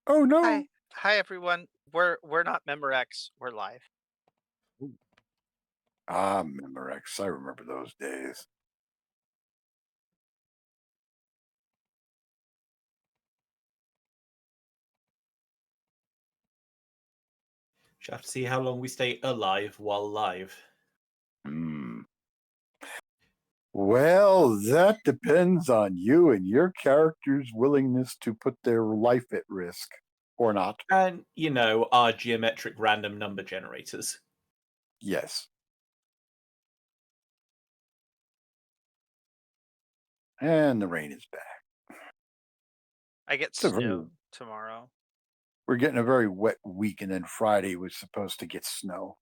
Oh no. Hi everyone. We're not Memorex. We're live. Ah, Memorex. I remember those days. Just have to see how long we stay alive while live. Hmm. Well, that depends on you and your character's willingness to put their life at risk or not. And, our geometric random number generators. Yes. And the rain is back. I get It's a very, snow tomorrow. we're getting a very wet week, and then Friday was supposed to get snow.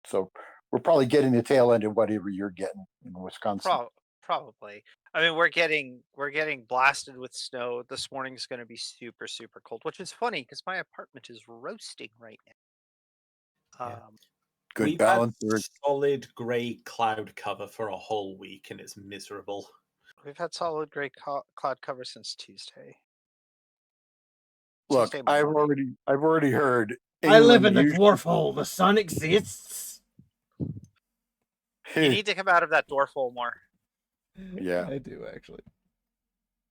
So we're probably getting the tail end of whatever you're getting in Wisconsin. Probably. I mean, we're getting blasted with snow. This morning's going to be super super cold, which is funny because my apartment is roasting right now. Yeah. Good We've had balance. solid grey cloud cover for a whole week, and it's miserable. We've had solid gray cloud cover since Tuesday. Look, Tuesday I've morning. already heard I live England in the usually. dwarf hole. The sun exists. You need to come out of that dwarf hole more. Yeah. I do actually.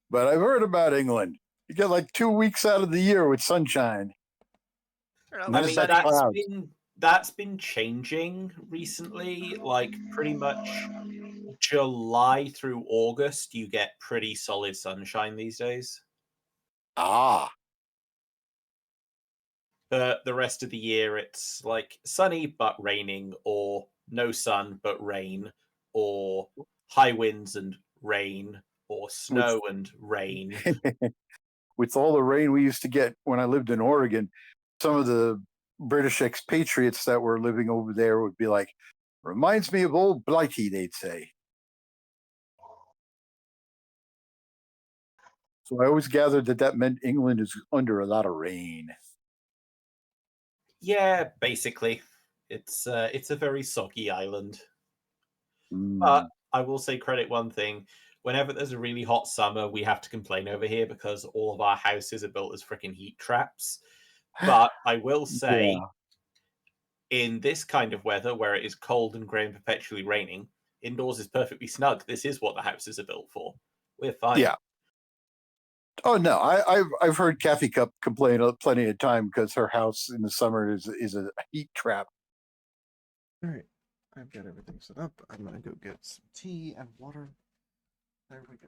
But I've heard about England. You get like 2 weeks out of the year with sunshine. I don't And know, I then mean, that's sunny. clouds. that's been changing recently. Like pretty much July through August, you get pretty solid sunshine these days. Ah, But the rest of the year, it's like sunny but raining, or no sun but rain, or high winds and rain, or with snow and rain. with all the rain we used to get when I lived in Oregon, some of the British expatriates that were living over there would be like, reminds me of old Blighty, they'd say. So I always gathered that that meant England is under a lot of rain. Yeah, basically, it's a very soggy island. But Mm, I will say credit one thing. Whenever there's a really hot summer, we have to complain over here because all of our houses are built as freaking heat traps. But I will say, yeah. in this kind of weather where it is cold and grey and perpetually raining, indoors is perfectly snug. This is what the houses are built for. We're fine. Yeah. Oh no, I've heard Kathy Cup complain plenty of time because her house in the summer is a heat trap. All right, I've got everything set up. I'm gonna go get some tea and water. There we go.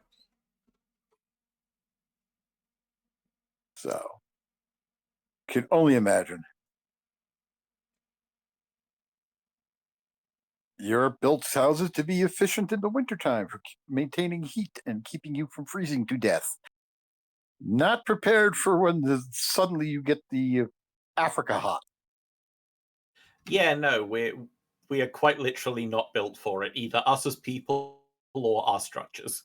So can only imagine. Europe built houses to be efficient in the wintertime for maintaining heat and keeping you from freezing to death. Not prepared for when suddenly you get the Africa hot. Yeah, no, we are quite literally not built for it, either us as people or our structures.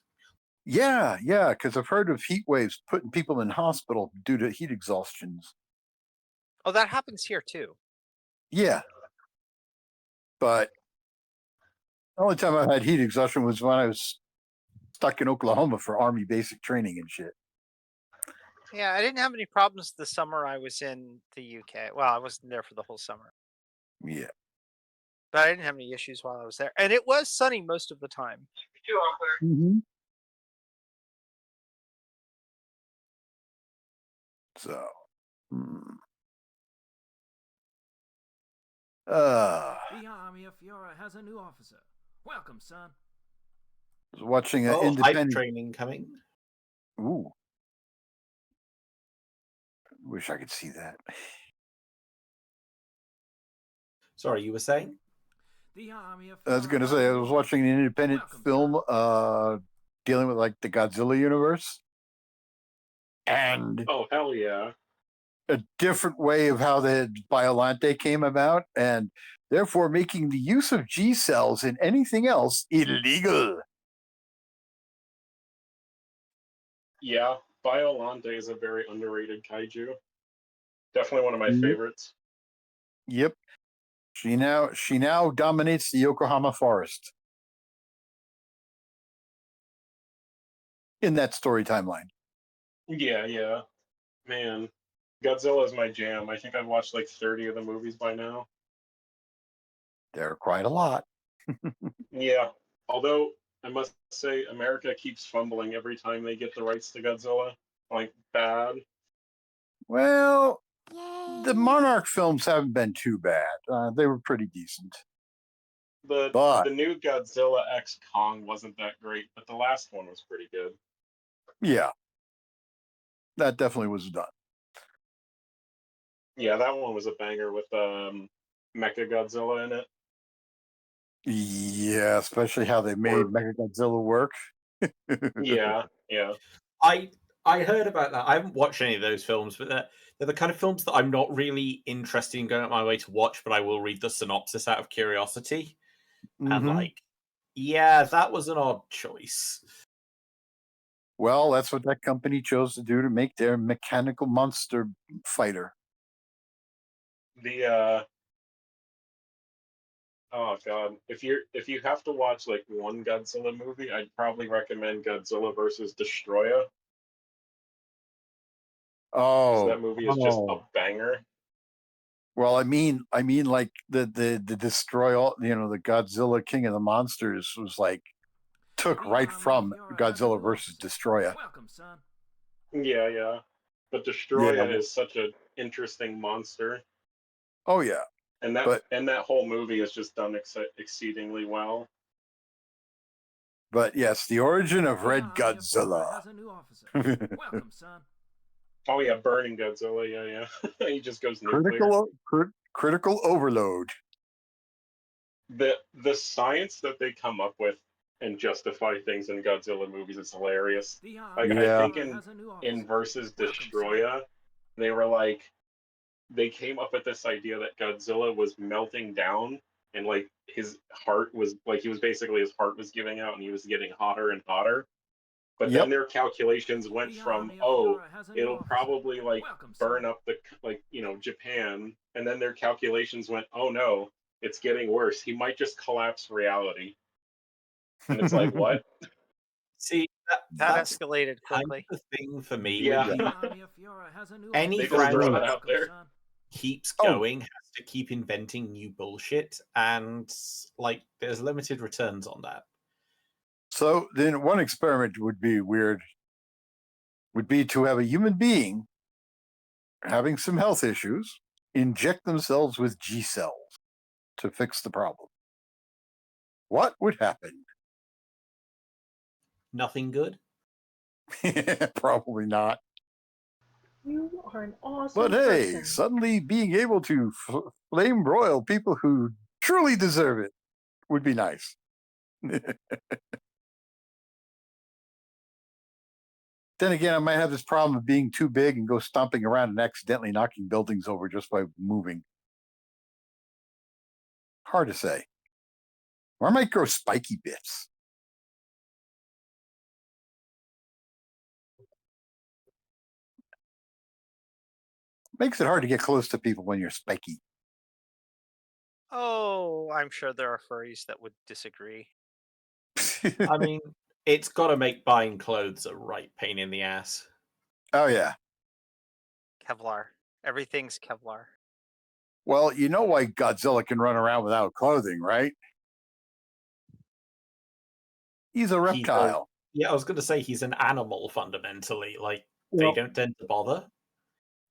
Yeah, yeah, because I've heard of heat waves putting people in hospital due to heat exhaustions. Oh, that happens here too. Yeah, but the only time I had heat exhaustion was when I was stuck in Oklahoma for Army basic training and shit. Yeah, I didn't have any problems the summer I was in the UK. Well, I wasn't there for the whole summer, Yeah. but I didn't have any issues while I was there, and it was sunny most of the time. Mm-hmm. So, hmm. The Army of Fiora has a new officer. Welcome, son. Was watching an Oh, hype independent. training coming. Ooh, wish I could see that. Sorry, you were saying? The Army of I was Fiora gonna has say a I new was watching an officer. independent Welcome, film son. dealing with like the Godzilla universe and Oh, hell yeah. a different way of how the Biolante came about, and therefore making the use of G cells in anything else illegal. Yeah, Biolante is a very underrated kaiju. Definitely one of my Mhm. favorites. Yep. She now dominates the Yokohama forest in that story timeline. Yeah, yeah. Man, Godzilla is my jam. I think I've watched like 30 of the movies by now. There are quite a lot. Yeah. Although I must say, America keeps fumbling every time they get the rights to Godzilla. Like bad. Well, the Monarch films haven't been too bad. They were pretty decent. The But new Godzilla X Kong wasn't that great, but the last one was pretty good. yeah, that definitely was done. Yeah, that one was a banger with Mecha Godzilla in it. Yeah, especially how they made Or- Mechagodzilla work. Yeah, yeah. I heard about that. I haven't watched any of those films, but they're the kind of films that I'm not really interested in going out my way to watch, but I will read the synopsis out of curiosity. And Mhm. like, yeah, that was an odd choice. Well, that's what that company chose to do to make their mechanical monster fighter. The oh god, if you have to watch like one Godzilla movie, I'd probably recommend Godzilla versus Destroya. Because Oh, that movie is just a oh. banger. Well, I mean, like the destroy all, the Godzilla King of the Monsters was like took The right army of from Fiora has a Godzilla new versus officer. Destroya. Welcome, son. Yeah, yeah. But Yeah. Destroya is such an interesting monster, Oh yeah, and but that whole movie is just done exceedingly well. yes, the origin of The Red army of Godzilla. Fiora has a new officer. Welcome, son. Oh yeah, Burning Godzilla. Yeah, yeah. He just goes nuclear. critical overload. The science that they come up with and justify things in Godzilla movies is hilarious. The Like army I Yeah. of think Fiora has a new officer. in versus Welcome, son. Destroya, they were like they came up with this idea that Godzilla was melting down and like his heart was like he was basically his heart was giving out and he was getting hotter and hotter. But then Yep. their calculations went The from army of Fiora has a new it'll officer. probably like Welcome, burn son. up the Japan, and then their calculations went, oh no, it's getting worse. He might just collapse reality. And it's like, what? See, That that's escalated kind quickly. of the thing for me Yeah. with The the army of Fiora has a new Any They officer. just throw franchise that out Welcome, there. son. keeps Oh. going has to keep inventing new bullshit, and like there's limited returns on that. So then one experiment would be to have a human being having some health issues inject themselves with G cells to fix the problem. What would happen? Nothing good. Probably not. You are an awesome But hey, person. suddenly being able to flame broil people who truly deserve it would be nice. Then again, I might have this problem of being too big and go stomping around and accidentally knocking buildings over just by moving. Hard to say. Or I might grow spiky bits. Makes it hard to get close to people when you're spiky. Oh, I'm sure there are furries that would disagree. I mean, it's got to make buying clothes a right pain in the ass. Oh, yeah. Kevlar. Everything's Kevlar. Well, you know why Godzilla can run around without clothing, right? He's a reptile. Yeah, I was going to say he's an animal fundamentally. Like Well- they don't tend to bother.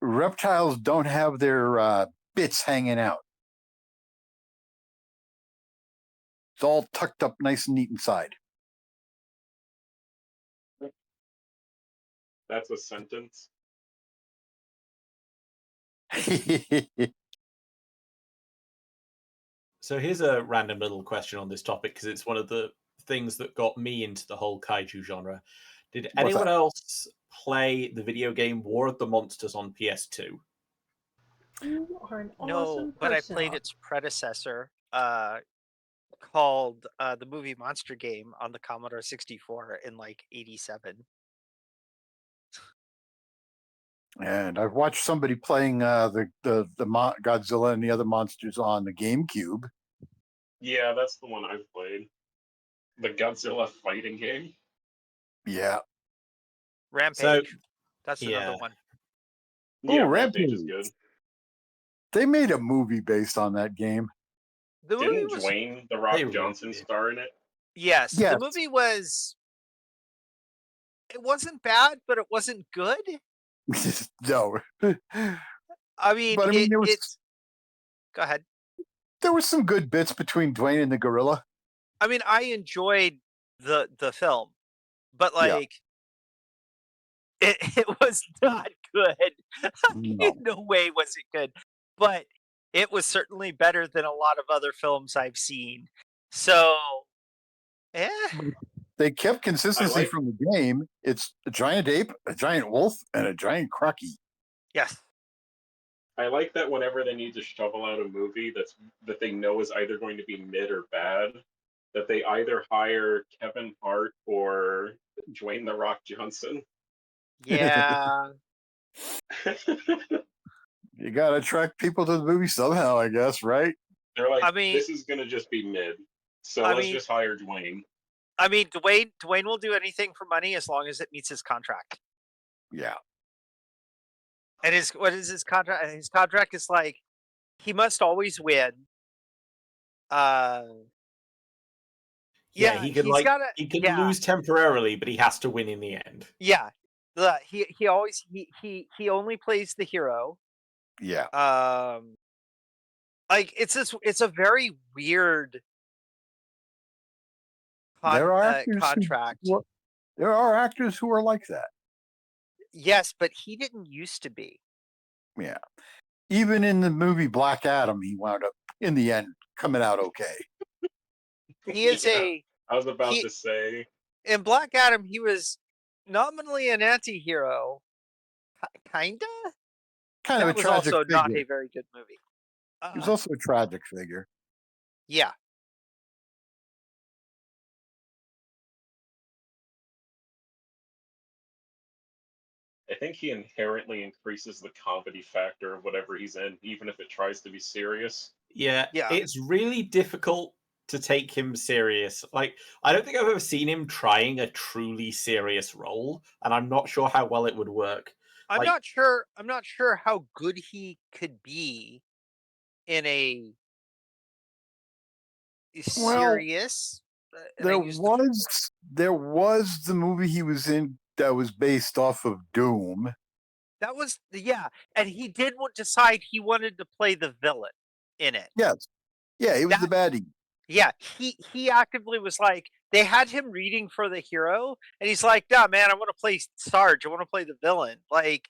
Reptiles don't have their bits hanging out. It's all tucked up nice and neat inside. That's a sentence. So here's a random little question on this topic because it's one of the things that got me into the whole kaiju genre. Did What's anyone that? else play the video game War of the Monsters on PS2? You are an No, awesome but I person. played its predecessor, called the movie Monster Game on the Commodore 64 in like '87. And I've watched somebody playing the Godzilla and the other monsters on the GameCube. Yeah, that's the one I've played. The Godzilla fighting game. Yeah. Rampage. That's yeah. another one. Yeah, Oh, Rampage is Rampage. good. They made a movie based on that game. The movie Didn't was Dwayne the Rock They really Johnson did. star in it? yes. Yes. The movie was. It wasn't bad, but it wasn't good. No. I mean, But I mean, it's. Go ahead. there were some good bits between Dwayne and the gorilla. I mean, I enjoyed the film, but Yeah. like, it was not good. In No. no way was it good, but it was certainly better than a lot of other films I've seen. So, yeah, They kept consistency like- from the game. It's a giant ape, a giant wolf, and a giant crocky. yes, I like that whenever they need to shovel out a movie that they know is either going to be mid or bad, that they either hire Kevin Hart or Dwayne the Rock Johnson. yeah. You gotta attract people to the movie somehow, I guess, right? They're like, I mean- this is gonna just be mid, so I let's mean- just hire Dwayne. I mean, Dwayne will do anything for money as long as it meets his contract. Yeah. And what is his contract? His contract is like he must always win. Yeah, he can he's gotta. he can yeah, lose temporarily, but he has to win in the end. yeah. He always he only plays the hero. Yeah. Like it's a very weird There are actors contract. There are actors who are like that. Yes, but he didn't used to be. Yeah. Even in the movie Black Adam, he wound up in the end coming out okay. He is Yeah. I was about he- to say, in Black Adam. He was nominally an anti-hero, kinda. Kind That of a was tragic also figure. not a very good movie. He was also a tragic figure. Yeah. I think he inherently increases the comedy factor of whatever he's in, even if it tries to be serious. Yeah, Yeah. it's really difficult to take him serious. Like, I don't think I've ever seen him trying a truly serious role, and I'm not sure how well it would work. I'm Like- not sure. I'm not sure how good he could be in a Well, serious. and I There use the- was the movie he was in that was based off of Doom. that was and he did decide he wanted to play the villain in it. Yes. Yeah, he was the baddie. Yeah, he actively was like they had him reading for the hero, and he's like, "Nah, man, I want to play Sarge. I want to play the villain." Like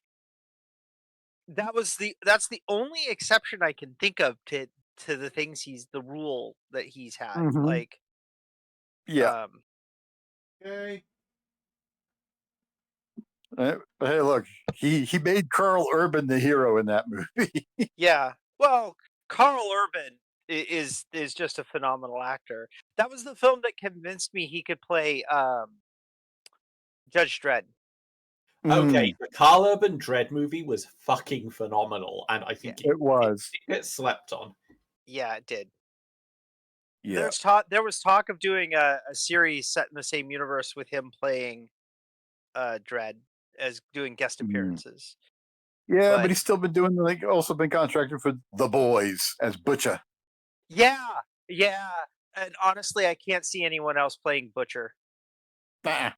that's the only exception I can think of to the things the rule that he's had. Mhm. Like, Yeah. Okay. Hey, look, he made Carl Urban the hero in that movie. yeah. Well, Carl Urban is just a phenomenal actor. That was the film that convinced me he could play Judge Dredd. Okay, the Carl Urban Dread movie was fucking phenomenal, and I think It was. it gets slept on. Yeah, it did. Yeah. There was talk of doing a series set in the same universe with him playing Dredd as doing guest appearances. Yeah, but- but he's still been doing also been contracted for The Boys as Butcher. Yeah, and honestly, I can't see anyone else playing Butcher. Nah.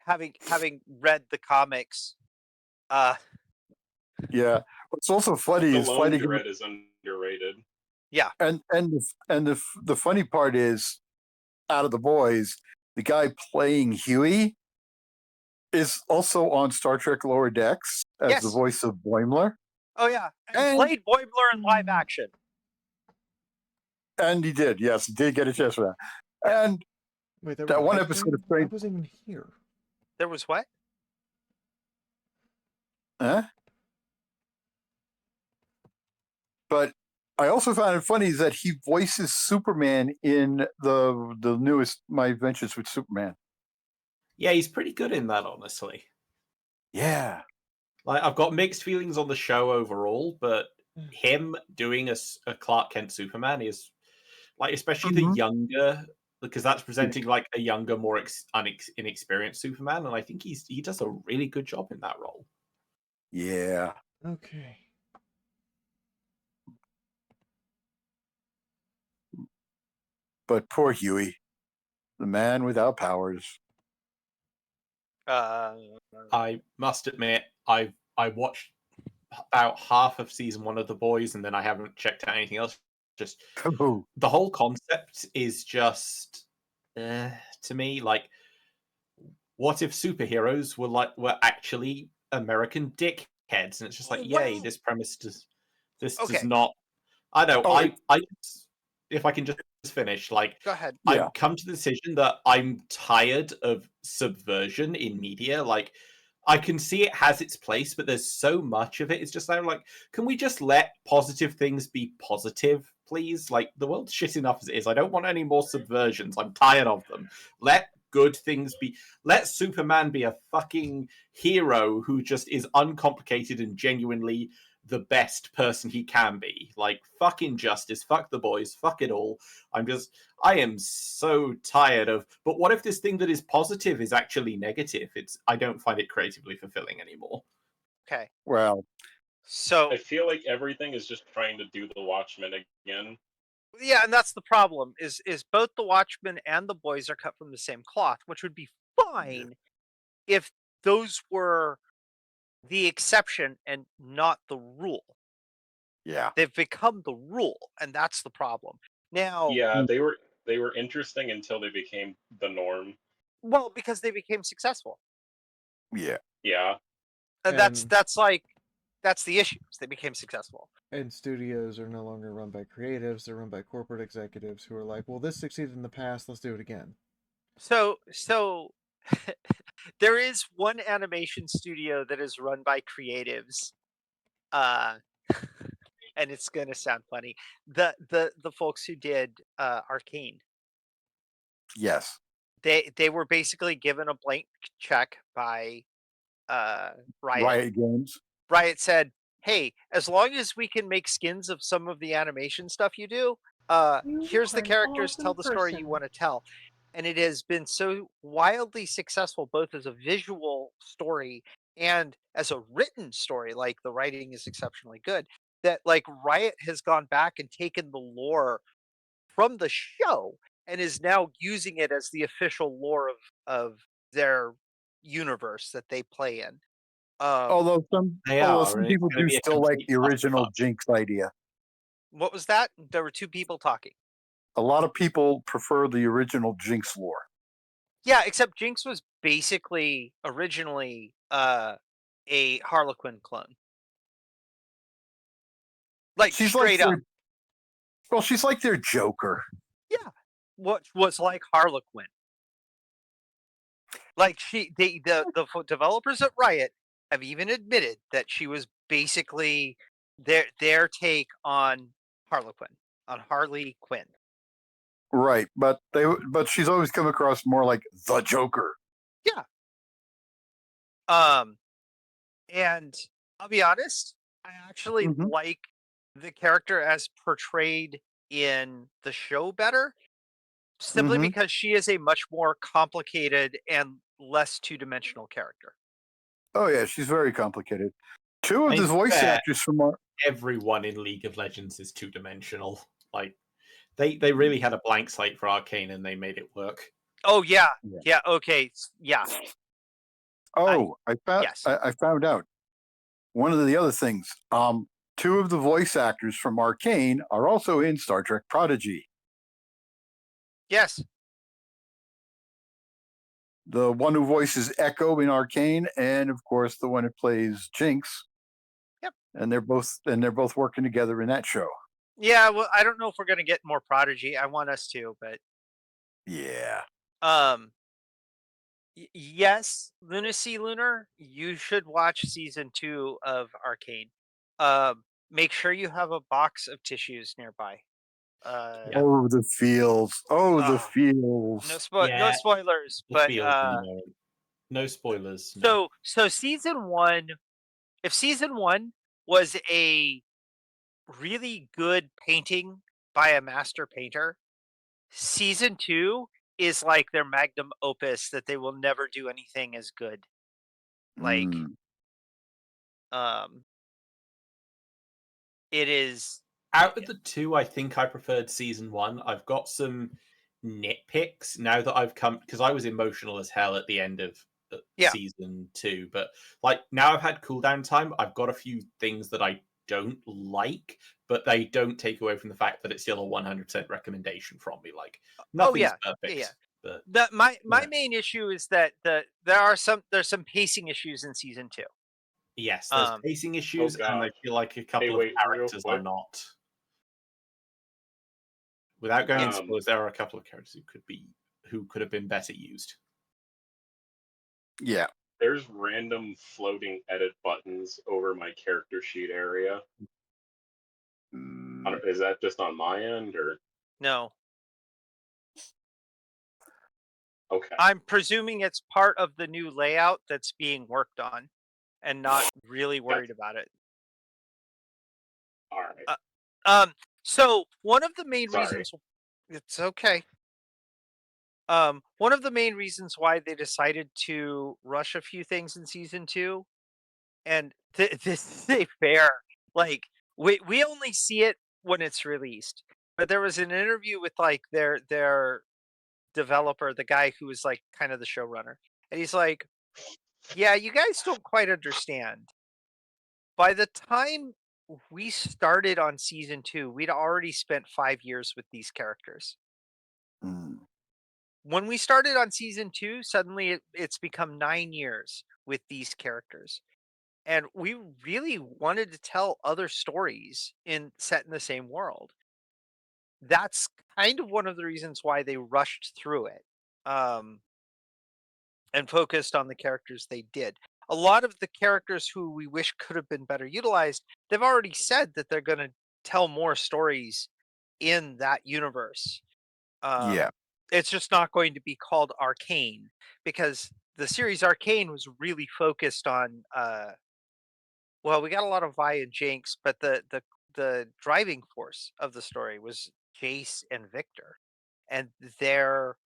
Having read the comics, Yeah. What's also funny is Stallone fighting him. Dread is underrated. And the funny part is, out of The Boys, the guy playing Huey is also on Star Trek Lower Decks as the Yes. voice of Boimler, oh yeah, and And- played Boimler in live action. and he did. Yes, he did get a chance for that. And Wait, there That was a one hype episode train? of Train- I wasn't even here. There was what? but I also found it funny that he voices Superman in the newest My Adventures with Superman. Yeah, he's pretty good in that, honestly. Yeah. Like, I've got mixed feelings on the show overall, but him doing a Clark Kent Superman is like, especially the Mhm. younger, because that's presenting like a younger, more inexperienced Superman, and I think he does a really good job in that role. Yeah. Okay. But poor Huey, the man without powers. I must admit, I watched about half of season 1 of The Boys, and then I haven't checked out anything else. Just Oh, the whole concept is just to me like, what if superheroes were actually American dickheads? And it's just like, yay, Well, this premise does okay, not. I know. Oh, I if I can just finish, like, go ahead. yeah. I've come to the decision that I'm tired of subversion in media. Like, I can see it has its place, but there's so much of it. It's just like, can we just let positive things be positive, please? Like, the world's shit enough as it is. I don't want any more subversions. I'm tired of them. Let good things be. Let Superman be a fucking hero who just is uncomplicated and genuinely the best person he can be. Like, fuck injustice, fuck the boys, fuck it all. I am so tired of, but what if this thing that is positive is actually negative? I don't find it creatively fulfilling anymore. Okay, Well, so I feel like everything is just trying to do the Watchmen again. yeah, and that's the problem. Is both the Watchmen and the Boys are cut from the same cloth, which would be fine if those were the exception and not the rule. yeah. They've become the rule, and that's the problem. Now, Yeah, they were interesting until they became the norm. well, because they became successful. Yeah. Yeah. And And- that's the issue. Is they became successful. And studios are no longer run by creatives; they're run by corporate executives who are like, "Well, this succeeded in the past. Let's do it again." So there is one animation studio that is run by creatives, uh, and it's gonna sound funny. The folks who did Arcane, Yes. they were basically given a blank check by Riot. Riot Games. Riot said, "Hey, as long as we can make skins of some of the animation stuff you do, You here's are the an characters. Tell awesome the story you person. want to tell." And it has been so wildly successful, both as a visual story and as a written story. Like the writing is exceptionally good. That like Riot has gone back and taken the lore from the show and is now using it as the official lore of their universe that they play in. Although some They although are, some and it's people going to do be a still like complete the original clusterfuck. Jinx idea. What was that? There were two people talking. A lot of people prefer the original Jinx lore. Yeah, except Jinx was basically originally a Harlequin clone. Like She's straight like up. their, well, she's like their Joker. Yeah. What was like Harlequin. Like the developers at Riot have even admitted that she was basically their take on Harlequin, on Harley Quinn. Right, but she's always come across more like the Joker. Yeah. And I'll be honest, I actually Mhm. like the character as portrayed in the show better, simply Mhm. because she is a much more complicated and less two-dimensional character. Oh yeah, she's very complicated. Two of I the mean, voice fair. actors from our, Everyone in League of Legends is two-dimensional. Like, they really had a blank slate for Arcane and they made it work. Oh yeah, Yeah. yeah, okay, yeah, Oh, yes. I found out one of the other things. Two of the voice actors from Arcane are also in Star Trek Prodigy. Yes. The one who voices Echo in Arcane, and of course the one who plays Jinx. Yep. And they're both working together in that show. Yeah, well, I don't know if we're gonna get more Prodigy. I want us to, but Yeah. yes, Lunacy Lunar, you should watch season 2 of Arcane. Make sure you have a box of tissues nearby. Yeah. Oh, the feels. Oh, the feels. No Yeah, spoilers, The but field, no spoilers. No. so season 1, if season 1 was a really good painting by a master painter, season 2 is like their magnum opus that they will never do anything as good. Like Mm. Um, it is Out of the two, I think I preferred season 1. I've got some nitpicks now that I've come, because I was emotional as hell at the end of Yeah. season 2. But like now I've had cooldown time. I've got a few things that I don't like, but they don't take away from the fact that it's still a 100% recommendation from me. Like nothing's yeah. perfect. Yeah. But My Yeah. main issue is that there's some pacing issues in season 2. yes, there's Um, pacing issues, and I gosh. feel like a couple wait, of real characters are quick. not. Without going into Um, spoilers, there are a couple of characters who could have been better used. Yeah. There's random floating edit buttons over my character sheet area. Mm, Is that just on my end, or no, okay? I'm presuming it's part of the new layout that's being worked on, and not really worried about it. All right. So one of the main Sorry. reasons it's okay. One of the main reasons why they decided to rush a few things in season 2, and this is a fair, like we only see it when it's released. But there was an interview with like their developer, the guy who was like kind of the showrunner, and he's like, "Yeah, you guys don't quite understand. By the time we started on season 2, we'd already spent 5 years with these characters. mm, When we started on season 2, suddenly it's become 9 years with these characters. And we really wanted to tell other stories set in the same world. That's kind of one of the reasons why they rushed through it, and focused on the characters they did. A lot of the characters who we wish could have been better utilized, they've already said that they're going to tell more stories in that universe. yeah. It's just not going to be called Arcane, because the series Arcane was really focused on well, we got a lot of Vi and Jinx, but the driving force of the story was Jace and Victor, and their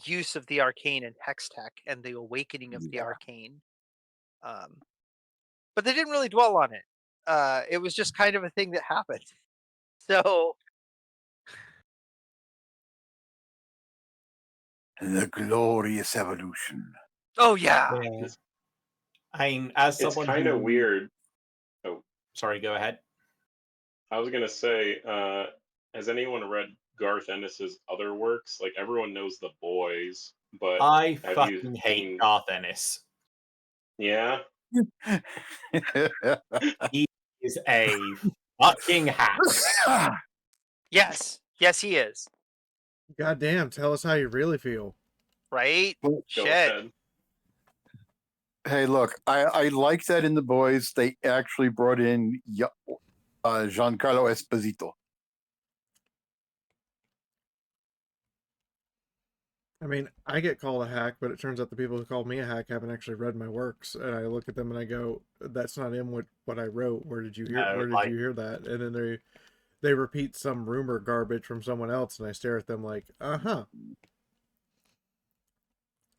use of the arcane and hex tech and the awakening of the Yeah. arcane. But they didn't really dwell on it. It was just kind of a thing that happened. So The glorious evolution. oh yeah. Yeah. I mean, as It's someone kind of who... weird. Sorry, go ahead. I was gonna say, has anyone read Garth Ennis's other works? Like everyone knows The Boys, but I have you fucking hate seen? Garth Ennis. Yeah. He is a fucking hack. Yes. Yes, he is. Goddamn, tell us how you really feel. Right? Go Shit. ahead. Hey, look, I like that in The Boys they actually brought in Giancarlo Esposito. I mean, I get called a hack, but it turns out the people who called me a hack haven't actually read my works, and I look at them and I go, "That's not in what I wrote. Where did you hear? No, where did you hear that?" And then they repeat some rumor garbage from someone else, and I stare at them like, "Uh-huh."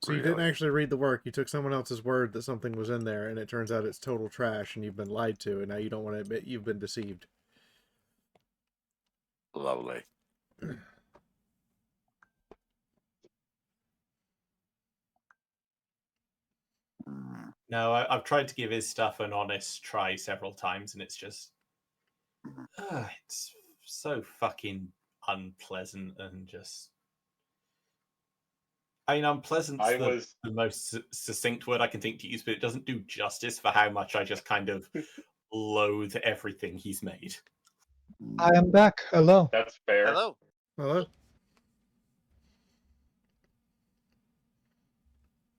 So you didn't Really? actually read the work. You took someone else's word that something was in there, and it turns out it's total trash, and you've been lied to, and now you don't want to admit you've been deceived. Lovely. Mm. No, I've tried to give his stuff an honest try several times, and it's just... it's so fucking unpleasant and just... I mean, unpleasant's the most succinct word I can think to use, but it doesn't do justice for how much I just kind of loathe everything he's made. I am back. Hello. That's fair. Hello. Hello?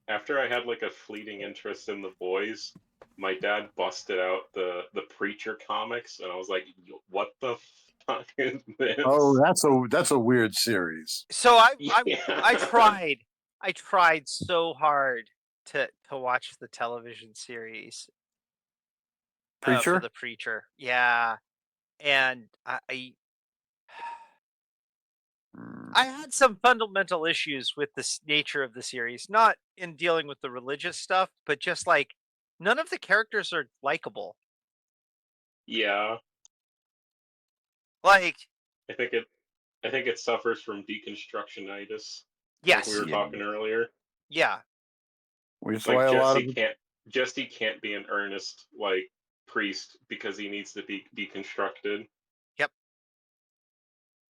After I had like a fleeting interest in The Boys, my dad busted out the Preacher comics, and I was like, "What the fuck is this?" Oh, that's a weird series. So I Yeah. I tried so hard to watch the television series for Preacher? the Preacher. Yeah. And Mm. I had some fundamental issues with this nature of the series, not in dealing with the religious stuff, but just like none of the characters are likable. Yeah, Like, I think it suffers from deconstructionitis, like yes, we were Yeah. talking earlier. yeah, Which is Like why a lot of Jesse can't be an earnest like priest because he needs to be deconstructed.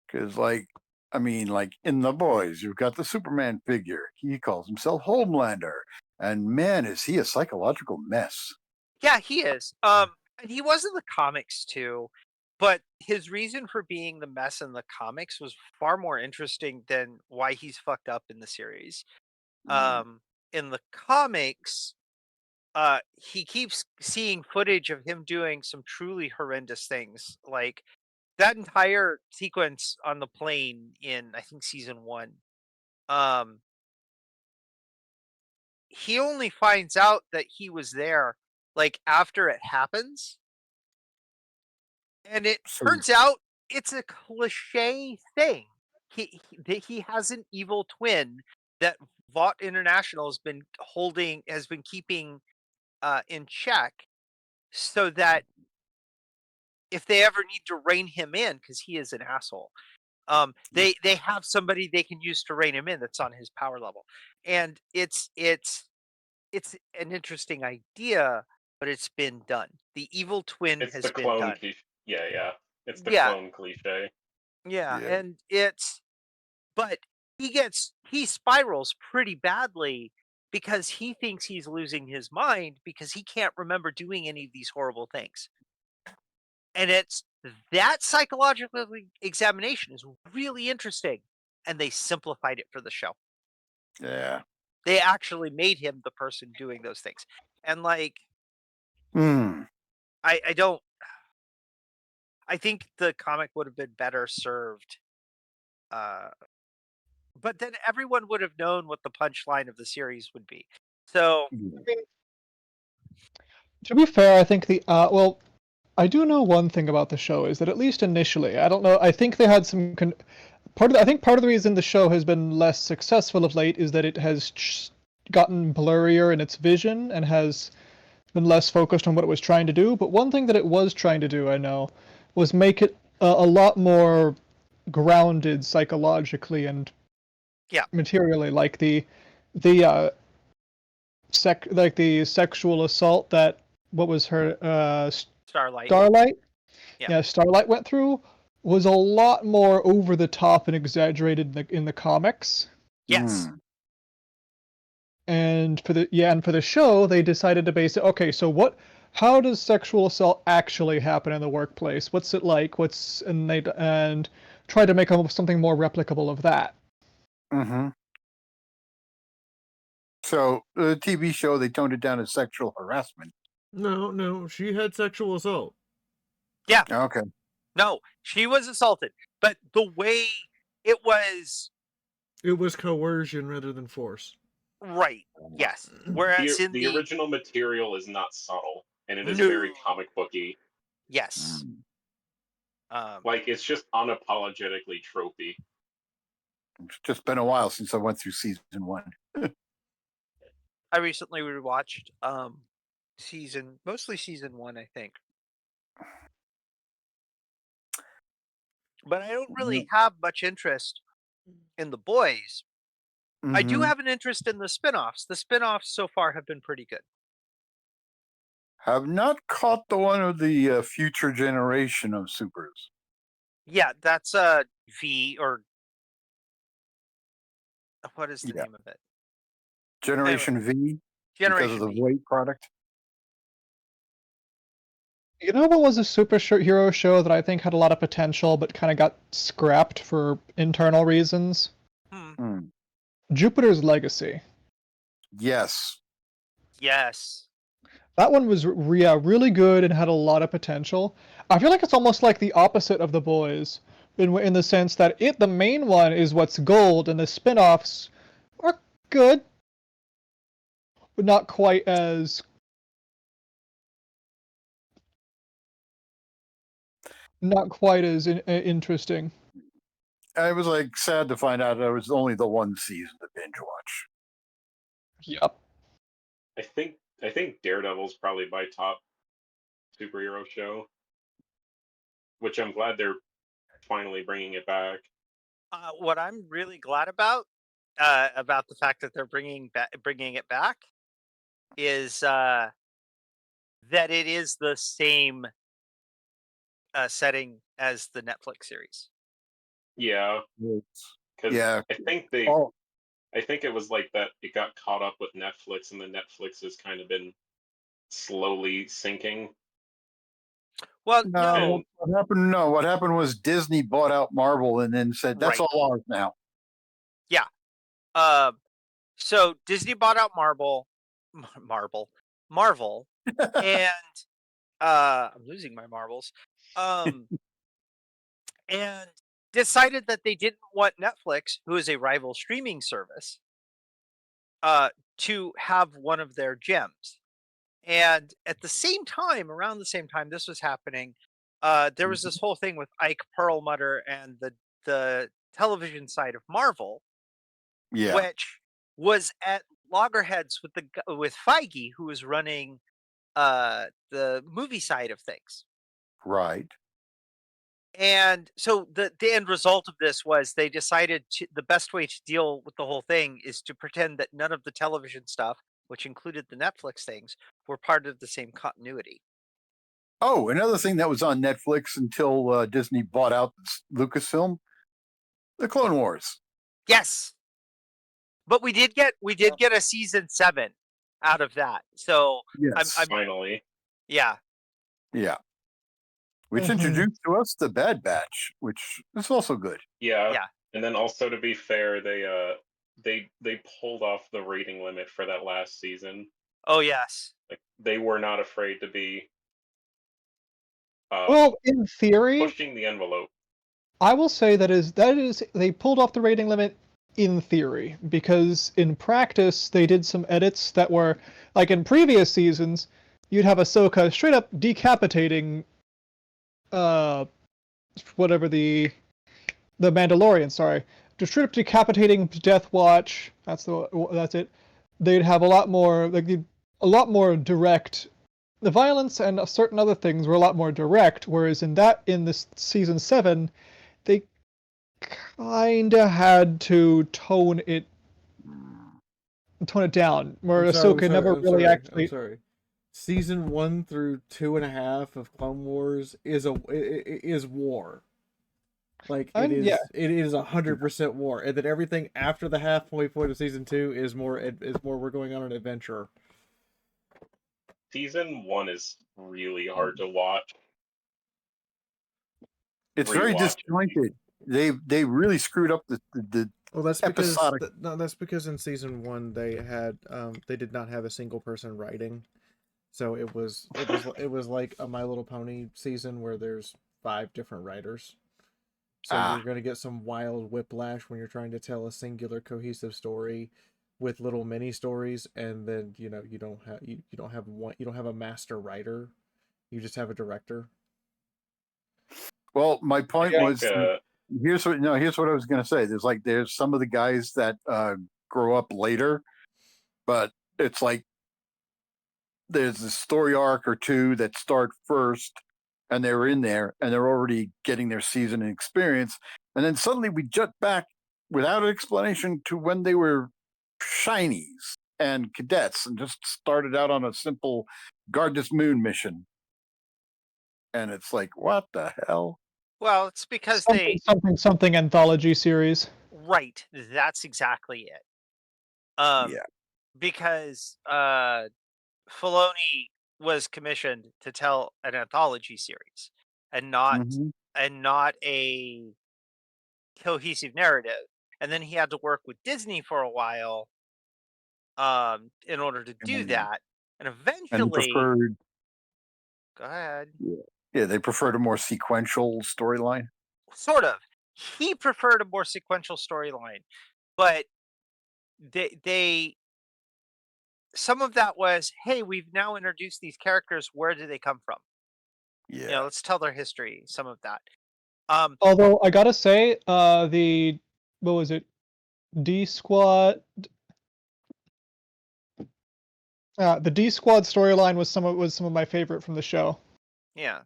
because, like, I mean, like in The Boys, you've got the Superman figure. He calls himself Homelander, and man, is he a psychological mess. yeah, he is. And he was in the comics too, but his reason for being the mess in the comics was far more interesting than why he's fucked up in the series. In the comics, he keeps seeing footage of him doing some truly horrendous things, like that entire sequence on the plane in, I think, season 1. He only finds out that he was there like after it happens, and it So, turns out it's a cliche thing. He has an evil twin that Vought International has been keeping in check, so that if they ever need to rein him in, because he is an asshole, they have somebody they can use to rein him in that's on his power level. And it's an interesting idea, but it's been done. The evil twin It's has the been clone done. cliche. Yeah. It's the Yeah. clone cliche. Yeah, Yeah. and but he spirals pretty badly because he thinks he's losing his mind because he can't remember doing any of these horrible things. And it's that psychological examination is really interesting, and they simplified it for the show. yeah. They actually made him the person doing those things. And like, Hmm. I don't I think the comic would have been better served. But then everyone would have known what the punchline of the series would be. So To be fair, I think well, I do know one thing about the show is that at least initially, I don't know, I think they had some I think part of the reason the show has been less successful of late is that it has gotten blurrier in its vision and has been less focused on what it was trying to do. But one thing that it was trying to do, I know, was make it a lot more grounded psychologically and Yeah. materially, like the like the sexual assault that what was her Starlight. Starlight? Yeah. Yeah, Starlight went through was a lot more over the top and exaggerated in the comics. Yes. Hmm. And for the show, they decided to base it. Okay, so how does sexual assault actually happen in the workplace? What's it like? And try to make something more replicable of that. Mm-hmm. So the TV show, they toned it down as sexual harassment. No, she had sexual assault. Okay. No, she was assaulted, but the way it was It was coercion rather than force. right. Yes. Whereas in The original material is not subtle, and it is No. very comic booky. Yes. Like it's just unapologetically tropey. It's just been a while since I went through season 1. I recently rewatched mostly season 1, I think. But I don't really have much interest in The Boys. I do Mhm. have an interest in the spin-offs. The spin-offs so far have been pretty good. Have not caught the one of the future generation of supers. Yeah, that's V, or what is the Yeah. name of it? Generation V because Generation of the V. weight product. You know what was a superhero show that I think had a lot of potential but kind of got scrapped for internal reasons? Hmm. Jupiter's Legacy. Yes. Yes. That one was really good and had a lot of potential. I feel like it's almost like the opposite of The Boys, in the sense that the main one is what's gold, and the spin-offs are good, but not quite as interesting. I was like sad to find out there was only the one season to binge watch. Yep. I think I think Daredevil's probably my top superhero show, which I'm glad they're finally bringing it back. What I'm really glad about the fact that they're bringing it back is that it is the same setting as the Netflix series. Yeah, because Yeah. I think it was like that. It got caught up with Netflix, and then Netflix has kind of been slowly sinking. Well, No, no, what happened? No, what happened was Disney bought out Marvel and then said that's Right. all ours now. So Disney bought out Marvel, and I'm losing my marbles. And decided that they didn't want Netflix, who is a rival streaming service, to have one of their gems. And at the same time, around the same time this was happening, there was this whole thing with Ike Perlmutter and the television side of Marvel, Yeah, which was at loggerheads with with Feige, who was running the movie side of things. right. And so the end result of this was they decided the best way to deal with the whole thing is to pretend that none of the television stuff, which included the Netflix things, were part of the same continuity. Oh, another thing that was on Netflix until Disney bought out Lucasfilm, the Clone Wars. Yes, but we did get a season 7 out of that. So Yes, Finally, yeah, yeah. Which Mhm. introduced to us the Bad Batch, which is also good. yeah. Yeah. And then also, to be fair, they pulled off the rating limit for that last season. oh yes, Like, they were not afraid to be Well, in theory, pushing the envelope. I will say that is they pulled off the rating limit in theory, because in practice they did some edits that were like in previous seasons, you'd have Ahsoka straight up decapitating whatever the Mandalorian, sorry. Just straight up decapitating Death Watch. That's it. They'd have a lot more direct. The violence and certain other things were a lot more direct, whereas in this season 7, they kinda had to tone it down. Where Ahsoka never really actually. I'm sorry. Season 1 through 2.5 of Clone Wars is war. Like it is, Yeah. it is 100% war, and then everything after the halfway point of season 2 is more we're going on an adventure. Season 1 is really hard to watch. It's very Rewatch. disjointed. They really screwed up the Well, that's because episodic. that's because in season 1 they did not have a single person writing, so it was like a My Little Pony season where there's 5 different writers. So you're going to get some wild whiplash when you're trying to tell a singular cohesive story with little mini stories, and then you don't have a master writer, you just have a director. Well, my point I was think, here's what I was going to say. There's some of the guys that grow up later, but it's like there's a story arc or two that start first, and they're in there and they're already getting their season and experience, and then suddenly we jut back without an explanation to when they were shinies and cadets and just started out on a simple guard this moon mission, and it's like, what the hell? well, it's because something anthology series. right. That's exactly it. Yeah. Because Filoni was commissioned to tell an anthology series and not a cohesive narrative, and then he had to work with Disney for a while in order to do that, and And eventually preferred, go ahead. yeah, they preferred a more sequential storyline. Sort of. He preferred a more sequential storyline, but they some of that was, hey, we've now introduced these characters, where do they come from? Yeah. Let's tell their history, some of that. Although I gotta say, what was it? D Squad. The D Squad storyline was some of my favorite from the show. Yeah.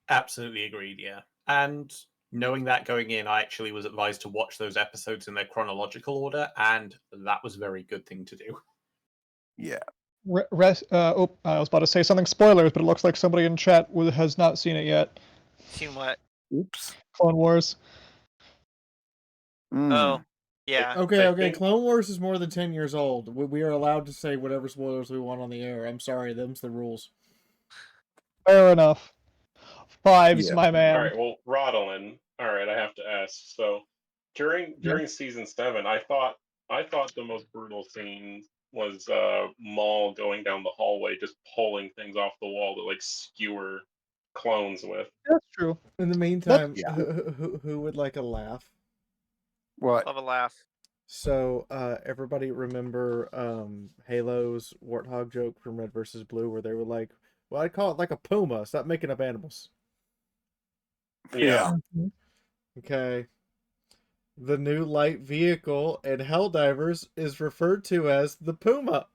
Absolutely agreed, yeah. And knowing that going in, I actually was advised to watch those episodes in their chronological order, and that was a very good thing to do. Yeah. I was about to say something spoilers, but it looks like somebody in chat has not seen it yet. Seen what? Oops. Clone Wars. Oh, yeah. Okay, I okay. think- Clone Wars is more than 10 years old. We are allowed to say whatever spoilers we want on the air. I'm sorry, them's the rules. Fair enough. Fives, Yeah. my man. All right, well, Rodolin. All right, I have to ask. So, during season 7, I thought the most brutal scene was Maul going down the hallway, just pulling things off the wall to like skewer clones with. That's true. In the meantime, Yeah. who would like a laugh? What? Love a laugh. So, everybody remember Halo's Warthog joke from Red vs. Blue, where they were like, "Well, I'd call it like a puma. Stop making up animals." Yeah. Okay. The new light vehicle in Helldivers is referred to as the Puma,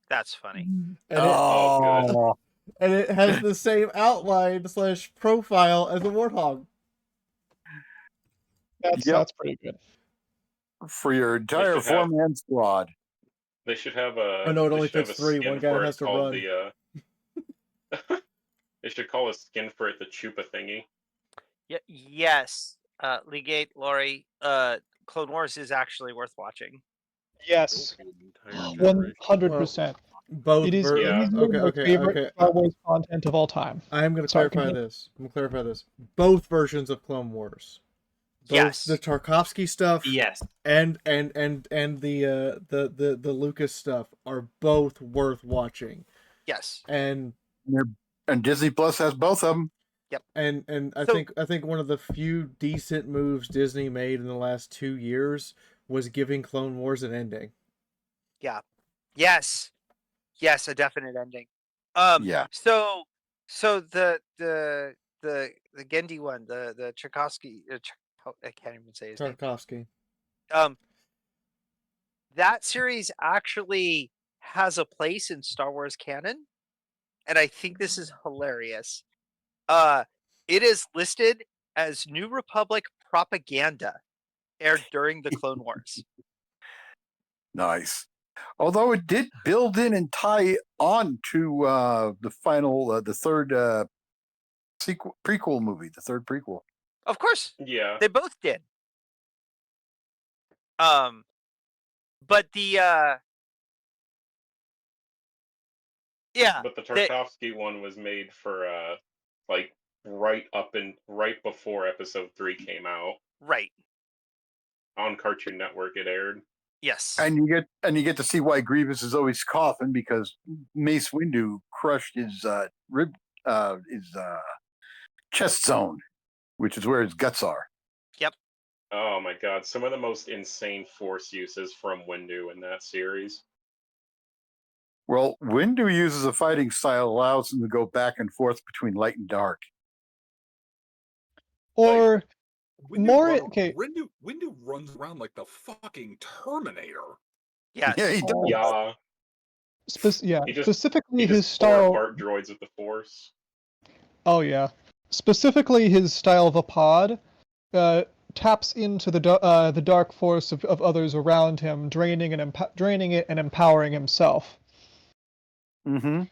That's funny. and Oh, it has the same outline / profile as a Warthog. That's Yep. that's pretty good. For your entire should have- 4-man squad. They should have a. Oh, no, it they only should have fits a 3. skin One guy for it has to called run. The, they should call a skin for it the Chupa thingy. Yes. Legate, Lori, Clone Wars is actually worth watching. Yes, Entire generation. 100%. Both It is. ver- It Yeah. is one of my favorite okay. Star Wars content of all time. I am going to Sorry, clarify continue. this. I'm going to clarify this. Both versions of Clone Wars. Both Yes. the Tarkovsky stuff Yes. and the Lucas stuff are both worth watching. Yes. And And Disney Plus has both of them. and I So- think one of the few decent moves Disney made in the last 2 years was giving Clone Wars an ending. Yes. Yes, a definite ending. Yeah. So the Gendy one, the Tchaikovsky, I can't even say his name. Tarkovsky. That series actually has a place in Star Wars canon, and I think this is hilarious. It is listed as New Republic propaganda aired during the Clone Wars. Nice. Although it did build in and tie on to the final, the third prequel movie, the third prequel. Of course, Yeah. they both did. But the yeah, But the they- Tarkovsky one was made for like right before episode 3 came out. right. On Cartoon Network it aired. Yes. And you get to see why Grievous is always coughing, because Mace Windu crushed his chest zone, which is where his guts are. Oh my god, some of the most insane force uses from Windu in that series. Well, Windu uses a fighting style that allows him to go back and forth between light and dark. Or Windu runs around like the fucking Terminator. Yes. Yeah, he does. Yeah. He just- specifically He his just tore style. apart droids with the force. Oh yeah, specifically his style of a pod taps into the dark force of others around him, draining it and empowering himself. Mm-hmm.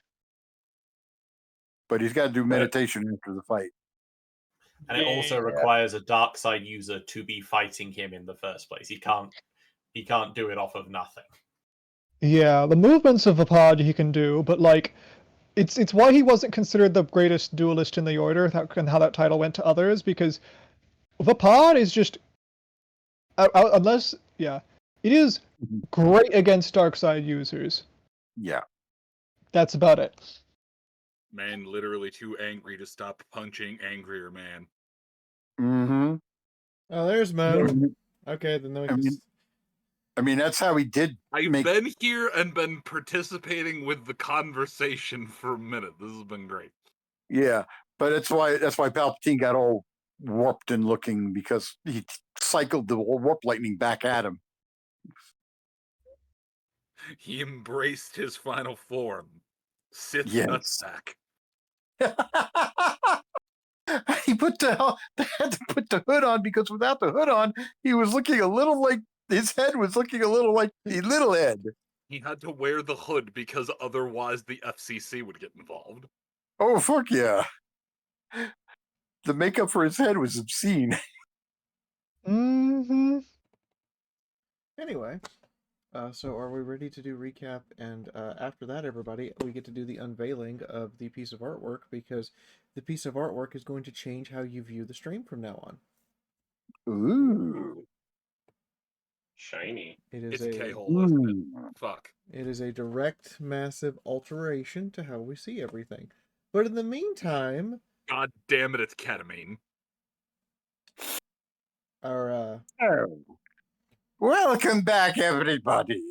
But he's got to do meditation after the fight. And it also requires a dark side user to be fighting him in the first place. He can't do it off of nothing. Yeah, the movements of a pod he can do, but like, it's why he wasn't considered the greatest duelist in the Order, and how that title went to others, because the pod is just, it is great against dark side users. Yeah. That's about it. Man, literally too angry to stop punching angrier man. Mm-hmm. Oh, there's Mo. Okay, then we can... I mean, that's how he did. I've been here and been participating with the conversation for a minute. This has been great. Yeah, but that's why Palpatine got all warped and looking, because he cycled the warp lightning back at him. He embraced his final form. Sith Yes. nutsack. He they had to put the hood on because without the hood on, he was looking a little like his head was looking a little like the little head. He had to wear the hood because otherwise the FCC would get involved. Oh fuck yeah! The makeup for his head was obscene. Mm-hmm. Anyway, so are we ready to do recap? And after that, everybody, we get to do the unveiling of the piece of artwork, because the piece of artwork is going to change how you view the stream from now on. Ooh. Shiny. It is It's a a K-hole, isn't it? Ooh. Fuck. it is a direct, massive alteration to how we see everything. But in the meantime, God damn it, it's ketamine. our Oh. Welcome back, everybody.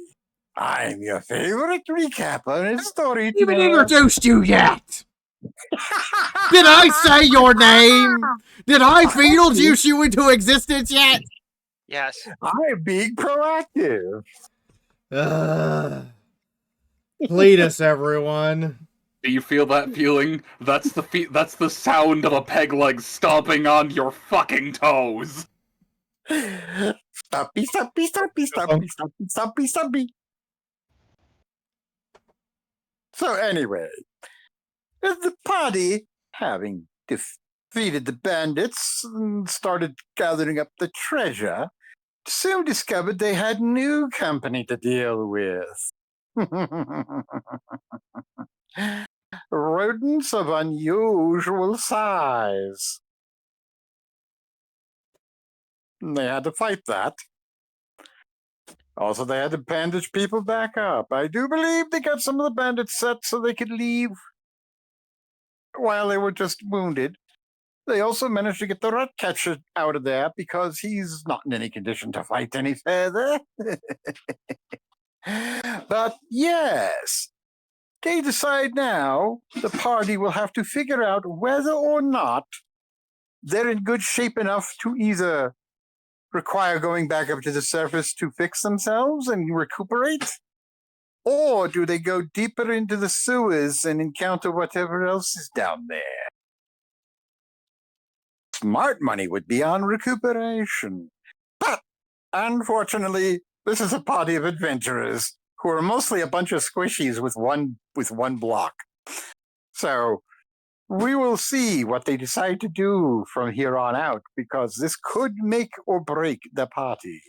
I'm your favorite recapper and storyteller. Even introduced you yet? Did I say your name? Did I Beetlejuice you into existence yet? Yes. I'm being proactive. Cletus, everyone. Do you feel that feeling? That's the sound of a peg leg stomping on your fucking toes. Stumpy, stumpy, stumpy, stumpy, stumpy, stumpy, stumpy. So anyway, the party, having defeated the bandits and started gathering up the treasure, soon discovered they had new company to deal with. Rodents of unusual size. And they had to fight that. Also, they had to bandage people back up. I do believe they got some of the bandits set so they could leave while they were just wounded. They also managed to get the rat catcher out of there because he's not in any condition to fight any further. But yes, they decide now the party will have to figure out whether or not they're in good shape enough to either require going back up to the surface to fix themselves and recuperate, or do they go deeper into the sewers and encounter whatever else is down there? Smart money would be on recuperation. But unfortunately, this is a party of adventurers who are mostly a bunch of squishies with one block. So we will see what they decide to do from here on out, because this could make or break the party.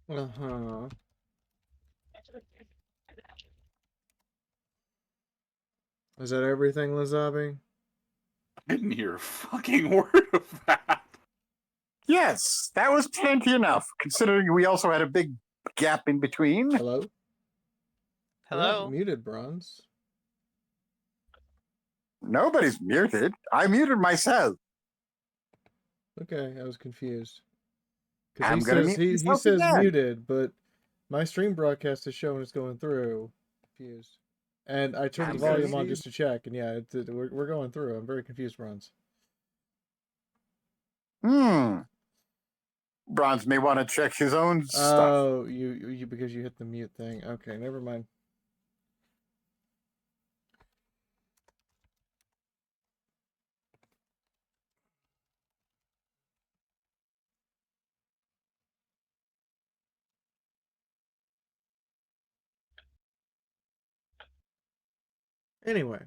Uh-huh. Is that everything, Lazabi? I didn't hear a fucking word of that. Yes, that was plenty enough, considering we also had a big gap in between. Hello? You're not Hello. muted, Bronze. Nobody's muted. I muted myself. Okay, I was confused. I'm He gonna says, mute he myself says again. muted, but my stream broadcast is showing it's going through. Confused. And I turned I'm the gonna volume on see. just to check, and yeah, we're going through. I'm very confused, Bronze. Bronze may want to check his own stuff. Oh, you because you hit the mute thing. Okay, never mind. Anyway.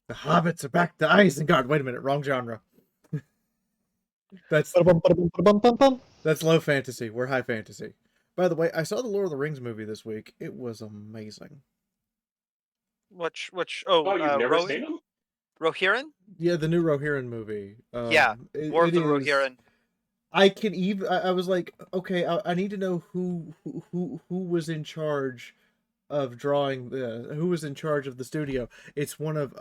The hobbits are back to Isengard. Wait a minute, wrong genre. That's low fantasy. We're high fantasy. By the way, I saw the Lord of the Rings movie this week. It was amazing. Which Oh, you've never Ro- seen them? Rohirrim? Yeah, the new Rohirrim movie. Yeah, War of the Rohirrim. I can even. I was like, okay, I need to know who was in charge of drawing the. Who was in charge of the studio? It's one of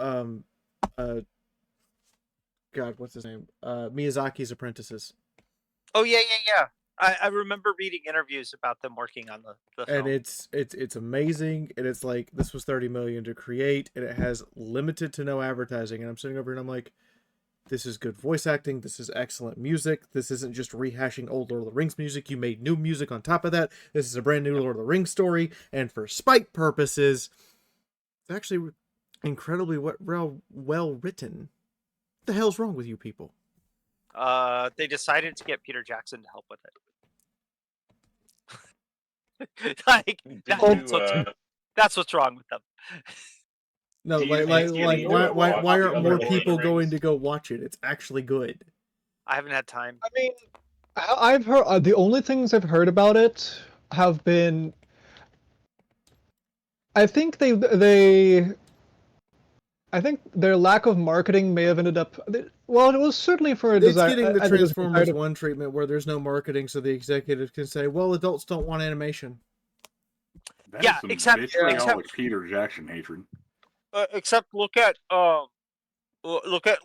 God, what's his name? Miyazaki's apprentices. Oh yeah. I remember reading interviews about them working on the film. And it's amazing, and it's like, this was $30 million to create, and it has limited to no advertising, and I'm sitting over here and I'm like, this is good voice acting, this is excellent music, this isn't just rehashing old Lord of the Rings music, you made new music on top of that, this is a brand new Lord of the Rings story, and for spite purposes, it's actually incredibly well written. What the hell's wrong with you people? They decided to get Peter Jackson to help with it. Like that's what's wrong with them. No, Do you like think you why need to watch why the aren't other more Lord of the people going Rings? to go watch it? It's actually good. I haven't had time. I mean, I've heard the only things I've heard about it have been. I think I think their lack of marketing may have ended up. Well, it was certainly for a It's design. getting the I think it was Transformers decided- 1 treatment where there's no marketing, so the executives can say, well, adults don't want animation. That Yeah, is some except- vitriolic Peter Jackson hatred. Except look at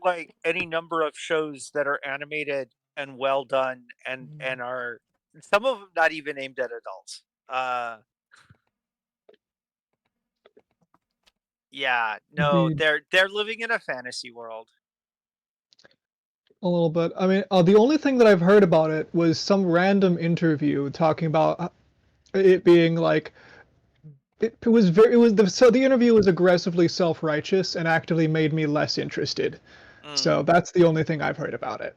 like any number of shows that are animated and well done and are some of them not even aimed at adults. Yeah, no, Indeed. they're living in a fantasy world. A little bit. I mean, the only thing that I've heard about it was some random interview talking about it being like it was so the interview was aggressively self-righteous and actively made me less interested. So that's the only thing I've heard about it.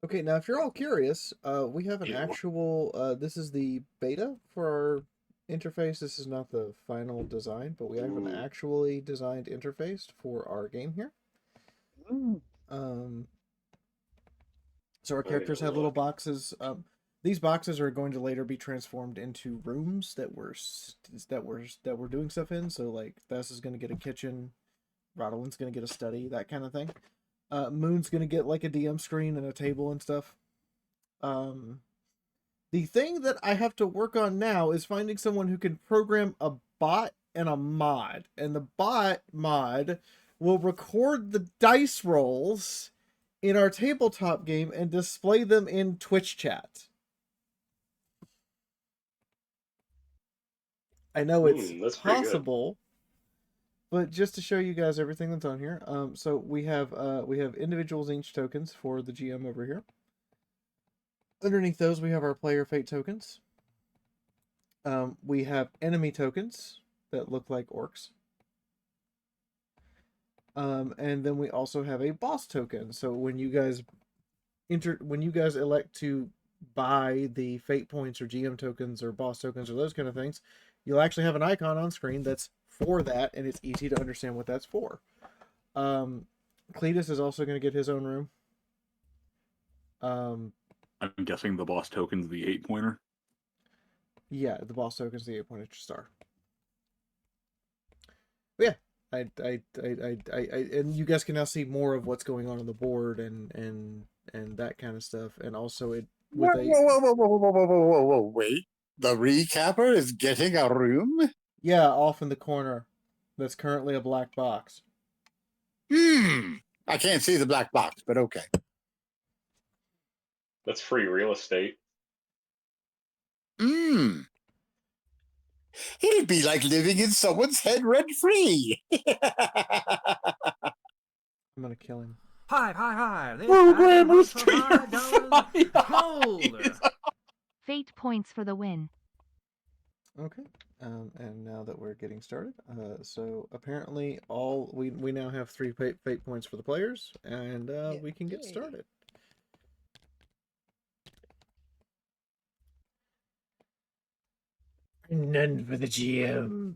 Okay, now if you're all curious, we have an actual, this is the beta for our interface. This is not the final design, but we have an actually designed interface for our game here. So our characters have little boxes. These boxes are going to later be transformed into rooms that we're doing stuff in. So like, Thess is going to get a kitchen, Rodelyn's going to get a study, that kind of thing. Moon's going to get like a DM screen and a table and stuff. The thing that I have to work on now is finding someone who can program a bot and a mod. And the bot mod will record the dice rolls in our tabletop game and display them in Twitch chat. I know it's that's pretty good. possible, but just to show you guys everything that's on here. So we have individual Zinch tokens for the GM over here. Underneath those, we have our player fate tokens. We have enemy tokens that look like orcs. And then we also have a boss token. So when you guys elect to buy the fate points or GM tokens or boss tokens or those kind of things, you'll actually have an icon on screen that's for that, and it's easy to understand what that's for. Cletus is also going to get his own room. I'm guessing the boss token's the 8-pointer. Yeah, the boss token's the 8-pointer star. But yeah, I and you guys can now see more of what's going on the board and that kind of stuff, and also it with Whoa, wait. The recapper is getting a room? Yeah, off in the corner. That's currently a black box. I can't see the black box, but okay. That's free real estate. It'd be like living in someone's head rent-free. I'm gonna kill him. Hi. This Programmers is $5 gold. Fate points for the win. Okay. And now that we're getting started, so apparently we now have 3 fate points for the players, and we can get started. None for the GM.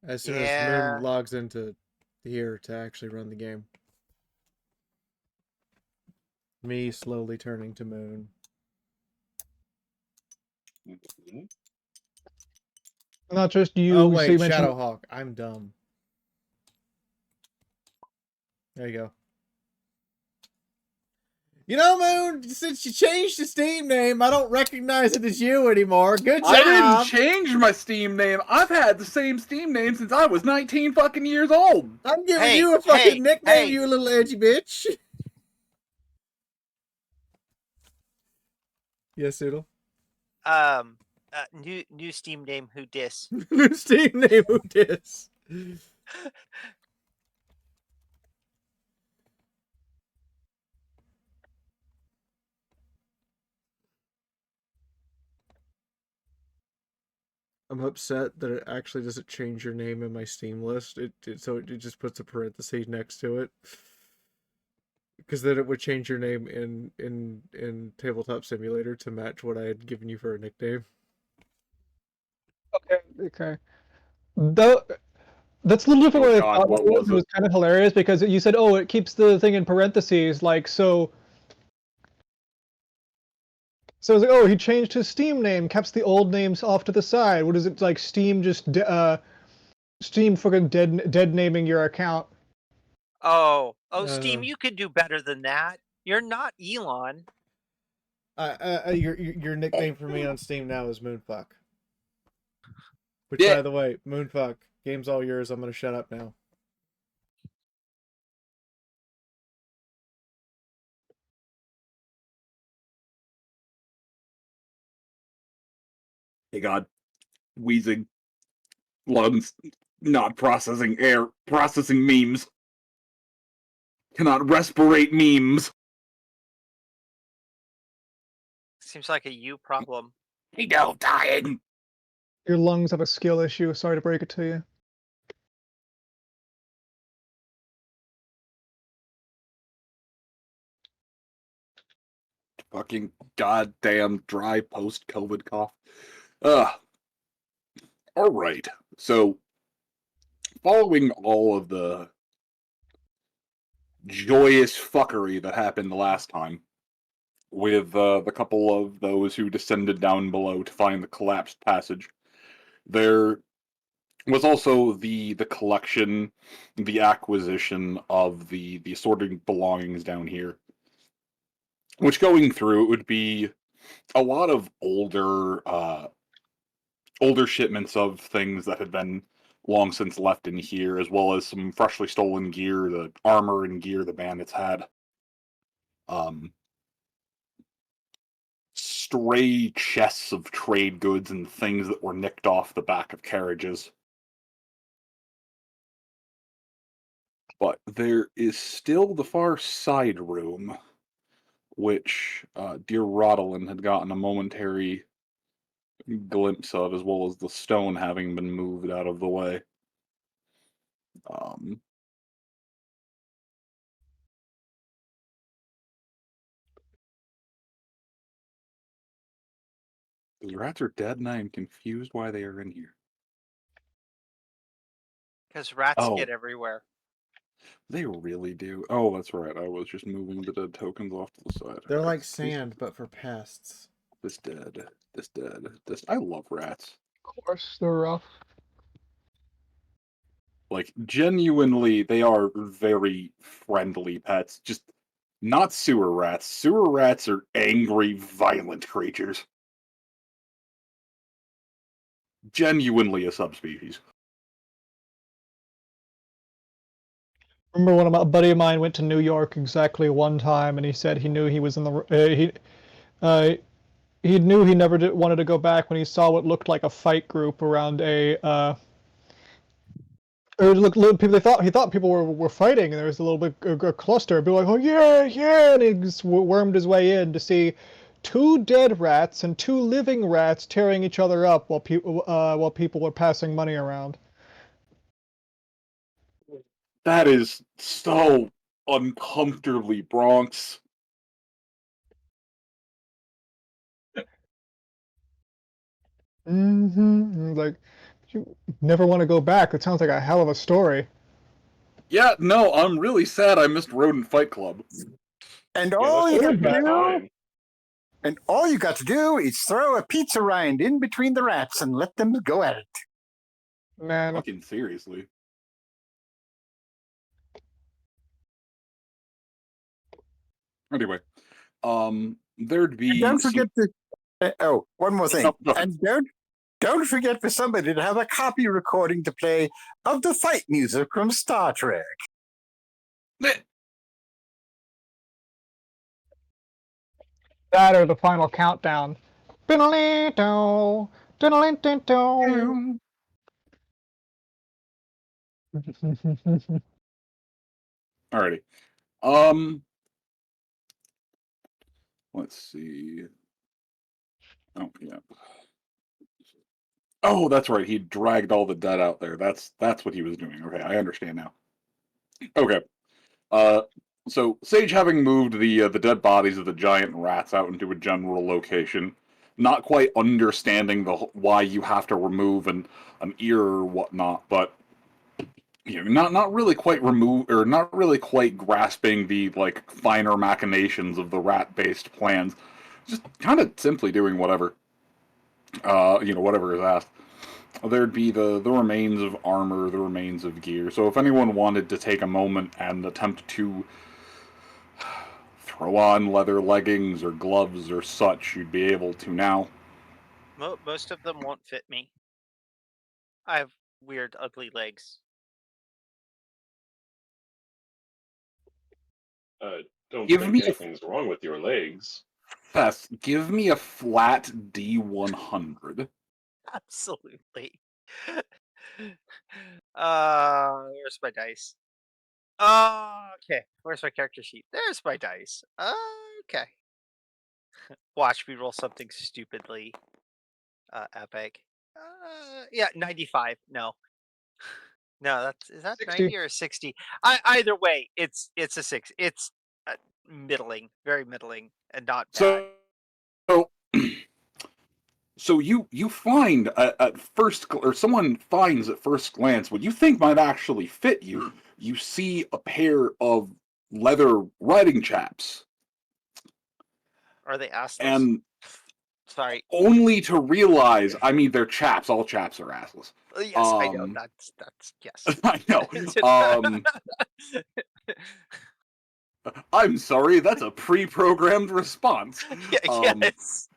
As soon as Moon logs into here to actually run the game. Me slowly turning to Moon. Not just you. Oh so wait, you mentioned- Shadowhawk. I'm dumb. There you go. You know, Moon, since you changed the Steam name, I don't recognize it as you anymore. Good job. I didn't change my Steam name. I've had the same Steam name since I was 19 fucking years old. I'm giving you a fucking nickname, you little edgy bitch. Yes, Oodle. New Steam name Who Dis. New Steam name Who Dis. I'm upset that it actually doesn't change your name in my Steam list. It just puts a parenthesis next to it. Because then it would change your name in Tabletop Simulator to match what I had given you for a nickname. Okay. Though that's a little different Oh way I God, thought what it was. was It it? was kind of hilarious because you said, "Oh, it keeps the thing in parentheses." Like so. So I was like, "Oh, he changed his Steam name, kept the old names off to the side." What is it like? Steam just Steam fucking dead naming your account. Oh, Steam, you could do better than that. You're not Elon. Your nickname for me on Steam now is Moonfuck. Which, Yeah. by the way, Moonfuck, game's all yours. I'm gonna shut up now. Hey God, wheezing, lungs, not processing air, processing memes. Cannot respirate memes. Seems like a you problem. Hey, no, dying. Your lungs have a skill issue. Sorry to break it to you. Fucking goddamn dry post-COVID cough. All right. So, following all of the joyous fuckery that happened last time, with the couple of those who descended down below to find the collapsed passage, there was also the collection, the acquisition of the assorted belongings down here. Which, going through, it would be a lot of older shipments of things that had been long since left in here, as well as some freshly stolen gear, the armor and gear the bandits had. Stray chests of trade goods and things that were nicked off the back of carriages. But there is still the far side room, which dear Rodolin had gotten a momentary glimpse of, as well as the stone having been moved out of the way. The rats are dead, and I am confused why they are in here. Because rats Oh. get everywhere. They really do. Oh, that's right. I was just moving the dead tokens off to the side. They're Okay. like sand, but for pests. This dead. This dead. This. I love rats. Of course, they're rough. Like, genuinely, they are very friendly pets. Just not sewer rats. Sewer rats are angry, violent creatures. Genuinely a subspecies. Remember when a buddy of mine went to New York exactly one time, and he said he knew he was in the he knew he never wanted to go back when he saw what looked like a fight group around a people. He thought people were fighting, and there was a little bit a cluster. People were like, oh yeah, and he just wormed his way in to see 2 dead rats and 2 living rats tearing each other up while people were passing money around. That is so uncomfortably Bronx. Like, you never want to go back. It sounds like a hell of a story. Yeah, no, I'm really sad I missed Rodent Fight Club. And Yeah, all that's you a got to good do, time. and all you got to do is throw a pizza rind in between the rats and let them go at it. Man, Fucking seriously. Anyway, there'd be And don't forget to. One more thing. No. And don't forget for somebody to have a copy recording to play of the fight music from Star Trek. That or the final countdown. Diddle-dee-do, diddle-dee-do. Alrighty. Let's see. Oh, yeah. Oh, that's right. He dragged all the dead out there. That's what he was doing. Okay, I understand now. Okay. So Sage, having moved the dead bodies of the giant rats out into a general location, not quite understanding why you have to remove an ear or whatnot, but not really quite not really quite grasping the like finer machinations of the rat-based plans, just kind of simply doing whatever, whatever is asked. There'd be the remains of armor, the remains of gear. So if anyone wanted to take a moment and attempt to throw on leather leggings or gloves or such, you'd be able to now. Most of them won't fit me. I have weird, ugly legs. Don't Give think me anything's wrong with your legs. Fess, give me a flat D100. Absolutely. Where's my dice? Okay. Where's my character sheet? There's my dice. Okay. Watch me roll something stupidly epic. Yeah, 95. No. No, is that 60. 90 or 60? Either way, it's a 6. It's middling, very middling, and not bad. So you find at first, or someone finds at first glance what you think might actually fit you. You see a pair of leather riding chaps, Are they assless? and sorry, only to realize, I mean, they're chaps. All chaps are assless. Yes, I know. That's yes. I know. I'm sorry, that's a pre-programmed response. Yes.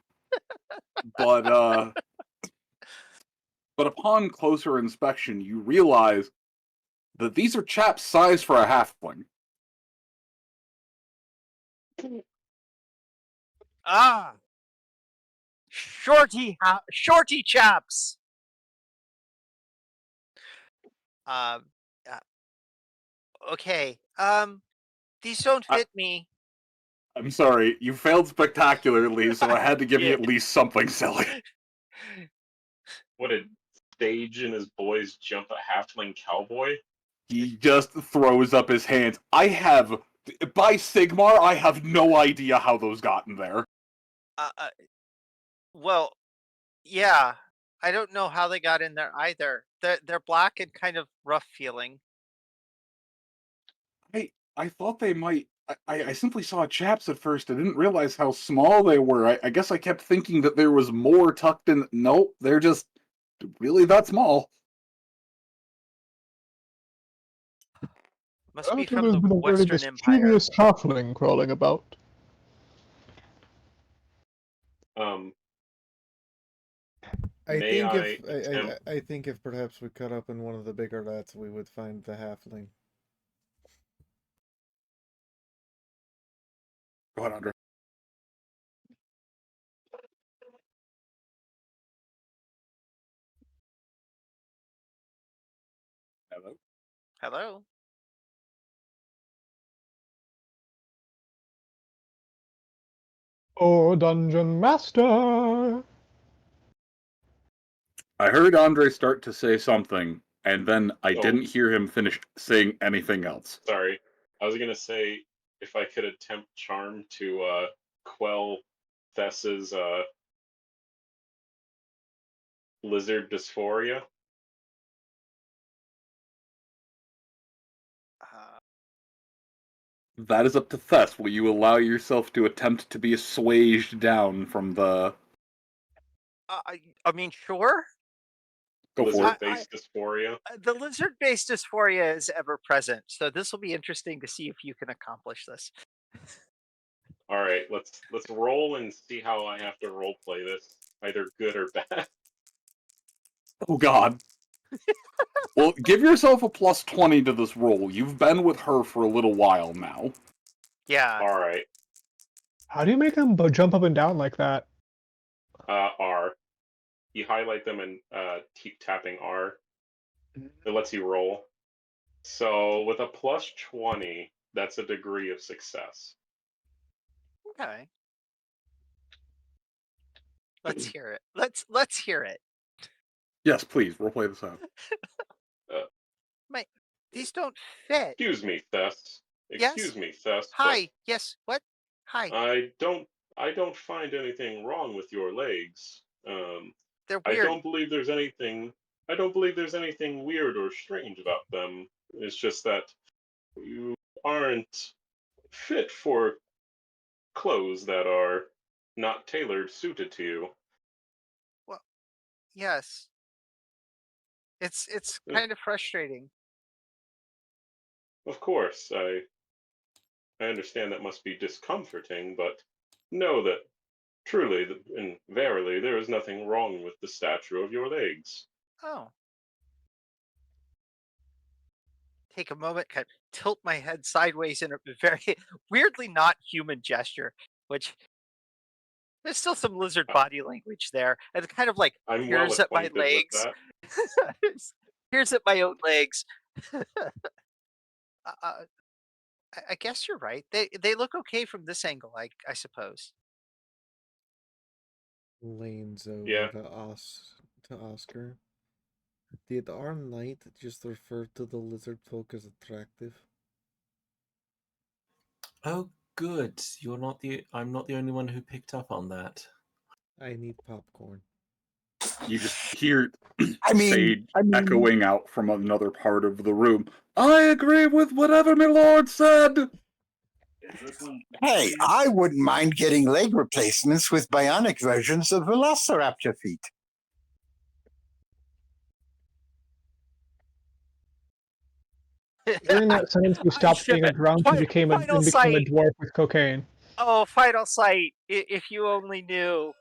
But upon closer inspection, you realize that these are chaps sized for a halfling. Shorty chaps. Okay. These don't fit me. I'm sorry, you failed spectacularly, so I had to give you at least something silly. What did Sage and his boys jump a halfling cowboy? He just throws up his hands. By Sigmar, I have no idea how those got in there. Well, yeah. I don't know how they got in there either. They're black and kind of rough feeling. I thought they might. I simply saw chaps at first. I didn't realize how small they were. I guess I kept thinking that there was more tucked in. Nope, they're just really that small. Must be There's from the been a very Western Empire. mischievous halfling crawling about. I think if perhaps we cut up in one of the bigger rats, we would find the halfling. Go ahead, Andre. Hello? Hello? Oh, Dungeon Master! I heard Andre start to say something, and then I didn't hear him finish saying anything else. Sorry. I was gonna say, if I could attempt charm to quell Thess's lizard dysphoria. That is up to Thess. Will you allow yourself to attempt to be assuaged down from the... I mean, sure. Go for it. Lizard-based dysphoria. The lizard-based dysphoria is ever present, so this will be interesting to see if you can accomplish this. All right, let's roll and see how I have to role play this, either good or bad. Oh God. Well, give yourself a plus 20 to this roll. You've been with her for a little while now. Yeah. All right. How do you make them jump up and down like that? R. You highlight them and keep tapping R. It lets you roll. So with a plus 20, that's a degree of success. Okay. Let's hear it. Let's hear it. Yes, please, roleplay this out. These don't fit. Excuse me, Thess. Excuse Yes? me, Thess. Hi. Yes. What? Hi. I don't find anything wrong with your legs. They're I weird. don't believe there's anything weird or strange about them. It's just that you aren't fit for clothes that are not tailored suited to you. Yes. It's Yeah. kind of frustrating. Of course, I understand that must be discomforting, but know that truly and verily there is nothing wrong with the stature of your legs. Oh. Take a moment, kind of tilt my head sideways in a very weirdly not human gesture, which there's still some lizard body language there. And kind of like I'm peers well at my acquainted with legs. that. Peers at my own legs. I guess you're right. They look okay from this angle, I suppose. Leans Yeah. over to Oscar. Did our knight just refer to the lizard folk as attractive? Oh, good. I'm not the only one who picked up on that. I need popcorn. You just hear I mean, Sage echoing out from another part of the room. I agree with whatever my lord said. hey, I wouldn't mind getting leg replacements with bionic versions of Velociraptor feet. During that sentence, you stopped being a drunk and became a dwarf with cocaine. Oh, final sight! If you only knew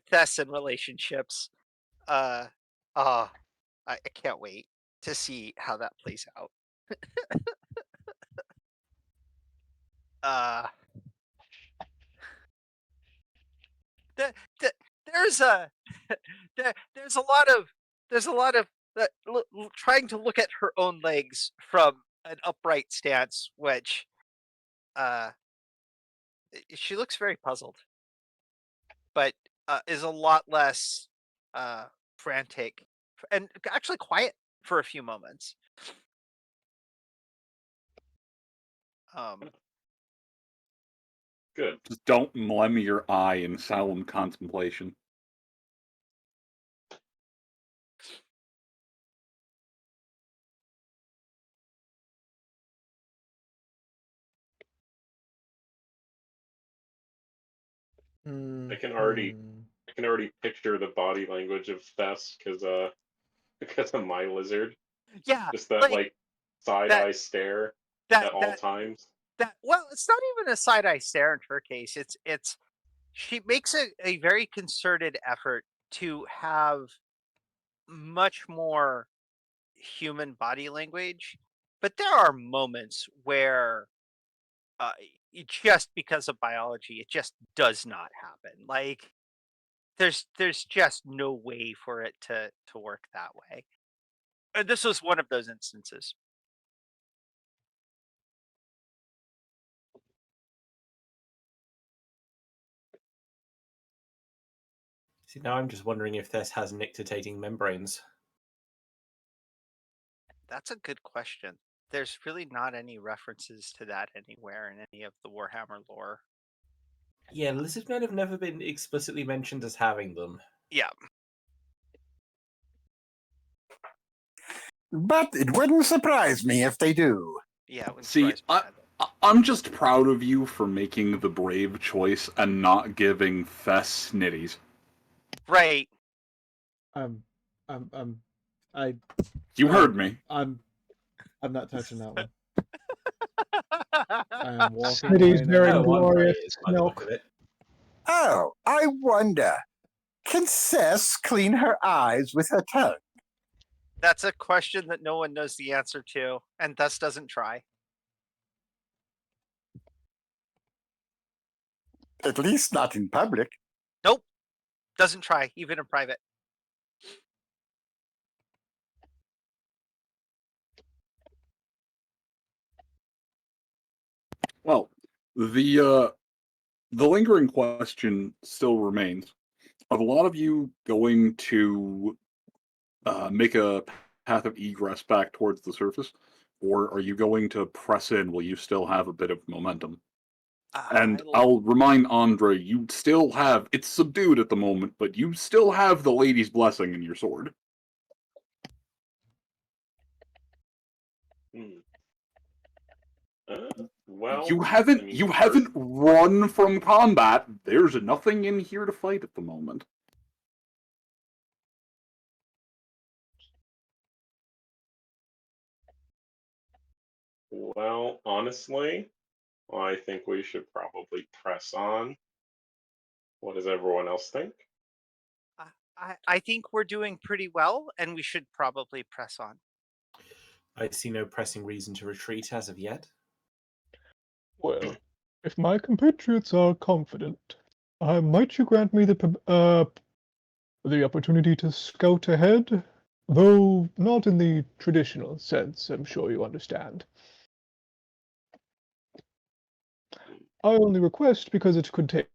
Thess and relationships. I can't wait to see how that plays out. There's a there's a lot of trying to look at her own legs from an upright stance, which she looks very puzzled, but is a lot less frantic and actually quiet for a few moments. Good. Just don't lem your eye in solemn contemplation. I can already picture the body language of Thess because of my lizard. Yeah, Just that like side eye stare at all times. Well, it's not even a side eye stare in her case. It's she makes a very concerted effort to have much more human body language, but there are moments where just because of biology, it just does not happen. Like there's just no way for it to work that way. And this was one of those instances. See, now I'm just wondering if this has nictitating membranes. That's a good question. There's really not any references to that anywhere in any of the Warhammer lore. Yeah, lizardmen have never been explicitly mentioned as having them. Yeah. But it wouldn't surprise me if they do. Yeah, it wouldn't See, surprise me I'm just proud of you for making the brave choice and not giving Thess snitties. Right. You heard me. I'm not touching that one. I am walking It is away very now. glorious milk. Oh, I wonder. Can Cess clean her eyes with her tongue? That's a question that no one knows the answer to, and thus doesn't try. At least not in public. Nope. Doesn't try, even in private. Well, the lingering question still remains: are a lot of you going to make a path of egress back towards the surface, or are you going to press in while you still have a bit of momentum? And I'll remind Andre, you still have, it's subdued at the moment, but you still have the lady's blessing in your sword. Well, you haven't I mean, you haven't run from combat. There's nothing in here to fight at the moment. Well, honestly, I think we should probably press on. What does everyone else think? I think we're doing pretty well, and we should probably press on. I see no pressing reason to retreat as of yet. Well, if my compatriots are confident, might you grant me the opportunity to scout ahead? Though not in the traditional sense, I'm sure you understand. I only request because it could take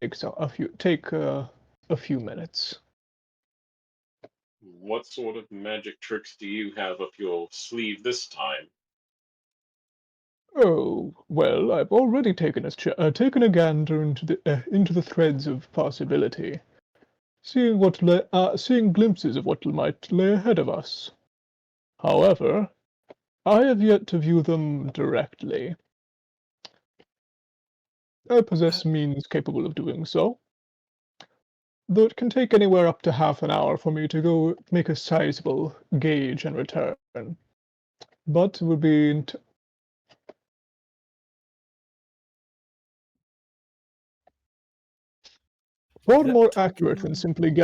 a few minutes. What sort of magic tricks do you have up your sleeve this time? Oh, well, I've already taken a gander into the threads of possibility, seeing glimpses of what might lay ahead of us. However, I have yet to view them directly. I possess means capable of doing so, though it can take anywhere up to half an hour for me to go make a sizable gauge and return. But it would be far more accurate than simply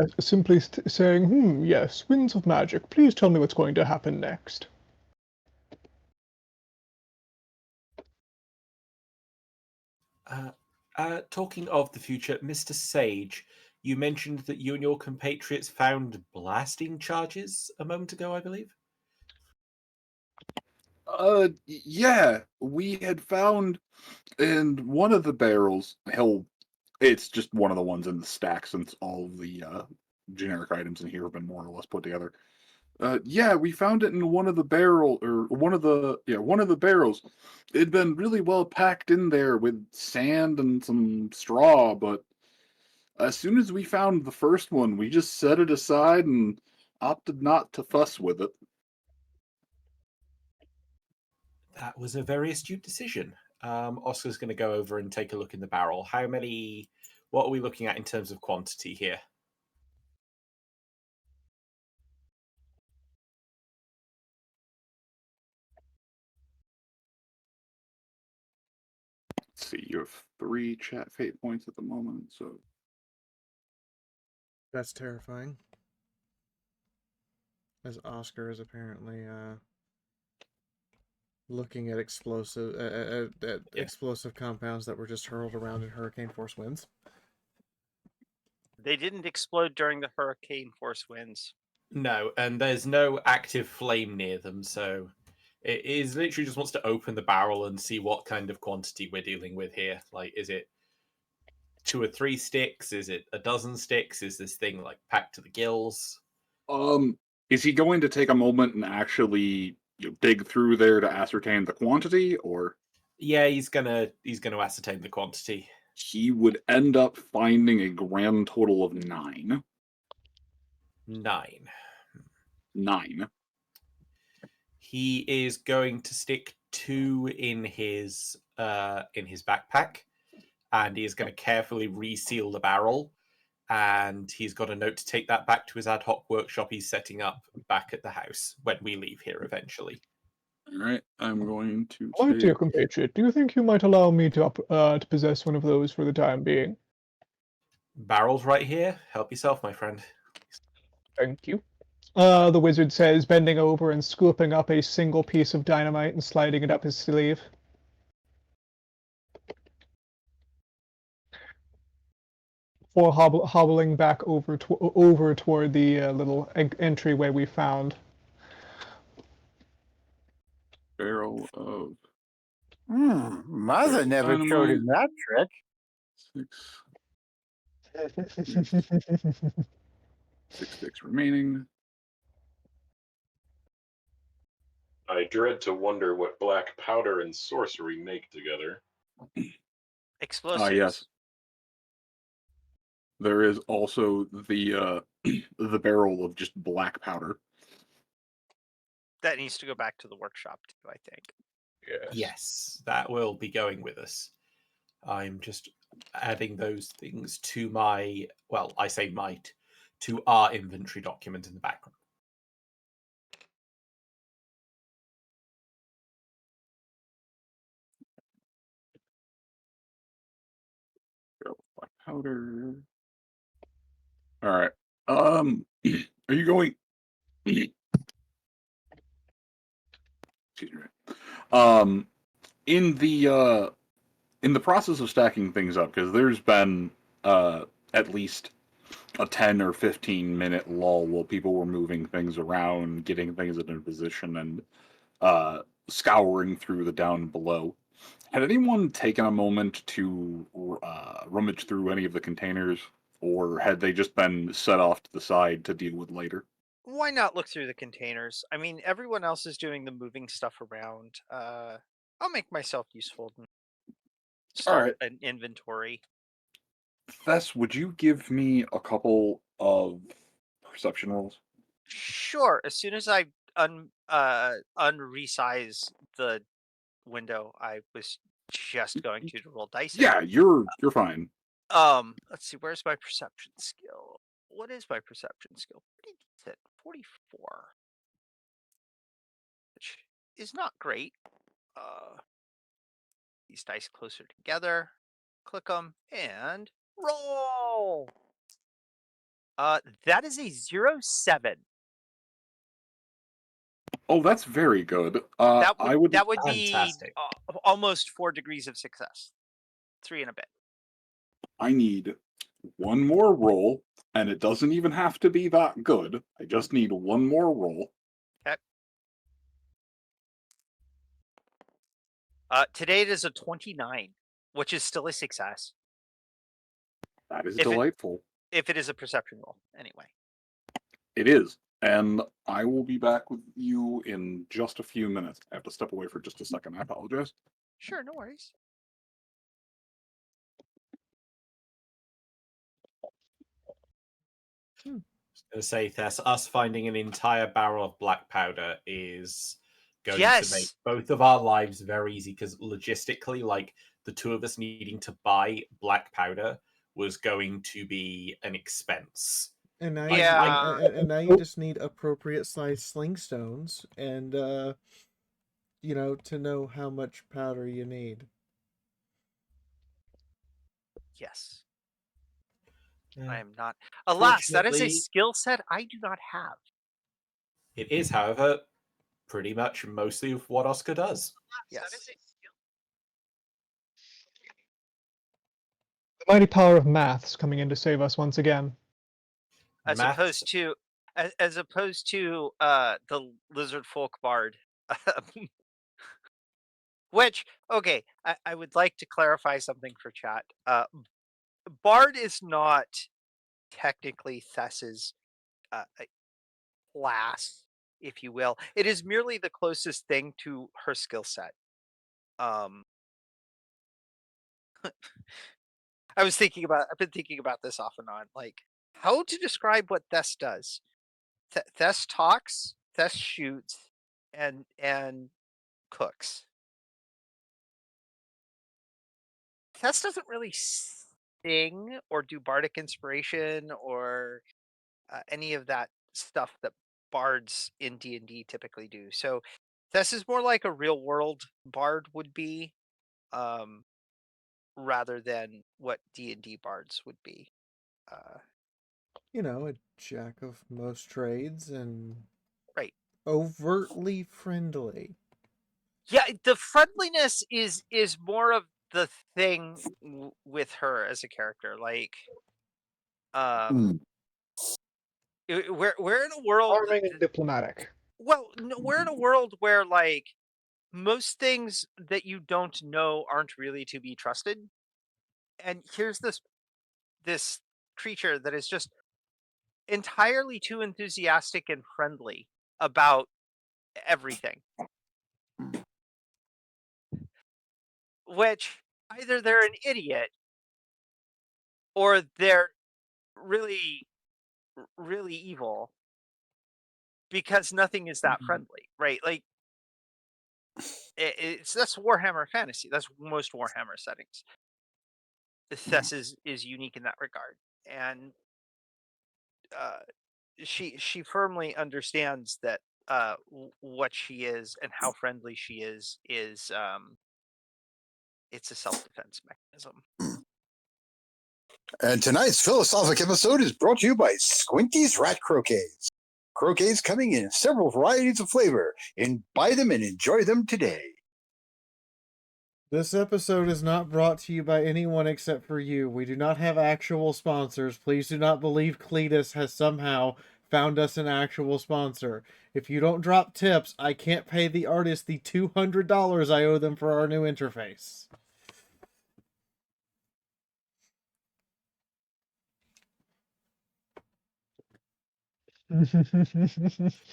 saying, yes, winds of magic, please tell me what's going to happen next. Talking of the future, Mr. Sage, you mentioned that you and your compatriots found blasting charges a moment ago, I believe? Yeah, we had found in one of the barrels, it's just one of the ones in the stack since all of the generic items in here have been more or less put together. Yeah, we found it in one of the barrels. It'd been really well packed in there with sand and some straw, but as soon as we found the first one, we just set it aside and opted not to fuss with it. That was a very astute decision. Oscar's going to go over and take a look in the barrel. What are we looking at in terms of quantity here? Let's see, you have 3 chat fate points at the moment, so That's terrifying. As Oscar is apparently looking at explosive explosive compounds that were just hurled around in hurricane force winds. They didn't explode during the hurricane force winds. No, and there's no active flame near them, so it is literally just wants to open the barrel and see what kind of quantity we're dealing with here. Like, is it 2 or 3 sticks? Is it a dozen sticks? Is this thing like packed to the gills? Is he going to take a moment and actually dig through there to ascertain the quantity, or? Yeah, he's gonna ascertain the quantity. He would end up finding a grand total of 9. 9. 9. He is going to stick 2 in his backpack, and he is going to carefully reseal the barrel. And he's got a note to take that back to his ad hoc workshop he's setting up back at the house when we leave here eventually. All right, I'm going to. My dear compatriot, do you think you might allow me to possess one of those for the time being? Barrel's right here. Help yourself, my friend. Thank you. The wizard says, bending over and scooping up a single piece of dynamite and sliding it up his sleeve. Or hobbling back over toward the little entryway we found. Barrel of Mother never showed him that trick. 6 sticks remaining. I dread to wonder what black powder and sorcery make together. Explosives. Yes. There is also the the barrel of just black powder. That needs to go back to the workshop too, I think. Yes, that will be going with us. I'm just adding those things to my, well, I say might, to our inventory document in the background. Black powder. All right. Are you going? Excuse me. In the process of stacking things up, because there's been at least a 10 or 15-minute lull while people were moving things around, getting things into position, and scouring through the down below. Had anyone taken a moment to rummage through any of the containers, or had they just been set off to the side to deal with later? Why not look through the containers? I mean, everyone else is doing the moving stuff around. I'll make myself useful and start an inventory. Thess, would you give me a couple of perception rolls? Sure. As soon as I unresize the window, I was just going to roll dice. Yeah, you're fine. Let's see. Where's my perception skill? What is my perception skill? Pretty decent. 44, which is not great. These dice closer together. Click them and roll. That is a 0.7. Oh, that's very good. That I would would be Fantastic. almost 4 degrees of success. 3 and a bit. I need one more roll, and it doesn't even have to be that good. I just need one more roll. Okay. Today it is a 29, which is still a success. That is If delightful. If it is a perception roll, anyway. It is. And I will be back with you in just a few minutes. I have to step away for just a second. I apologize. Sure, no worries. I was going to say, Tess, us finding an entire barrel of black powder is going to make both of our lives very easy, because logistically, like, the two of us needing to buy black powder was going to be an expense. And now, Yeah. and now you just need appropriate size sling stones, and you know, to know how much powder you need. Yes. Yeah. I am not. Alas, that is a Fortunately- skill set I do not have. It is, however, pretty much mostly of what Oscar does. Yes. The mighty power of maths coming in to save us once again. As Maths- opposed to the lizard folk bard. Which, okay, I would like to clarify something for chat. Bard is not technically Thess's class, if you will. It is merely the closest thing to her skill set. I've been thinking about this off and on, like how to describe what Thess does. Thess talks, Thess shoots, and cooks. Thess doesn't really sing or do bardic inspiration or any of that stuff that bards in D&D typically do. So Thess is more like a real world bard would be, rather than what D&D bards would be. You know, a jack of most trades and Right. overtly friendly. Yeah, the friendliness is more of the thing with her as a character. Like, Mm. We're in a world. Charming and diplomatic. Well, no, we're in a world where like most things that you don't know aren't really to be trusted. And here's this creature that is just entirely too enthusiastic and friendly about everything. Which either they're an idiot or they're really really evil because nothing is that friendly, right? Like it's that's Warhammer Fantasy. That's most Warhammer settings. Thess is unique in that regard, and she firmly understands that what she is and how friendly she is it's a self-defense mechanism. And tonight's philosophic episode is brought to you by Squinty's Rat Croquets. Croquets coming in several varieties of flavor. And buy them and enjoy them today. This episode is not brought to you by anyone except for you. We do not have actual sponsors. Please do not believe Cletus has somehow found us an actual sponsor. If you don't drop tips, I can't pay the artist the $200 I owe them for our new interface.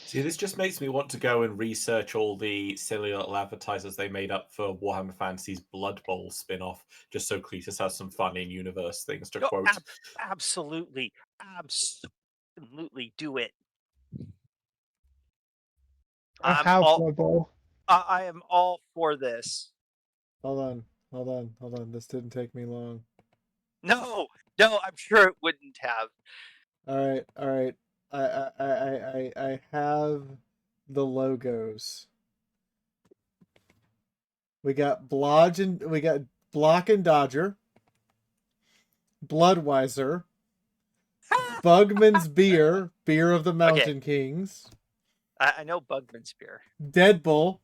See, this just makes me want to go and research all the silly little advertisers they made up for Warhammer Fantasy's Blood Bowl spin-off, just so Cletus has some fun in-universe things to quote. Absolutely do it. I have Blood Bowl. I am all for this. Hold on. This didn't take me long. No, I'm sure it wouldn't have. All right. I have the logos. We got Block and Dodger, Bloodweiser, Bugman's Beer of the Mountain Kings. I know Bugman's Beer. Deadbull,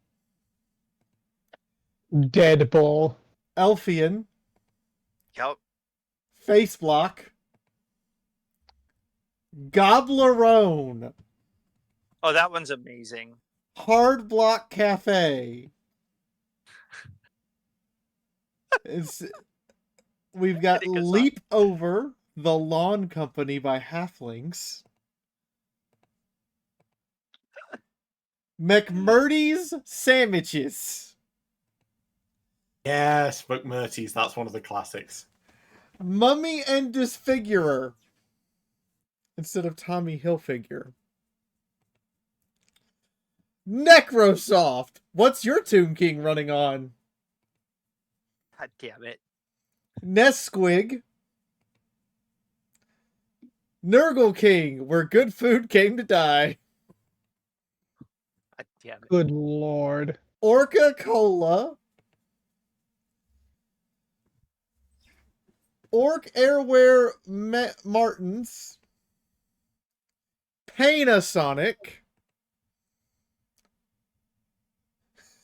Elfian, Yep. Faceblock, Goblerone. Oh, that one's amazing. Hard Block Cafe. We've got Leap Over, The Lawn Company by Halflings. McMurdy's Sandwiches. Yes, McMurty's, that's one of the classics. Mummy and Disfigurer. Instead of Tommy Hilfiger. Necrosoft. What's your Tomb King running on? God damn it. Nesquig. Nurgle King, where good food came to die. God damn it. Good lord. Orca Cola. Orc Airwear Martins. Panasonic.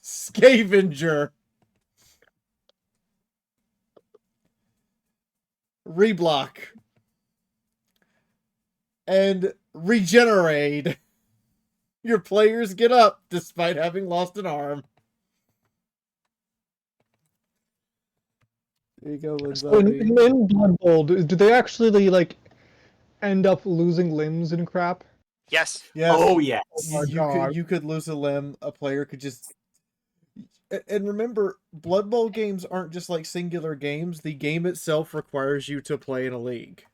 Scavenger. Reblock. And Regenerate. Your players get up despite having lost an arm. There you go, So in Blood Bowl, do they actually like end up losing limbs and crap? Yes. Yes. Oh, yes. You could lose a limb. A player could just... And remember, Blood Bowl games aren't just like singular games. The game itself requires you to play in a league.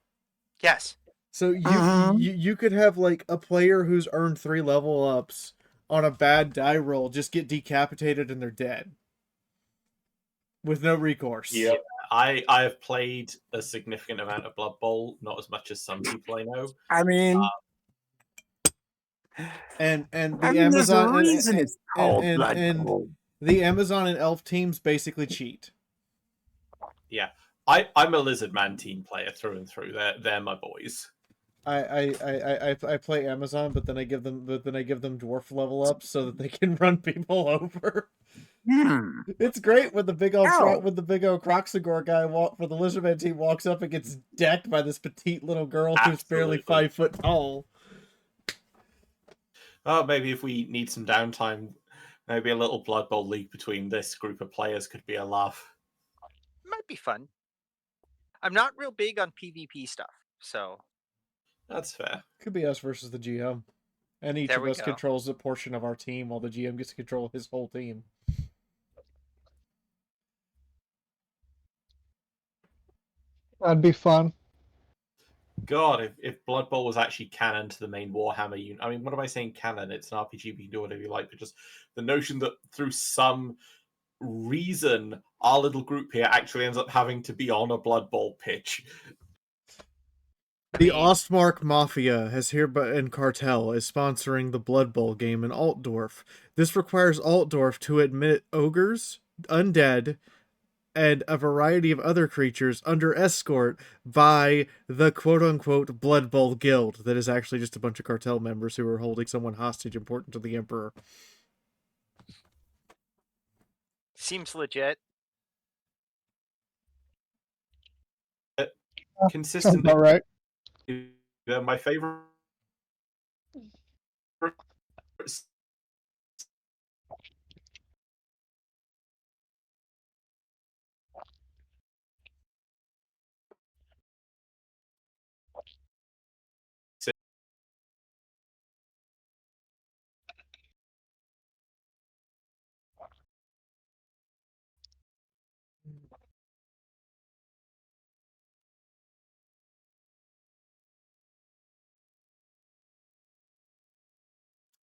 Yes. So you could have like a player who's earned 3 level ups on a bad die roll just get decapitated and they're dead. With no recourse. Yep. I have played a significant amount of Blood Bowl, not as much as some people I know. I mean... And the Amazon there's a reason it's called Blood Bowl. The Amazon and Elf teams basically cheat. Yeah, I'm a Lizard Man team player through and through. They're my boys. I play Amazon, but then I give them dwarf level ups so that they can run people over. Hmm. It's great when the big old Ow. when the big old Croxagore guy for the Lizardman team walks up and gets decked by this petite little girl who's barely Absolutely. 5 foot tall. Oh, maybe if we need some downtime, maybe a little Blood Bowl league between this group of players could be a laugh. Might be fun. I'm not real big on PvP stuff, so That's fair. Could be us versus the GM. And each there of we us go. controls a portion of our team while the GM gets to control his whole team. That'd be fun. God, if Blood Bowl was actually canon to the main Warhammer unit, I mean, what am I saying canon? It's an RPG, you can do whatever you like, but just the notion that through some reason our little group here actually ends up having to be on a Blood Bowl pitch. The Ostmark Mafia has hereby and Cartel is sponsoring the Blood Bowl game in Altdorf. This requires Altdorf to admit ogres, undead, and a variety of other creatures under escort by the quote-unquote Blood Bowl Guild that is actually just a bunch of cartel members who are holding someone hostage important to the Emperor. Seems legit. Consistently, All right. My favorite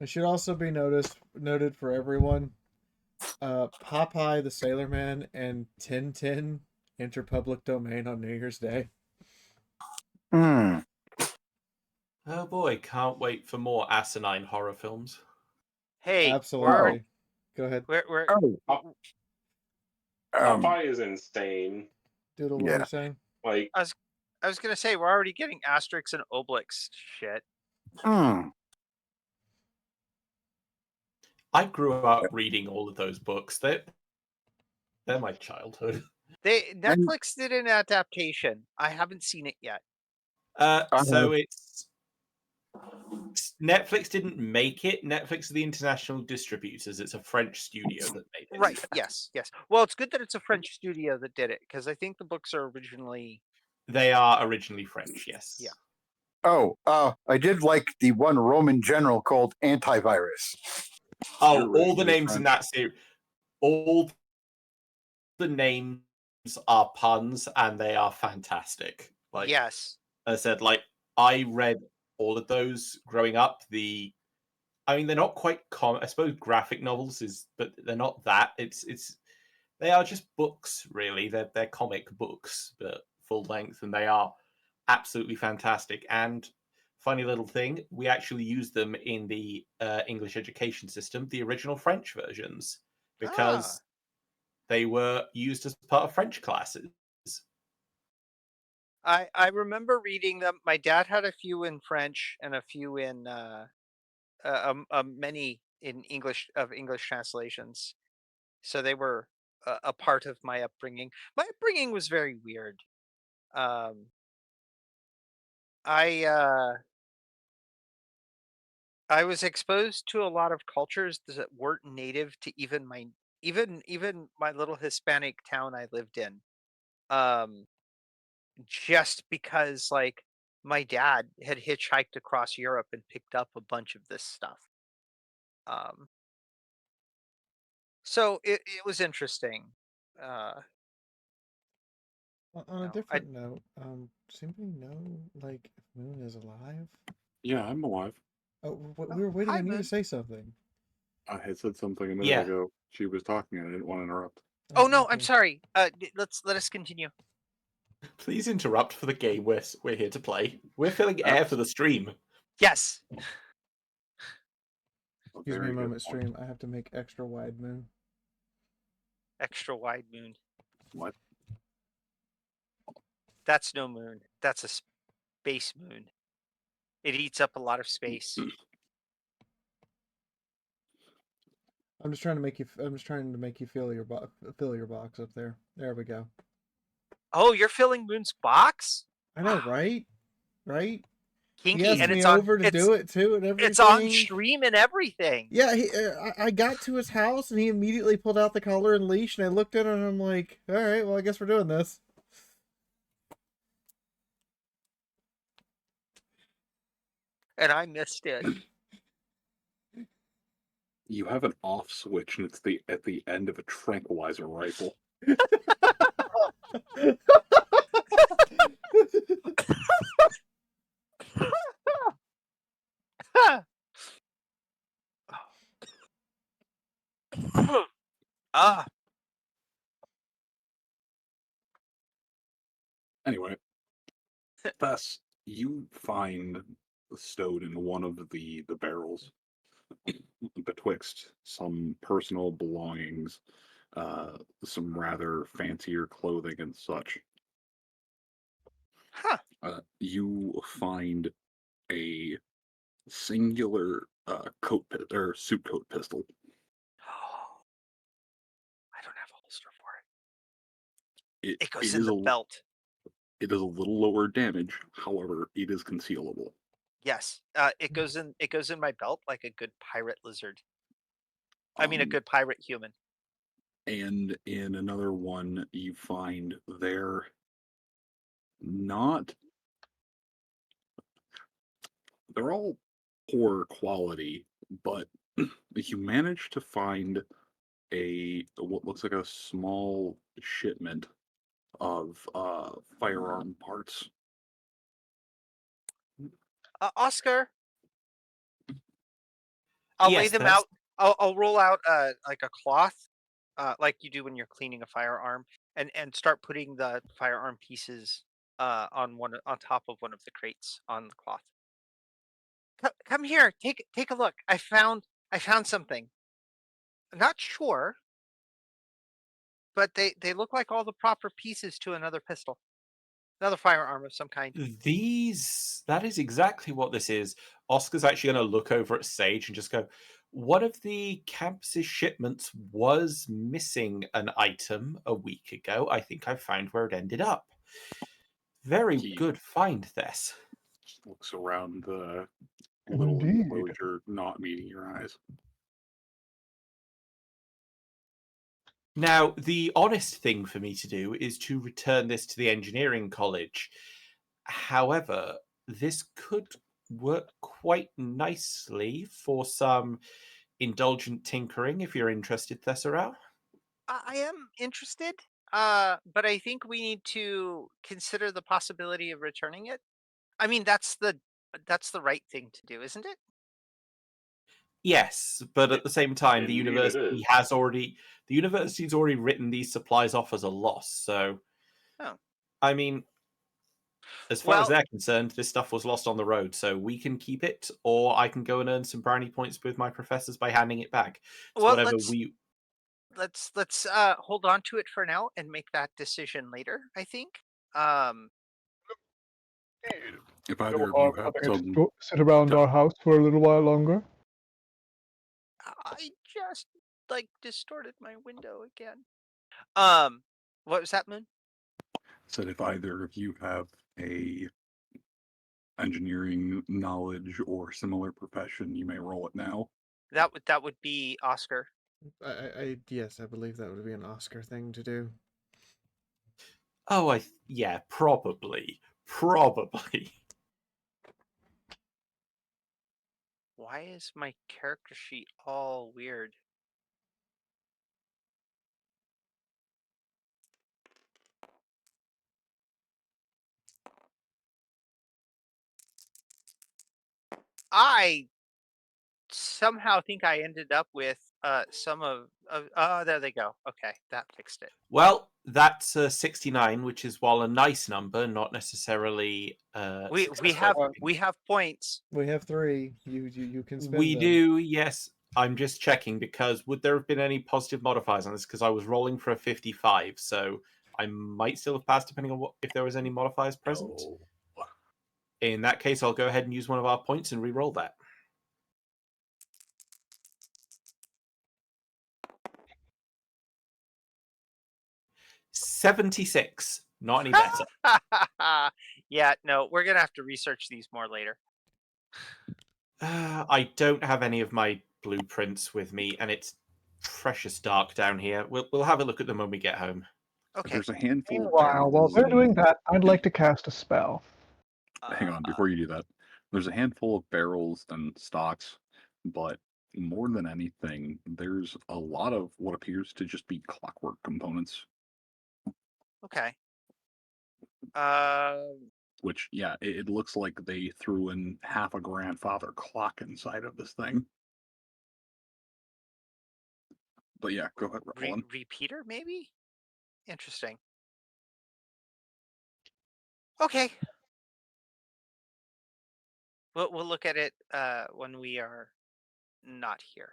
It should also be noted for everyone. Popeye the Sailor Man and Tintin enter public domain on New Year's Day. Hmm. Oh boy, can't wait for more asinine horror films. Hey, Absolutely. Go ahead. we're Oh. Popeye is insane. Doodle, what were you saying? Like, I was gonna say we're already getting Asterix and Obelix shit. Hmm. I grew up reading all of those books. They're my childhood. Netflix did an adaptation. I haven't seen it yet. So it's Netflix didn't make it. Netflix are the international distributors. It's a French studio that made it. Right. Yes. Yes. Well, it's good that it's a French studio that did it because I think the books are originally. They are originally French. Yes. Yeah. Oh, I did like the one Roman general called Antivirus. Oh, all the names in that series, all the names are puns, and they are fantastic. Like, yes, I said, like I read all of those growing up. I mean, they're not quite common. I suppose graphic novels is, but they're not that. They are just books, really. They're comic books, but full length, and they are absolutely fantastic. And funny little thing, we actually use them in the English education system, the original French versions, because they were used as part of French classes. I remember reading them. My dad had a few in French and a few in many in English translations. So they were a part of my upbringing. My upbringing was very weird. I was exposed to a lot of cultures that weren't native to even my little Hispanic town I lived in. Just because like my dad had hitchhiked across Europe and picked up a bunch of this stuff. So it was interesting. On a different note, does anybody know like if Moon is alive? Yeah, I'm alive. Oh, we were waiting on you to say something. I had said something a minute Yeah. ago. She was talking and I didn't want to interrupt. Oh no, I'm sorry. Let us continue. Please interrupt for the game we're here to play. We're filling air for the stream. Yes. Excuse me a moment, stream. I have to make extra wide Moon. Extra wide moon. What? That's no moon. That's a space moon. It eats up a lot of space. I'm just trying to make you. I'm just trying to make you fill your box up there. There we go. Oh, you're filling Moon's box? I know, right? Right? He Kinky, asked and me it's on. over to do it too, and everything. It's on stream and everything. Yeah, I got to his house, and he immediately pulled out the collar and leash, and I looked at it, and I'm like, all right, well, I guess we're doing this. And I missed it. You have an off switch, and it's at the end of a tranquilizer rifle. Ah. Anyway, thus you find stowed in one of the barrels betwixt some personal belongings, some rather fancier clothing and such. Huh. You find a singular suit coat pistol. I don't have a holster for it. It goes in the belt. It is a little lower damage, however, it is concealable. Yes. It goes in my belt like a good pirate lizard. I mean a good pirate human. And in another one, you find they're all poor quality, but you manage to find what looks like a small shipment of firearm parts. Oscar, I'll lay Yes, them that's- out. I'll roll out like a cloth, like you do when you're cleaning a firearm, and start putting the firearm pieces on top of one of the crates on the cloth. Come here, take a look. I found something. I'm not sure, but they look like all the proper pieces to another pistol, another firearm of some kind. That is exactly what this is. Oscar's actually going to look over at Sage and just go, one of the campus's shipments was missing an item a week ago. I think I found where it ended up. Very good find, Thess. Just looks around the little enclosure, not meeting your eyes. Now, the honest thing for me to do is to return this to the engineering college. However, this could work quite nicely for some indulgent tinkering if you're interested, Thesserau. I am interested, but I think we need to consider the possibility of returning it. I mean, that's the right thing to do, isn't it? Yes, but at the same time, the Indeed it university's already written these supplies off as a loss. So, I mean, as far as they're concerned, this stuff was lost on the road, so we can keep it, or I can go and earn some brownie points with my professors by handing it back. So Well, whatever let's hold on to it for now and make that decision later, I think. If either of you have some... sit around our house for a little while longer. I just distorted my window again. What was that, Moon? Said if either of you have a engineering knowledge or similar profession, you may roll it now. That would be Oscar. Yes, I believe that would be an Oscar thing to do. Oh, yeah, probably. Why is my character sheet all weird? I somehow think I ended up with some of there they go. Okay, that fixed it. Well, that's 69, which is, while a nice number, not necessarily we have points. We have 3. You can spend We them. do, yes. I'm just checking because would there have been any positive modifiers on this? Because I was rolling for a 55, so I might still have passed depending on if there was any modifiers present. In that case, I'll go ahead and use one of our points and re-roll that. 76. Not any better. Yeah, no, we're gonna have to research these more later. I don't have any of my blueprints with me, and it's precious dark down here. We'll have a look at them when we get home. Okay. There's a handful of Meanwhile, while barrels they're and- doing that, I'd like to cast a spell. Hang on, before you do that, there's a handful of barrels and stocks, but more than anything, there's a lot of what appears to just be clockwork components. Okay. Which, yeah, it looks like they threw in half a grandfather clock inside of this thing. But yeah, go ahead, Roland. Repeater, maybe? Interesting. Okay. We'll look at it when we are not here.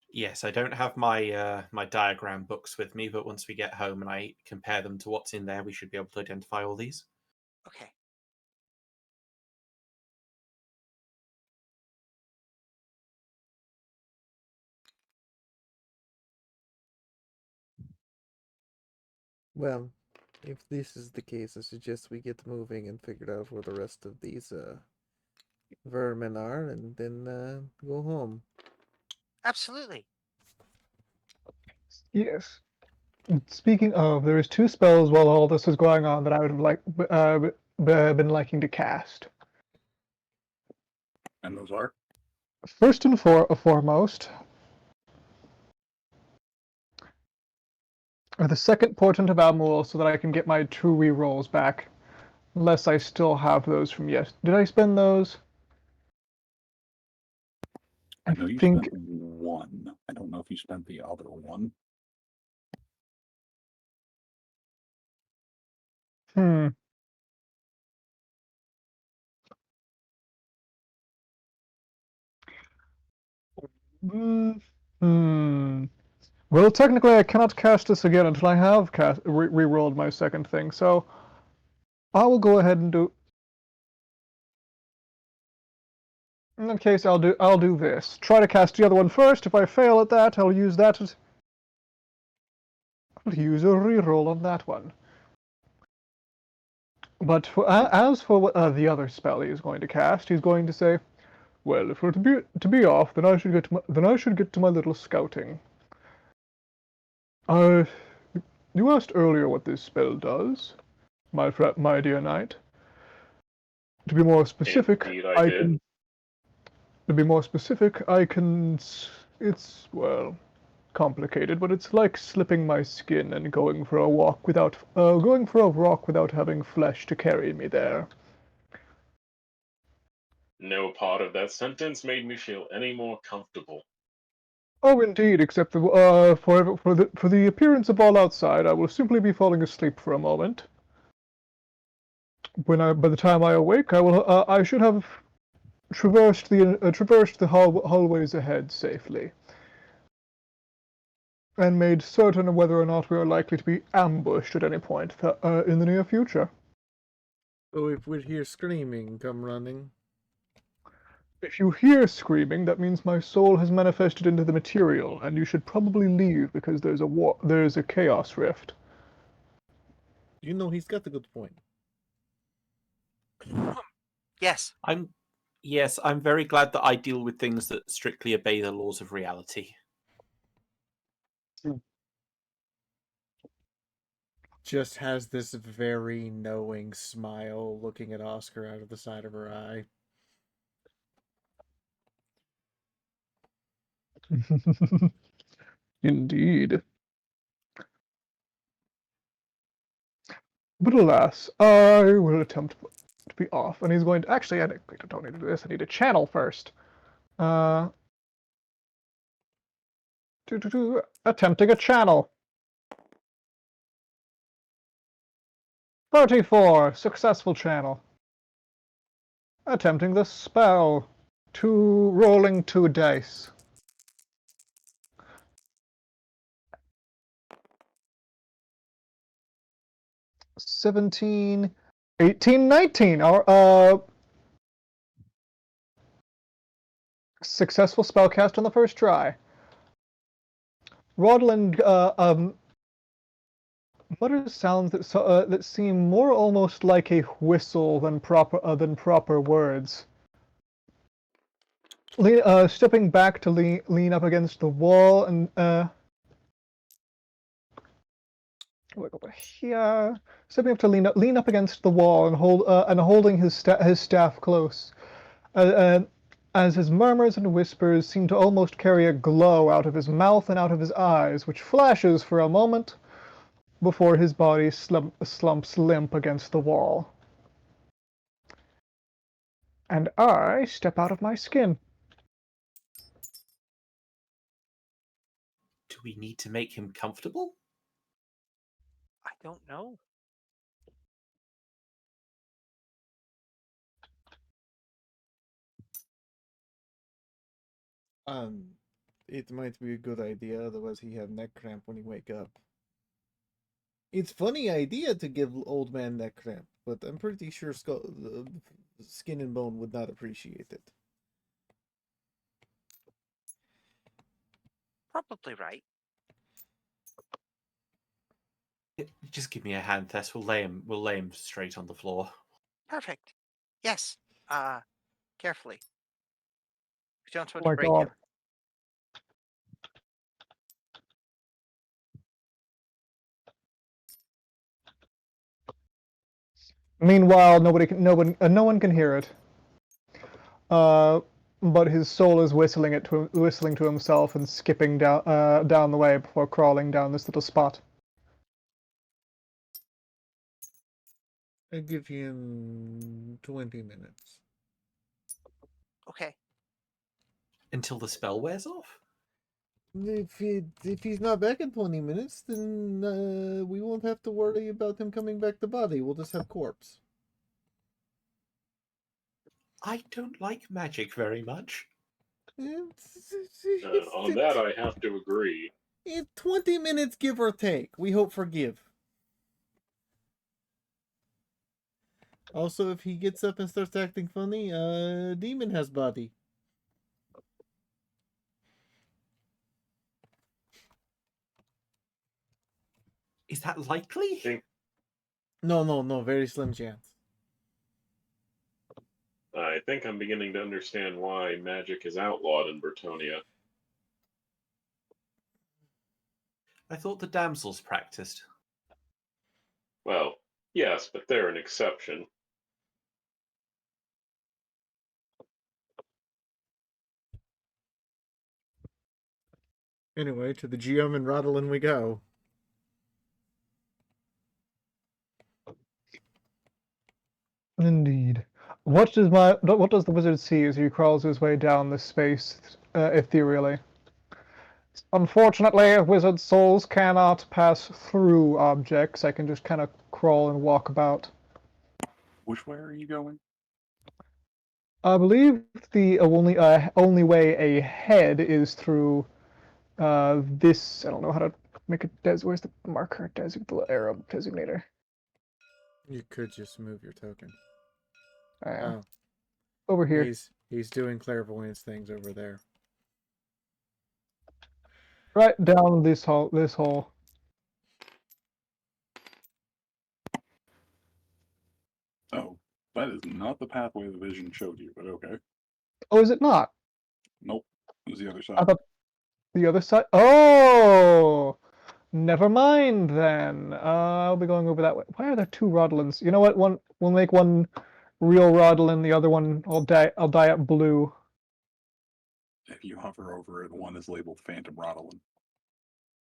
Yes, I don't have my my diagram books with me, but once we get home and I compare them to what's in there, we should be able to identify all these. Okay. Well, if this is the case, I suggest we get moving and figure out where the rest of these vermin are, and then go home. Absolutely. Yes. Speaking of, there is 2 spells while all this is going on that I would have been liking to cast. And those are? First and foremost, the second Portent of Almuel, so that I can get my 2 rerolls back, unless I still have those from yes. Did I spend those? I know you think spent one. I don't know if you spent the other one. Hmm. Well, technically, I cannot cast this again until I have re-rolled my second thing. So I will go ahead and do. In that case, I'll do this. Try to cast the other one first. If I fail at that, I'll use that. I'll use a reroll on that one. But as for what the other spell he's going to cast, he's going to say, "Well, if we're to be off, then I should get to my little scouting." You asked earlier what this spell does, my dear knight. To be more specific, Indeed, I did. To be more specific, I can. It's well, complicated, but it's like slipping my skin and going for a walk without having flesh to carry me there. No part of that sentence made me feel any more comfortable. Oh, indeed. Except for the appearance of all outside, I will simply be falling asleep for a moment. By the time I awake, I should have traversed the hallways ahead safely, and made certain whether or not we are likely to be ambushed at any point in the near future. So if we hear screaming, come running. If you hear screaming, that means my soul has manifested into the material, and you should probably leave because there's a chaos rift. You know he's got a good point. Yes. I'm very glad that I deal with things that strictly obey the laws of reality. Just has this very knowing smile looking at Oscar out of the side of her eye. Indeed. But alas, I will attempt to be off, and he's going to... Actually, I don't need to do this. I need to channel first. Attempting a channel. 34, successful channel. Attempting the spell. Rolling 2 dice. 17, 18, 19. Our successful spellcast on the first try. Rodland mutters sounds that seem more almost like a whistle than proper words. Stepping back to lean up against the wall and wait over here. Stepping up to lean up against the wall and holding his staff close. As his murmurs and whispers seem to almost carry a glow out of his mouth and out of his eyes, which flashes for a moment before his body slumps limp against the wall. And I step out of my skin. Do we need to make him comfortable? I don't know. It might be a good idea, otherwise he have neck cramp when he wake up. It's funny idea to give old man neck cramp, but I'm pretty sure Skin and Bone would not appreciate it. Probably right. Just give me a hand, Tess. We'll lay him straight on the floor. Perfect. Yes. Carefully. We don't want Oh to my break God. him. Meanwhile, no one can hear it. But his soul is whistling to himself and skipping down the way before crawling down this little spot. I give him 20 minutes. Okay. Until the spell wears off? If he's not back in 20 minutes, then we won't have to worry about him coming back to body. We'll just have corpse. I don't like magic very much. On that, I have to agree. 20 minutes, give or take. We hope for give. Also, if he gets up and starts acting funny, demon has body. Is that likely? No, very slim chance. I think I'm beginning to understand why magic is outlawed in Brettonia. I thought the damsels practiced. Well, yes, but they're an exception. Anyway, to the GM and Rodolin we go. Indeed. What does the wizard see as he crawls his way down this space, ethereally? Unfortunately, wizard souls cannot pass through objects. I can just kind of crawl and walk about. Which way are you going? I believe the only way ahead is through this. I don't know how to make a where's the marker? The arrow designator. You could just move your token. Oh. Over here. He's doing clairvoyance things over there. Right down this hole. Oh, that is not the pathway the vision showed you, but okay. Oh, is it not? Nope, it was the other I side. thought the other side. Oh, never mind then. I'll be going over that way. Why are there two Rodolins? You know what? We'll make one real Rodolin. The other one, I'll dye it blue. If you hover over it, one is labeled Phantom Rodolin.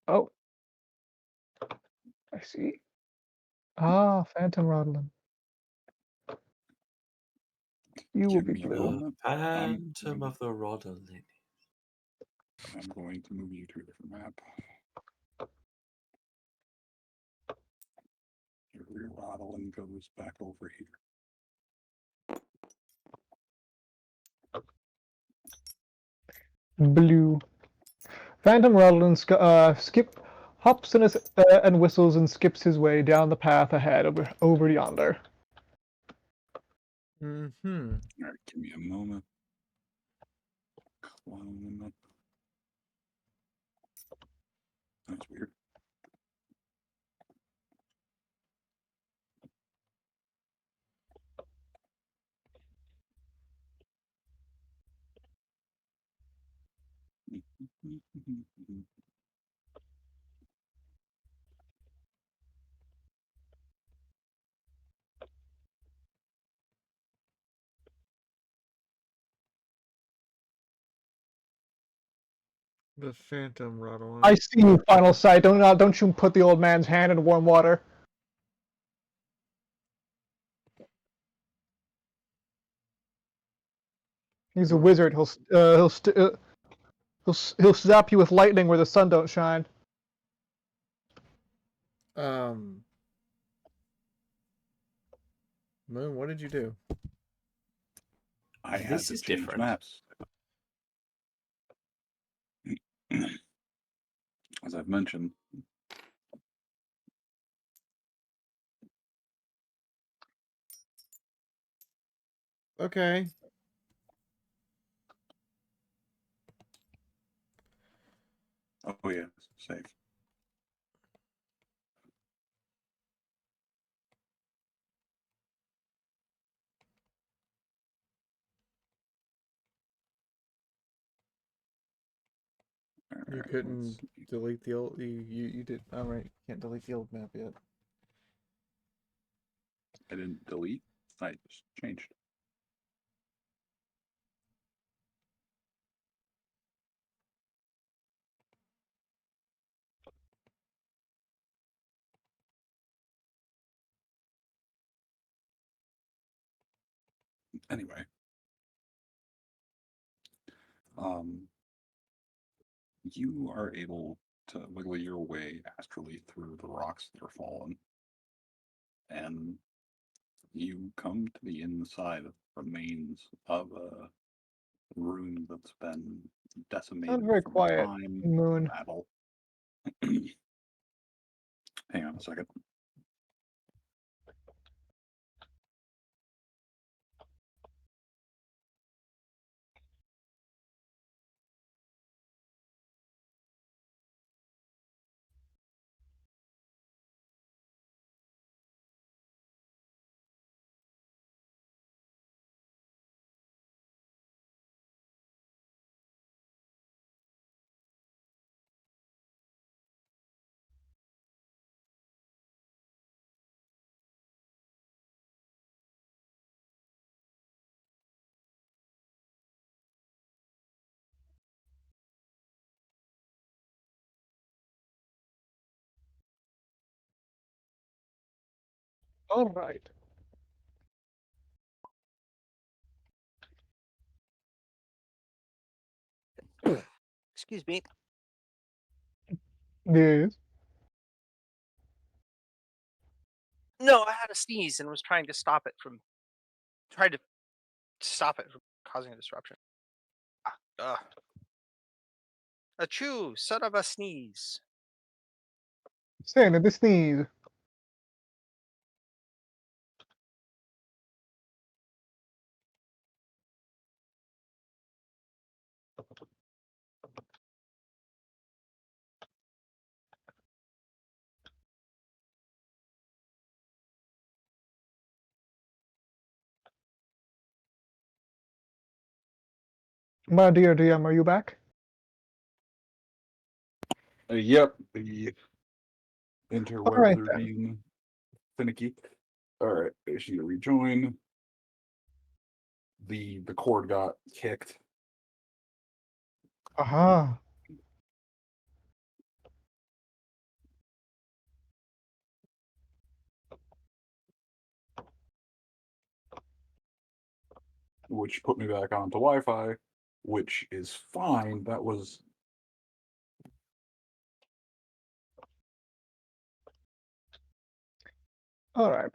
Oh, I see. Ah, Phantom Rodolin. You will Give be me a blue. moment. Phantom of the Rodolin. I'm going to move you to a different map. Your rear Rodolin goes back over here. Blue. Phantom Rodolin hops and whistles and skips his way down the path ahead over yonder. Mm-hmm. All right, give me a moment. Clone. That's weird. The Phantom Rodel. I see you, Final Sight. Don't you put the old man's hand in warm water. He's a wizard. He'll zap you with lightning where the sun don't shine. Moon, what did you do? I had This to is change different. maps. As I've mentioned. Okay. Oh yeah, safe. You couldn't delete the old. You did. All right. Can't delete the old map yet. I didn't delete. I just changed. Anyway, you are able to wiggle your way astrally through the rocks that are fallen, and you come to the inside of the remains of a room that's been decimated Sounds very from quiet, time Moon. battle. Hang on a second. All right. Excuse me. Yes. No, I had a sneeze and was trying to stop it from causing a disruption. Ugh. Achoo, son of a sneeze. Santa the sneeze. My dear DM, are you back? Yep, the interwebs right, are then. being finicky. All right, I should rejoin. The cord got kicked. Aha. Which put me back onto Wi-Fi, which is fine. That was All right.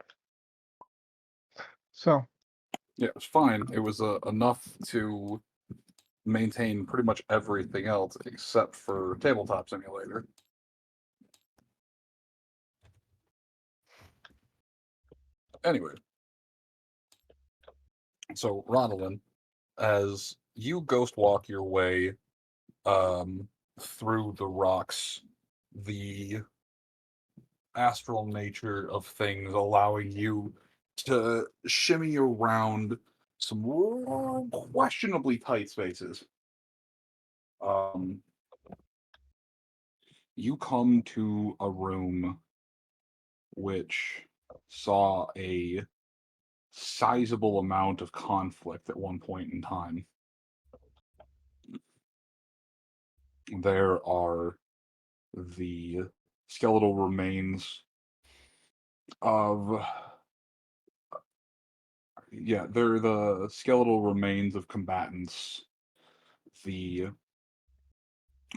So. yeah, it was fine. It was enough to maintain pretty much everything else except for Tabletop Simulator. Anyway, so Ronalyn, as you ghost walk your way through the rocks, the astral nature of things allowing you to shimmy around some questionably tight spaces. you come to a room which saw a sizable amount of conflict at one point in time. There are the skeletal remains of they're the skeletal remains of combatants.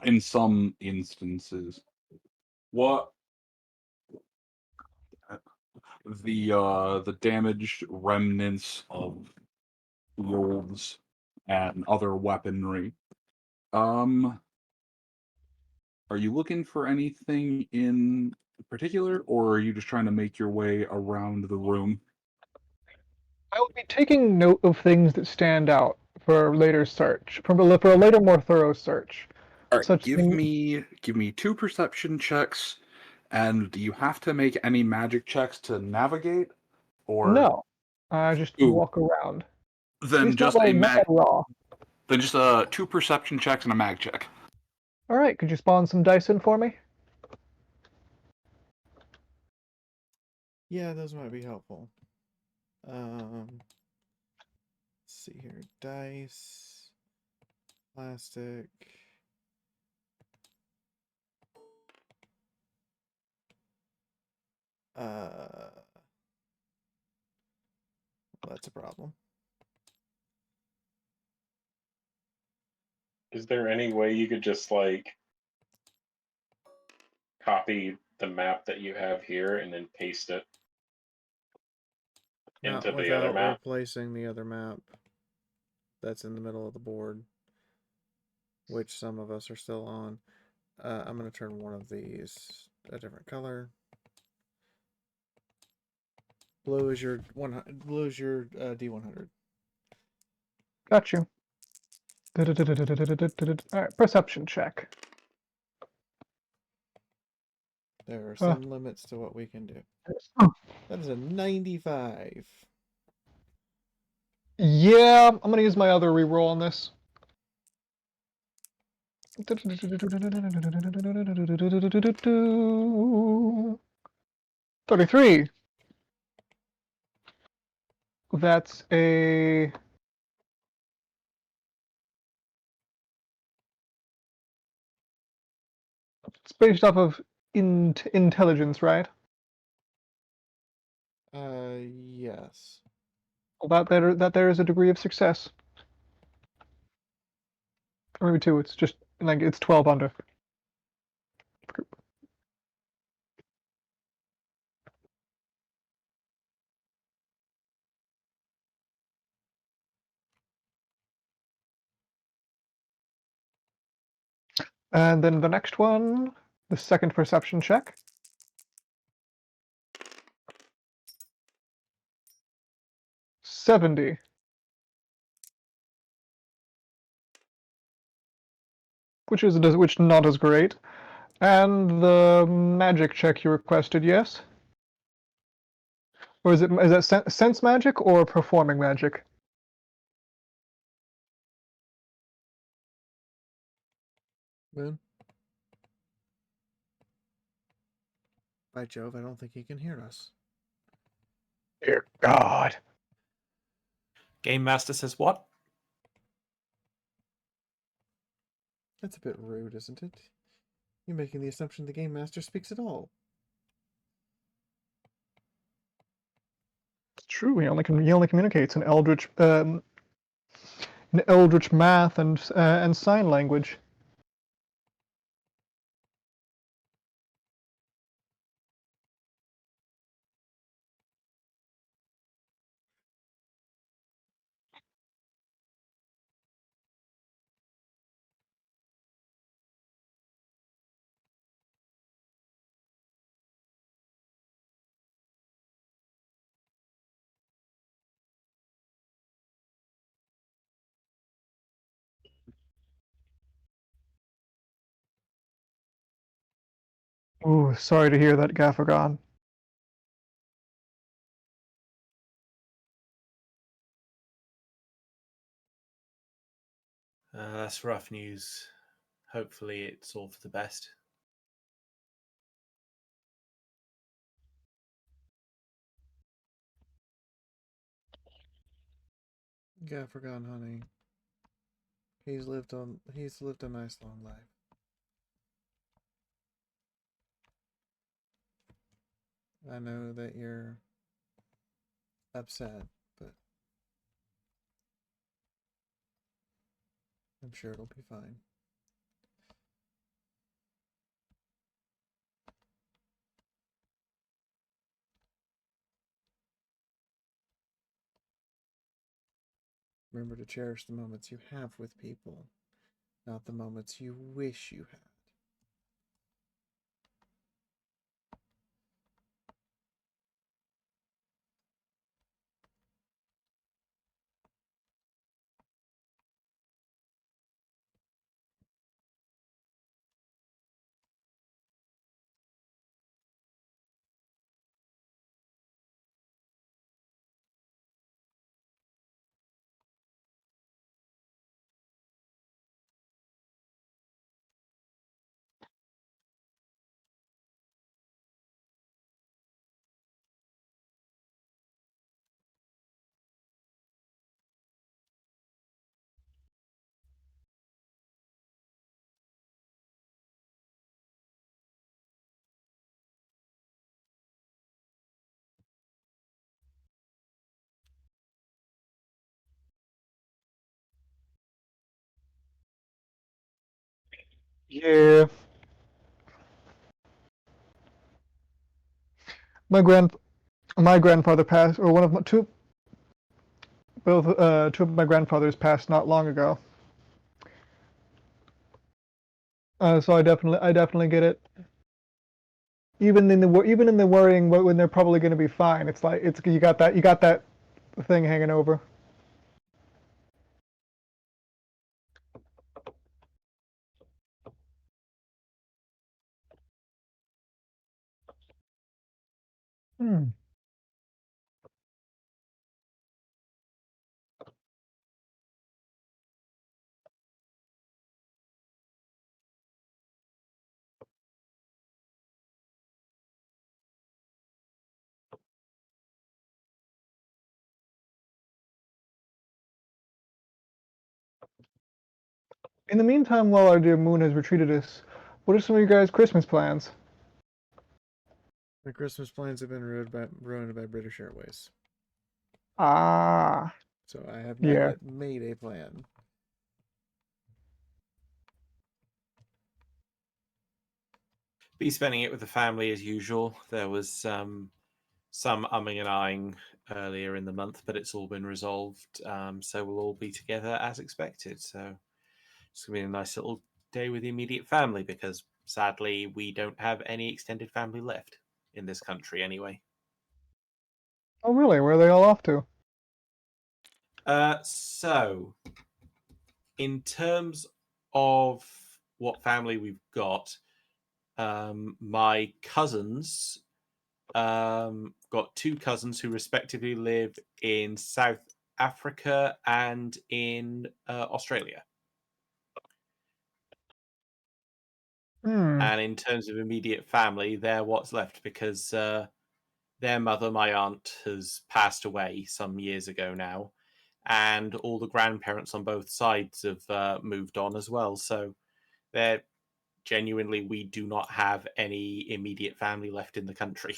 In some instances, what the damaged remnants of wolves and other weaponry. Are you looking for anything in particular, or are you just trying to make your way around the room? I will be taking note of things that stand out for later search, for a later, more thorough search. All right, Such give thing- me 2 perception checks, and do you have to make any magic checks to navigate, or No, I just Ooh. walk around. then It's just not a like, not mag? like raw. Then just 2 perception checks and a mag check. All right, could you spawn some dice in for me? Yeah, those might be helpful. Let's see here. Dice. Plastic. That's a problem. Is there any way you could just like copy the map that you have here and then paste it Not into the other without map? replacing the other map that's in the middle of the board, which some of us are still on. I'm going to turn one of these a different color. Blue is your D100. Got you. All right, perception check. There are some limits to what we can do. That is a 95. Yeah, I'm gonna use my other reroll on this. 33. That's a... It's based off of intelligence, right? Yes. Well, that there is a degree of success. Or maybe 2, it's just, like, it's 12 under. And then the next one, the second perception check. $70. Which not as great. And the magic check you requested, yes? Or is that sense magic or performing magic? Moon? By Jove, I don't think he can hear us. Dear God. Game Master says what? That's a bit rude, isn't it? You're making the assumption the Game Master speaks at all. It's true. He only communicates in eldritch math and sign language. Ooh, sorry to hear that, Gaffergon. That's rough news. Hopefully it's all for the best. Yeah, forgotten honey. He's lived a nice long life. I know that you're upset, but I'm sure it'll be fine. Remember to cherish the moments you have with people, not the moments you wish you had. Yeah. My grandfather passed, or one of my two, both two of my grandfathers passed not long ago. So I definitely get it. Even in the worrying when they're probably going to be fine, it's like you got that thing hanging over. Hmm. In the meantime, while our dear moon has retreated us, what are some of your guys' Christmas plans? My Christmas plans have been ruined by British Airways. Ah. So I have not Yeah. yet made a plan. Be spending it with the family as usual. There was some umming and ahhing earlier in the month, but it's all been resolved. So we'll all be together as expected. So it's going to be a nice little day with the immediate family because sadly we don't have any extended family left in this country anyway. Oh, really? Where are they all off to? So in terms of what family we've got, my cousins got two cousins who respectively live in South Africa and in Australia. And in terms of immediate family, they're what's left because their mother, my aunt, has passed away some years ago now, and all the grandparents on both sides have moved on as well. So they're genuinely, we do not have any immediate family left in the country.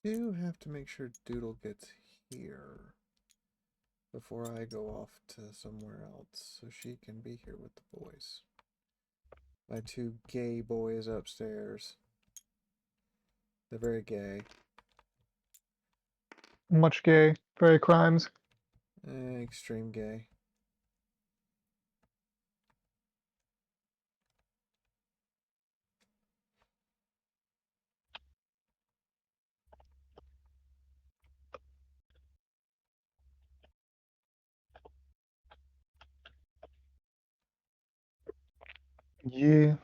Do have to make sure Doodle gets here before I go off to somewhere else so she can be here with the boys. My two gay boys upstairs. They're very gay. Much gay, very crimes. Extreme gay. Yeah.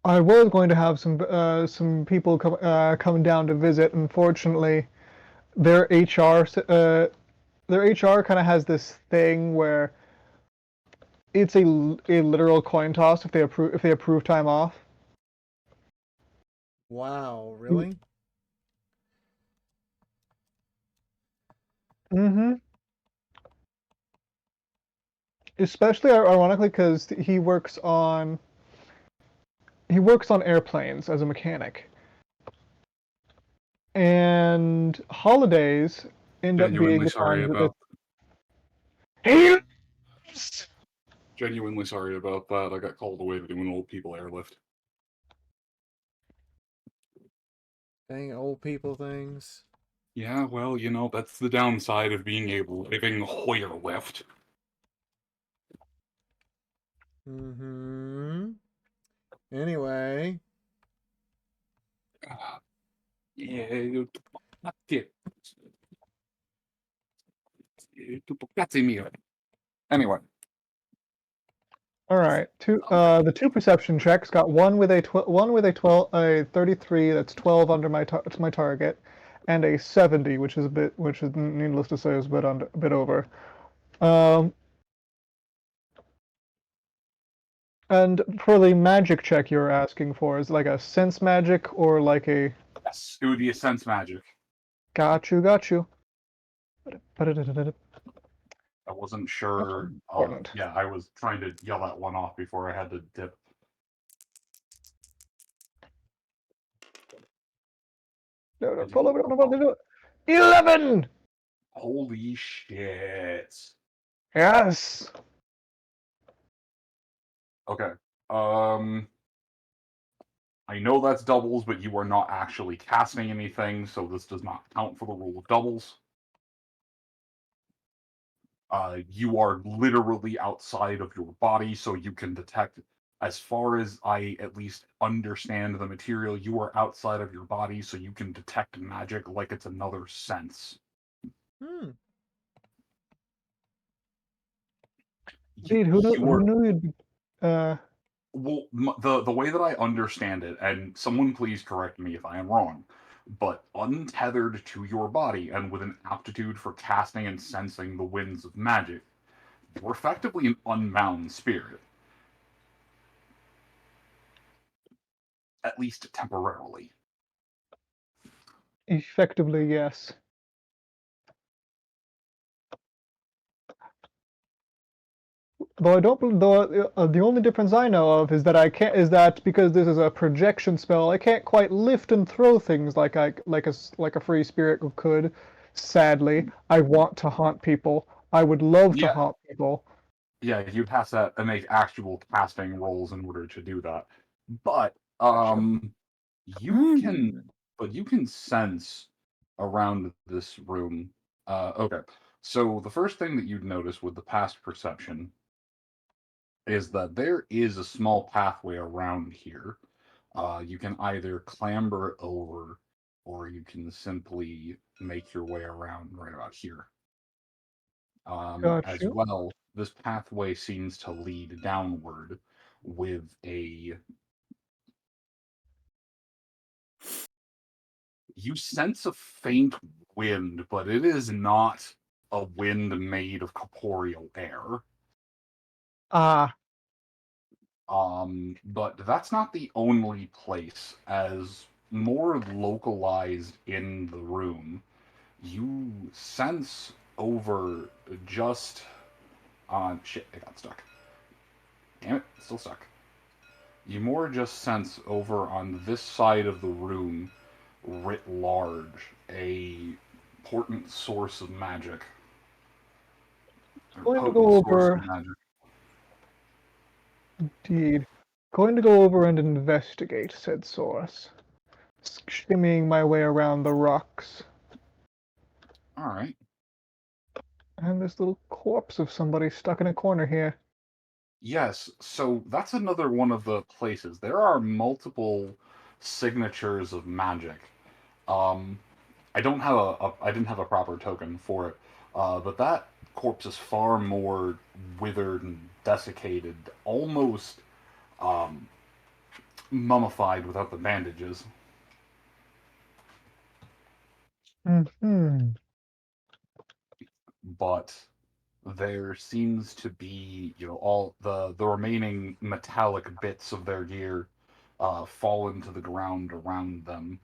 I was going to have some people come down to visit. Unfortunately, their HR kind of has this thing where it's a literal coin toss if they approve time off. Wow, really? Mm-hmm. Especially ironically, because he works on airplanes as a mechanic, and holidays end up being Genuinely the sorry times that about. it's. Genuinely sorry about that. I got called away to do an old people airlift. Dang old people things. Yeah, well, that's the downside of being able living Hoyer lift. Mm-hmm. Anyway. Yeah, anyway. All right, the two perception checks got one with a 33, that's 12 under my target, and a 70, which is needless to say is a bit over. And for the magic check you're asking for, is like a sense magic or like a? Yes, it would be a sense magic. Got you. I wasn't sure. Important. Yeah, I was trying to yell that one off before I had to dip. No, pull over. 11. Holy shit. Yes. Okay. I know that's doubles, but you are not actually casting anything, so this does not count for the rule of doubles. You are literally outside of your body, so you can detect, as far as I at least understand the material, you are outside of your body, so you can detect magic like it's another sense. Indeed, who knew you'd be, Well, the way that I understand it, and someone please correct me if I am wrong, but untethered to your body and with an aptitude for casting and sensing the winds of magic, you're effectively an unbound spirit. At least temporarily. effectively, yes. Though I don't. Though the only difference I know of is that I can't. Is that because this is a projection spell, I can't quite lift and throw things like a free spirit could. Sadly, I want to haunt people. I would love to haunt people. Yeah, you'd have to make actual casting rolls in order to do that. But you can sense around this room. Okay, so the first thing that you'd notice with the past perception is that there is a small pathway around here. You can either clamber over, or you can simply make your way around right about here. Got As you. well, this pathway seems to lead downward with a. You sense a faint wind, but it is not a wind made of corporeal air. But that's not the only place, as more localized in the room, you sense over just on shit, I got stuck. Damn it, still stuck. You more just sense over on this side of the room, writ large, a potent source of magic. Going to go over. Indeed. Going to go over and investigate said source. Shimmying my way around the rocks. Alright. And this little corpse of somebody stuck in a corner here. Yes, so that's another one of the places. There are multiple signatures of magic. I don't have I didn't have a proper token for it, but that corpse is far more withered and desiccated, almost mummified without the bandages. But there seems to be, all the remaining metallic bits of their gear fall into the ground around them.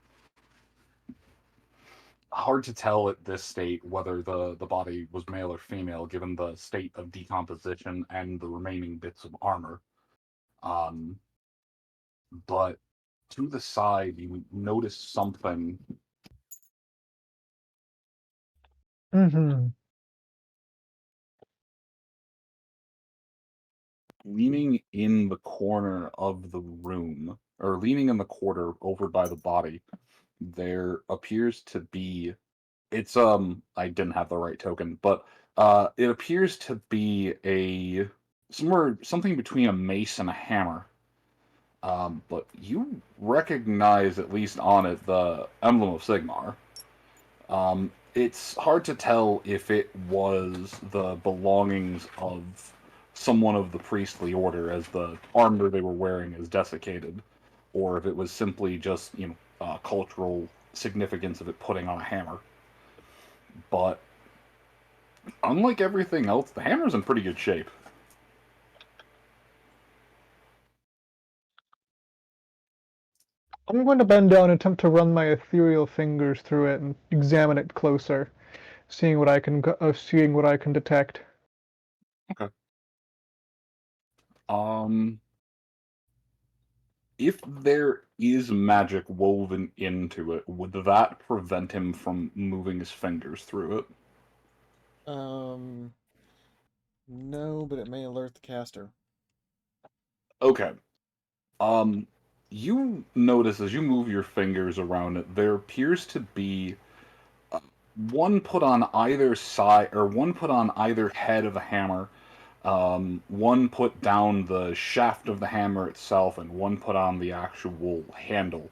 hard to tell at this state whether the body was male or female, given the state of decomposition and the remaining bits of armor. But to the side, you notice something. Mm-hmm. Leaning in the corner of the room, or leaning in the corner over by the body, there appears to be. It's I didn't have the right token, but it appears to be something between a mace and a hammer. But you recognize, at least on it, the emblem of Sigmar. It's hard to tell if it was the belongings of someone of the priestly order, as the armor they were wearing is desiccated, or if it was simply just, cultural significance of it putting on a hammer. But unlike everything else, the hammer's in pretty good shape. I'm going to bend down and attempt to run my ethereal fingers through it and examine it closer, seeing what I can detect. Okay. If there is magic woven into it, would that prevent him from moving his fingers through it? No, but it may alert the caster. Okay. You notice as you move your fingers around it, there appears to be one put on either side, or one put on either head of a hammer, one put down the shaft of the hammer itself, and one put on the actual handle.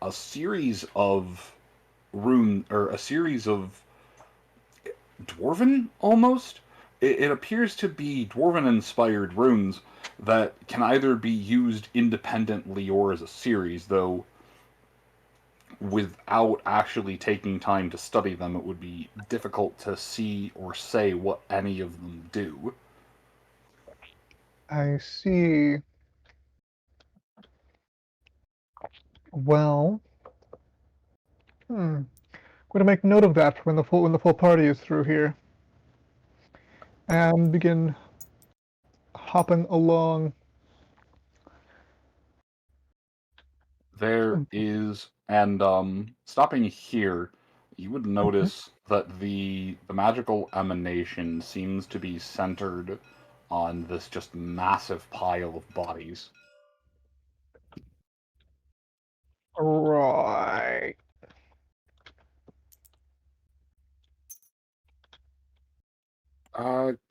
A series of a series of dwarven, almost. It appears to be dwarven-inspired runes that can either be used independently or as a series, though without actually taking time to study them, it would be difficult to see or say what any of them do. I see. Well, I'm going to make note of that when the full party is through here, and begin hopping along. There is, and stopping here, you would notice that the magical emanation seems to be centered on this just massive pile of bodies. Right.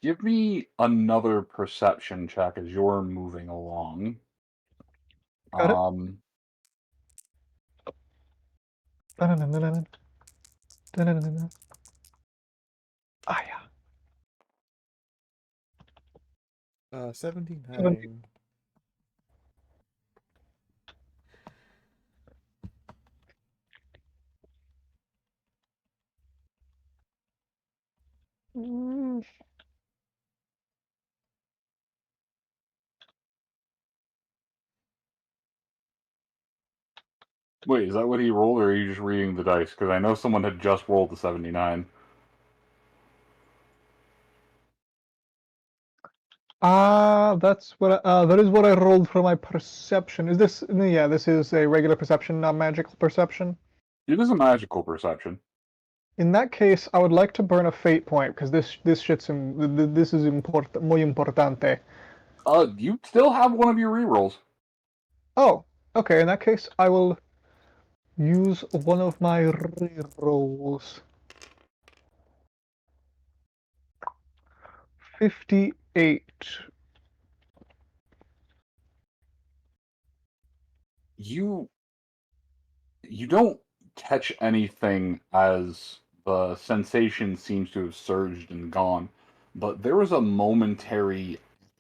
Give me another perception check as you're moving along. Got it. Um, Dun-dun-dun-dun-dun. Dun-dun-dun-dun. Ah, yeah. 17 17. hiding. Mm, Wait, is that what he rolled, or are you just reading the dice? Because I know someone had just rolled the 79. that is what I rolled for my perception. Is this? Yeah, this is a regular perception, not magical perception. It is a magical perception. In that case, I would like to burn a fate point because this this is muy importante. You still have one of your rerolls. Oh, okay. In that case, I will use one of my rerolls. 58. You don't catch anything as the sensation seems to have surged and gone, but there was a momentary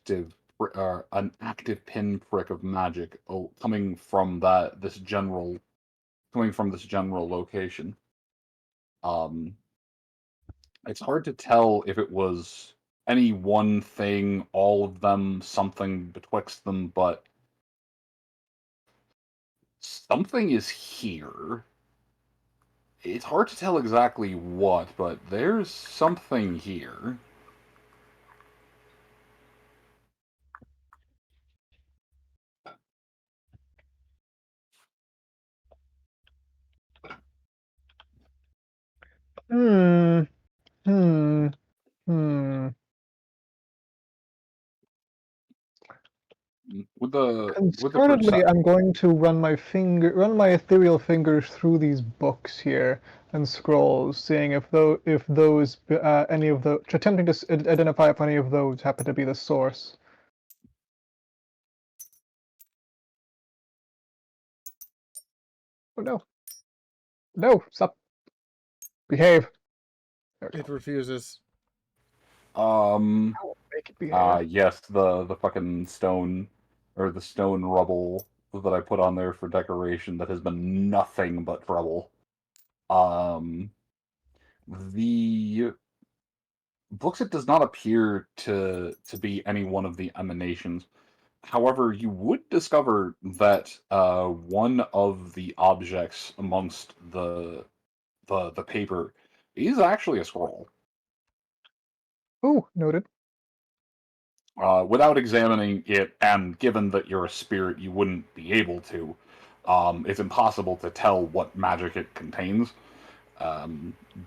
an active pinprick of magic coming from this general location. It's hard to tell if it was any one thing, all of them, something betwixt them, but something is here. It's hard to tell exactly what, but there's something here. Hmm. Hmm. Hmm. With the Concernedly, I'm going to run my ethereal fingers through these books here and scrolls, seeing if those any of the attempting to identify if any of those happen to be the source. Oh no! No! Stop! Behave! There we It go. refuses. Make it behave. Yes, the fucking stone, or the stone rubble that I put on there for decoration that has been nothing but trouble. The books, it does not appear to be any one of the emanations. However, you would discover that one of the objects amongst the paper is actually a scroll. Oh, noted. Without examining it, and given that you're a spirit, you wouldn't be able to. It's impossible to tell what magic it contains,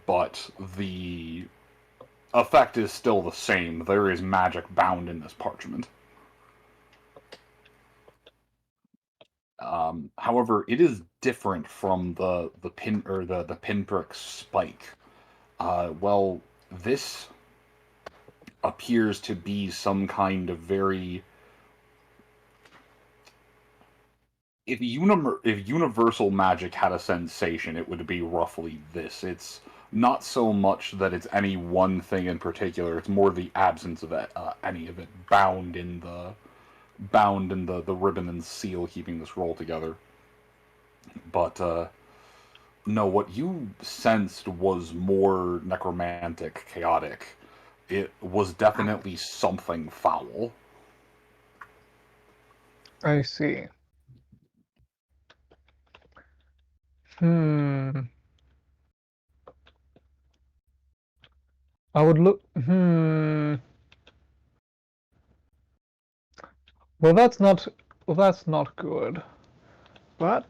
but the effect is still the same. There is magic bound in this parchment. However, it is different from the pin or the pinprick spike. Well, this appears to be some kind of very if universal magic had a sensation, it would be roughly this. It's not so much that it's any one thing in particular; it's more the absence of any of it bound in the ribbon and seal keeping this roll together. But no, what you sensed was more necromantic, chaotic. It was definitely something foul. I see. Hmm. I would look. Hmm. Well, that's not. Well, that's not good. But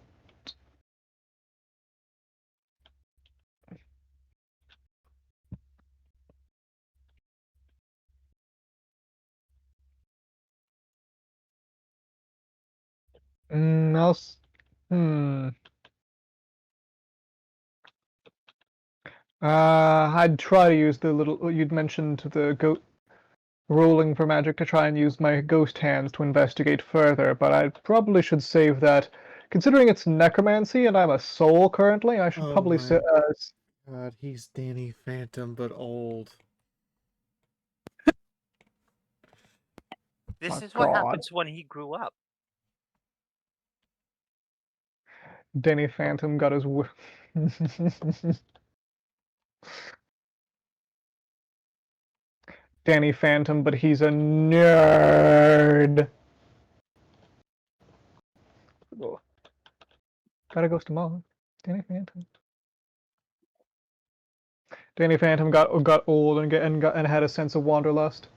I'll. Hmm. I'd try to use the little you'd mentioned the goat rolling for magic to try and use my ghost hands to investigate further, but I probably should save that. Considering it's necromancy and I'm a soul currently, I should Oh probably my God, he's Danny Phantom, but old. This My is what God. happens when he grew up. Danny Phantom got his. Danny Phantom, but he's a nerd. Oh. Gotta go tomorrow. Danny Phantom. Danny Phantom got old and had a sense of wanderlust.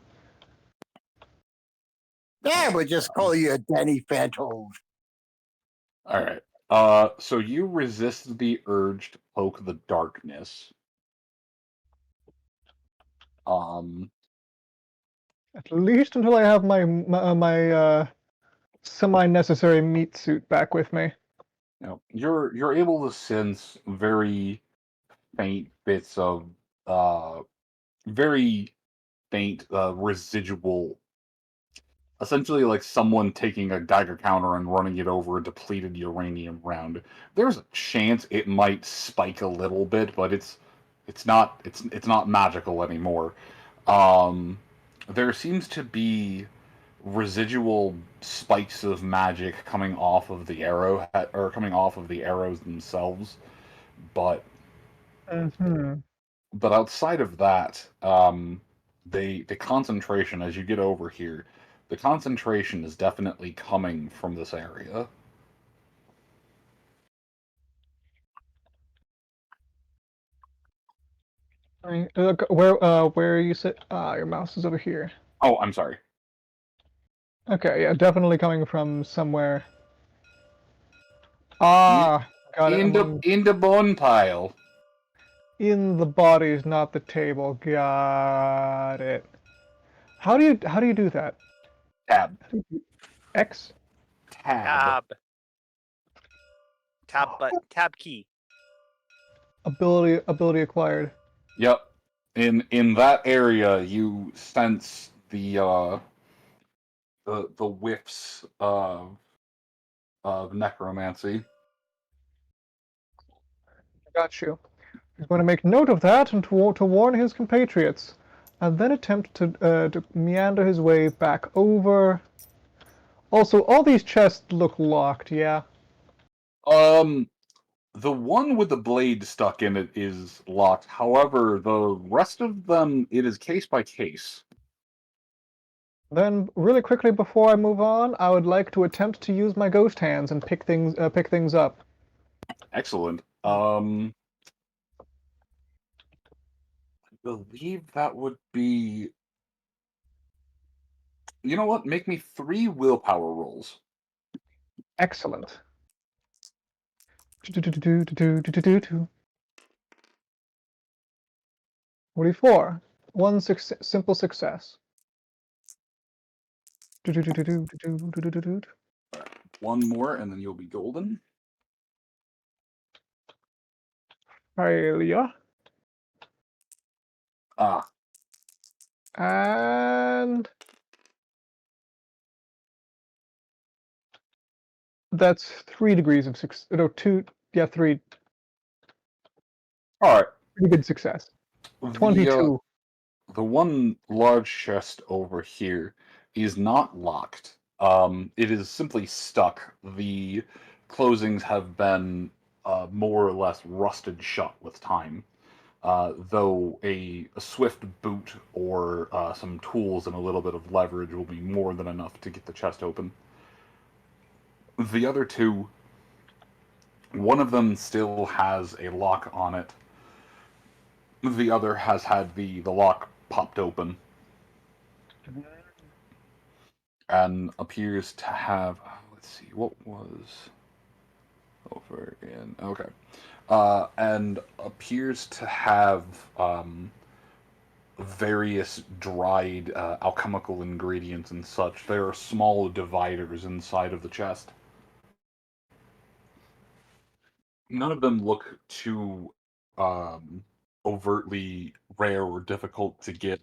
Yeah, we'll just call you a Danny Phantom. All right. So you resist the urge to poke the darkness. At least until I have my semi-necessary meat suit back with me. You're able to sense very faint bits of very faint residual, essentially like someone taking a Geiger counter and running it over a depleted uranium round. There's a chance it might spike a little bit, but it's not magical anymore. There seems to be residual spikes of magic coming off of the arrow or coming off of the arrows themselves, but Mm-hmm. but outside of that, the concentration as you get over here, the concentration is definitely coming from this area. Where you sit? Your mouse is over here. Oh, I'm sorry. Okay, yeah, definitely coming from somewhere. Got it. In the bone pile. In the bodies, not the table. Got it. How do you do that? Tab. X? Tab. Tab key. Ability acquired. Yep. In that area, you sense the whiffs of necromancy. Got you. He's going to make note of that and to warn his compatriots, and then attempt to meander his way back over. Also, all these chests look locked, yeah? The one with the blade stuck in it is locked. However, the rest of them, it is case by case. Then, really quickly before I move on, I would like to attempt to use my ghost hands and pick things up. Excellent. I believe that would be. You know what? Make me 3 willpower rolls. Excellent. 44. One simple success. One more, and then you'll be golden. Failure. Ah. And that's 3 degrees of success. No, 2. Yeah, 3. All right. Pretty good success. 22. The one large chest over here is not locked. It is simply stuck. The closings have been more or less rusted shut with time. Though a swift boot or some tools and a little bit of leverage will be more than enough to get the chest open. The other two, one of them still has a lock on it. The other has had the lock popped open and appears to have. Let's see, what was over in. Okay. And appears to have various dried alchemical ingredients and such. There are small dividers inside of the chest. None of them look too overtly rare or difficult to get.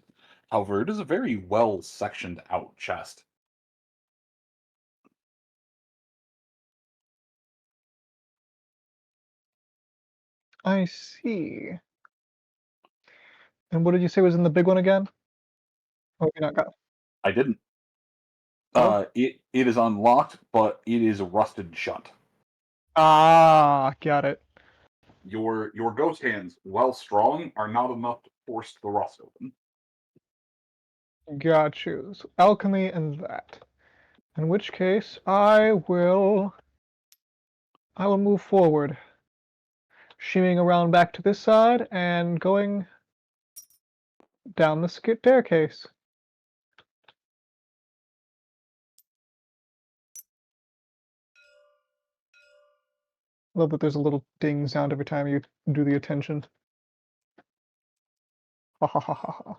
However, it is a very well sectioned out chest. I see. And what did you say was in the big one again? Oh, you're not got. I didn't. Oh. It is unlocked, but it is rusted shut. Ah, got it. Your ghost hands, while strong, are not enough to force the rust open. Got you. So alchemy and that. In which case, I will move forward, shimmying around back to this side and going down the staircase. Love that there's a little ding sound every time you do the attention. Ha ha ha ha ha.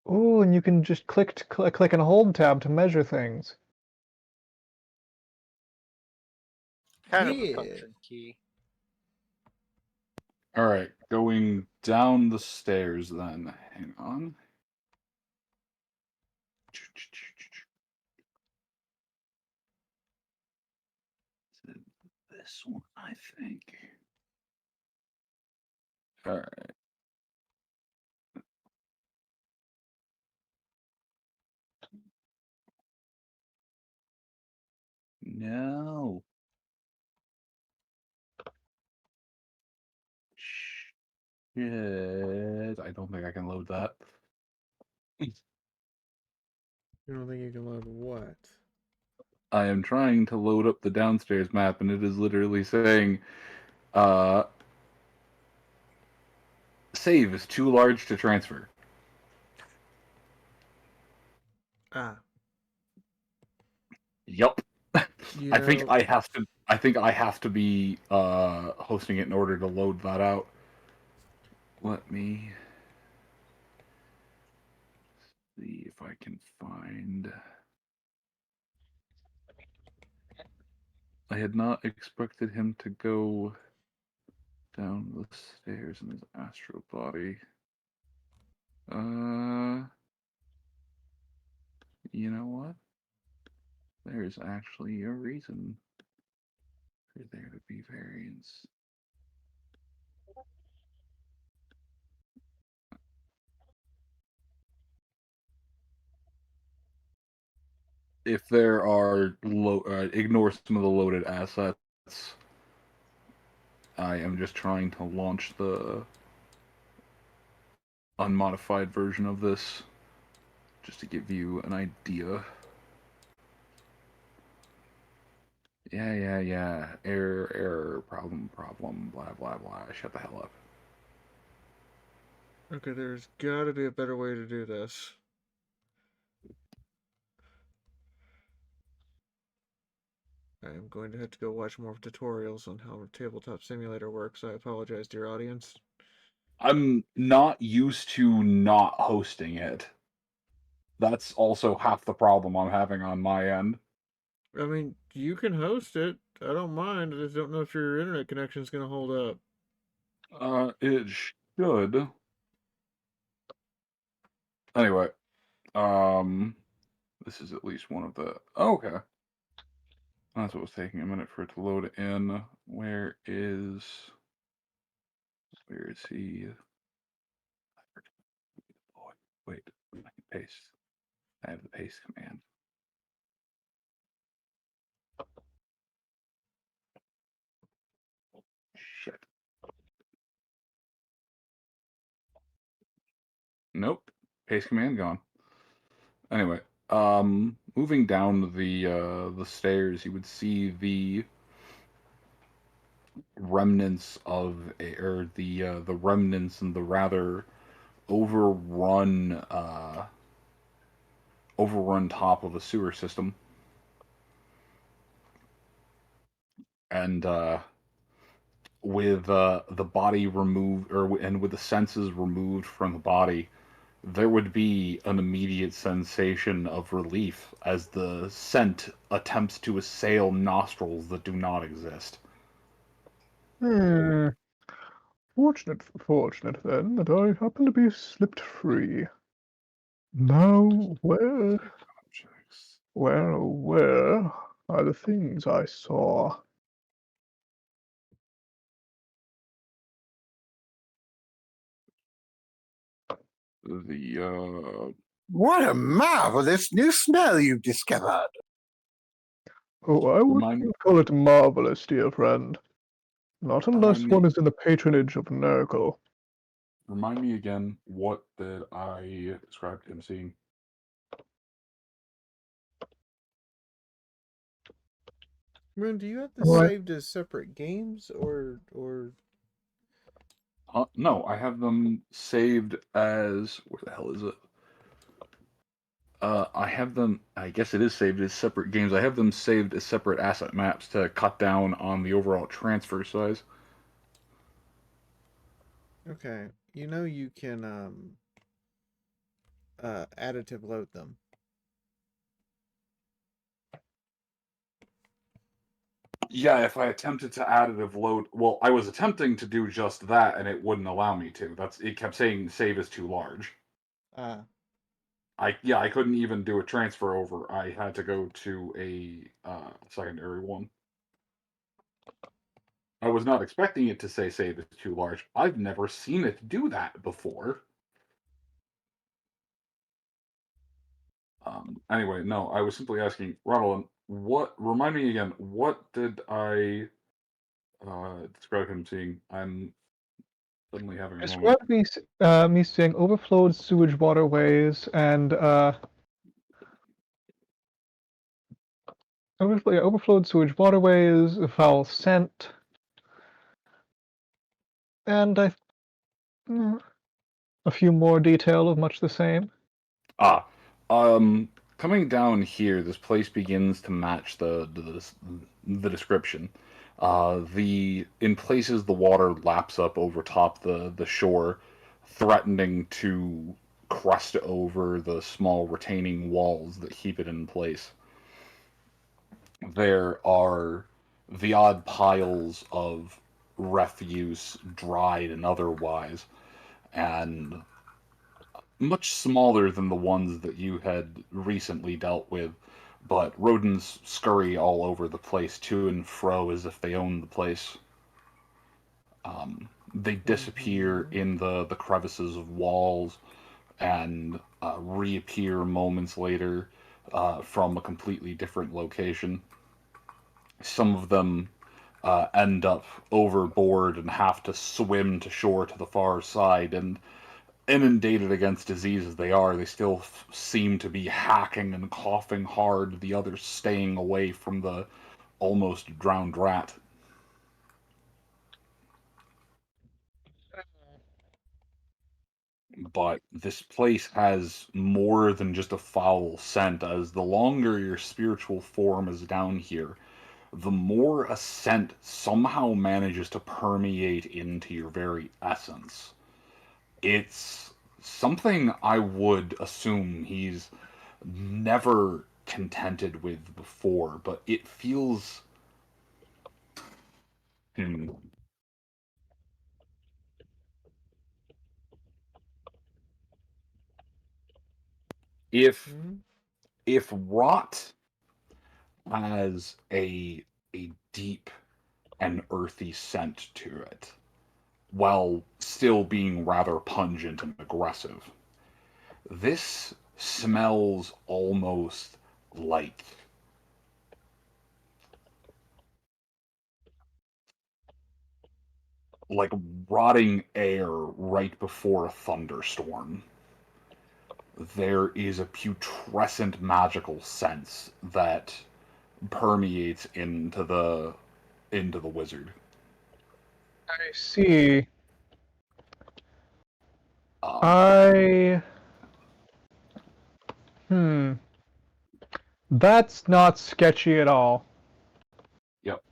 Oh, and you can just click and hold tab to measure things. Kind of a Yeah. function key. All right, going down the stairs then. Hang on. This one, I think. All right. No. Shit. I don't think I can load that. You don't think you can load what? I am trying to load up the downstairs map, and it is literally saying, save is too large to transfer. Ah, Yup. you I think know, I have to. I think I have to be hosting it in order to load that out. Let me see if I can find. I had not expected him to go down the stairs in his astral body. You know what? There's actually a reason for there to be variance. If there are ignore some of the loaded assets. I am just trying to launch the unmodified version of this, just to give you an idea. Yeah. Error, problem, blah, blah, blah. Shut the hell up. okay, there's gotta be a better way to do this. I am going to have to go watch more tutorials on how Tabletop Simulator works. I apologize, dear audience. I'm not used to not hosting it. That's also half the problem I'm having on my end. I mean, you can host it. I don't mind. I just don't know if your internet connection's gonna hold up. It should. Anyway, this is at least one of the. Oh, okay. That's what was taking a minute for it to load in. Where is he? Wait, I can paste. I have the paste command. Shit. Nope. Paste command gone. Anyway, moving down the stairs, you would see the remnants of the remnants and the rather overrun top of a sewer system, and with the body removed, and with the senses removed from the body, there would be an immediate sensation of relief as the scent attempts to assail nostrils that do not exist. Fortunate then that I happen to be slipped free. Now, where are the things I saw? What a marvelous new smell you've discovered. Oh, I wouldn't call it marvelous, dear friend. Not unless one is in the patronage of Nurgle. Remind me again, what did I describe him seeing? Man, do you have this saved as separate games or? No, I have them saved as where the hell is it? I have them. I guess it is saved as separate games. I have them saved as separate asset maps to cut down on the overall transfer size. Okay, you know you can additive load them. Yeah, if I attempted to additive load, well, I was attempting to do just that, and it wouldn't allow me to. It kept saying save is too large. I couldn't even do a transfer over. I had to go to a secondary one. I was not expecting it to say save is too large. I've never seen it do that before. Anyway, no, I was simply asking, Ronald, remind me again, what did I describe him seeing? I'm suddenly having a moment. Describe me seeing overflowed sewage waterways and overflowed sewage waterways, a foul scent, and a few more detail of much the same. Ah, coming down here, this place begins to match the description. In places the water laps up over top the shore, threatening to crust over the small retaining walls that keep it in place. There are the odd piles of refuse, dried and otherwise, and much smaller than the ones that you had recently dealt with, but rodents scurry all over the place to and fro as if they own the place. They disappear in the crevices of walls and reappear moments later from a completely different location. Some of them end up overboard and have to swim to shore to the far side, and inundated against disease as they are, they still seem to be hacking and coughing hard, the others staying away from the almost drowned rat. But this place has more than just a foul scent, as the longer your spiritual form is down here, the more a scent somehow manages to permeate into your very essence. It's something I would assume he's never contented with before, but it feels. Hmm. If rot has a deep and earthy scent to it, while still being rather pungent and aggressive, this smells almost like rotting air right before a thunderstorm. There is a putrescent magical sense that permeates into the wizard. I see. Um, That's not sketchy at all. Yep.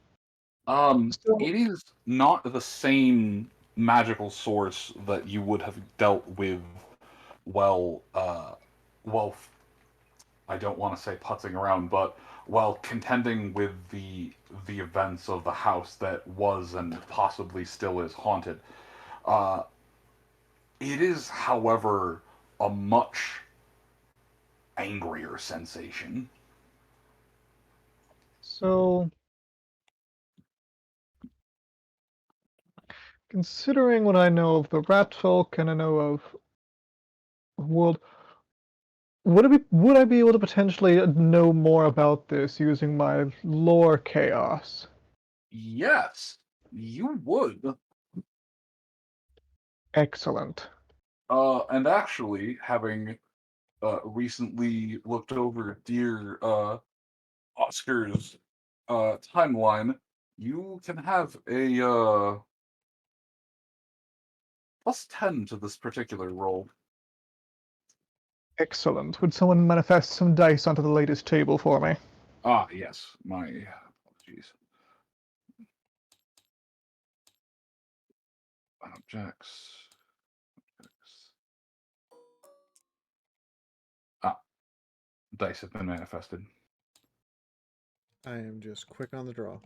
So, It is not the same magical source that you would have dealt with. Well, well, I don't want to say putzing around, but while contending with the events of the house that was and possibly still is haunted. Uh, it is, however, a much angrier sensation. so considering what I know of the rat folk and I know of world, would I be able to potentially know more about this using my lore chaos? Yes, you would. Excellent. And actually, having recently looked over dear Oscar's timeline, you can have a +10 to this particular roll. Excellent. Would someone manifest some dice onto the latest table for me? Ah, yes. My apologies. Objects. Ah, dice have been manifested. I am just quick on the draw.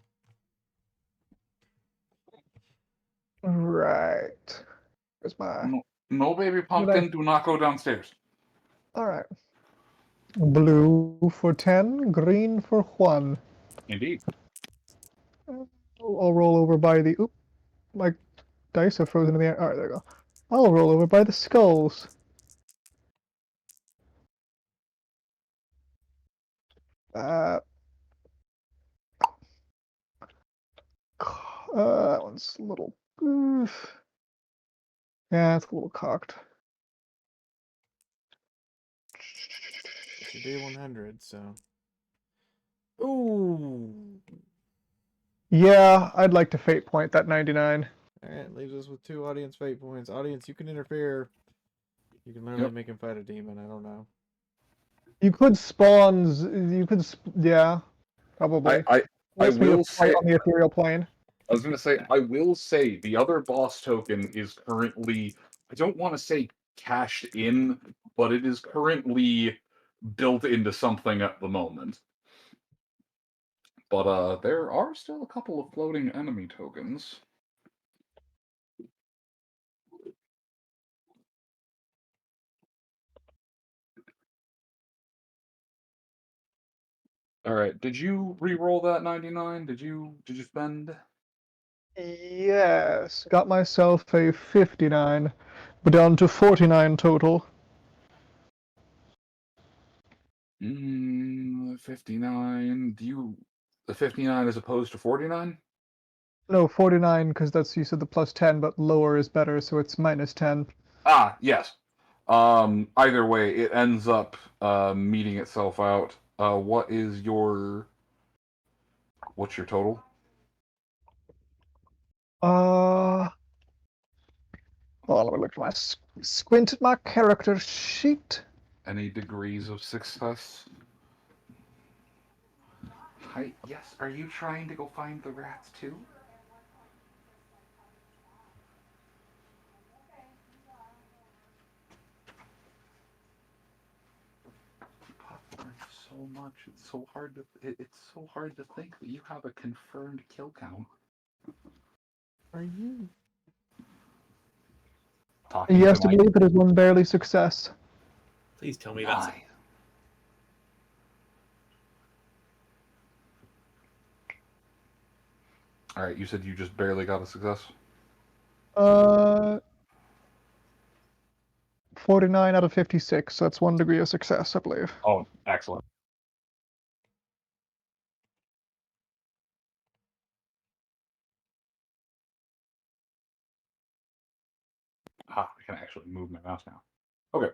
Right. Where's my... No, baby pumpkin, do not go downstairs. Alright. Blue for 10, green for 1. Indeed. I'll roll over by the... Oop, my dice are frozen in the air. Alright, there we go. I'll roll over by the skulls. That one's a little... Yeah, it's a little cocked. It's a day 100, so. Ooh. Yeah, I'd like to fate point that 99. Alright, leaves us with 2 audience fate points. Audience, you can interfere. You can literally make him fight a demon, I don't know. You could spawn. Yeah, probably. I Force me to will fight say, on the ethereal plane. I was going to say, I will say the other boss token is currently, I don't want to say cashed in, but it is currently built into something at the moment. But there are still a couple of floating enemy tokens. All right, did you re-roll that 99? Did you spend? Yes, got myself a 59, but down to 49 total. 59. The 59 as opposed to 49? No, 49 because that's you said the plus 10, but lower is better, so it's minus 10. Ah, yes. Either way, it ends up meeting itself out. What's your total? Well, let me look at my squint at my character sheet. Any degrees of success? Hi, yes. Are you trying to go find the rats too? Popcorn so much. It's so hard to. It's so hard to think that you have a confirmed kill count. Are you? Talking Yes, to I my believe it is one barely success. Please tell me that's. Nice. All right, you said you just barely got a success. 49 out of 56, so that's 1 degree of success, I believe. Oh, excellent. I can actually move my mouse now. Okay.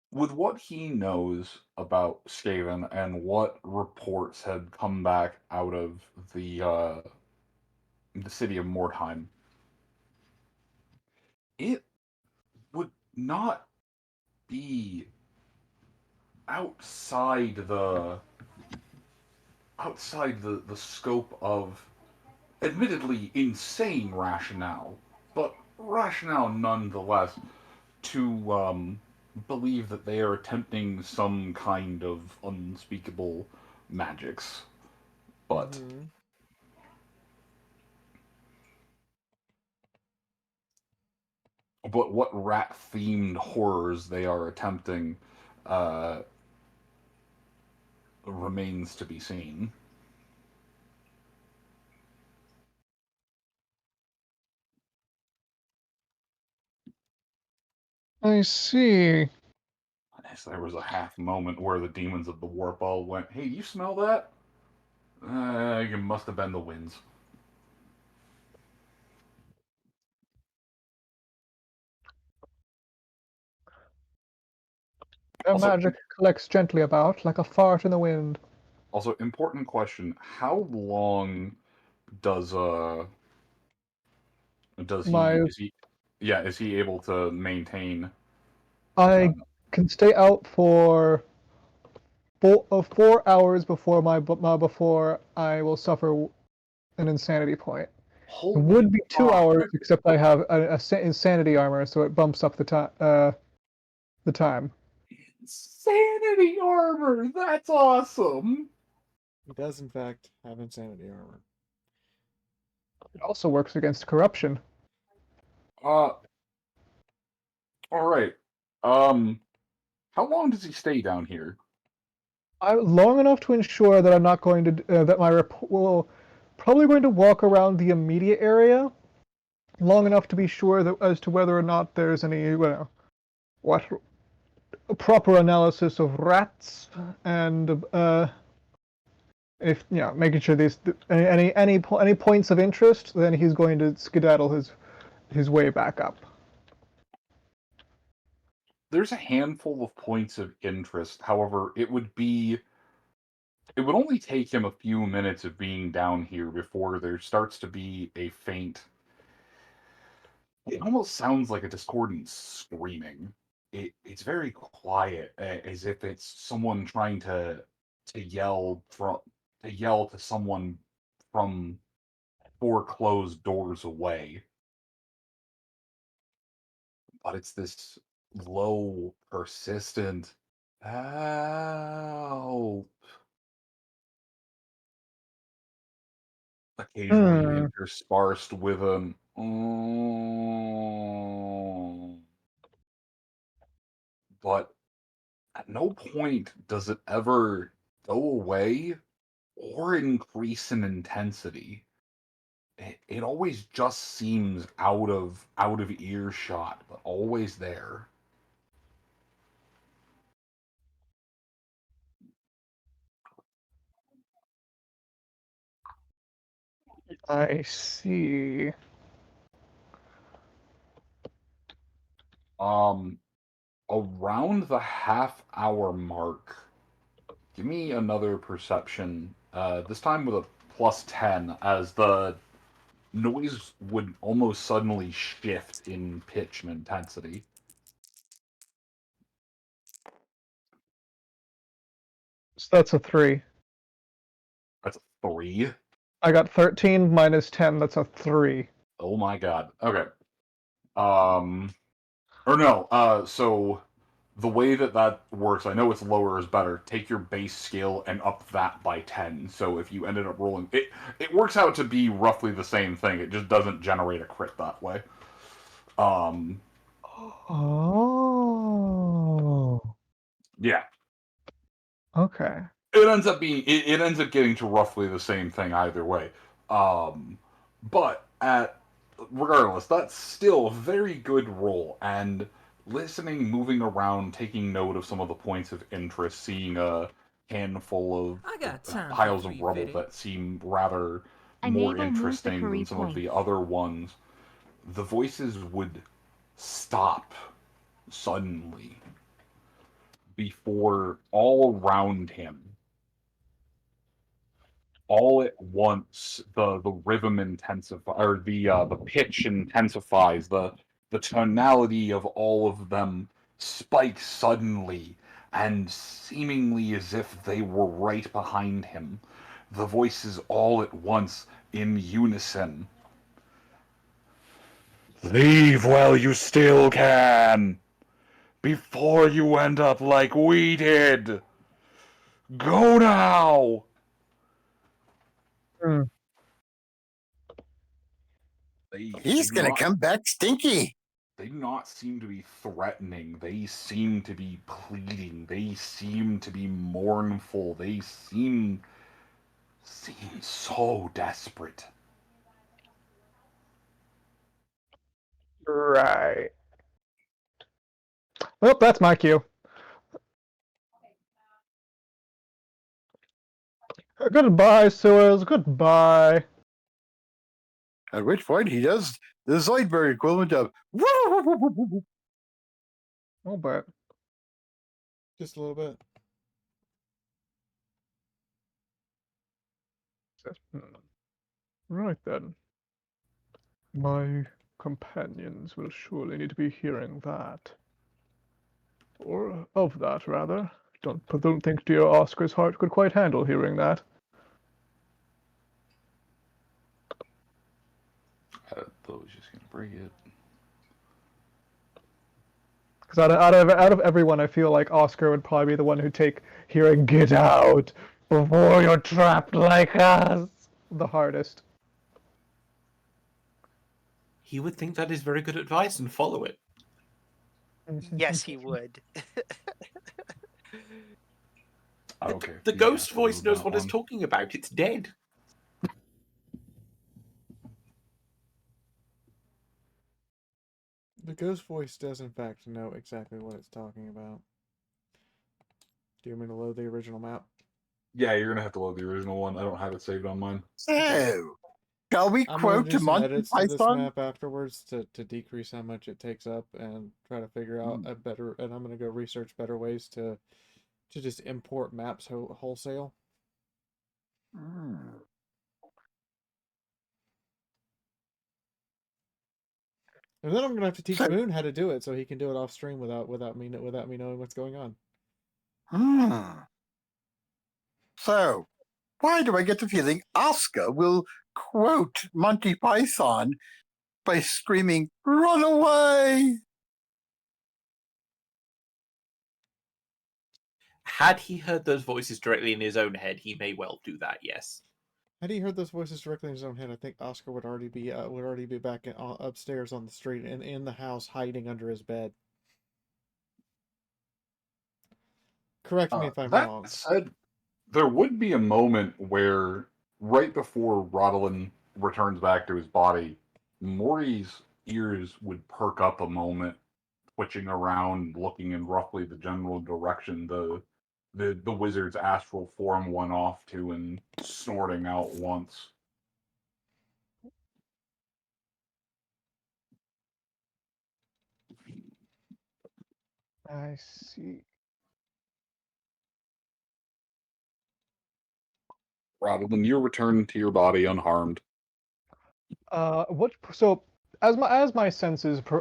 With what he knows about Skaven and what reports had come back out of the city of Mordheim, it would not be outside the scope of admittedly insane rationale, but rationale nonetheless to believe that they are attempting some kind of unspeakable magics. But but what rat-themed horrors they are attempting remains to be seen. I see. There was a half moment where the demons of the warp all went, "Hey, you smell that? It must have been the winds." Their Also, magic collects gently about, like a fart in the wind. Also, important question: how long does My is he able to maintain? I can stay out for 4 hours before before I will suffer an insanity point. It Holy would be 2 fuck. hours, except I have a insanity armor, so it bumps up the time. Insanity armor! That's awesome! He does, in fact, have insanity armor. It also works against corruption. Alright. How long does he stay down here? Long enough to ensure that I'm not going to that my will probably going to walk around the immediate area long enough to be sure that as to whether or not there's any what proper analysis of rats and if making sure these any points of interest, then he's going to skedaddle his way back up. there's a handful of points of interest. However, it would only take him a few minutes of being down here before there starts to be a faint. It almost sounds like a discordant screaming. It's very quiet, as if it's someone trying to yell to someone from 4 closed doors away. But it's this low, persistent help, occasionally interspersed with an "Oh." But at no point does it ever go away or increase in intensity. It always just seems out of earshot, but always there. I see. Around the half-hour mark, give me another perception. This time with a +10, as the noise would almost suddenly shift in pitch and intensity. So that's a 3. That's a 3. I got 13 minus 10. That's a 3. Oh my god. Okay. Or no. So the way that works, I know it's lower is better. Take your base skill and up that by 10. So if you ended up rolling, it works out to be roughly the same thing. It just doesn't generate a crit that way. Oh. Yeah. Okay. It ends up getting to roughly the same thing either way. But regardless, that's still a very good roll. And listening, moving around, taking note of some of the points of interest, seeing a handful of I got time for piles of rubble 350. that seem rather more Enable move the interesting than curry some of the points. other ones, the voices would stop suddenly before all around him. All at once, the rhythm intensifies, or the pitch intensifies. The tonality of all of them spikes suddenly, and seemingly as if they were right behind him. The voices all at once in unison. Leave while you still can, before you end up like we did. Go now. He's gonna come back stinky. They do not seem to be threatening. They seem to be pleading. They seem to be mournful. They seem so desperate. Right. Well, that's my cue. Goodbye, Suez. Goodbye. At which point he does the Zoidberg equivalent of Oh, but Just a little bit. right then. My companions will surely need to be hearing that. Or of that, rather. Don't think dear Oscar's heart could quite handle hearing that. I was just gonna bring it. Because out of everyone, I feel like Oscar would probably be the one who'd take hearing "Get out before you're trapped like us" the hardest. He would think that is very good advice and follow it. Yes, he would. Okay. The yeah, ghost we'll voice move knows that what it's one. talking about. It's dead. The ghost voice does, in fact, know exactly what it's talking about. Do you want me to load the original map? Yeah, you're gonna have to load the original one. I don't have it saved on mine. So, Shall we I'm gonna quote do some Monty edits to this Python? map afterwards to decrease how much it takes up and try to figure out a better. And I'm gonna go research better ways to just import maps wholesale. Mm. And then I'm gonna have to teach So- Moon how to do it so he can do it off stream without me knowing what's going on. So, why do I get the feeling Oscar will quote Monty Python by screaming, "Run away"? Had he heard those voices directly in his own head, he may well do that. Yes. Had he heard those voices directly in his own head, I think Oscar would already be back upstairs on the street and in the house hiding under his bed. Correct me if I'm That wrong. said, there would be a moment where, right before Rodolin returns back to his body, Maury's ears would perk up a moment, twitching around, looking in roughly the general direction the wizard's astral form went off to, and snorting out once. I see. Rodolin, you return to your body unharmed. What? So, as my senses as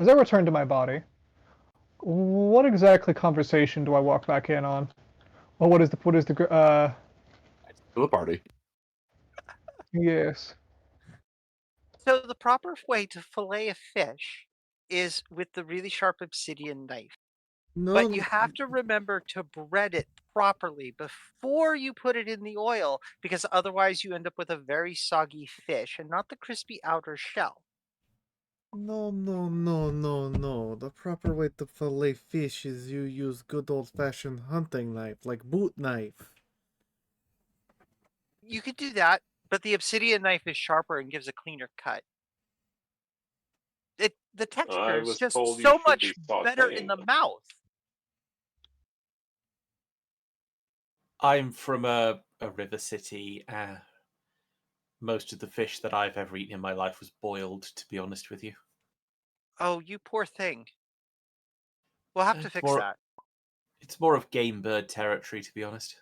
I return to my body, what exactly conversation do I walk back in on? Well, what is the To the party. Yes. So the proper way to fillet a fish is with the really sharp obsidian knife. No, But you have to remember to bread it properly before you put it in the oil, because otherwise you end up with a very soggy fish and not the crispy outer shell. No. The proper way to fillet fish is you use good old-fashioned hunting knife, like boot knife. You could do that, but the obsidian knife is sharper and gives a cleaner cut. The texture is was just told you so should much be better in sautéing the them. mouth. I'm from a river city. Most of the fish that I've ever eaten in my life was boiled, to be honest with you. Oh, you poor thing. We'll have to It's fix more- that. It's more of game bird territory, to be honest.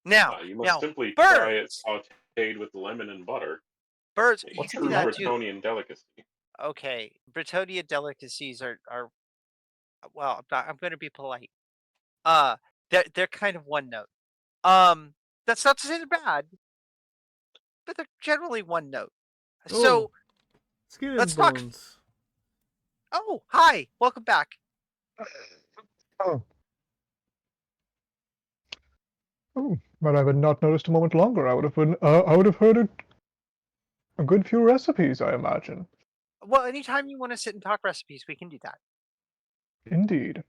Now, You must simply birds! try it sautéed with lemon and butter. Birds, you What's can true do that too. Brettonnian delicacy? Okay, Brettonnian delicacies are well, I'm going to be polite. They're kind of one note. That's not to say they're bad, but they're generally one note. So Skin and let's talk. bones. Oh, hi, welcome back. Oh, but I would not noticed a moment longer. I would have heard a good few recipes, I imagine. Well, anytime you want to sit and talk recipes, we can do that. Indeed.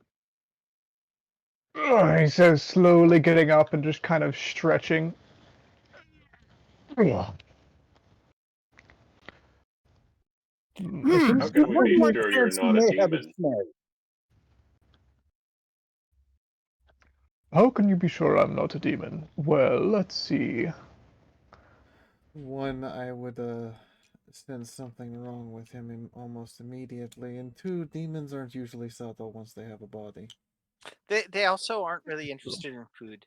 He says, slowly getting up and just kind of stretching. Ugh. How can we be sure you're not a demon? How can you be sure I'm not a demon? Well, let's see. One, I would sense something wrong with him almost immediately, and two, demons aren't usually subtle once they have a body. They also aren't really interested in food.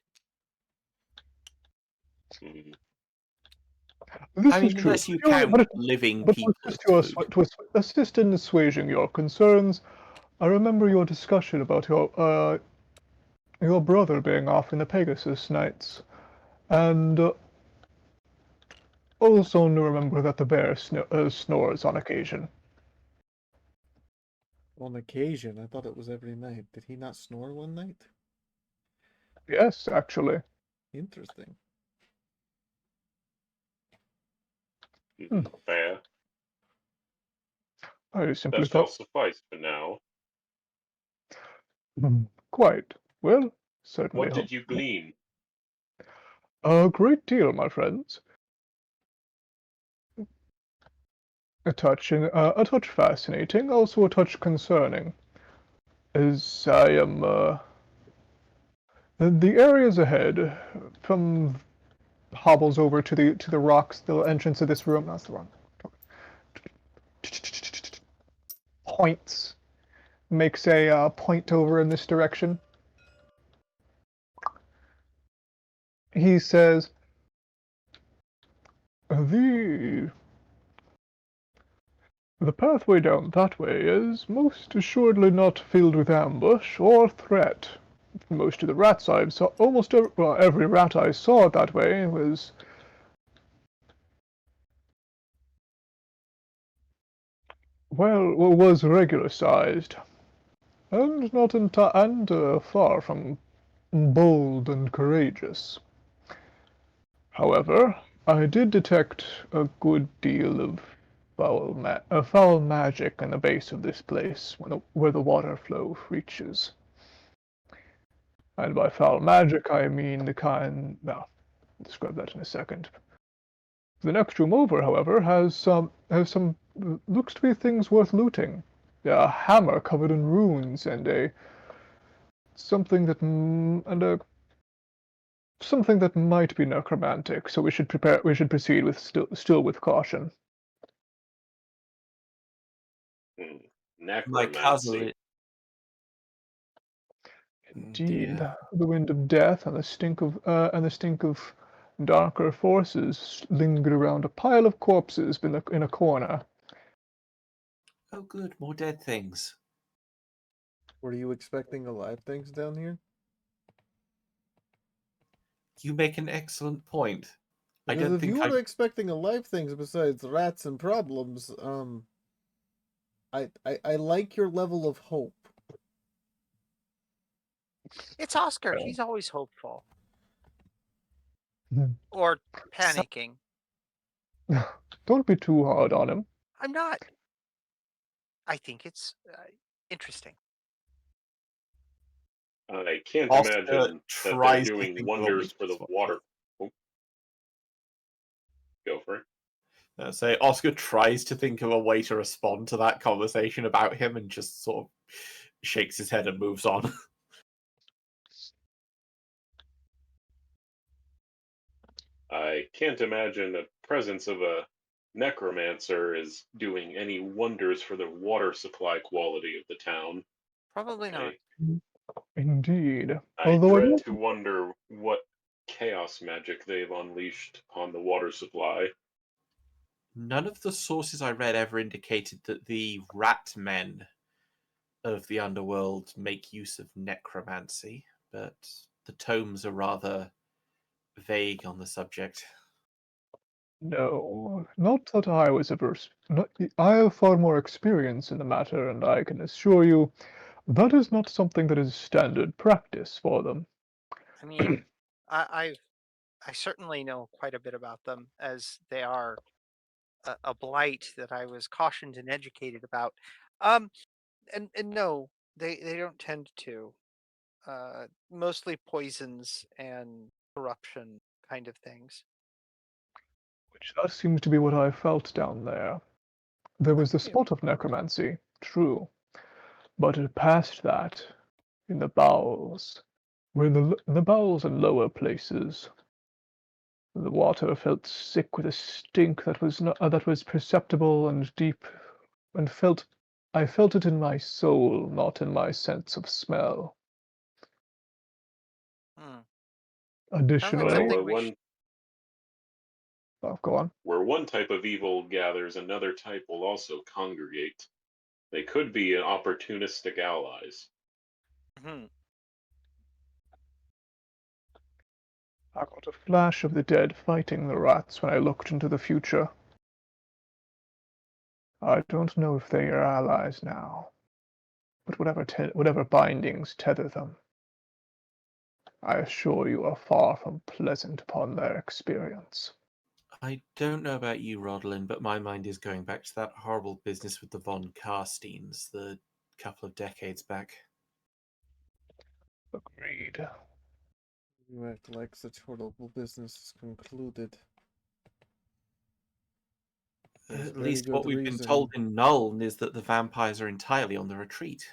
Mm. This I mean, is true. unless you But count living but people to as food. assist in assuaging your concerns, I remember your discussion about your brother being off in the Pegasus nights, and also remember that the bear snores on occasion. On occasion, I thought it was every night. Did he not snore one night? Yes, actually. Interesting. Fair. I simply That shall thought. suffice for now. Quite. Well, certainly. What did you glean? A great deal, my friends. A touch fascinating, also a touch concerning. As I am The areas ahead, from hobbles over to the rocks, the entrance of this room. That's the wrong. Points. Makes a point over in this direction. He says, The pathway down that way is most assuredly not filled with ambush or threat. Most of the rats I've saw, almost every rat I saw that way was was regular sized, and not far from bold and courageous. However, I did detect a good deal of foul magic in the base of this place where the water flow reaches. And by foul magic, I mean the kind. Well, I'll describe that in a second. The next room over, however, has some looks to be things worth looting. A hammer covered in runes and something that something that might be necromantic. So we should prepare. We should proceed with still with caution. My Necromancy. cousin. Indeed, the wind of death and the stink of darker forces lingered around a pile of corpses in a corner. Oh, good, more dead things. Were you expecting alive things down here? You make an excellent point. Because I don't if think you were expecting alive things besides rats and problems, I like your level of hope. It's Oscar. He's always hopeful. Hmm. Or panicking. Don't be too hard on him. I'm not. I think it's interesting. I can't Oscar imagine that they're tries to doing think of a wonders way for the to- water. Oh. Go for it. So Oscar tries to think of a way to respond to that conversation about him and just sort of shakes his head and moves on. I can't imagine the presence of a necromancer is doing any wonders for the water supply quality of the town. Probably not. Indeed. I Although I dread don't to wonder what chaos magic they've unleashed on the water supply. None of the sources I read ever indicated that the rat men of the underworld make use of necromancy, but the tomes are rather vague on the subject. No, not that I was averse. I have far more experience in the matter, and I can assure you that is not something that is standard practice for them. I mean, I certainly know quite a bit about them, as they are a blight that I was cautioned and educated about. And no, they don't tend to. Mostly poisons and corruption kind of things. Which that seems to be what I felt down there. There was the spot of necromancy, true, but past that, in the bowels, in the bowels and lower places, the water felt sick with a stink that was that was perceptible and deep, and I felt it in my soul, not in my sense of smell. Hmm. Additionally, go on. Where one type of evil gathers, another type will also congregate. They could be opportunistic allies. Hmm. I got a flash of the dead fighting the rats when I looked into the future. I don't know if they are allies now, but whatever bindings tether them, I assure you are far from pleasant upon their experience. I don't know about you, Rodlin, but my mind is going back to that horrible business with the von Karsteins the couple of decades back. Agreed. You act like such horrible business is concluded. At least what we've been told in Nuln is that the vampires are entirely on the retreat.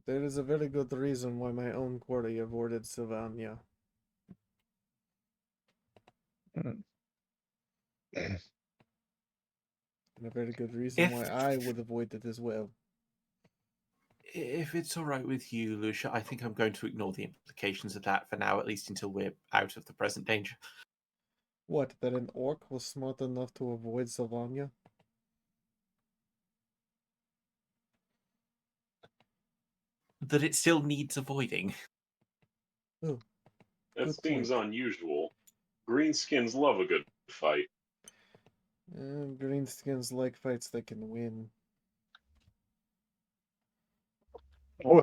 There is a very good reason why my own quarry avoided Sylvania. Mm. And a very good reason why I would avoid it as well. If it's all right with you, Lucia, I think I'm going to ignore the implications of that for now, at least until we're out of the present danger. What, that an orc was smart enough to avoid Sylvania? That it still needs avoiding. Oh, That good seems point. unusual. Greenskins love a good fight. Greenskins like fights they can win. Or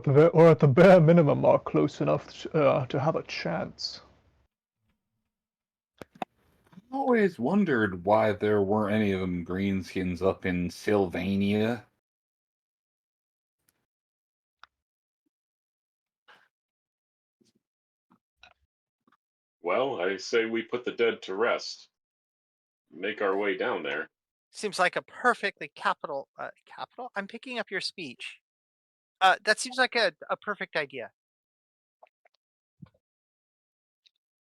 at the bare minimum, are close enough to have a chance. I always wondered why there weren't any of them greenskins up in Sylvania. Well, I say we put the dead to rest. Make our way down there. Seems like a perfectly capital. Capital? I'm picking up your speech. That seems like a perfect idea.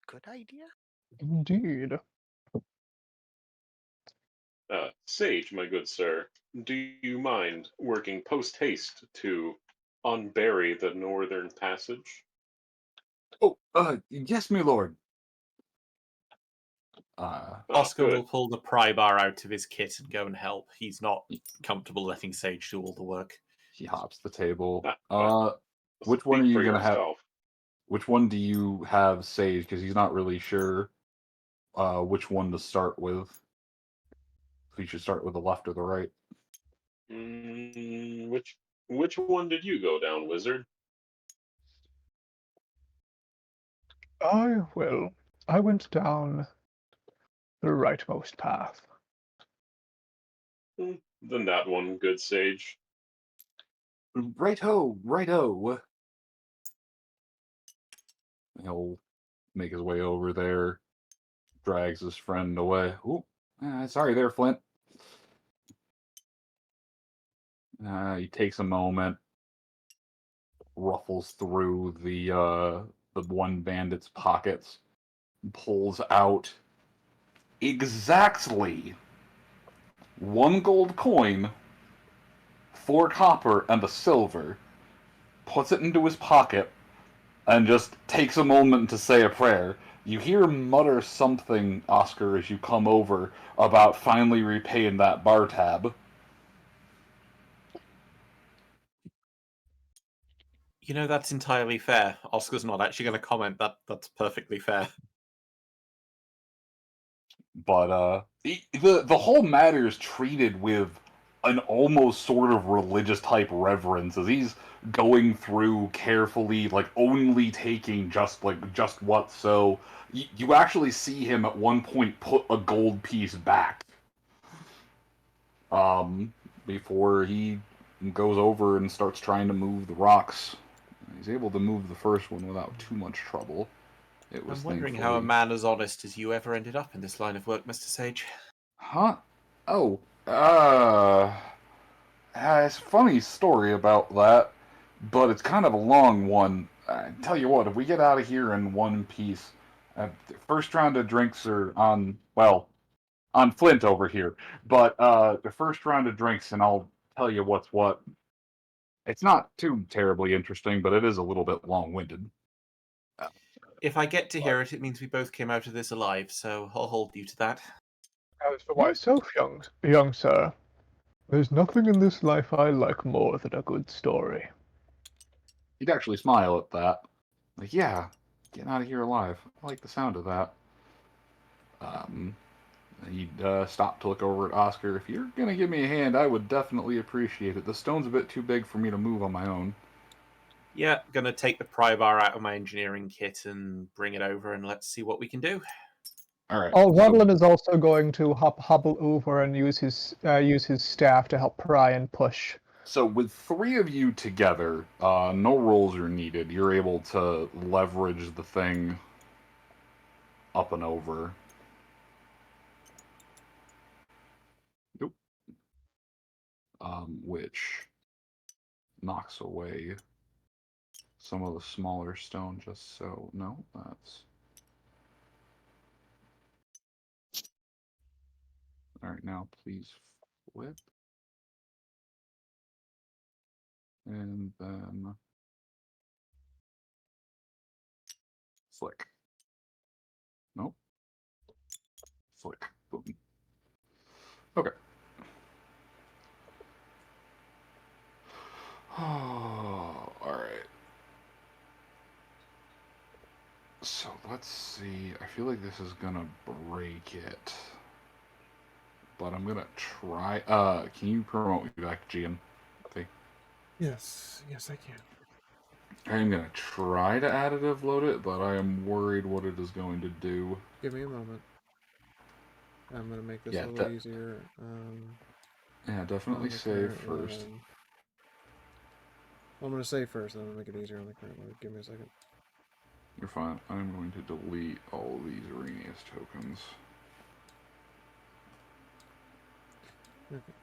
Good idea? Indeed. Sage, my good sir, do you mind working post-haste to unbury the northern passage? Oh, yes, my lord. Oscar Good. will pull the pry bar out of his kit and go and help. He's not comfortable letting Sage do all the work. He hops the table. Speak Which one are you for gonna have? yourself. Which one do you have Sage? Because he's not really sure which one to start with. So you should start with the left or the right. Which one did you go down, wizard? I went down the rightmost path. Then that one, good sage. Righto, righto. He'll make his way over there, drags his friend away. Ooh, sorry there, Flint. He takes a moment, ruffles through the one bandit's pockets, pulls out exactly 1 gold coin, 4 copper, and a silver, puts it into his pocket, and just takes a moment to say a prayer. You hear him mutter something, Oscar, as you come over, about finally repaying that bar tab. You know, that's entirely fair. Oscar's not actually going to comment. That's perfectly fair. But the whole matter is treated with an almost sort of religious type reverence as he's going through carefully, like only taking just what. So you actually see him at one point put a gold piece back, before he goes over and starts trying to move the rocks. He's able to move the first one without too much trouble. It was I'm wondering how a thankfully... man as honest as you ever ended up in this line of work, Mr. Sage. Huh? Oh, it's a funny story about that, but it's kind of a long one. I tell you what, if we get out of here in one piece, the first round of drinks are on, well, on Flint over here, but the first round of drinks, and I'll tell you what's what. It's not too terribly interesting, but it is a little bit long-winded. If I get to hear it, it means we both came out of this alive, so I'll hold you to that. As for myself, young sir, there's nothing in this life I like more than a good story. He'd actually smile at that. Like, yeah, getting out of here alive. I like the sound of that. He'd stop to look over at Oscar. If you're going to give me a hand, I would definitely appreciate it. The stone's a bit too big for me to move on my own. Yeah, gonna take the pry bar out of my engineering kit and bring it over, and let's see what we can do. All right. Rodlin is also going to hobble over and use his staff to help pry and push. So with 3 of you together, no rolls are needed. You're able to leverage the thing up and over. Nope. Which knocks away some of the smaller stone just so... No, that's... Alright, now please flip. And then... Flick. Nope. Flick. Boom. Okay. Oh, alright. So let's see. I feel like this is gonna break it. But I'm gonna try. Can you promote me back, GM? Yes, I can. I'm gonna try to additive load it, but I am worried what it is going to do. Give me a moment. I'm gonna make this a little easier. Yeah, definitely save first. I'm gonna save first, then I'm gonna make it easier on the current load. Give me a second. You're fine. I'm going to delete all these Arrhenius tokens. Okay.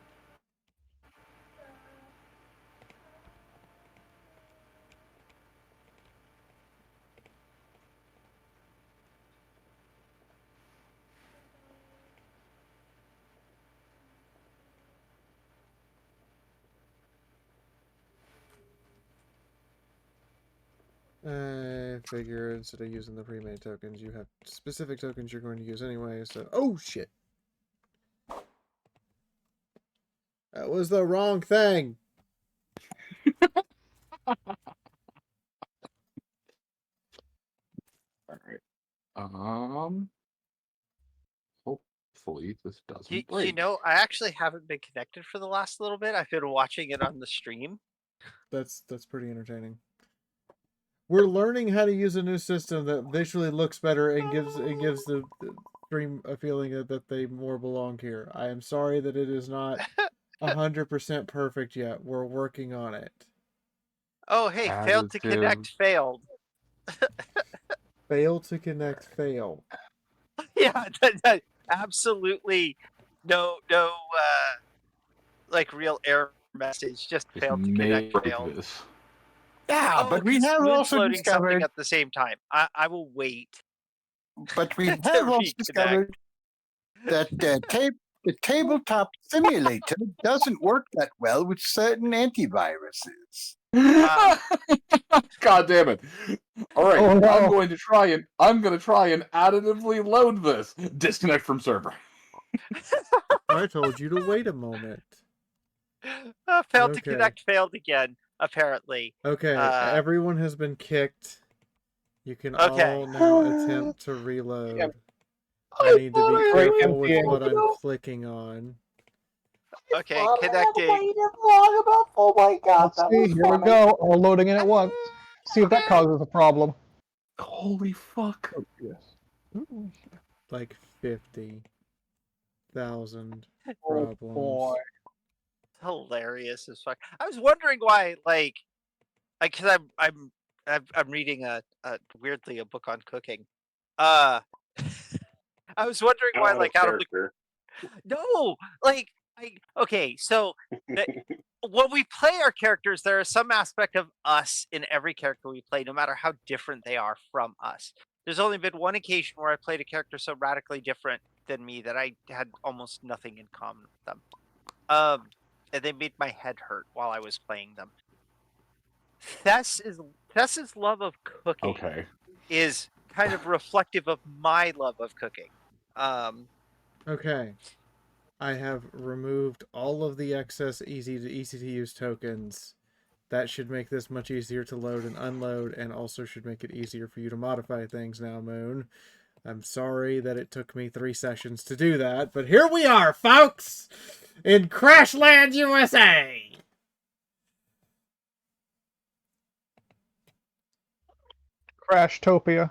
I figure instead of using the pre-made tokens, you have specific tokens you're going to use anyway, so... Oh, shit! That was the wrong thing! Alright. Hopefully this doesn't break. You know, I actually haven't been connected for the last little bit. I've been watching it on the stream. That's pretty entertaining. We're learning how to use a new system that visually looks better and gives the stream a feeling that they more belong here. I am sorry that it is not 100% perfect yet. We're working on it. Oh, hey, failed to connect, failed. Fail to connect, fail. Yeah, absolutely no, like real error message. Just failed to connect, failed. Yeah, but we have Moon's also loading something discovered. at the same time. I will wait. But we have also discovered that the tabletop simulator doesn't work that well with certain antiviruses. God damn it! All right, Oh, no. I'm going to try and additively load this. Disconnect from server. I told you to wait a moment. Failed to connect, failed again. Apparently. Okay, everyone has been kicked. You can all now attempt to reload. I need to be careful with what I'm clicking on. Okay, connecting. Oh my god, let's see, here we go. All loading in at once. See if that causes a problem. Holy fuck. Oh, yes. Like 50,000 problems. Boy. Hilarious as fuck. I was wondering why, like, because I'm reading a weirdly a book on cooking. I was wondering why, like, out of the no, like, okay, so when we play our characters, there is some aspect of us in every character we play, no matter how different they are from us. There's only been one occasion where I played a character so radically different than me that I had almost nothing in common with them. And they made my head hurt while I was playing them. Tess's love of cooking is kind of reflective of my love of cooking. Okay. I have removed all of the excess easy to use tokens. That should make this much easier to load and unload, and also should make it easier for you to modify things now, Moon. I'm sorry that it took me 3 sessions to do that, but here we are, folks! In Crashland, USA! Crashtopia.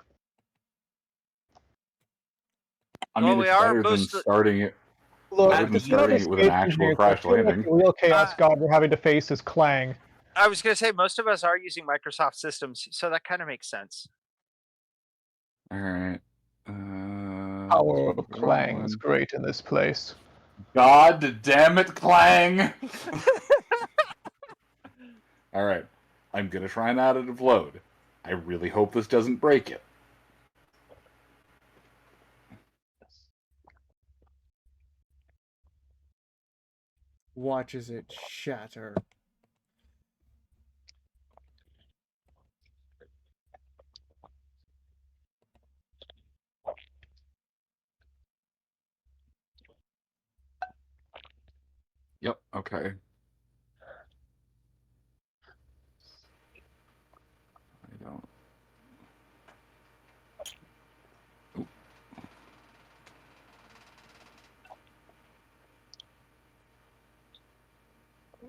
I mean, it's better than starting it. Look, with an actual crash landing. The real chaos god we're having to face is Clang. I was going to say, most of us are using Microsoft systems, so that kind of makes sense. Alright. Power of Clang is great in this place. God damn it, Clang! Alright. I'm gonna try an additive load. I really hope this doesn't break it. Watches it shatter. Yep, okay. I don't... Oop.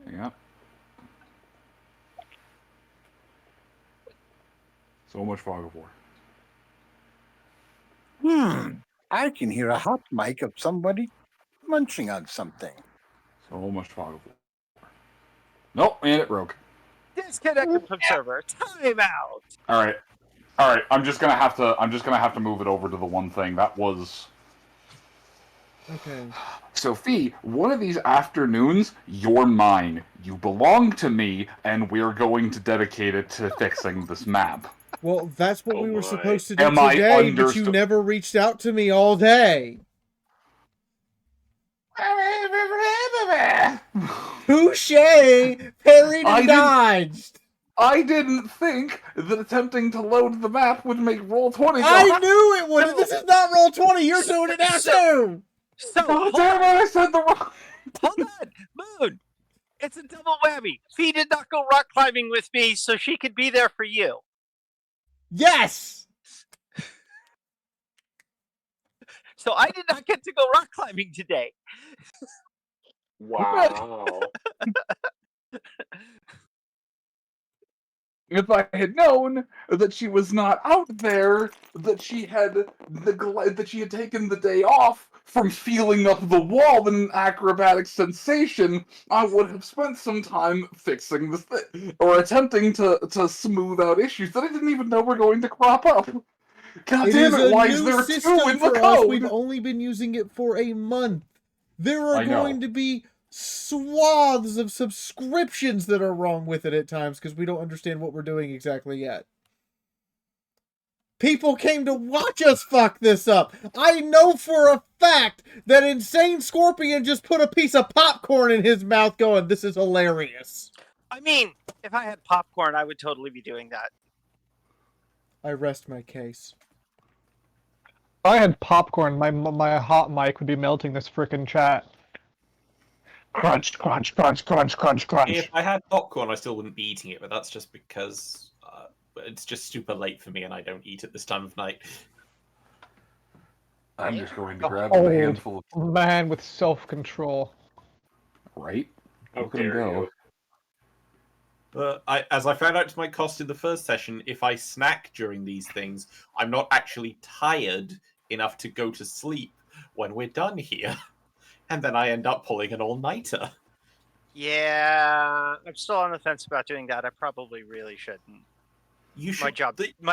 Yeah. So much fog of war. I can hear a hot mic of somebody munching on something. So much fog of war. Nope, and it broke. Disconnected from server. Time out. All right. I'm just gonna have to move it over to the one thing that was. Okay. Sophie, one of these afternoons, you're mine. You belong to me, and we're going to dedicate it to fixing this map. Well, that's what Oh we were my. supposed to do Am I today, but you understo- never reached out to me all day. Touche! Parried and dodged! I didn't think that attempting to load the map would make Roll20 go. I knew it would! This is not Roll20, you're doing it now too! So, God damn it, I said the wrong... hold on, Moon. It's a double whammy. Fee did not go rock climbing with me, so she could be there for you. Yes! So I did not get to go rock climbing today. Wow. If I had known that she was not out there, that she had taken the day off from feeling up the wall in an acrobatic sensation, I would have spent some time fixing this thing, or attempting to smooth out issues that I didn't even know were going to crop up. God damn it, why is there two in the code? We've only been using it for a month. There are I know. going to be swaths of subscriptions that are wrong with it at times because we don't understand what we're doing exactly yet. People came to watch us fuck this up. I know for a fact that Insane Scorpion just put a piece of popcorn in his mouth going, this is hilarious. I mean, if I had popcorn, I would totally be doing that. I rest my case. If I had popcorn, my hot mic would be melting this frickin' chat. Crunch, crunch, crunch, crunch, crunch, crunch. If I had popcorn, I still wouldn't be eating it, but that's just because it's just super late for me and I don't eat at this time of night. I'm just going to A grab a old handful of... man with self-control. Right? How Look at him dare go. you. As I found out to my cost in the first session, if I snack during these things, I'm not actually tired enough to go to sleep when we're done here. And then I end up pulling an all-nighter. Yeah, I'm still on the fence about doing that. I probably really shouldn't. You should. My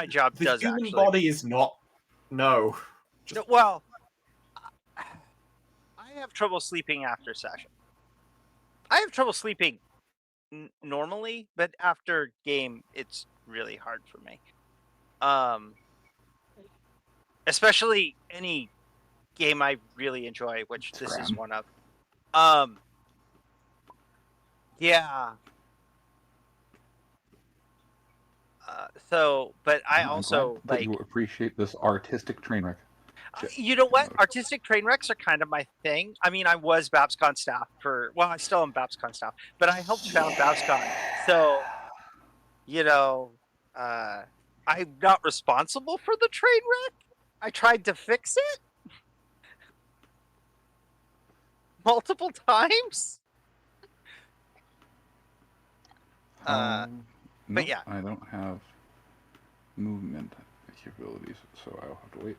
job The does human actually. body is not. No. No, well, I have trouble sleeping after session. I have trouble sleeping normally, but after game, it's really hard for me. Especially any game I really enjoy, which this is one of. Yeah. But I also that like. you appreciate this artistic train wreck. You know what? Artistic train wrecks are kind of my thing. I mean, I was BabsCon staff I still am BabsCon staff, but I helped found BabsCon. So, I'm not responsible for the train wreck. I tried to fix it multiple times. But yeah. I don't have movement capabilities, so I'll have to wait.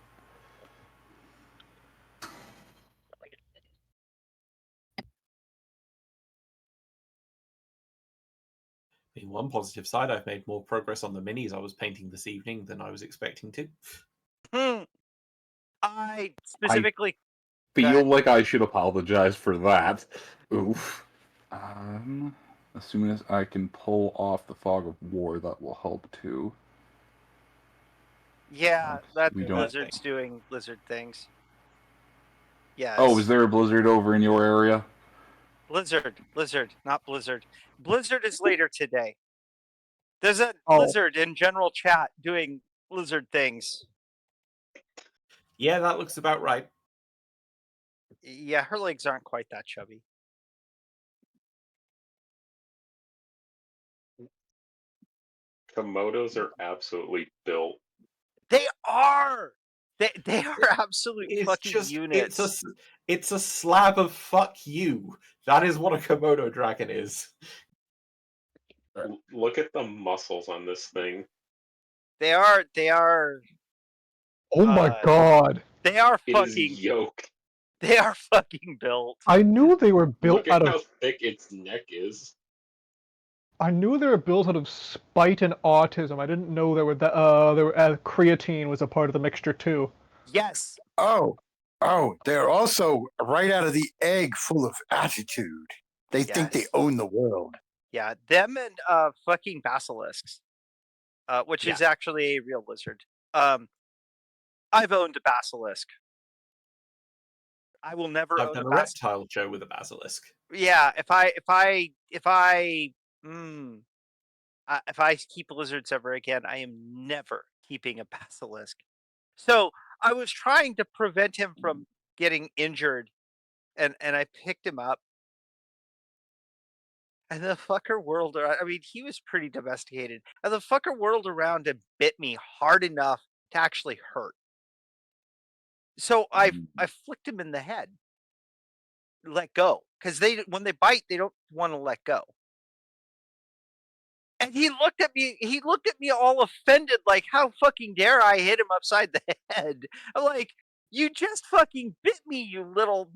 In one positive side, I've made more progress on the minis I was painting this evening than I was expecting to. I specifically feel like I should apologize for that. Oof. As soon as I can pull off the Fog of War, that will help too. Yeah, that we don't- Blizzard's doing Blizzard things. Yes. Oh, is there a blizzard over in your area? Blizzard, not Blizzard. Blizzard is later today. There's a Oh. Blizzard in general chat doing Blizzard things. Yeah, that looks about right. Yeah, her legs aren't quite that chubby. Komodos are absolutely built. They are. They are absolute It's fucking just units. it's a slab of fuck you. That is what a Komodo dragon is. Look at the muscles on this thing. They are. Oh my god! They are It is fucking. yoked. They are fucking built. I knew they were built Look out at of. how thick its neck is. I knew they were built out of spite and autism. I didn't know there were creatine was a part of the mixture too. Yes. Oh, they're also right out of the egg, full of attitude. They think they Yes. own the world. Yeah, them and fucking basilisks, which is actually a real lizard. I've owned a basilisk. I will never I've own done a a reptile show with a basilisk. Yeah, if I keep lizards ever again, I am never keeping a basilisk. So I was trying to prevent him from getting injured, and I picked him up, and the fucker whirled around. I mean, he was pretty domesticated, and the fucker whirled around and bit me hard enough to actually hurt. So I flicked him in the head. Let go, because when they bite, they don't want to let go. And he looked at me. He looked at me all offended, like, "How fucking dare I hit him upside the head?" I'm like, "You just fucking bit me, you little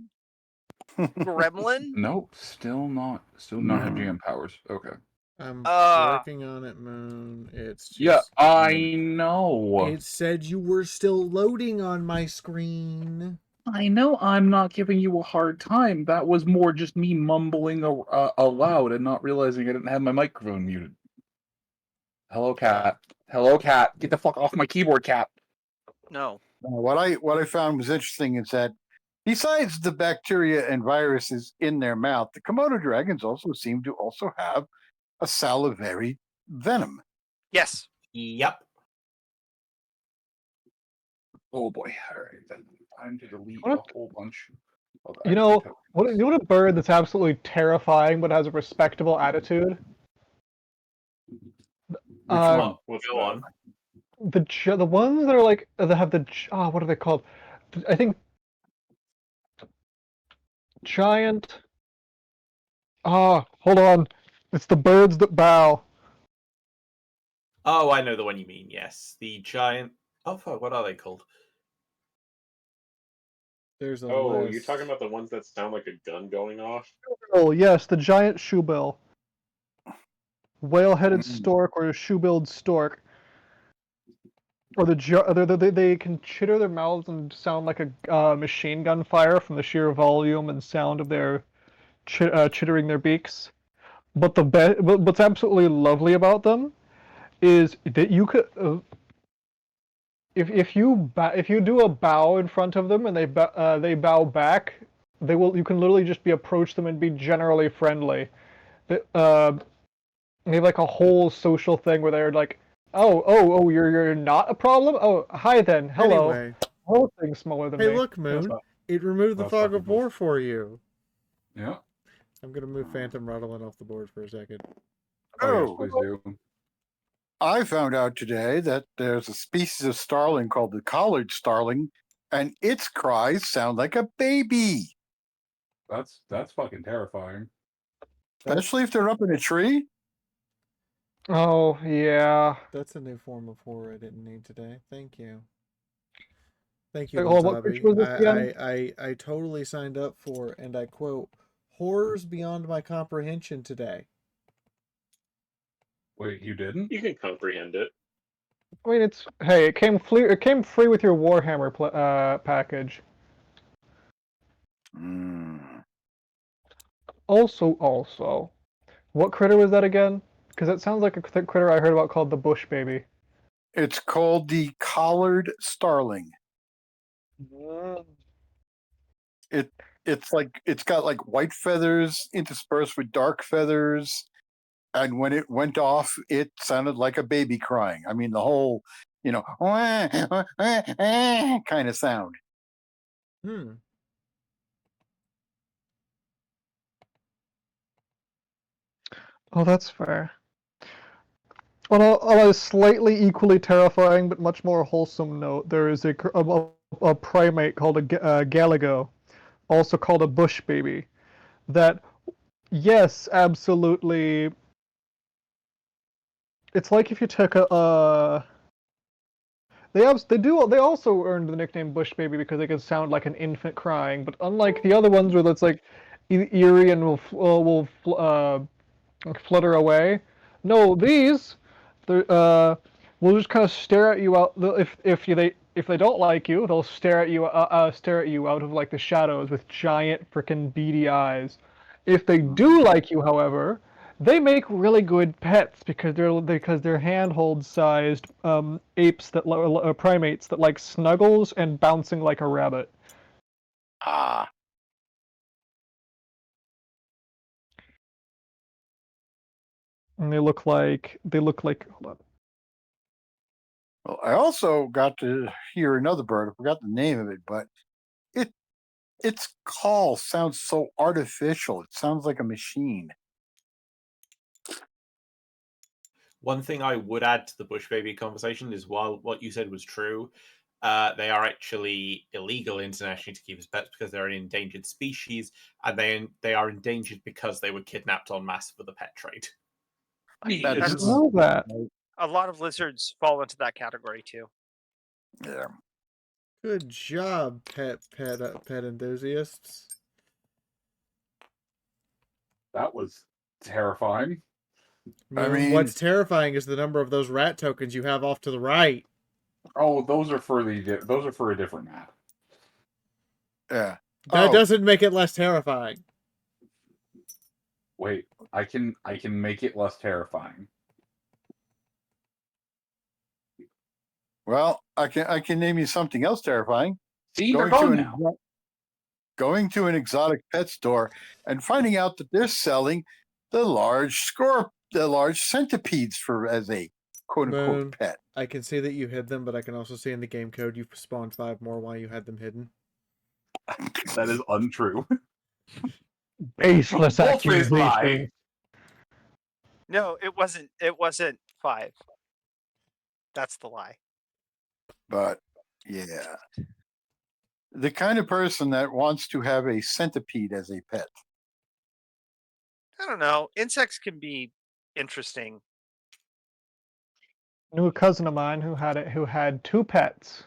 gremlin." Nope, still not have jam powers. Okay. I'm Ah. working on it, Moon. It's just, Yeah, I know. It said you were still loading on my screen. I know I'm not giving you a hard time. That was more just me mumbling aloud and not realizing I didn't have my microphone muted. Hello, cat. Hello, cat. Get the fuck off my keyboard, cat. No. What I found was interesting is that besides the bacteria and viruses in their mouth, the Komodo dragons also seem to also have a salivary venom. Yes. Yep. Oh boy. All right, then time to delete What? a whole bunch. You know what a bird that's absolutely terrifying but has a respectable attitude? Which one? Go on. The ones that are like that have what are they called? I think giant. Hold on. It's the birds that bow. Oh, I know the one you mean. Yes, the giant. Oh fuck! What are they called? There's a Oh, list. you're talking about the ones that sound like a gun going off? Oh yes, the giant shoebill. Whale-headed stork or shoe-billed stork. Or they can chitter their mouths and sound like a machine gun fire from the sheer volume and sound of their chittering their beaks. But what's absolutely lovely about them is that you could, if you do a bow in front of them and they bow back, you can literally just approach them and be generally friendly. They have like a whole social thing where they're like, oh, you're not a problem? Oh, hi then, hello. Anyway. Whole thing smaller than me. Hey, look, Moon. It removed the That's Fog fucking of War for you. Yeah. I'm gonna move Phantom Ruddlein off the board for a second. Oh, yes, please do. I found out today that there's a species of starling called the collared starling, and its cries sound like a baby. That's fucking terrifying. Especially if they're up in a tree. Oh, yeah. That's a new form of horror I didn't need today. Thank you. Thank you, Wait, hold on, what creature was this again? I totally signed up for, and I quote, horrors beyond my comprehension today. Wait, you didn't? You can comprehend it. I mean, it came free with your Warhammer package. Also, What critter was that again? Because it sounds like a critter I heard about called the bush baby. It's called the collared starling. It's like it's got like white feathers interspersed with dark feathers, and when it went off, it sounded like a baby crying. I mean, the whole, kind of sound. Hmm. Oh, that's fair. On a slightly equally terrifying but much more wholesome note, there is a primate called a galago, also called a bush baby, that, yes, absolutely. It's like if you took they also earned the nickname bush baby because they can sound like an infant crying, but unlike the other ones where that's like eerie and will flutter away, no, these will just kind of stare at you out. If they don't like you, they'll stare at you out of like the shadows with giant freaking beady eyes. If they do like you, however, they make really good pets because they're handhold-sized primates that like snuggles and bouncing like a rabbit. Ah. And they look like hold on. Well, I also got to hear another bird. I forgot the name of it, but its call sounds so artificial. It sounds like a machine. One thing I would add to the bush baby conversation is, while what you said was true, they are actually illegal internationally to keep as pets because they're an endangered species, and they are endangered because they were kidnapped en masse for the pet trade. I didn't know that. A lot of lizards fall into that category too. Yeah. Good job, pet enthusiasts. That was terrifying. I mean, what's terrifying is the number of those rat tokens you have off to the right. Oh, those are for a different map. Yeah. That doesn't make it less terrifying. Wait, I can make it less terrifying. Well, I can name you something else terrifying. See, they're gone now. Going to an exotic pet store and finding out that they're selling the large centipedes as a quote unquote pet. I can see that you hid them, but I can also see in the game code you spawned 5 more while you had them hidden. That is untrue. Baseless accusation. No, it wasn't 5. That's the lie. But yeah, the kind of person that wants to have a centipede as a pet. I don't know. Insects can be interesting. I knew a cousin of mine who had 2 pets.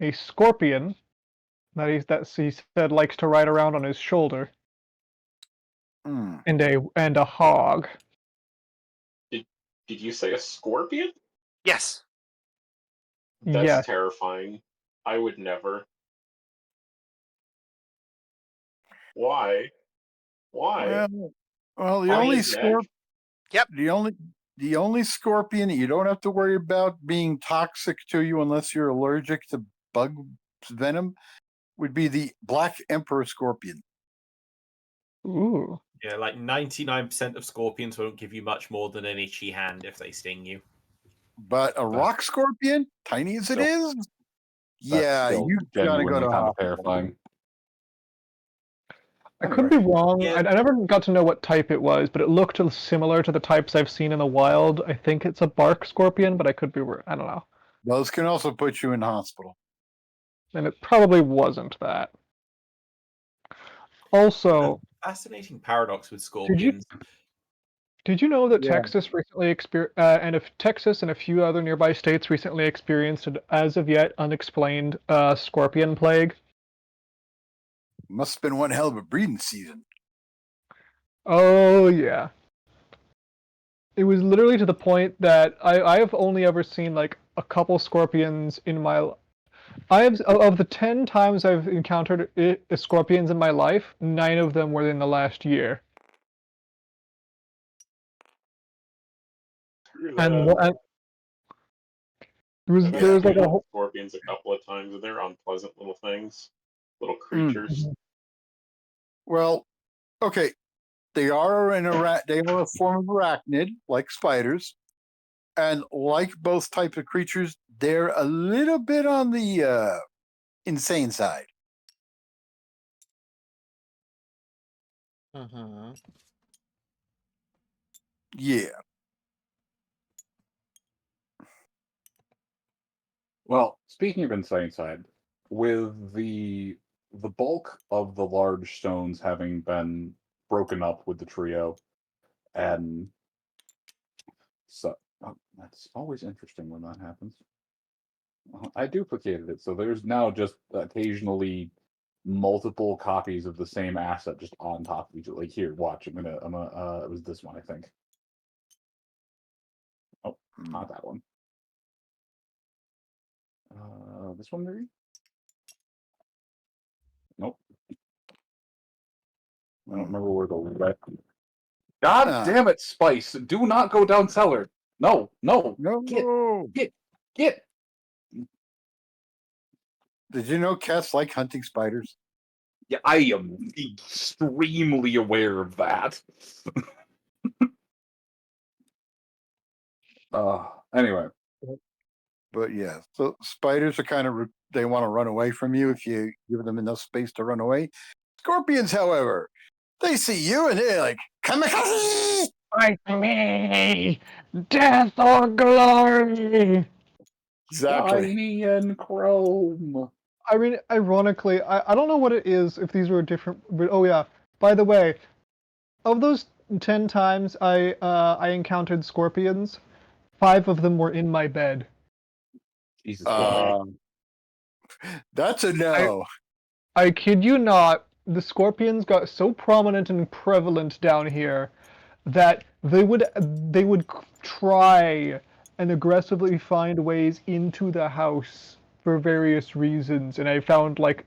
A scorpion that he said likes to ride around on his shoulder, and a hog. Did you say a scorpion? Yes. That's terrifying. I would never. Why? Well, the only scorpion that you don't have to worry about being toxic to you unless you're allergic to bug venom would be the black emperor scorpion. Ooh. Yeah, like 99% of scorpions won't give you much more than an itchy hand if they sting you. But a rock scorpion, tiny as it is, yeah, you gotta go to hospital. Terrifying. I could be wrong. Yeah. I never got to know what type it was, but it looked similar to the types I've seen in the wild. I think it's a bark scorpion, but I could be. I don't know. Those can also put you in hospital. And it probably wasn't that. Also, fascinating paradox with scorpions. Did you know that Texas recently Texas and a few other nearby states recently experienced an as of yet unexplained scorpion plague? Must have been one hell of a breeding season. Oh yeah. It was literally to the point that I have only ever seen like a couple scorpions in my. Of the 10 times I've encountered scorpions in my life, 9 of them were in the last year. And I've there was like a encountered whole. scorpions a couple of times, and they're unpleasant little things, little Mm. creatures. Well, okay, they are they are a form of arachnid, like spiders, and like both types of creatures, they're a little bit on the insane side. Yeah. Well, speaking of insane side, with the bulk of the large stones having been broken up with the trio, and so that's always interesting when that happens. I duplicated it, so there's now just occasionally multiple copies of the same asset just on top of each other. Like here, watch. I'm gonna it was this one, I think. Oh, not that one. This one maybe? Nope. I don't remember where the red. God damn it, Spice! Do not go down cellar. No. Get. Did you know cats like hunting spiders? Yeah, I am extremely aware of that. Anyway. But yeah, so spiders are kind of they want to run away from you if you give them enough space to run away. Scorpions, however, they see you and they're like, "Kamikaze! Fight me! Death or glory!" Exactly. Shiny and chrome. I mean, ironically, I don't know what it is, if these were different, but oh yeah, by the way, of those 10 times I encountered scorpions, 5 of them were in my bed. Jesus that's a no. I kid you not, the scorpions got so prominent and prevalent down here that they would try and aggressively find ways into the house for various reasons, and I found like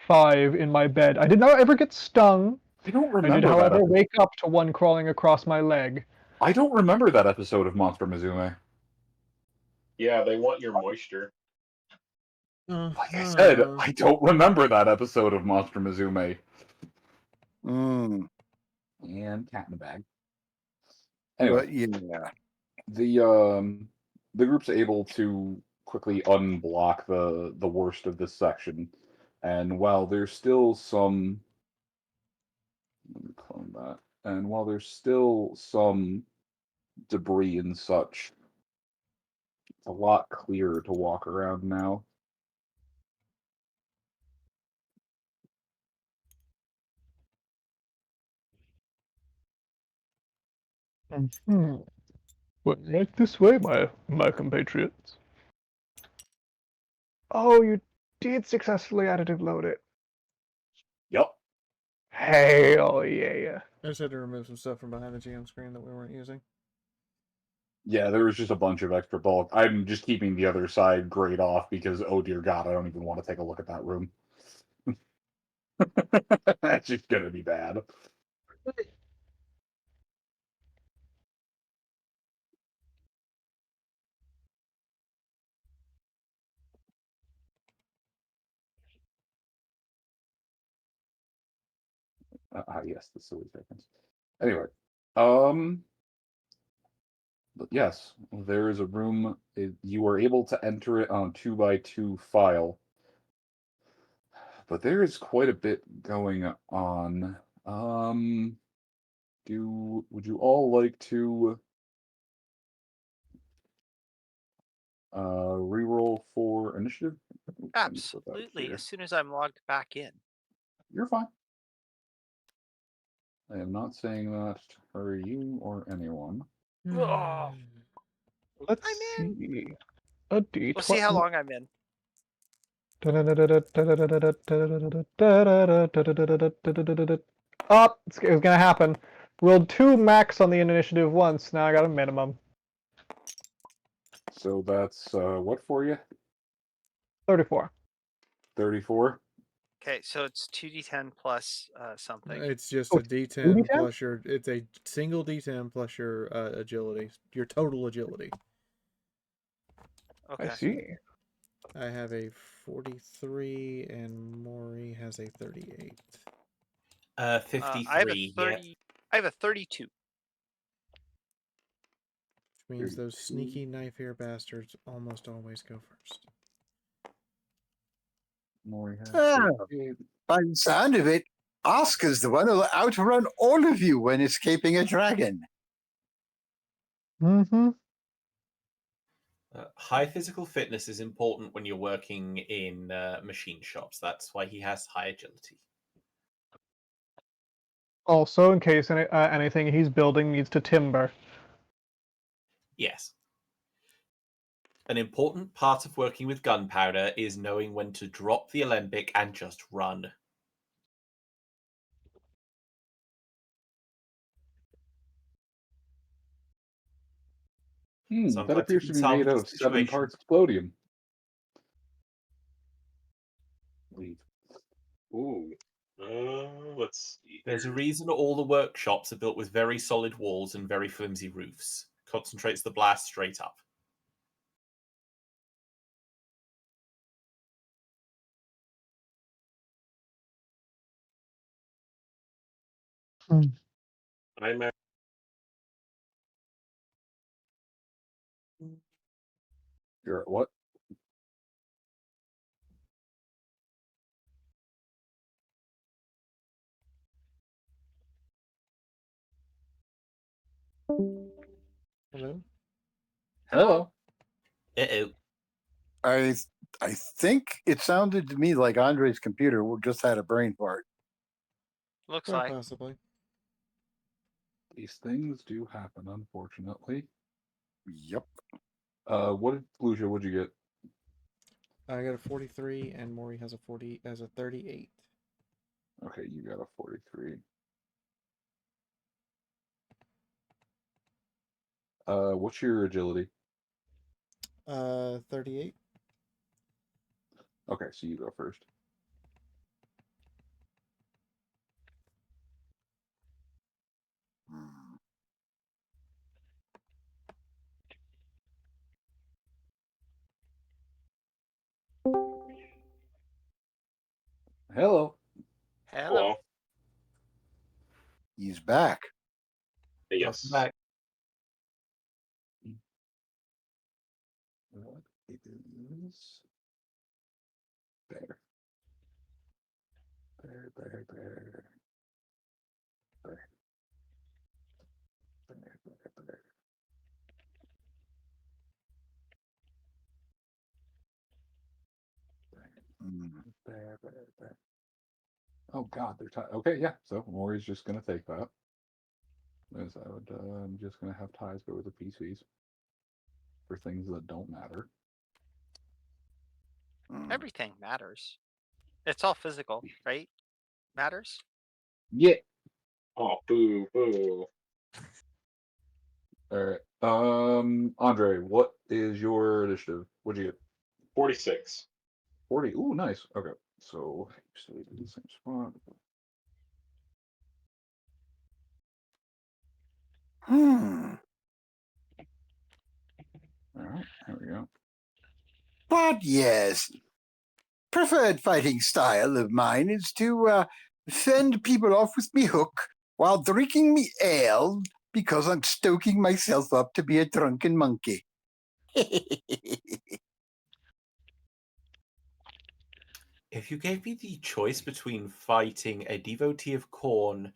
5 in my bed. I did not ever get stung. I don't remember. I did, however, wake up to one crawling across my leg. I don't remember that episode of Monster Mizume. Yeah, they want your moisture. Like I said, I don't remember that episode of Monster Mizume. And cat in the bag. Anyway, but yeah, the group's able to quickly unblock the worst of this section, and while there's still some, let me clone that. And while there's still some debris and such, it's a lot clearer to walk around now. Well, right this way, my compatriots. Oh, you did successfully additive load it. Yep. Hell yeah. I just had to remove some stuff from behind the GM screen that we weren't using. Yeah, there was just a bunch of extra bulk. I'm just keeping the other side grayed off because, oh dear God, I don't even want to take a look at that room. That's just gonna be bad. Yes, the silly seconds. Anyway, but yes, there is a room. You are able to enter it on a 2x2 file, but there is quite a bit going on. Would you all like to reroll for initiative? Absolutely. As soon as I'm logged back in. You're fine. I am not saying that for you or anyone. Oh, Let's I'm see. A D20. we'll see how long I'm in. Oh, it's gonna happen. Rolled 2 max on the initiative once. Now I got a minimum. So that's what for you? 34. 34. Okay, so it's 2d10 plus something. It's just Oh, a D10 2d10? plus your. It's a single D10 plus your agility, your total agility. Okay. I see. I have a 43, and Maury has a 38. 53. I have a 30. I have a 32. Which means those sneaky knife-ear bastards almost always go first. Maury has Ah, 38. by the sound of it, Oscar's the one who'll outrun all of you when escaping a dragon. Mm-hmm. High physical fitness is important when you're working in machine shops. That's why he has high agility. Also, in case anything he's building needs to timber. Yes. An important part of working with gunpowder is knowing when to drop the alembic and just run. That Sometimes you appears can to be made salvage out the of 7 situation. parts explodium. Leave. Ooh. Let's see. There's a reason all the workshops are built with very solid walls and very flimsy roofs. Concentrates the blast straight up. I'm at You're at what? Hello? Hello. Uh-oh. I think it sounded to me like Andre's computer just had a brain fart. Looks Quite like. possibly. These things do happen, unfortunately. Yep. What Lucia? What'd you get? I got a 43, and Maury has a 38. Okay, you got a 43. What's your agility? 38. Okay, so you go first. Hello. Hello. He's back. Yes. Back. What it is? There. There. There. There. There. There. There. There. There. Oh God, they're tied. Okay, yeah. So Maury's just gonna take that. As I would, I'm just gonna have ties go with the PCs for things that don't matter. Everything matters. It's all physical, right? Matters. Yeah. Oh, boo, boo. All right. Andre, what is your initiative? What'd you get? 46. 40. Ooh, nice. Okay, so stay in the same spot. All right, there we go. But yes, preferred fighting style of mine is to fend people off with me hook while drinking me ale because I'm stoking myself up to be a drunken monkey. If you gave me the choice between fighting a devotee of Corn,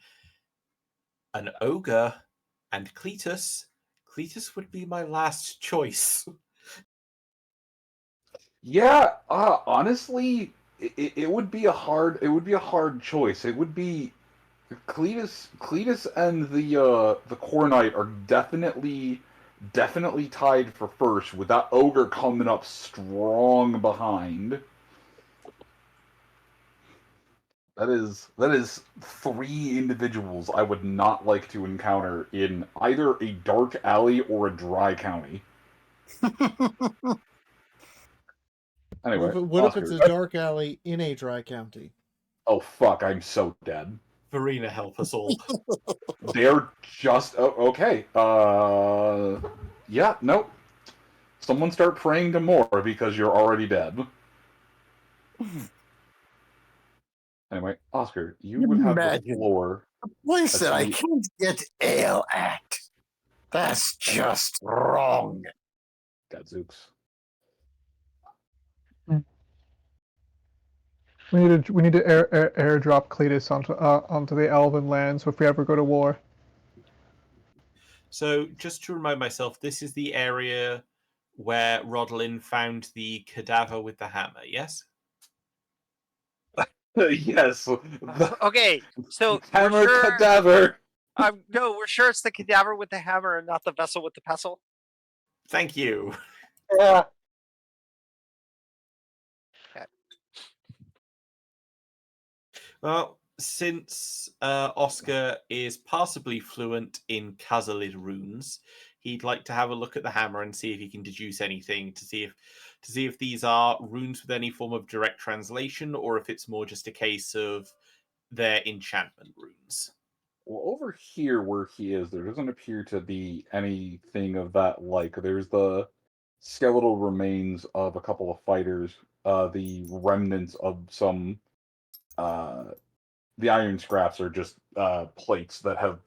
an ogre, and Cletus, Cletus would be my last choice. Yeah, honestly, it would be a hard choice. It would be Cletus and the Core Knight are definitely tied for first, with that ogre coming up strong behind. That is 3 individuals I would not like to encounter in either a dark alley or a dry county. Anyway, What if it's Oscar. a dark alley in a dry county? Oh fuck! I'm so dead. Verena, help us all. They're just okay. Yeah, nope. Someone start praying to more because you're already dead. Anyway, Oscar, you would have the Imagine floor. a place Let's that I see. can't get ale at. That's just wrong. Gadzooks. We need to airdrop Cletus onto the Elven lands if we ever go to war. So, just to remind myself, this is the area where Rodlin found the cadaver with the hammer, yes? Yes. The Okay, so hammer we're sure. cadaver. No, we're sure it's the cadaver with the hammer and not the vessel with the pestle. Thank you. Yeah. Well, since Oscar is passably fluent in Khazalid runes, he'd like to have a look at the hammer and see if he can deduce anything to see if these are runes with any form of direct translation or if it's more just a case of they're enchantment runes. Well, over here where he is, there doesn't appear to be anything of that like. There's the skeletal remains of a couple of fighters, the remnants of some the iron scraps are just plates that have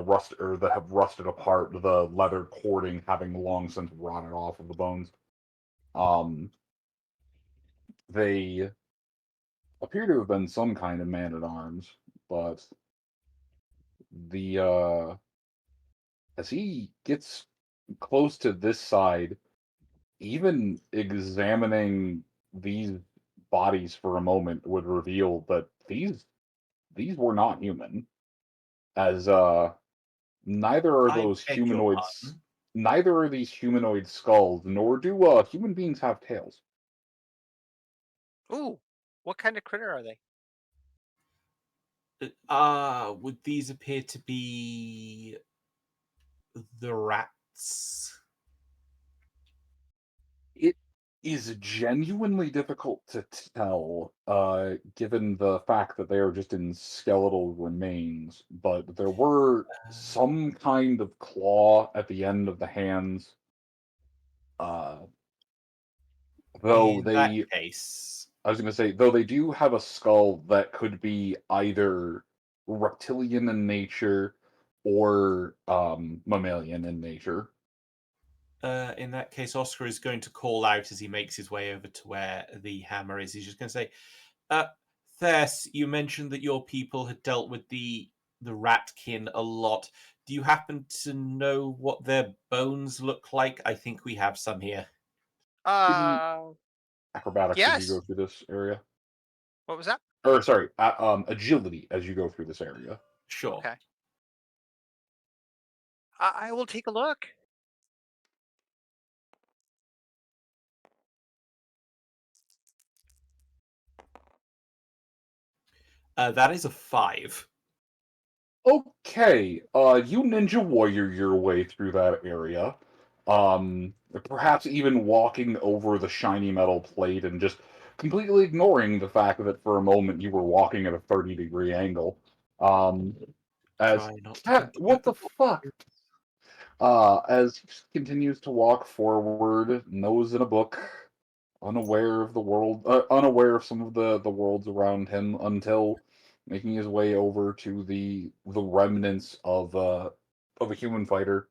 rusted apart, the leather cording having long since rotted off of the bones. They appear to have been some kind of man at arms, but the as he gets close to this side, even examining these bodies for a moment would reveal that these were not human, as neither are I those beg your humanoids. pardon? Neither are these humanoid skulls, nor do human beings have tails. Ooh, what kind of critter are they? Would these appear to be the rats? It is genuinely difficult to tell, given the fact that they are just in skeletal remains, but there were some kind of claw at the end of the hands. Though In that they, case, I was going to say, though they do have a skull that could be either reptilian in nature or mammalian in nature. Oscar is going to call out as he makes his way over to where the hammer is. He's just going to say, Thess, you mentioned that your people had dealt with the ratkin a lot. Do you happen to know what their bones look like? I think we have some here. Acrobatics as you Yes. go through this area. What was that? Or sorry, agility as you go through this area. Sure. Okay. I will take a look. That is a 5. Okay, you ninja warrior your way through that area. Perhaps even walking over the shiny metal plate and just completely ignoring the fact that for a moment you were walking at a 30-degree angle. As Try not to Cat, think what about the fuck? As he continues to walk forward, nose in a book, unaware of the world, unaware of some of the worlds around him, until making his way over to the remnants of a human fighter.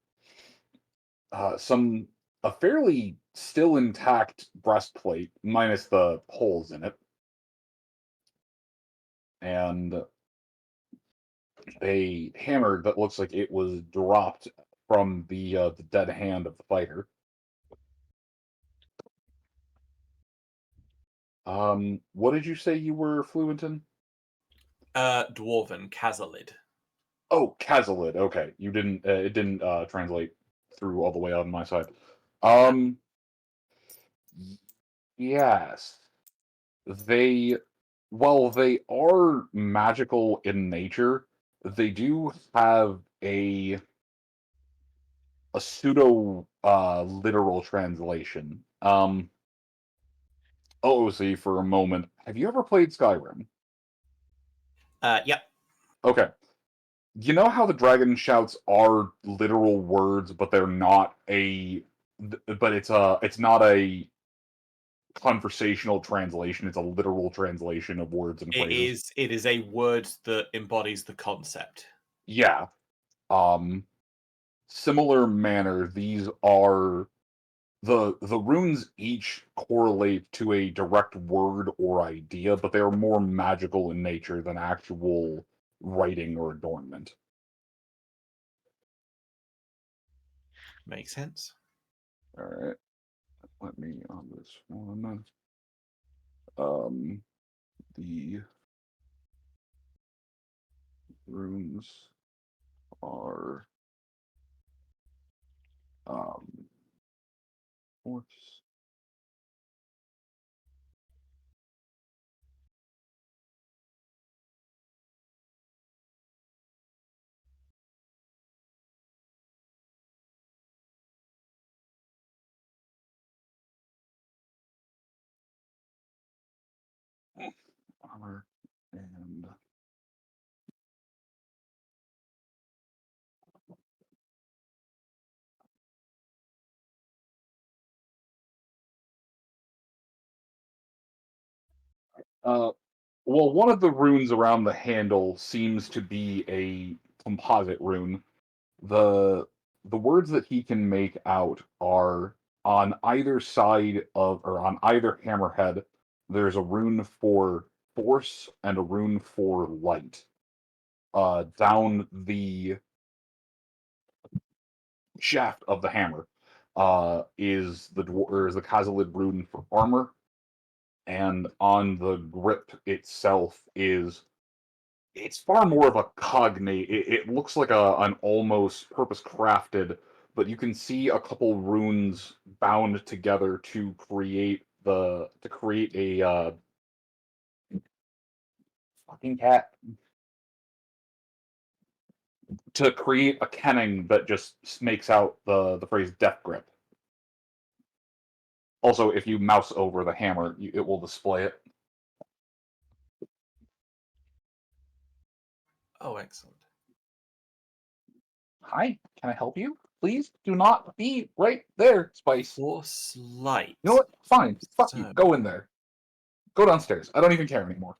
A fairly still intact breastplate, minus the holes in it, and a hammer that looks like it was dropped from the dead hand of the fighter. What did you say you were fluent in? Dwarven, Khazalid. Oh, Khazalid. Okay, you didn't. It didn't translate through all the way on my side. Yes, they. While they are magical in nature, they do have a pseudo literal translation. Oh, see, for a moment, have you ever played Skyrim? Yep. Okay. You know how the dragon shouts are literal words, but they're not it's not a conversational translation. It's a literal translation of words and phrases. It is a word that embodies the concept. Yeah. Similar manner, these are the runes each correlate to a direct word or idea, but they are more magical in nature than actual writing or adornment. Makes sense. All right. Let me on this one. The runes are force. Armor and well, one of the runes around the handle seems to be a composite rune. The words that he can make out are on either side of, or on either hammerhead, there's a rune for force and a rune for light. Down the shaft of the hammer is the Khazalid rune for armor, and on the grip itself is, it's far more of a cognate. It looks like an almost purpose crafted, but you can see a couple runes bound together to create a fucking cat, to create a kenning that just makes out the phrase death grip. Also, if you mouse over the hammer, it will display it. Oh, excellent. Hi, can I help you? Please do not be right there, Spice. Force light. You know what? Fine. Fuck you. So- Go in there. Go downstairs. I don't even care anymore.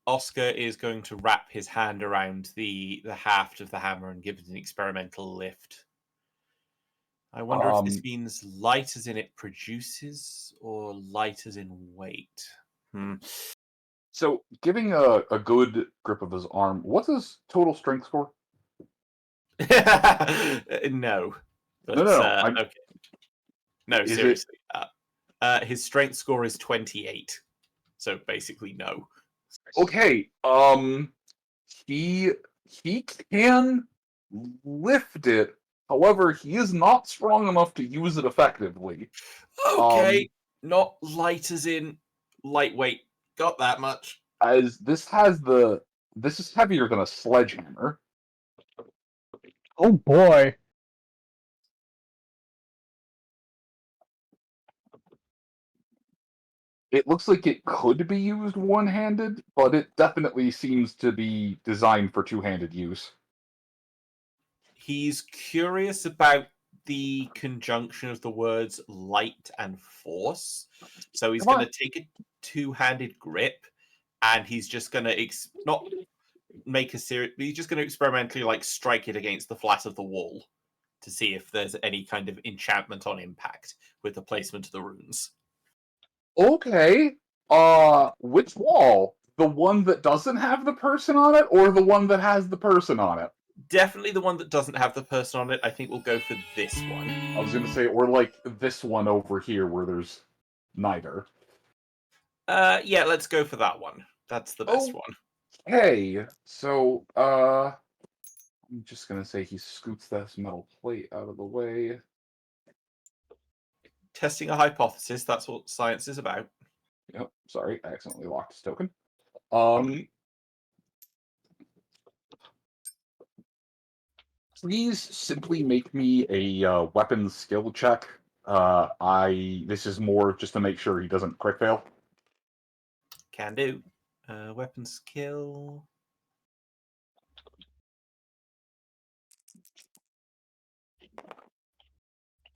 Oscar is going to wrap his hand around the haft of the hammer and give it an experimental lift. I wonder if this means light as in it produces, or light as in weight. So, giving a good grip of his arm, what's his total strength score? No. But, No. okay. No, Is seriously. His strength score is 28. So basically, no. Okay. He can lift it. However, he is not strong enough to use it effectively. Okay. Not light as in lightweight. Got that much. As this is heavier than a sledgehammer. Oh boy. It looks like it could be used one-handed, but it definitely seems to be designed for two-handed use. He's curious about the conjunction of the words light and force. So he's going to take a two-handed grip, and he's just going to not make a serious. He's just going to experimentally strike it against the flat of the wall to see if there's any kind of enchantment on impact with the placement of the runes. Okay. Which wall? The one that doesn't have the person on it, or the one that has the person on it? Definitely the one that doesn't have the person on it. I think we'll go for this one. I was gonna say, or like this one over here where there's neither. Yeah, let's go for that one. That's the best one. Hey, so I'm just gonna say he scoots this metal plate out of the way. Testing a hypothesis, that's what science is about. Yep, sorry, I accidentally locked his token. Please simply make me a weapons skill check. This is more just to make sure he doesn't crit fail. Can do. Weapon skill.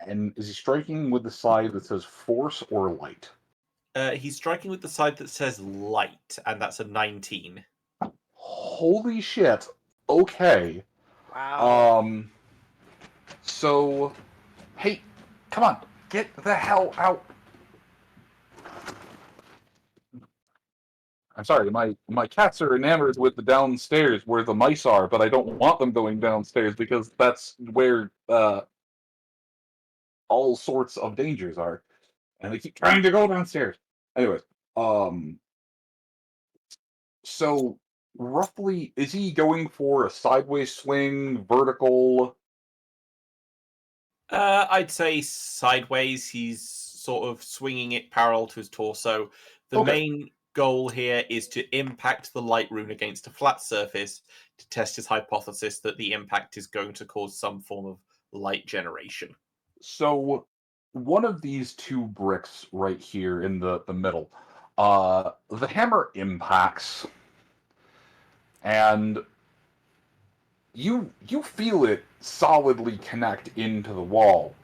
And is he striking with the side that says force or light? He's striking with the side that says light, and that's a 19. Holy shit. Okay. Wow. So, hey, come on, get the hell out. I'm sorry, my cats are enamored with the downstairs where the mice are, but I don't want them going downstairs because that's where all sorts of dangers are. And they keep trying to go downstairs. Anyways, so roughly, is he going for a sideways swing, vertical? I'd say sideways. He's sort of swinging it parallel to his torso. The Okay. main goal here is to impact the light rune against a flat surface to test his hypothesis that the impact is going to cause some form of light generation. So one of these two bricks right here in the middle, the hammer impacts, and you feel it solidly connect into the wall.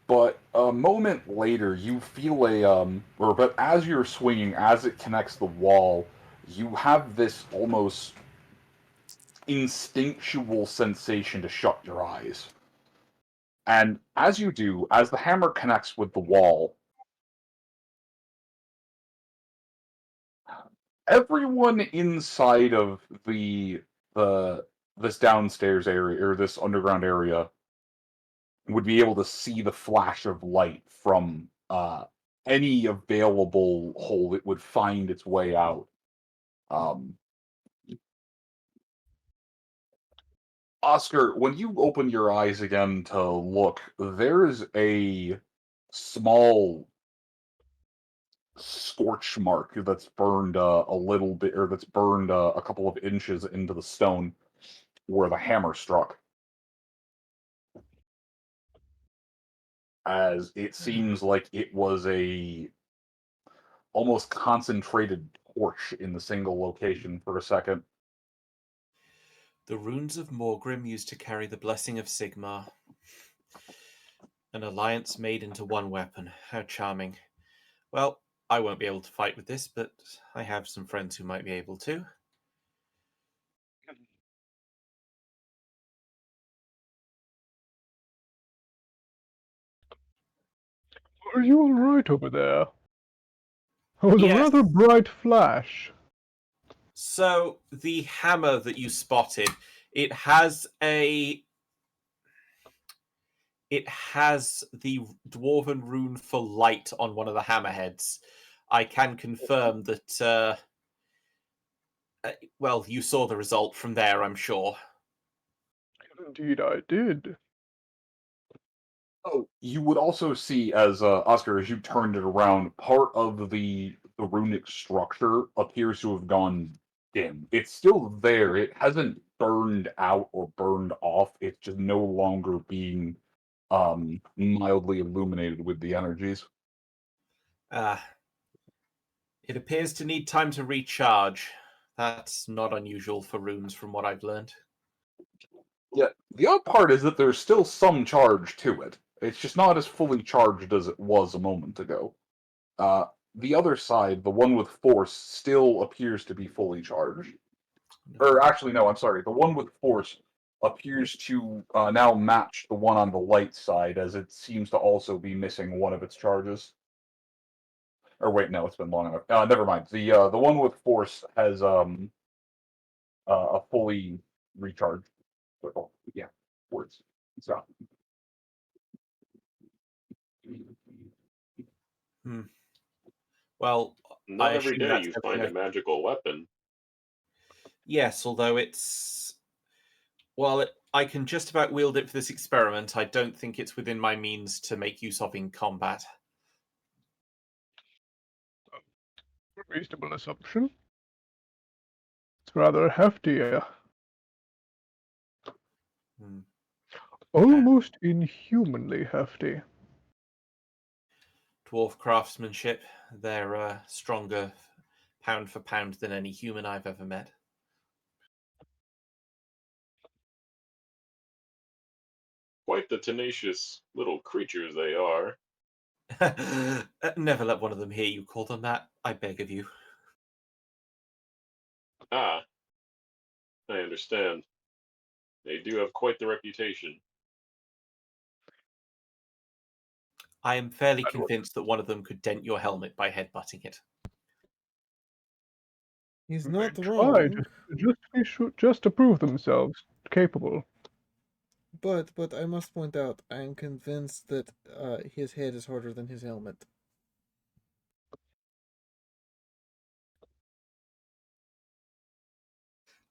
But a moment later, you feel but as you're swinging, as it connects the wall, you have this almost instinctual sensation to shut your eyes. And as you do, as the hammer connects with the wall, everyone inside of this downstairs area or this underground area would be able to see the flash of light from any available hole it would find its way out. Oscar, when you open your eyes again to look, there's a small scorch mark that's burned a little bit, or that's burned a couple of inches into the stone where the hammer struck. As it seems like it was a almost concentrated torch in the single location for a second. The runes of Morgrim used to carry the blessing of Sigmar. An alliance made into one weapon. How charming. Well, I won't be able to fight with this, but I have some friends who might be able to. Are you all right over there? There was Yes. a rather bright flash. So the hammer that you spotted, it has the dwarven rune for light on one of the hammerheads. I can confirm that. Well, you saw the result from there, I'm sure. Indeed, I did. Oh, you would also see, as Oscar, as you turned it around, part of the runic structure appears to have gone dim. It's still there. It hasn't burned out or burned off. It's just no longer being mildly illuminated with the energies. It appears to need time to recharge. That's not unusual for runes, from what I've learned. Yeah, the odd part is that there's still some charge to it. It's just not as fully charged as it was a moment ago. The other side, the one with force, still appears to be fully charged. Or actually, no, I'm sorry. The one with force appears to now match the one on the light side, as it seems to also be missing one of its charges. Or wait, no, it's been long enough. Never mind. The one with force has a fully recharged. Yeah, words. So. Well, Not I every assume day that's you everything find a magical weapon. Yes, although it's... Well, I can just about wield it for this experiment. I don't think it's within my means to make use of in combat. Reasonable assumption. It's rather hefty. Almost inhumanly hefty. Dwarf craftsmanship, they're stronger pound for pound than any human I've ever met. Quite the tenacious little creatures they are. Never let one of them hear you call them that, I beg of you. Ah, I understand. They do have quite the reputation. I am fairly I'd work- convinced that one of them could dent your helmet by headbutting it. He's not Try wrong. just to prove themselves capable. But I must point out, I am convinced that his head is harder than his helmet.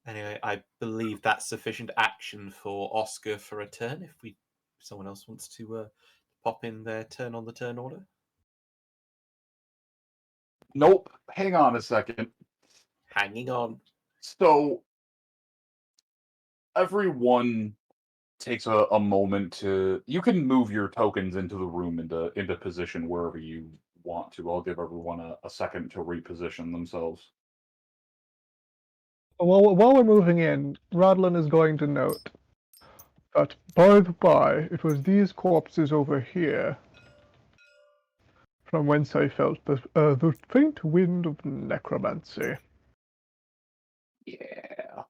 Anyway, I believe that's sufficient action for Oscar for a turn. If someone else wants to pop in their turn on the turn order. Nope. Hang on a second. Hanging on. So everyone takes a moment to. You can move your tokens into the room into position wherever you want to. I'll give everyone a second to reposition themselves. While we're moving in, Radlin is going to note that, by the by, it was these corpses over here from whence I felt the faint wind of necromancy. Yeah.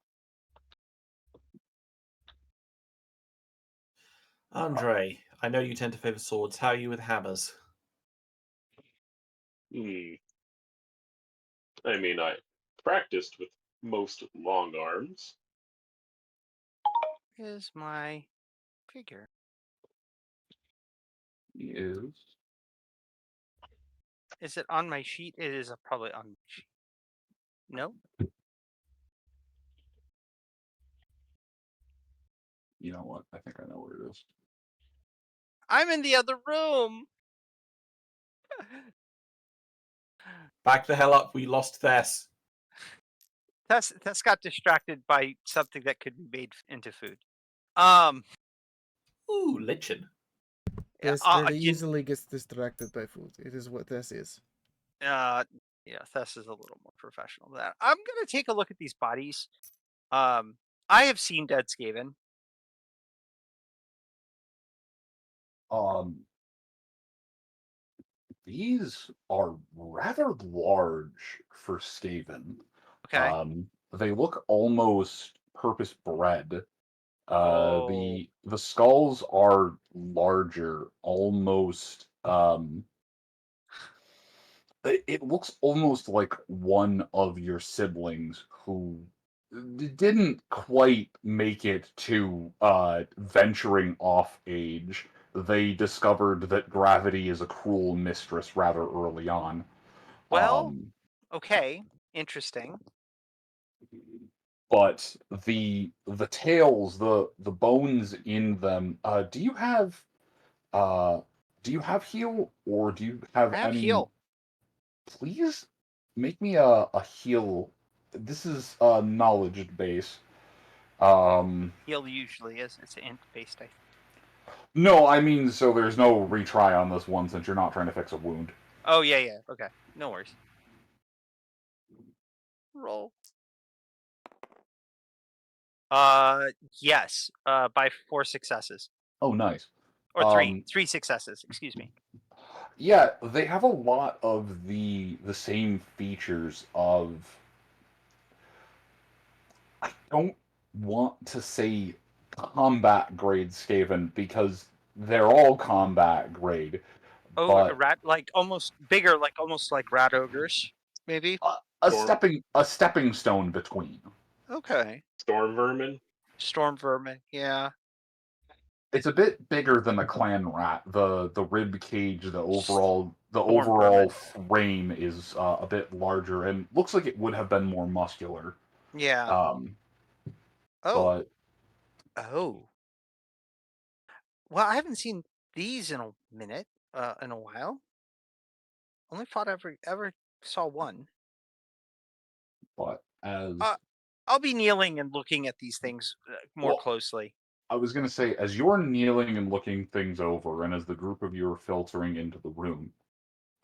Andre, I know you tend to favor swords. How are you with hammers? I mean, I practiced with most long arms. Is my figure. Is. Is it on my sheet? It is probably on my sheet. No? You know what? I think I know where it is. I'm in the other room. Back the hell up. We lost Thess. Tess got distracted by something that could be made into food. Ooh, lichen. This very easily gets distracted by food. It is what this is. Yeah, Thess is a little more professional than that. I'm gonna take a look at these bodies. I have seen dead Skaven. These are rather large for Skaven. Okay. They look almost purpose bred. Oh. The skulls are larger, almost. It looks almost like one of your siblings who didn't quite make it to venturing off age. They discovered that gravity is a cruel mistress rather early on. Well, okay, interesting. But the tails, the bones in them. Do you have heal, or do you have I have any? heal. Please make me a heal. This is a knowledge base. Heal usually is. It's int based. No, I mean, so there's no retry on this one since you're not trying to fix a wound. Oh yeah. Okay, no worries. Roll. Yes. By 4 successes. Oh, nice. Or 3 successes. Excuse me. Yeah, they have a lot of the same features of. I don't want to say combat grade Skaven because they're all combat grade. Oh, but rat like almost bigger, almost like rat ogres, maybe. a stepping stone between. Okay. Storm vermin. Storm vermin. Yeah. It's a bit bigger than a clan rat. The rib cage, the overall vermin. frame is a bit larger and looks like it would have been more muscular. Yeah. But well, I haven't seen these in a minute. In a while. Only thought ever saw one. But as I'll be kneeling and looking at these things more closely. I was going to say, as you're kneeling and looking things over, and as the group of you are filtering into the room,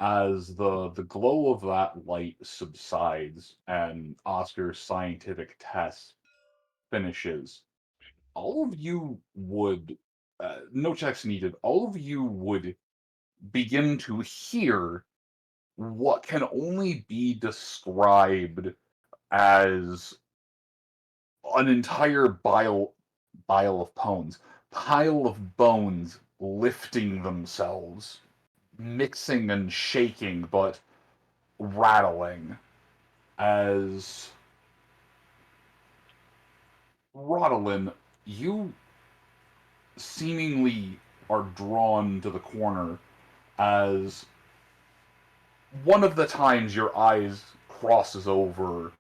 As the glow of that light subsides and Oscar's scientific test finishes, all of you would, no checks needed, all of you would begin to hear what can only be described as an entire pile of bones lifting themselves, mixing and shaking, but rattling as Rodolin, you seemingly are drawn to the corner as one of the times your eyes crosses over,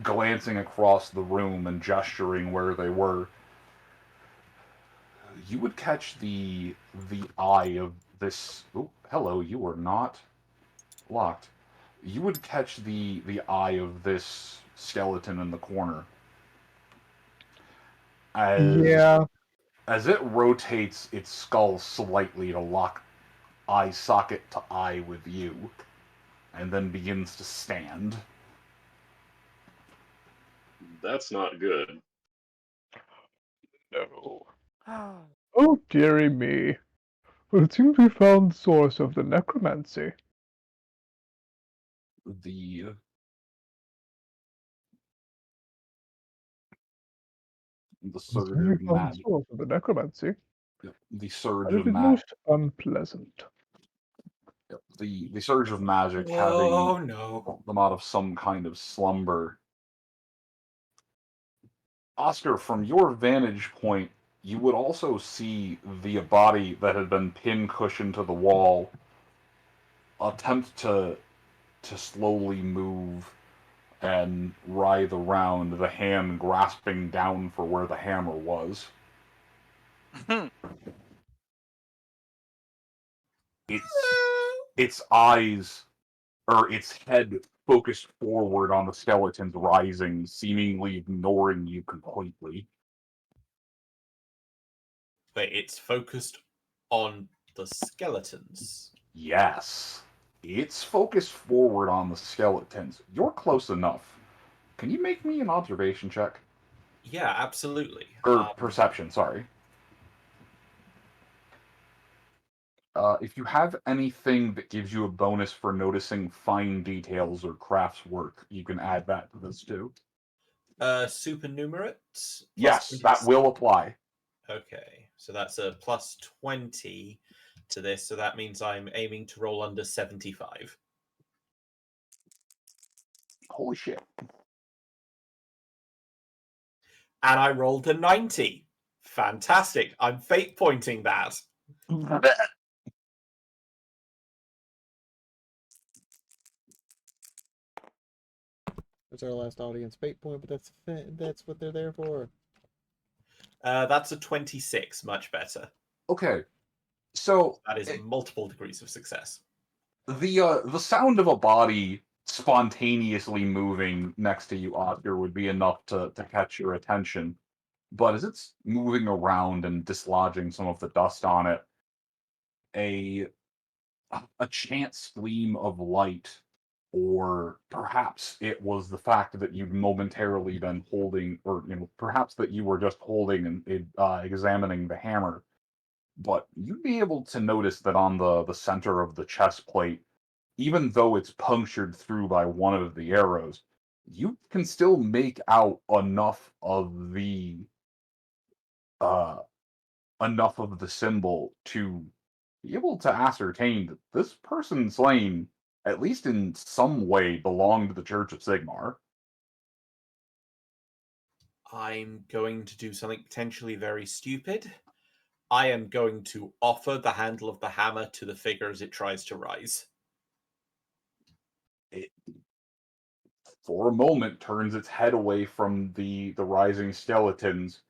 glancing across the room and gesturing where they were. You would catch the eye of this. Oh, hello, you are not locked. You would catch the eye of this skeleton in the corner Yeah. as it rotates its skull slightly to lock eye socket to eye with you, and then begins to stand. That's not good. No. Oh, dearie me. It seems we found the source of the necromancy. The surge We of found the magic. source of the necromancy. The surge And of it is magic. most unpleasant. The surge of magic Oh having no. them out of some kind of slumber. Oscar, from your vantage point, you would also see the body that had been pin-cushioned to the wall attempt to slowly move and writhe around, the hand grasping down for where the hammer was. Its eyes, or its head, focused forward on the skeleton's rising, seemingly ignoring you completely. Wait, it's focused on the skeletons. Yes. It's focused forward on the skeletons. You're close enough. Can you make me an observation check? Yeah, absolutely. Or perception, sorry. If you have anything that gives you a bonus for noticing fine details or crafts work, you can add that to this too. Supernumerate? Yes, that will apply. Okay, so that's a plus 20 to this, so that means I'm aiming to roll under 75. Holy shit. And I rolled a 90. Fantastic. I'm fate pointing that. That's our last audience fate point, but that's what they're there for. That's a 26, much better. Okay, so that is multiple degrees of success. The sound of a body spontaneously moving next to you, Oscar, would be enough to catch your attention. But as it's moving around and dislodging some of the dust on it, a chance gleam of light, or perhaps it was the fact that you'd momentarily been holding, or perhaps that you were just holding and examining the hammer. But you'd be able to notice that on the center of the chest plate, even though it's punctured through by one of the arrows, you can still make out enough of the symbol to be able to ascertain that this person slain, at least in some way, belonged to the Church of Sigmar. I'm going to do something potentially very stupid. I am going to offer the handle of the hammer to the figure as it tries to rise. It, for a moment, turns its head away from the rising skeletons,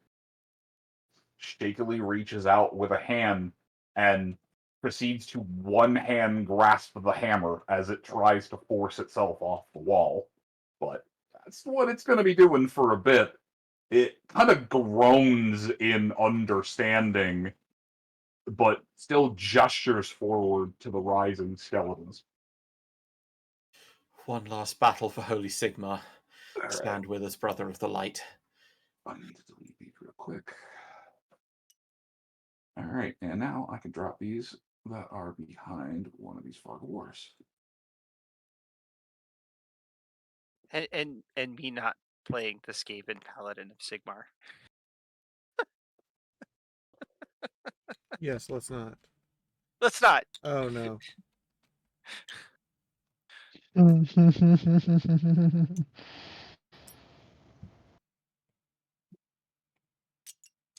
shakily reaches out with a hand, and proceeds to one-hand grasp the hammer as it tries to force itself off the wall. But that's what it's going to be doing for a bit. It kind of groans in understanding, but still gestures forward to the rising skeletons. One last battle for Holy Sigmar. All right. Stand with us, brother of the light. I need to delete these real quick. All right, and now I can drop these that are behind one of these fog of wars. And me not playing the Skaven Paladin of Sigmar. Yes, let's not. Let's not. Oh no. I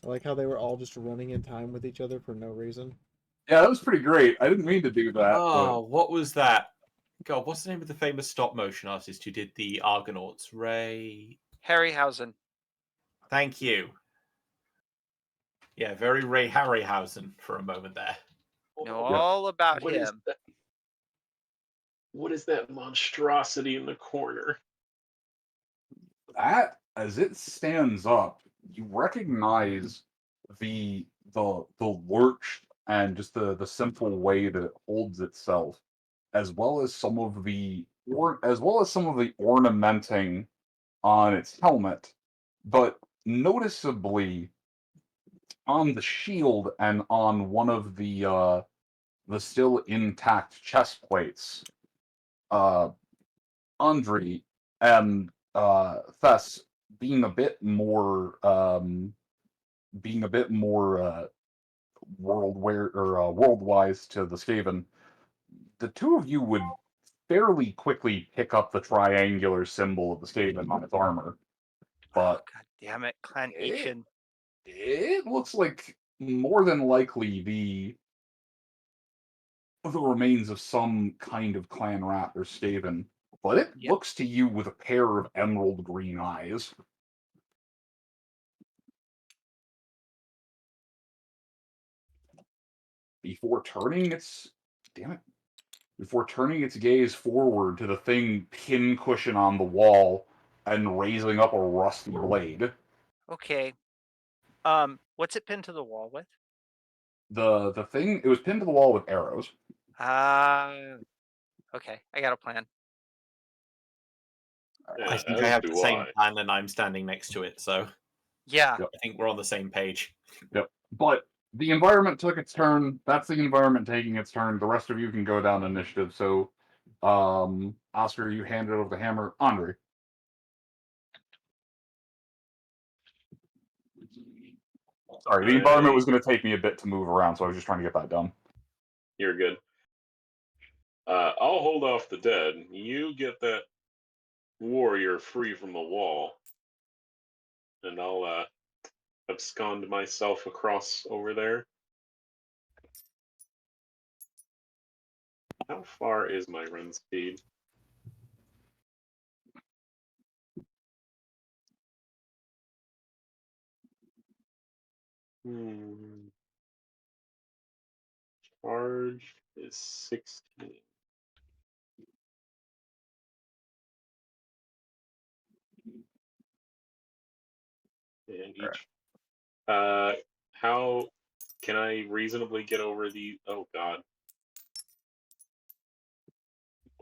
like how they were all just running in time with each other for no reason. Yeah, that was pretty great. I didn't mean to do that. Oh, what was that? God, what's the name of the famous stop motion artist who did the Argonauts? Ray. Harryhausen. Thank you. Yeah, very Ray Harryhausen for a moment there. Know all about What is him. that? What is that monstrosity in the corner? That, as it stands up, you recognize the lurch and just the simple way that it holds itself, as well as some of the ornamenting on its helmet, but noticeably on the shield and on one of the still intact chest plates. Andre and Thess being a bit more world-wise to the Skaven, the two of you would fairly quickly pick up the triangular symbol of the Skaven on its armor. But God damn it, Clan it, Ancient. it looks like more than likely the remains of some kind of clan rat or Skaven. But it Yep. looks to you with a pair of emerald green eyes. Before turning its gaze forward to the thing pincushion on the wall and raising up a rusty blade. Okay. What's it pinned to the wall with? The thing, it was pinned to the wall with arrows. Okay. I got a plan. I think I have the same plan, and I'm standing next to it, so Yeah. I think we're on the same page. Yep. But the environment took its turn. That's the environment taking its turn. The rest of you can go down initiative. So, Oscar, you handed over the hammer. Andre. Sorry, the environment was going to take me a bit to move around, so I was just trying to get that done. You're good. I'll hold off the dead. You get that warrior free from the wall, and I'll abscond myself across over there. How far is my run speed? Charge is 16. And each. How can I reasonably get over the? Oh God.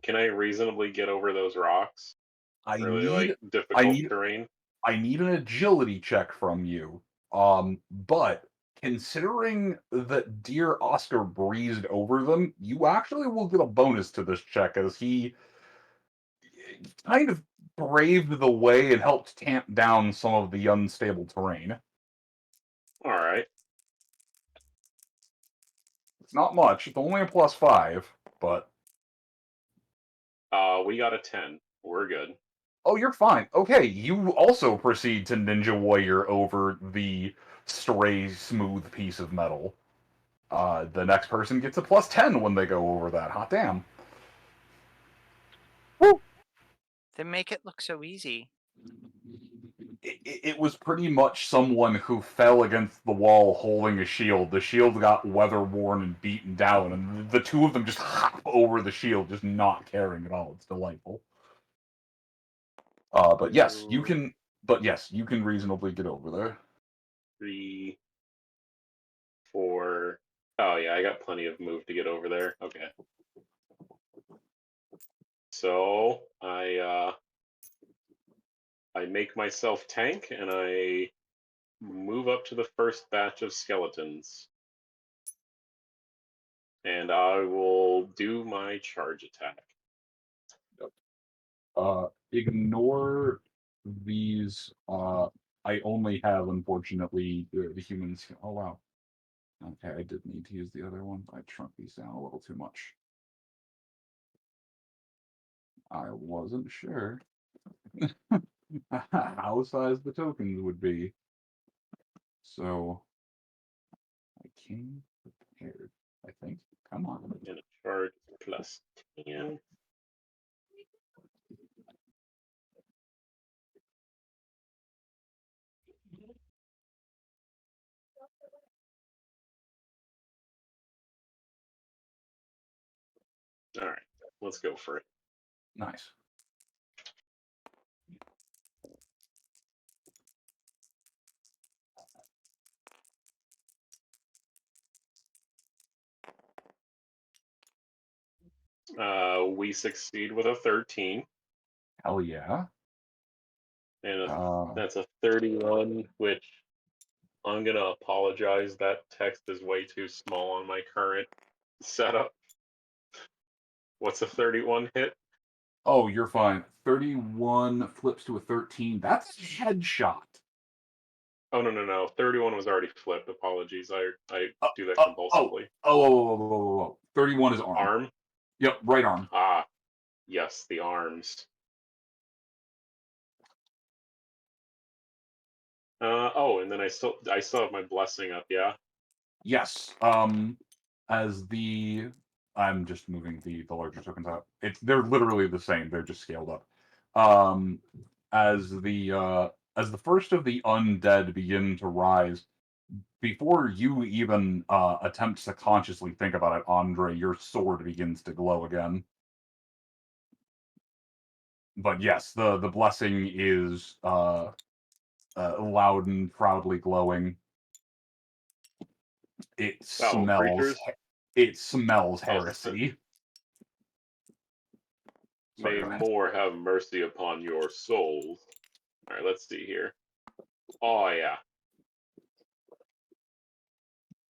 Can I reasonably get over those rocks? Like difficult terrain. I need an agility check from you. But considering that dear Oscar breezed over them, you actually will get a bonus to this check as he kind of braved the way and helped tamp down some of the unstable terrain. All right. It's not much. It's only a +5, but we got a 10. We're good. oh, you're fine. Okay, you also proceed to Ninja Warrior over the stray, smooth piece of metal. The next person gets a +10 when they go over that. Hot damn. Woo! They make it look so easy. It was pretty much someone who fell against the wall holding a shield. The shield got weather-worn and beaten down, and the two of them just hop over the shield, just not caring at all. It's delightful. But yes, you can. But yes, you can reasonably get over there. 3, 4. Oh yeah, I got plenty of move to get over there. Okay. So I make myself tank and I move up to the first batch of skeletons. And I will do my charge attack. Ignore these. I only have, unfortunately, the humans. Oh wow. Okay, I did need to use the other one. I shrunk these down a little too much. I wasn't sure how size the tokens would be. So I came prepared, I think. Come on. And a charge plus 10. All right, let's go for it. Nice. We succeed with a 13. Hell yeah. And that's a 31, which I'm going to apologize. That text is way too small on my current setup. What's a 31 hit? Oh, you're fine. 31 flips to a 13. That's a headshot. Oh, no. 31 was already flipped. Apologies. I do that compulsively. 31 is arm. Arm? Yep, right arm. Ah, yes, the arms. And then I still have my blessing up, yeah? Yes. As the I'm just moving the larger tokens out. They're literally the same. They're just scaled up. As the first of the undead begin to rise, before you even attempt to consciously think about it, Andre, your sword begins to glow again. But yes, the blessing is loud and proudly glowing. It smells. It smells heresy. May more have mercy upon your souls. All right, let's see here. Oh yeah,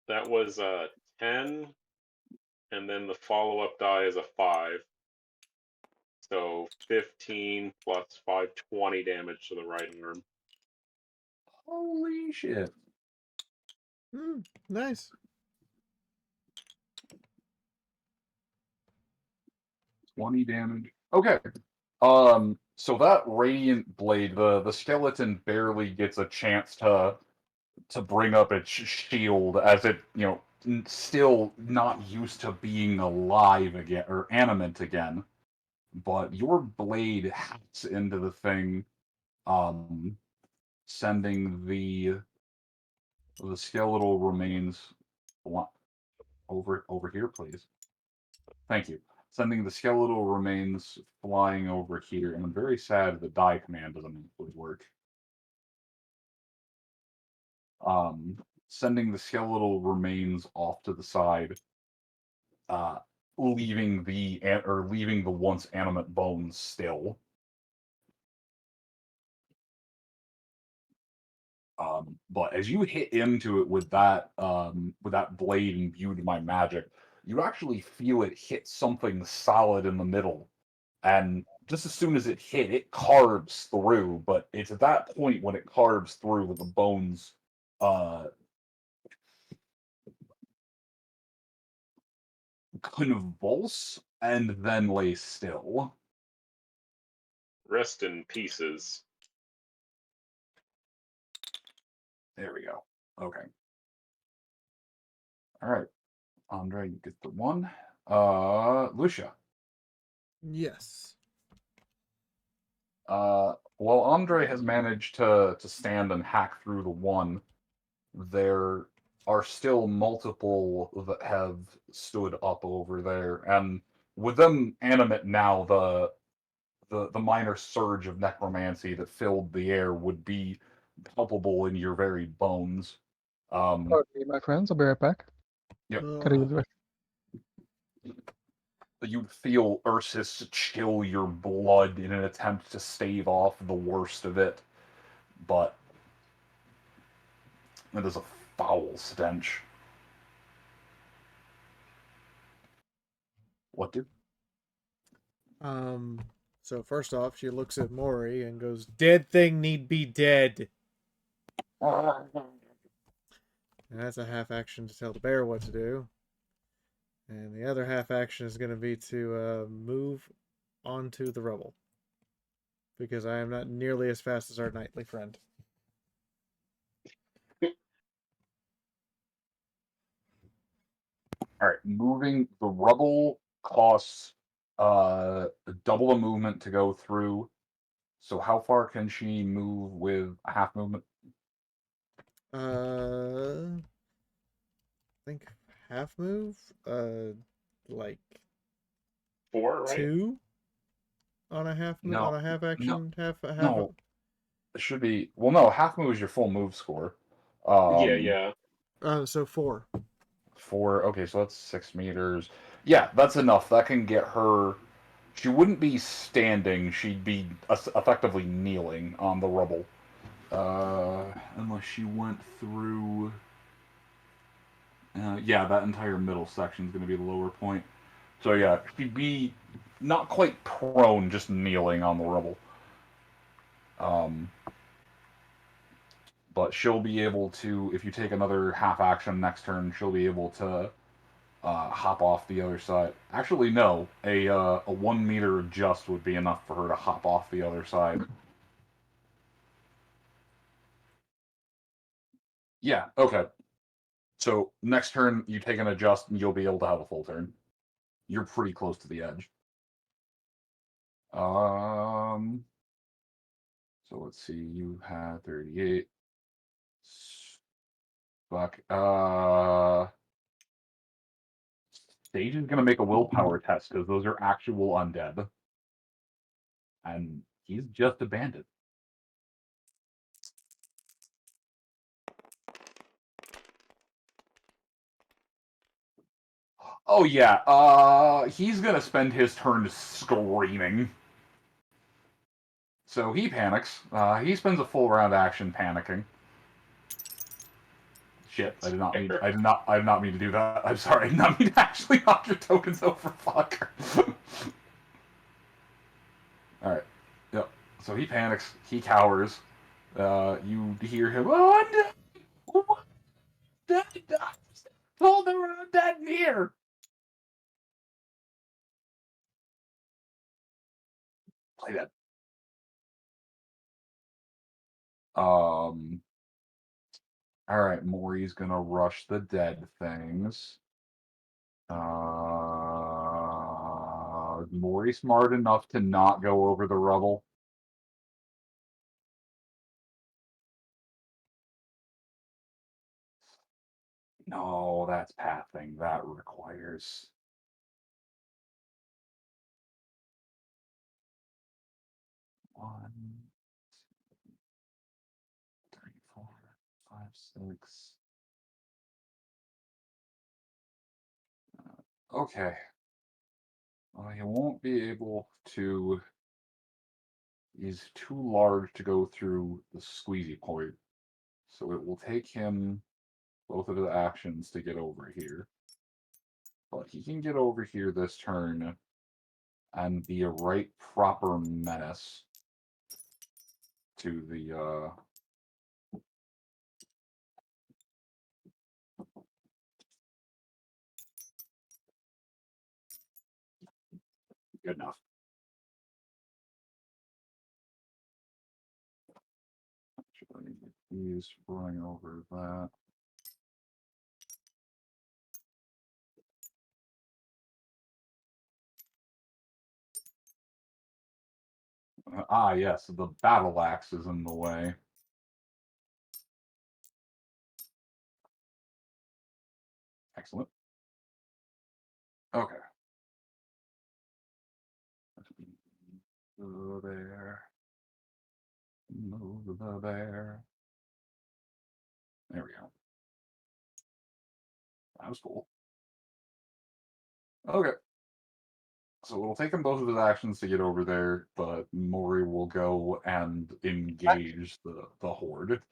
that was a 10, and then the follow-up die is a 5. So 15 plus 5, 20 damage to the right arm. Holy shit! Nice. 20 damage. Okay. So that radiant blade, the skeleton barely gets a chance to bring up its shield as it, still not used to being alive again or animate again. But your blade hacks into the thing, sending the skeletal remains over here, please. Thank you. Sending the skeletal remains flying over here, and I'm very sad the die command doesn't actually work. Sending the skeletal remains off to the side, leaving the once animate bones still. But as you hit into it with that blade imbued by magic, you actually feel it hit something solid in the middle. And just as soon as it hit, it carves through. But it's at that point when it carves through with the bones convulse and then lay still. Rest in pieces. There we go. Okay. All right. Andre, you get the one. Lucia. Yes. While Andre has managed to stand and hack through the one, there are still multiple that have stood up over there, and with them animate now, the minor surge of necromancy that filled the air would be palpable in your very bones. Pardon me, my friends. I'll be right back. Yep. Gotta use the you'd feel Ursus chill your blood in an attempt to stave off the worst of it, but it is a foul stench. What do? So first off, she looks at Maury and goes, "Dead thing need be dead." And that's a half action to tell the bear what to do. And the other half action is going to be to move onto the rubble. Because I am not nearly as fast as our knightly friend. Alright, moving the rubble costs double the movement to go through. So how far can she move with a half movement? I think half move? Like 4, right? 2 on a half No, on a half action, half. No, it should be. Well, no, half move is your full move score. Yeah. So 4. 4. Okay, so that's 6 meters. Yeah, that's enough. That can get her. She wouldn't be standing. She'd be effectively kneeling on the rubble. Unless she went through. Yeah, that entire middle section is going to be the lower point. So yeah, she'd be not quite prone, just kneeling on the rubble. But she'll be able to, if you take another half action next turn, she'll be able to hop off the other side. Actually, no. A 1 meter adjust would be enough for her to hop off the other side. Yeah, okay. So next turn, you take an adjust, and you'll be able to have a full turn. You're pretty close to the edge. So let's see. You had 38. Fuck. Sage is gonna make a willpower test because those are actual undead, and he's just a bandit. Oh yeah, he's gonna spend his turn screaming. So he panics. He spends a full round action panicking. Shit, I did not mean to do that. I'm sorry, I did not mean to actually knock your tokens over, fuck. Alright. Yep. So he panics, he cowers. You hear him, oh no! What? Told there were dead here! Play that. Alright, Maury's gonna rush the dead things. Is Maury smart enough to not go over the rubble? No, that's pathing. That requires. One, two, 3, 4, 5, 6. Okay. Well, he won't be able to. He's too large to go through the squeezy point. So it will take him both of the actions to get over here. But he can get over here this turn and be a right proper menace to the good enough. He's running over that. Yes, the battle axe is in the way. Excellent. Okay. Move the bear. Move the bear. There we go. That was cool. Okay. So it'll take him both of his actions to get over there, but Mori will go and engage the horde.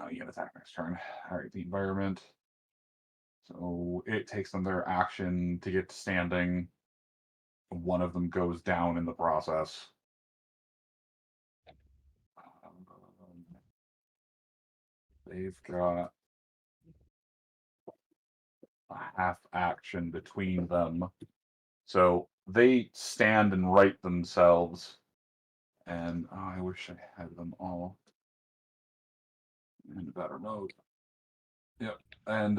You get attack next turn. Alright, the environment. So it takes them their action to get to standing. One of them goes down in the process. They've got a half action between them. So they stand and right themselves. And I wish I had them all in better mode. Yep. And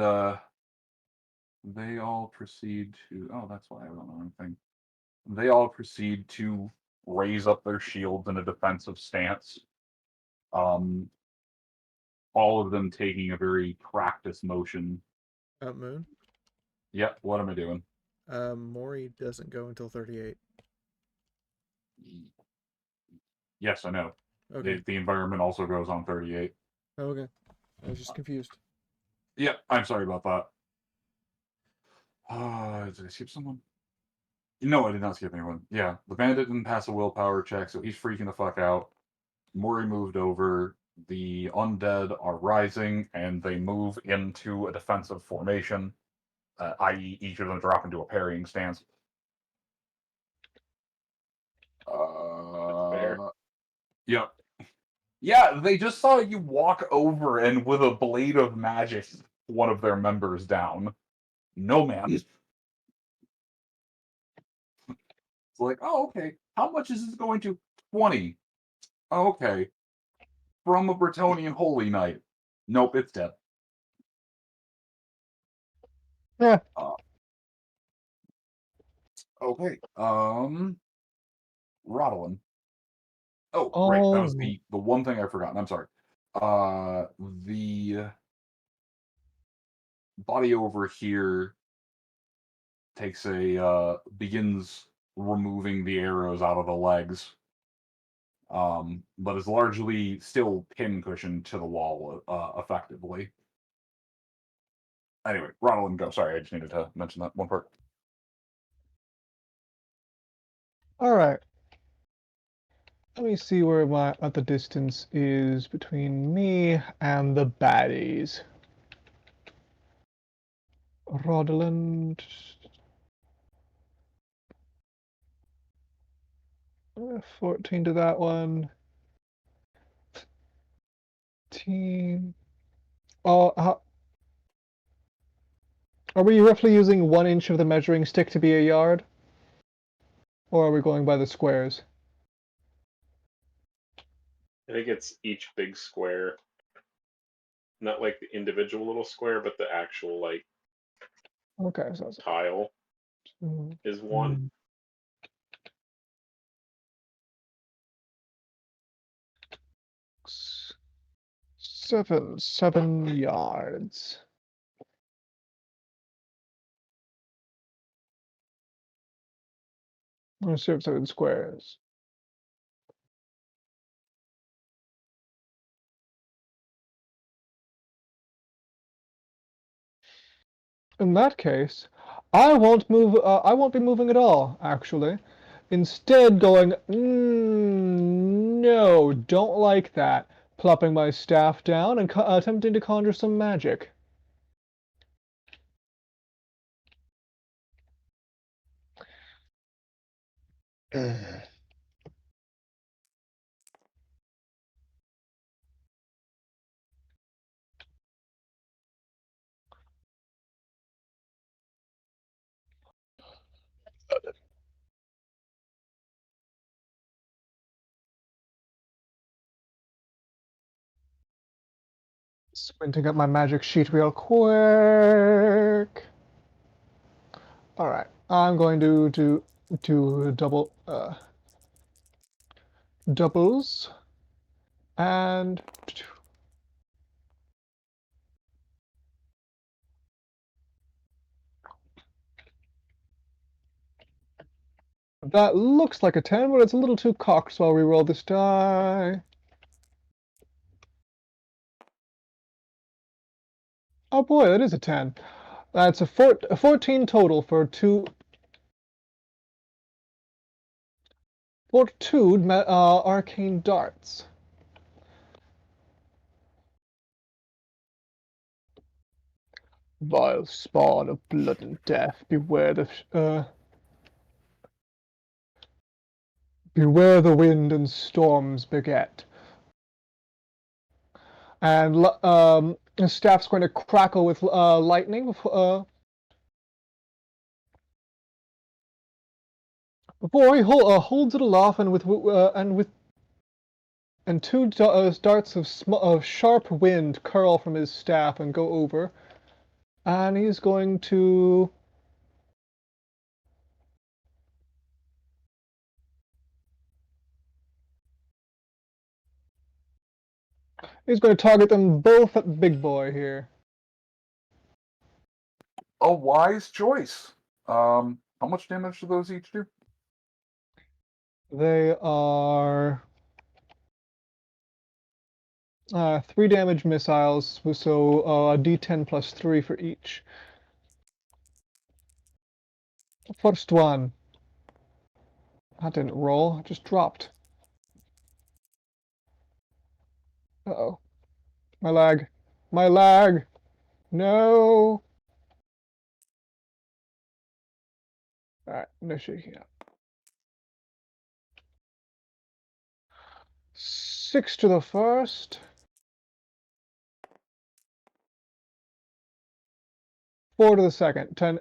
they all proceed to. Oh, that's why I don't know anything. They all proceed to raise up their shields in a defensive stance. All of them taking a very practiced motion. Moon. Yep. What am I doing? Mori doesn't go until 38. Yes, I know. Okay. The environment also goes on 38. Okay. I was just confused. Yep. I'm sorry about that. Did I skip someone? No, I did not skip anyone. Yeah, the bandit didn't pass a willpower check, so he's freaking the fuck out. Mori moved over. The undead are rising, and they move into a defensive formation, i.e., each of them drop into a parrying stance. Fair. Yep. Yeah, they just saw you walk over and with a blade of magic, one of their members down. No, man. It's like, oh, okay. How much is this going to? 20. Oh, okay. From a Brettonnian Holy Knight. Nope, it's dead. Yeah. Okay. Rodolin. Oh, right. That was the one thing I forgot. I'm sorry. The body over here takes begins removing the arrows out of the legs. But is largely still pin-cushioned to the wall, effectively. Anyway, Rodolin, go. Sorry, I just needed to mention that one part. All right. Let me see where what the distance is between me and the baddies. Rodland. 14 to that one. 15. Oh, are we roughly using 1 inch of the measuring stick to be a yard? Or are we going by the squares? I think it's each big square. Not like the individual little square, but the actual like Okay, so it's tile 2, is one. 3, 7 yards. Let's see if 7 squares. In that case, I won't move. I won't be moving at all, actually. Instead, going, no, don't like that. Plopping my staff down and attempting to conjure some magic. Squinting at my magic sheet real quick. All right, I'm going to do doubles and that looks like a 10, but it's a little too cocked, so I'll re-roll this die. Oh boy, that is a 10. That's a 14 total for two fortitude arcane darts. Vile spawn of blood and death, beware the wind and storms beget. And his staff's going to crackle with lightning. Before he holds it aloft, and two darts of sharp wind curl from his staff and go over. And he's going to target them both at the big boy here. A wise choice. How much damage do those each do? They are 3 damage missiles, so a d10 plus 3 for each. First one. That didn't roll, it just dropped. Uh-oh. My lag. My lag! No! Alright, no shaking up. 6 to the first. 4 to the second. 10,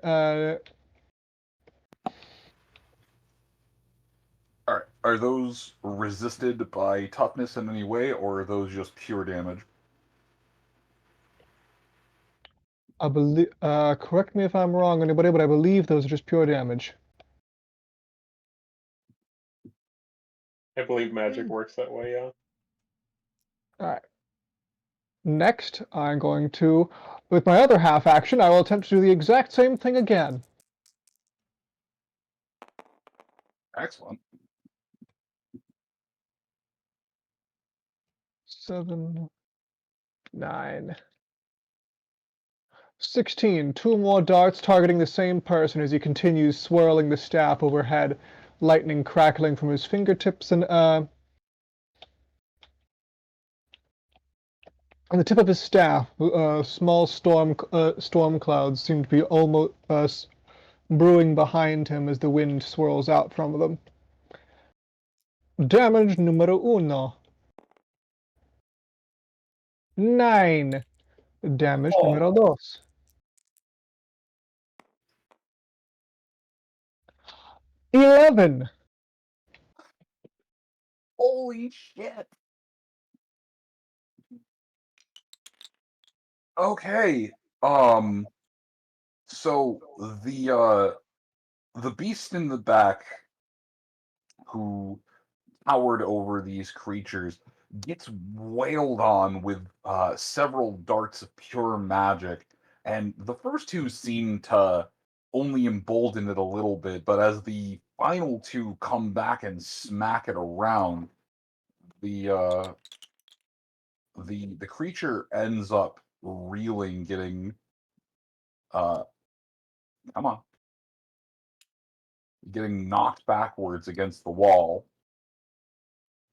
Are those resisted by toughness in any way, or are those just pure damage? I believe, correct me if I'm wrong, anybody, but I believe those are just pure damage. I believe magic works that way, yeah. Alright. Next, I'm going to, with my other half action, I will attempt to do the exact same thing again. Excellent. 7, 9, 16. 2 more darts targeting the same person as he continues swirling the staff overhead, lightning crackling from his fingertips, and on the tip of his staff, small storm clouds seem to be almost brewing behind him as the wind swirls out from them. Damage numero 1. 9. Damage numero 2. 11. Holy shit. Okay. So the beast in the back who towered over these creatures gets wailed on with several darts of pure magic, and the first two seem to only embolden it a little bit, but as the final two come back and smack it around, the creature ends up reeling, getting getting knocked backwards against the wall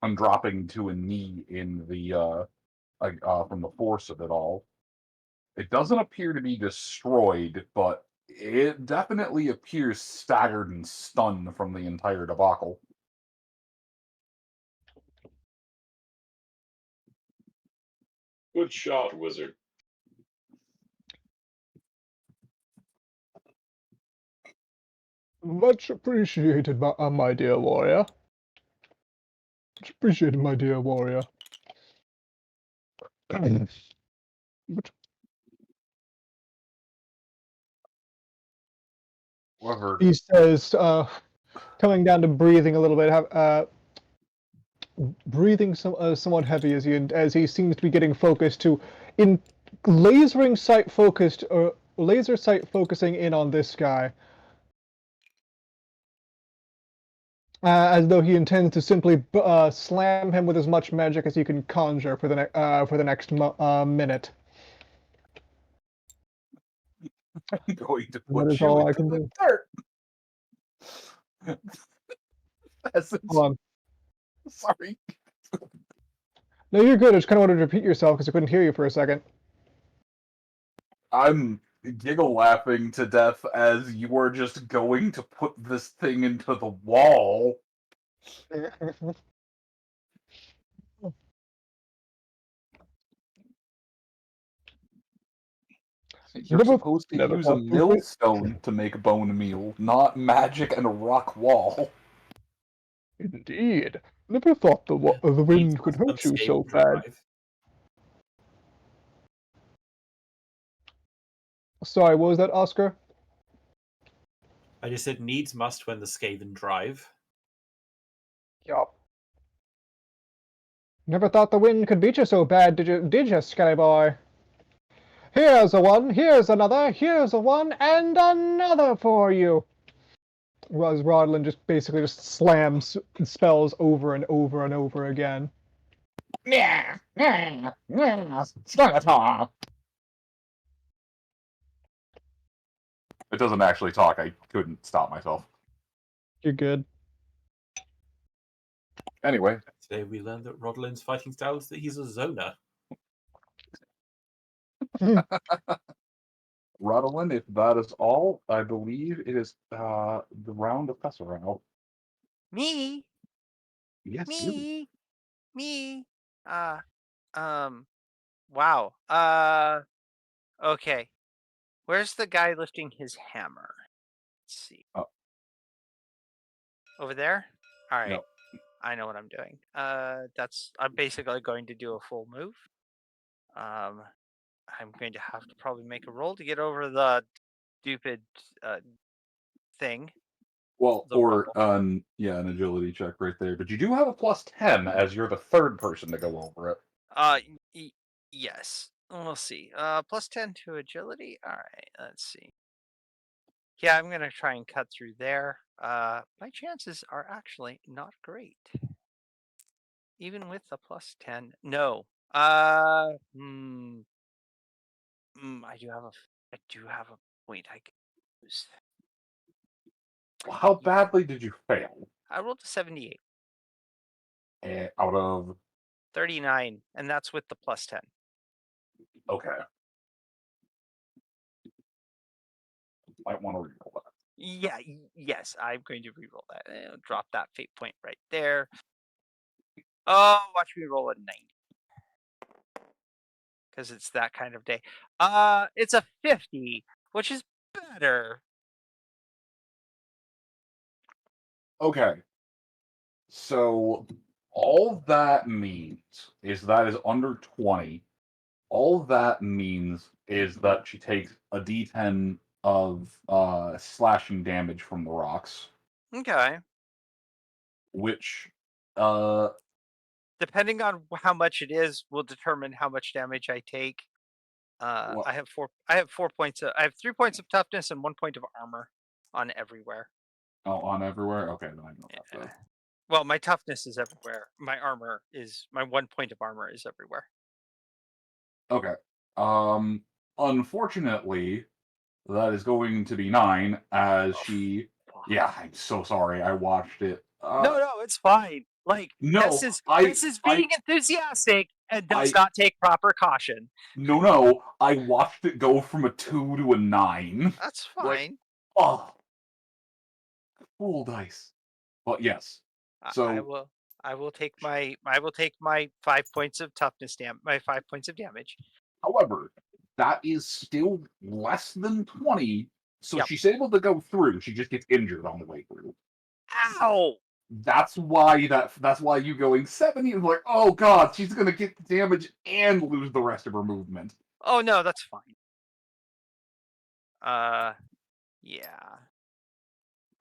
and dropping to a knee in the from the force of it all. It doesn't appear to be destroyed, but it definitely appears staggered and stunned from the entire debacle. Good shot, wizard. Much appreciated, my dear warrior. Much appreciated, my dear warrior. But However, he says, coming down to breathing a little bit, breathing somewhat heavy as he seems to be getting focused in laser sight focusing in on this guy, as though he intends to simply slam him with as much magic as he can conjure for the next minute. I'm going to That put is you all I into can the do. dirt. Peasant. Hold on. Sorry. No, you're good. I just kind of wanted to repeat yourself because I couldn't hear you for a second. I'm giggle laughing to death as you are just going to put this thing into the wall. You're supposed to never use a thought the wind. millstone to make bone meal, not magic and a rock wall. Indeed. Never thought the Needs wind could must hurt you so unscathed bad. drive. Sorry, what was that, Oscar? I just said needs must when the Skaven drive. Yup. Never thought the wind could beat you so bad, did you, Skelly boy? Here's a one, here's another, here's a one, and another for you. As Rodlin just basically just slams spells over and over and over again. It doesn't actually talk. I couldn't stop myself. You're good. Anyway. Today we learned that Rodlin's fighting style is that he's a zoner. Rodolin, if that is all, I believe it is the round of Pesserau. Me? Yes, you. Me? Wow. Okay. Where's the guy lifting his hammer? Let's see. Oh. Over there? All right. No. I know what I'm doing. I'm basically going to do a full move. I'm going to have to probably make a roll to get over the stupid thing. Well, The or rubble. yeah, an agility check right there. But you do have a +10 as you're the third person to go over it. Yes. We'll see. +10 to agility. All right. Let's see. Yeah, I'm gonna try and cut through there. My chances are actually not great, even with the +10. No. I do have a point I can use. How badly did you fail? I rolled a 78. Out of 39, and that's with the +10. Okay. Might want to reroll that. Yeah, yes, I'm going to reroll that. Drop that fate point right there. Oh, watch me roll a 90. Because it's that kind of day. It's a 50, which is better. Okay. So all that means is that is under 20. All that means is that she takes a D10 of slashing damage from the rocks. Okay. Which depending on how much it is will determine how much damage I take. Well, I have 4 points. I have 3 points of toughness and 1 point of armor on everywhere. oh, on everywhere. Okay, then I know that. Well, my toughness is everywhere. My 1 point of armor is everywhere. Okay. Unfortunately, that is going to be 9 as she. Yeah, I'm so sorry. I watched it. No, it's fine. Like No, this is being enthusiastic and does not take proper caution. No, I watched it go from a 2 to a 9. That's fine. Like, oh, full dice. But yes, so I will take my 5 points of toughness my 5 points of damage. However, that is still less than 20. So Yep. she's able to go through. She just gets injured on the way through. Ow! That's why you going 70 is like, oh god, she's gonna get the damage and lose the rest of her movement. Oh no, that's fine. Yeah.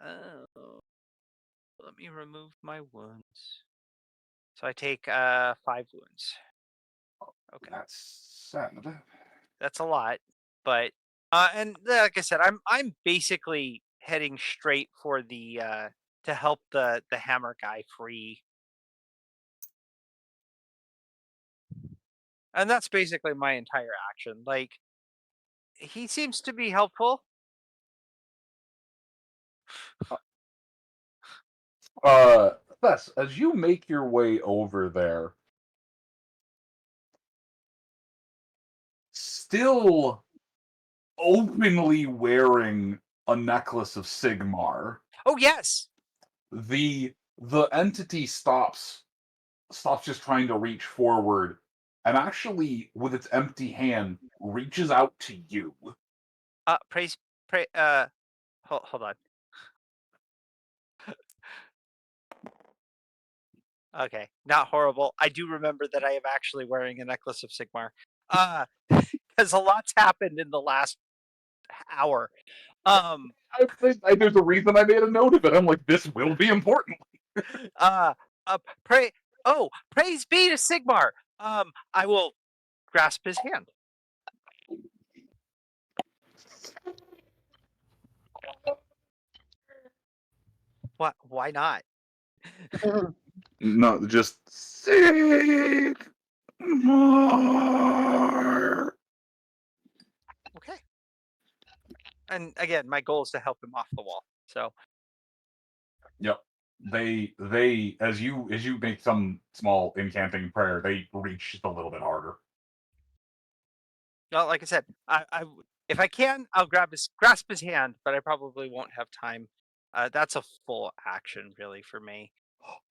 Oh. Let me remove my wounds. So I take 5 wounds. Okay. That's sad. That's a lot, but and like I said, I'm basically heading straight for the to help the hammer guy free. And that's basically my entire action. Like he seems to be helpful. Thess, as you make your way over there, still openly wearing a necklace of Sigmar, Oh yes. the entity stops just trying to reach forward, and actually, with its empty hand, reaches out to you. Praise. Hold on. Okay, not horrible. I do remember that I am actually wearing a necklace of Sigmar. Because a lot's happened in the last hour. There's a reason I made a note of it. I'm like, this will be important. uh, pray. Oh, praise be to Sigmar. I will grasp his hand. What? Why not? No, just Sigmar. Okay. And again, my goal is to help him off the wall. So. Yep. They as you make some small incanting prayer, they reach just a little bit harder. No, like I said, I if I can, I'll grasp his hand, but I probably won't have time. That's a full action, really, for me.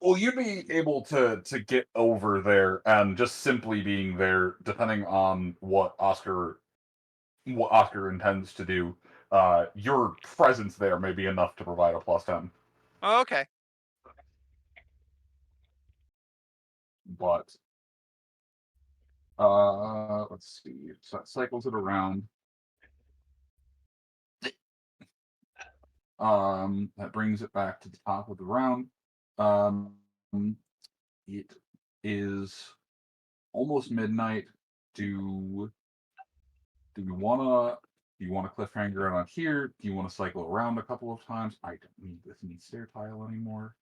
Well, you'd be able to get over there, and just simply being there, depending on what Oscar intends to do, your presence there may be enough to provide a +10. Oh, okay. But let's see. So that cycles it around. That brings it back to the top of the round. It is almost midnight. Do you wanna cliffhanger on here? Do you want to cycle around a couple of times? I don't need this neat stair tile anymore.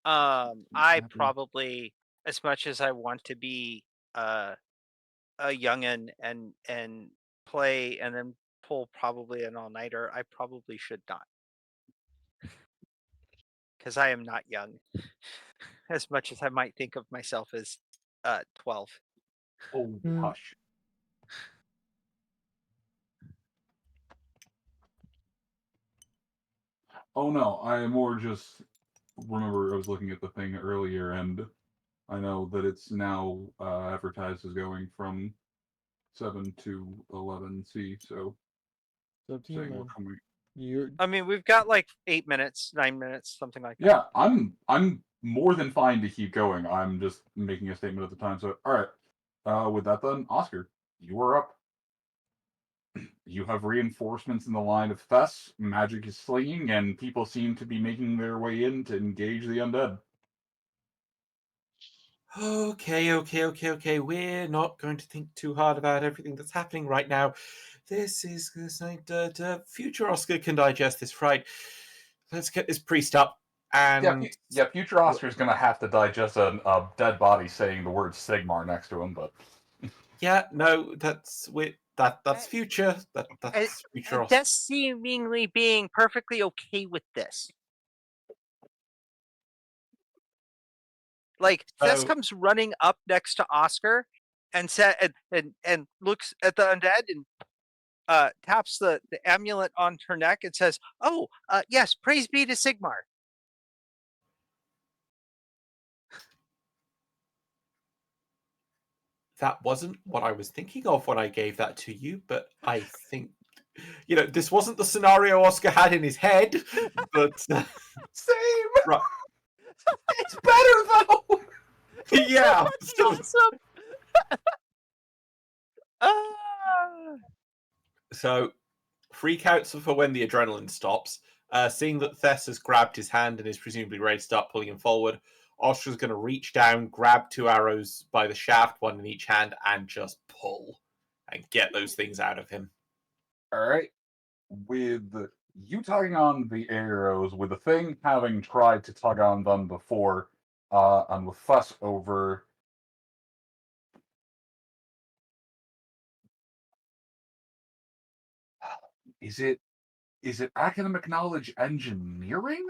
I probably, as much as I want to be a youngin and play and then pull probably an all-nighter, I probably should not. Because I am not young. As much as I might think of myself as 12. Oh, hush. Oh no, I more just remember I was looking at the thing earlier, and I know that it's now advertised as going from 7 to 11C. So, It's up to you, saying we're man. coming. I mean, we've got like 8 minutes, 9 minutes, something like that. Yeah, I'm more than fine to keep going. I'm just making a statement at the time. So, all right. With that, then, Oscar, you are up. You have reinforcements in the line of Thess. Magic is slinging, and people seem to be making their way in to engage the undead. Okay. We're not going to think too hard about everything that's happening right now. This is like future Oscar can digest this, right? Let's get this priest up. And yeah, future Oscar's gonna have to digest a dead body saying the word Sigmar next to him, but yeah, no, that's future. That's future Oscar. That's seemingly being perfectly okay with this. Like Tess comes running up next to Oscar and and looks at the undead and taps the amulet on her neck and says, "Oh, yes, praise be to Sigmar." That wasn't what I was thinking of when I gave that to you, but I think this wasn't the scenario Oscar had in his head. But same. Right. It's better though. Yeah, that's awesome. So, freakouts for when the adrenaline stops. Seeing that Thess has grabbed his hand and is presumably ready to start pulling him forward, Ostra's going to reach down, grab 2 arrows by the shaft, 1 in each hand, and just pull and get those things out of him. All right. With you tugging on the arrows, with the thing having tried to tug on them before, and with Fuss over. Is it academic knowledge engineering?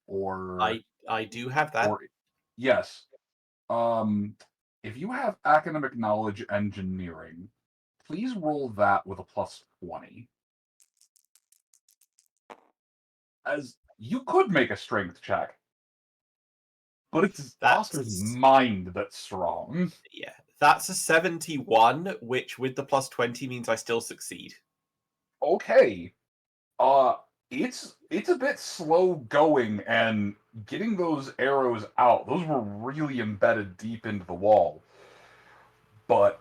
Or I do have that. or yes. If you have academic knowledge engineering, please roll that with a plus 20. As you could make a strength check, but it's Oscar's mind that's strong. Yeah, that's a 71, which with the plus 20 means I still succeed. Okay. It's a bit slow going, and getting those arrows out, those were really embedded deep into the wall. But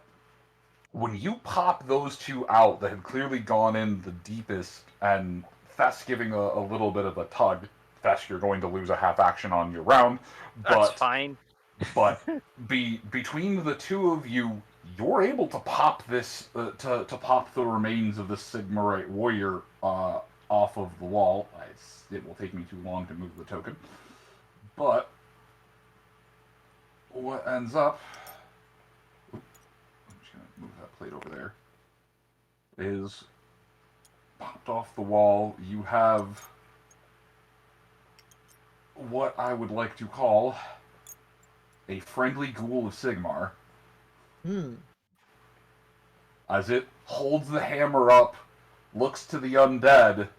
when you pop those two out that had clearly gone in the deepest, and Fess giving a little bit of a tug, Fess, you're going to lose a half action on your round. That's fine. But between the two of you, you're able to pop this to pop the remains of this Sigmarite warrior off of the wall. It will take me too long to move the token, but what ends up? I'm just gonna move that plate over there. Is popped off the wall. You have what I would like to call a friendly ghoul of Sigmar. As it holds the hammer up, looks to the undead,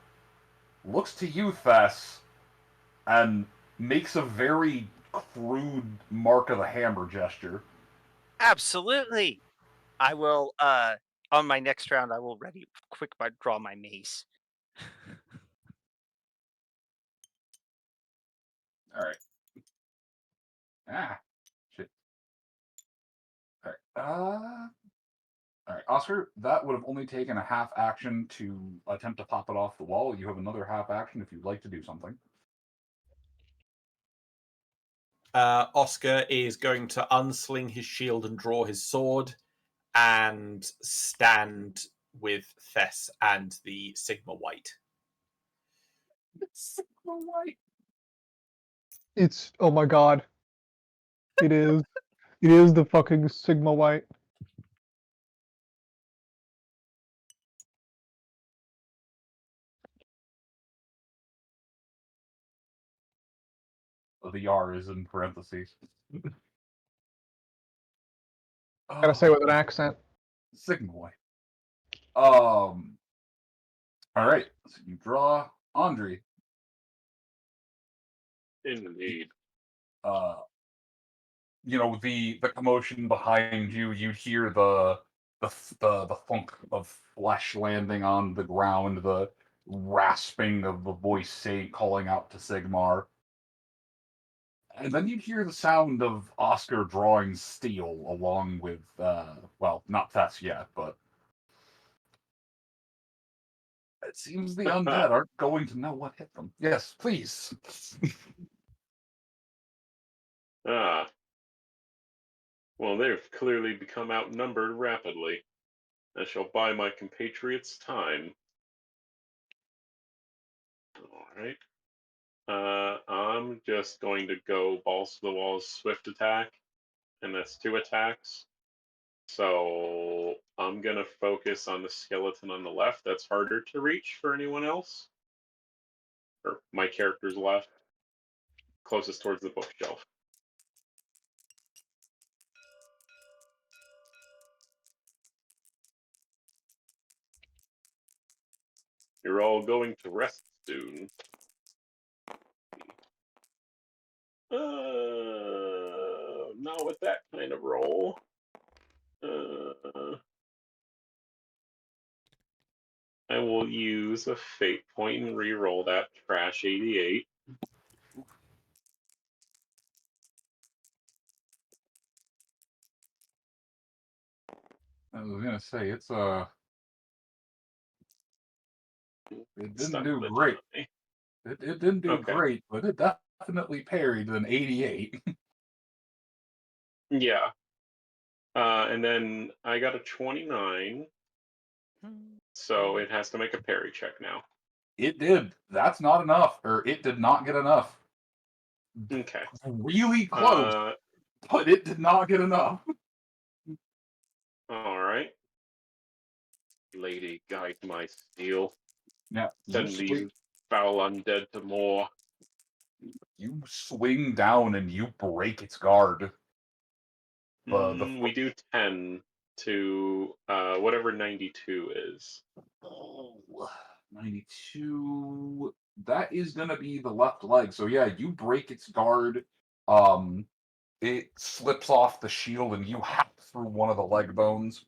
looks to you, Thess, and makes a very crude mark of the hammer gesture. Absolutely. I will, on my next round, I will draw my mace. Alright. Shit. Alright, Oscar, that would have only taken a half action to attempt to pop it off the wall. You have another half action if you'd like to do something. Oscar is going to unsling his shield and draw his sword and stand with Thess and the Sigma White. Sigma White. It's, oh my god. It is. It is the fucking Sigma White. The R is in parentheses. Gotta say with an accent. Sigma White. All right. So you draw Andre. Indeed. You know, the commotion behind you. You hear the thunk of flesh landing on the ground, the rasping of the voice saying, calling out to Sigmar. And then you hear the sound of Oscar drawing steel along with, well, not Thess yet, but it seems the undead aren't going to know what hit them. Yes, please. Well, they've clearly become outnumbered rapidly. I shall buy my compatriots time. Alright. I'm just going to go balls to the walls, swift attack, and that's 2 attacks. So I'm going to focus on the skeleton on the left. That's harder to reach for anyone else. Or my character's left. Closest towards the bookshelf. You're all going to rest soon. Not with that kind of roll. I will use a fate point and re-roll that trash 88. I was gonna say it didn't do great. It didn't do great, but it definitely parried an 88. Yeah. And then I got a 29. So it has to make a parry check now. It did. That's not enough, or it did not get enough. Okay. Really close, but it did not get enough. All right. Lady, guide my steel. Yeah, Send these foul undead to more. you swing down and you break its guard. We do 10 to whatever 92 is. 92. That is gonna be the left leg. So yeah, you break its guard. It slips off the shield and you hack through one of the leg bones.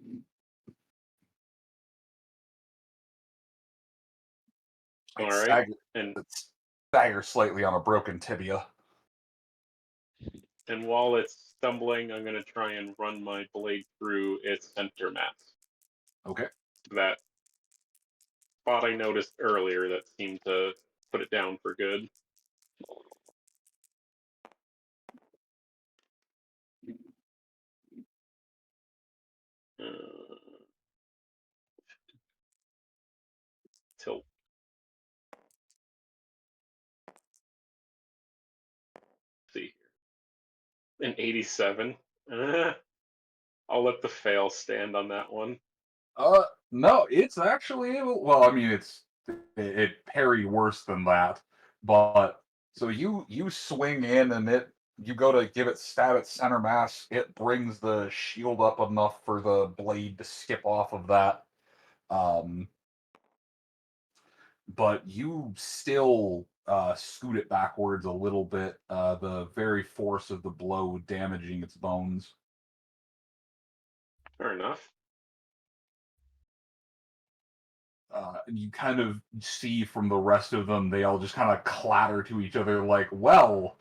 All right, and stagger slightly on a broken tibia. And while it's stumbling, I'm going to try and run my blade through its center mass. Okay. That spot I noticed earlier that seemed to put it down for good. Tilt. See here. An 87. I'll let the fail stand on that one. No, it's actually able. Well, I mean, it parried worse than that, but so you swing in and you go to give it stab at center mass. It brings the shield up enough for the blade to skip off of that. But you still scoot it backwards a little bit. The very force of the blow damaging its bones. Fair enough. You kind of see from the rest of them, they all just kind of clatter to each other like, well,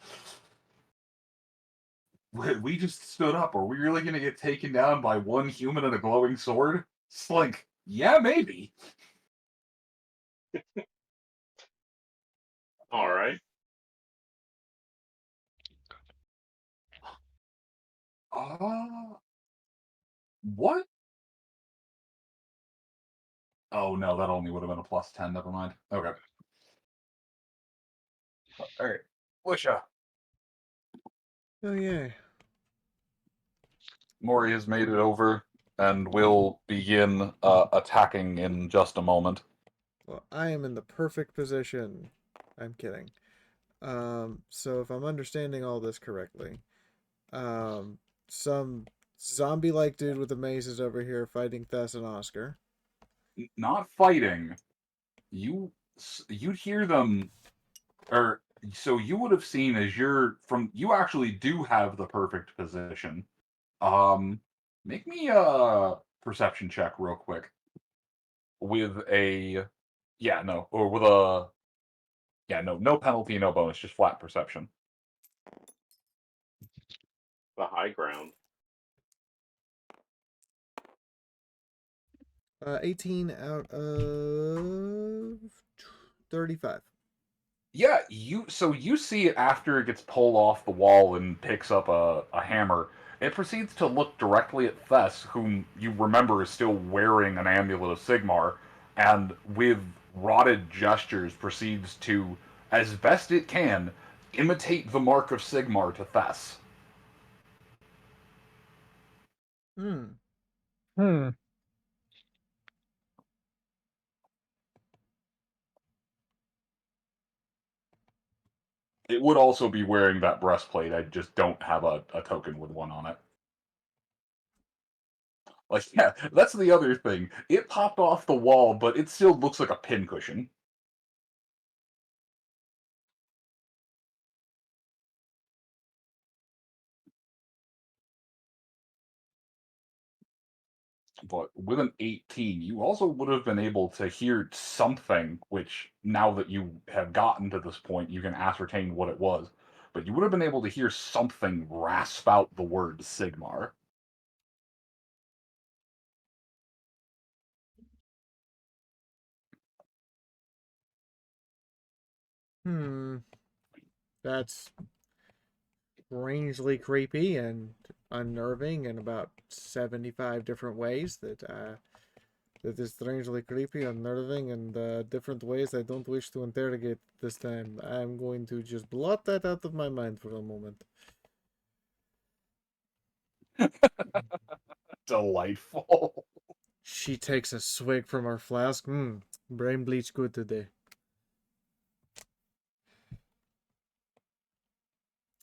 we just stood up. Are we really going to get taken down by one human and a glowing sword? It's like, yeah, maybe. All right. What? Oh, no, that only would have been a plus 10. Never mind. Okay. All right. Wisha. Oh, yeah. Mori has made it over and will begin attacking in just a moment. Well, I am in the perfect position. I'm kidding. So if I'm understanding all this correctly, some zombie-like dude with a mace is over here fighting Thess and Oscar. Not fighting. You'd hear them, or so you would have seen as you actually do have the perfect position. Make me a perception check real quick with a no penalty, no bonus, just flat perception. The high ground. 18 out of 35. Yeah, you see it after it gets pulled off the wall and picks up a hammer. It proceeds to look directly at Thess, whom you remember is still wearing an amulet of Sigmar, and with rotted gestures proceeds to, as best it can, imitate the mark of Sigmar to Thess. It would also be wearing that breastplate. I just don't have a token with one on it. Like, yeah, that's the other thing. It popped off the wall, but it still looks like a pincushion. But with an 18, you also would have been able to hear something, which now that you have gotten to this point, you can ascertain what it was. But you would have been able to hear something rasp out the word Sigmar. That's strangely creepy and unnerving in about 75 different ways that is strangely creepy, unnerving, and different ways I don't wish to interrogate this time. I'm going to just blot that out of my mind for a moment. Delightful. She takes a swig from our flask. Brain bleach good today.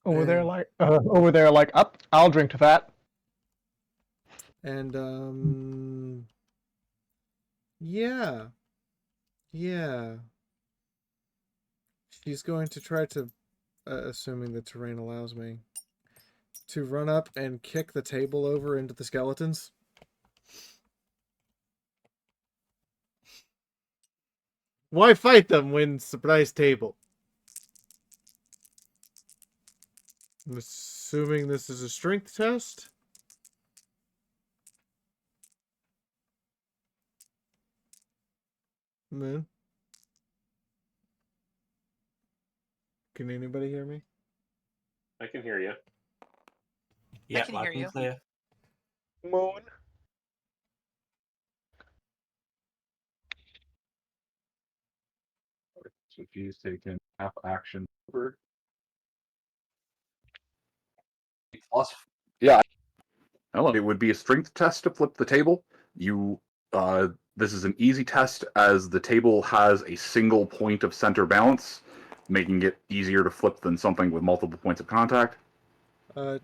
Over there, And- like, up. I'll drink to that. And yeah. She's going to try to, assuming the terrain allows me, to run up and kick the table over into the skeletons. Why fight them when surprise table? I'm assuming this is a strength test. Moon. Can anybody hear me? I can hear you. Yeah, can loud hear and you. clear. Moon. So she's taken half action over. Plus, yeah, it would be a strength test to flip the table. This is an easy test as the table has a single point of center balance, making it easier to flip than something with multiple points of contact.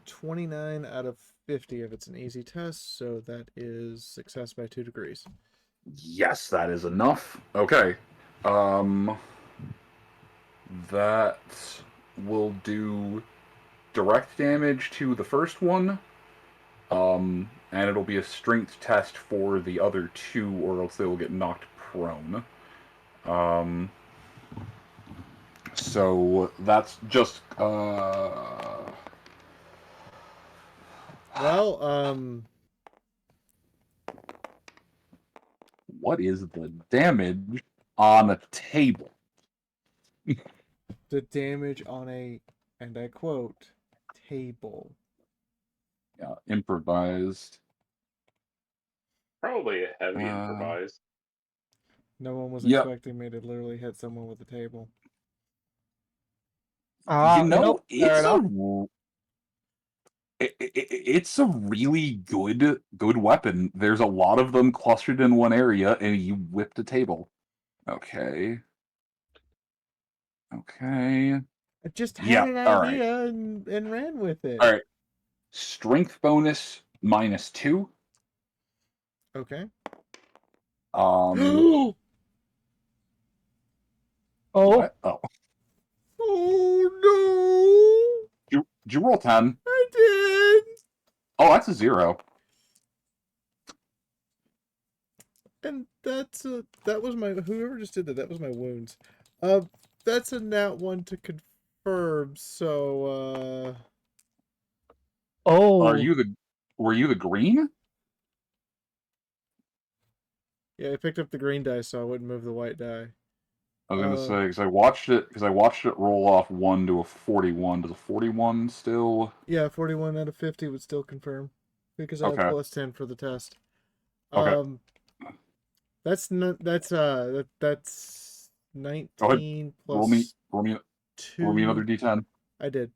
29 out of 50 if it's an easy test, so that is success by 2 degrees. Yes, that is enough. Okay. That will do direct damage to the first one. And it'll be a strength test for the other two, or else they will get knocked prone. So that's just Well, what is the damage on a table? the damage on a, and I quote, table. Yeah, improvised. Probably a heavy improvise. No one was Yep. expecting me to literally hit someone with a table. It's a really good weapon. There's a lot of them clustered in one area, and you whipped a table. Okay. I just Yeah, had an all right. idea and ran with it. All right. Strength bonus -2. Okay. Oh. What? Oh. Oh Did you roll 10? no! I did. Oh, that's a 0. And that was my, whoever just did that. That was my wounds. That's a nat 1 to confirm. So Oh. Were you the green? yeah, I picked up the green die, so I wouldn't move the white die. I was gonna say because I watched it roll off 1 to a 41. Does a 41 still? Yeah, 41 out of 50 would still confirm because I have Okay. plus 10 for the test. Okay. That's 19 Roll me plus 2. another d10. I did.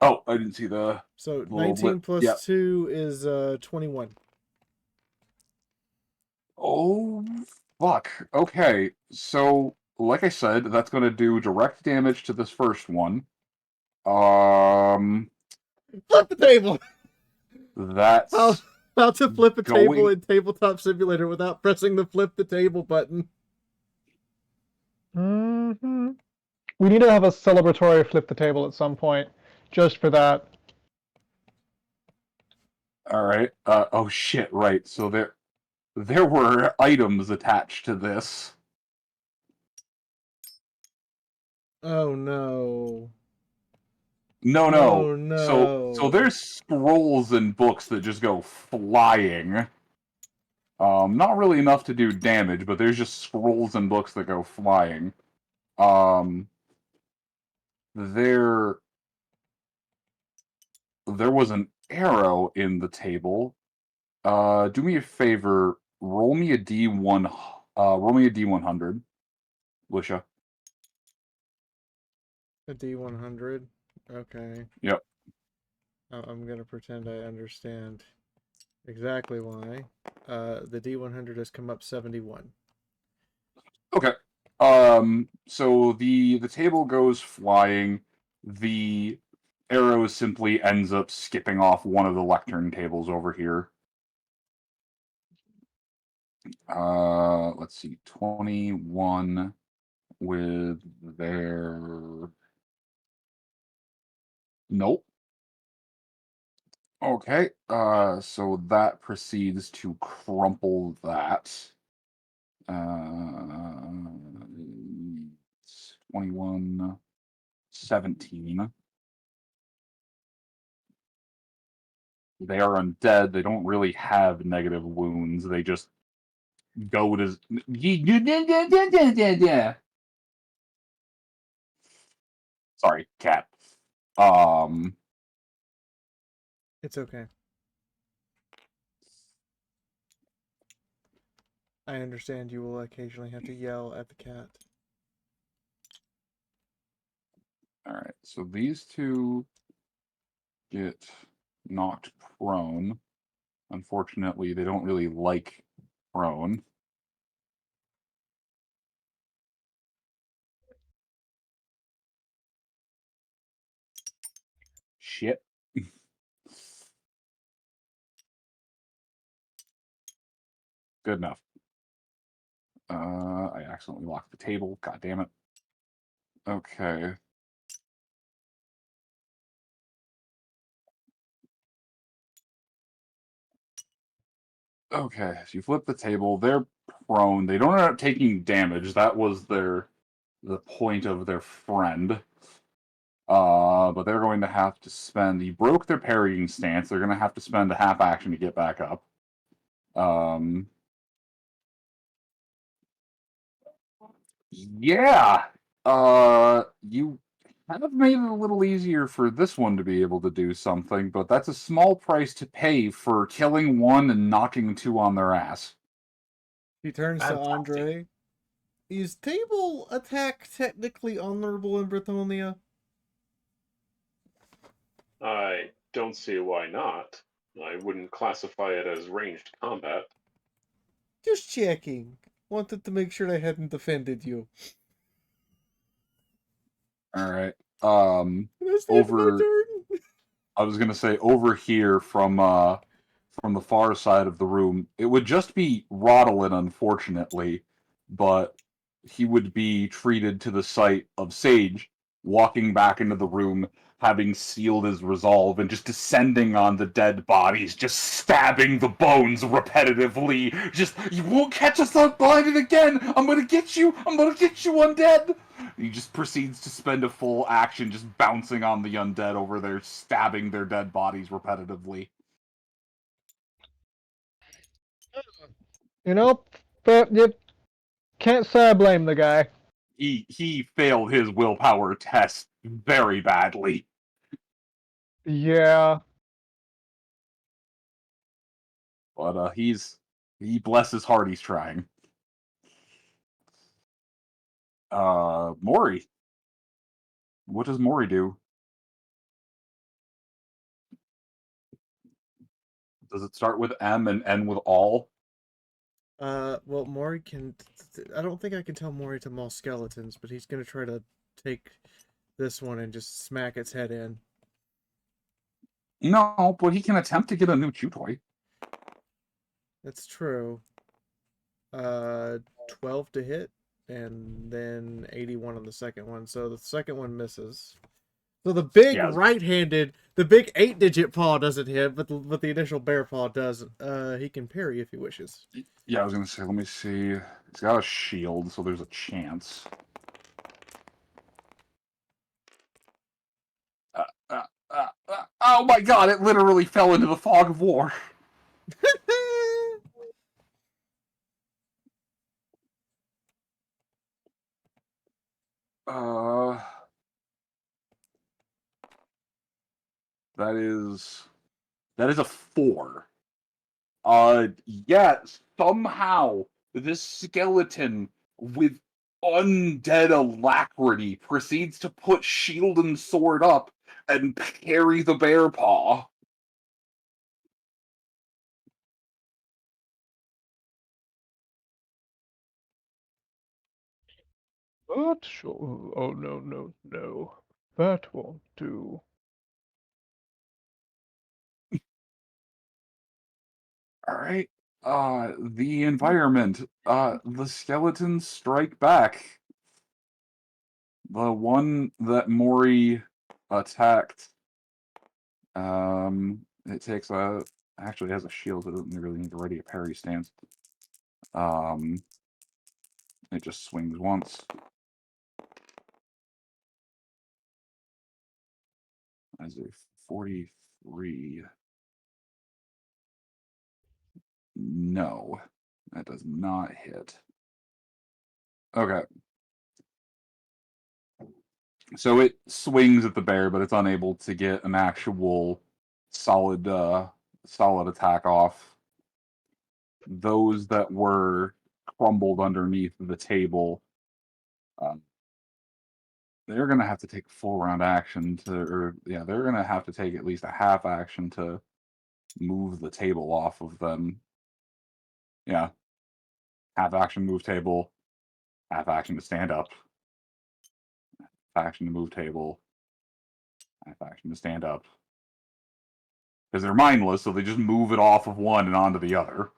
Oh, I didn't see the. So little 19 blip. plus Yeah. 2 is 21. Oh, fuck. Okay, so like I said, that's gonna do direct damage to this first one. Flip the table. That's How to flip a table going- in Tabletop Simulator without pressing the flip the table button. Mm-hmm. We need to have a celebratory flip the table at some point, just for that. all right. Oh shit. Right. So there were items attached to this. Oh no. No. Oh no. So there's scrolls and books that just go flying. Not really enough to do damage, but there's just scrolls and books that go flying. There was an arrow in the table. Do me a favor. Roll me a D1. Roll me a D100, Lisha. A D100. Okay. Yep. I'm gonna pretend I understand. Exactly why. The D100 has come up 71. Okay. So the table goes flying. The arrow simply ends up skipping off one of the lectern tables over here. Let's see, 21 with their... Nope. Okay, so that proceeds to crumple that. 21, 17. They are undead. They don't really have negative wounds. They just go to... Sorry, cat. It's okay. I understand you will occasionally have to yell at the cat. Alright, so these two get knocked prone. Unfortunately, they don't really like prone. Shit. Good enough. I accidentally locked the table. God damn it. Okay. Okay, so you flip the table. They're prone. They don't end up taking damage. That was the point of their friend. But they're going to have to spend... He broke their parrying stance. They're going to have to spend a half action to get back up. Yeah. You have made it a little easier for this one to be able to do something, but that's a small price to pay for killing one and knocking two on their ass. He turns to Fantastic. Andre. Is table attack technically honorable in Brettonnia? I don't see why not. I wouldn't classify it as ranged combat. Just checking. Wanted to make sure I hadn't offended you. All right. That's the end of my Over. turn. I was gonna say over here from the far side of the room, it would just be Rodolin, unfortunately, but he would be treated to the sight of Sage walking back into the room, having sealed his resolve, and just descending on the dead bodies, just stabbing the bones repetitively. Just, you won't catch us unblinded again! I'm gonna get you! I'm gonna get you, undead! He just proceeds to spend a full action just bouncing on the undead over there, stabbing their dead bodies repetitively. You know, but you can't say I blame the guy. He failed his willpower test very badly. Yeah. But he bless his heart, he's trying. Mori. What does Mori do? Does it start with M and end with all? Well, Mori can... I don't think I can tell Mori to maul skeletons, but he's gonna try to take this one and just smack its head in. No, but he can attempt to get a new chew toy. That's true. 12 to hit, and then 81 on the second one. So the second one misses. So the big right-handed, the big 8-digit paw doesn't hit, but the initial bear paw does. He can parry if he wishes. Yeah, I was gonna say, let me see. He's got a shield, so there's a chance. Oh my god, it literally fell into the fog of war. That is a 4. Yeah, somehow this skeleton with undead alacrity proceeds to put shield and sword up and parry the bear paw. But sure. Oh no, no, no. That won't do. All right. The environment. The skeletons strike back. The one that Mori attacked. It takes a. Actually, it has a shield. It doesn't really need to ready a parry stance. It just swings once. As a 43. No, that does not hit. Okay. So it swings at the bear, but it's unable to get an actual solid solid attack off. Those that were crumbled underneath the table, they're gonna have to take a full round action to, or yeah, they're gonna have to take at least a half action to move the table off of them. Yeah, half action move table, half action to stand up, half action to move table, half action to stand up. Because they're mindless, so they just move it off of one and onto the other.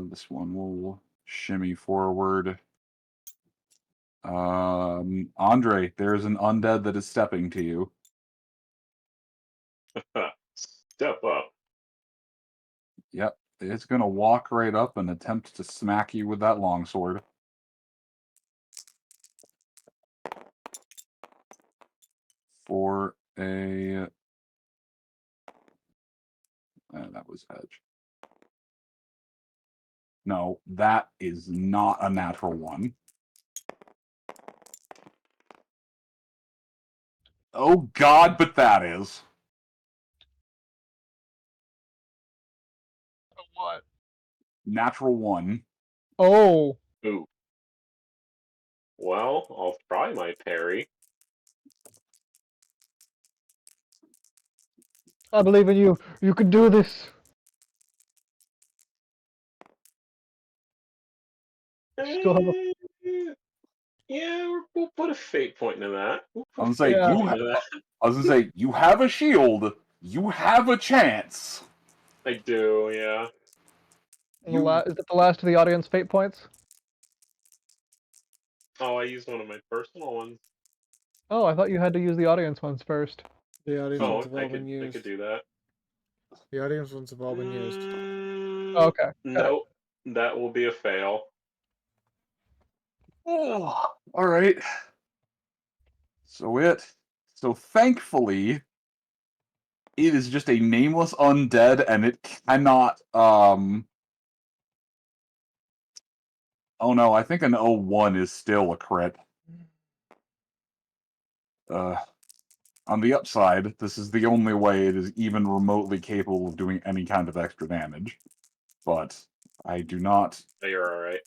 This one will shimmy forward. Andre, there's an undead that is stepping to you. Step up. Yep, it's gonna walk right up and attempt to smack you with that longsword. For a... that was edge. No, that is not a natural one. Oh god, but that is. What? Natural one. Oh. Ooh. Well, I'll try my parry. I believe in you. You can do this. Still have a... Yeah, we'll put a fate point into that. We'll I put was a fate gonna say, point into that. I was gonna say, you have a shield. You have a chance. I do, yeah. Is it the last of the audience fate points? Oh, I used one of my personal ones. Oh, I thought you had to use the audience ones first. The audience Oh, ones have all I been used. could do that. The audience ones have all been used. Oh, okay. No, that will be a fail. Oh, all right. So thankfully, it is just a nameless undead, and it cannot. Oh no, I think an 01 is still a crit. On the upside, this is the only way it is even remotely capable of doing any kind of extra damage. But I do not. You're all right.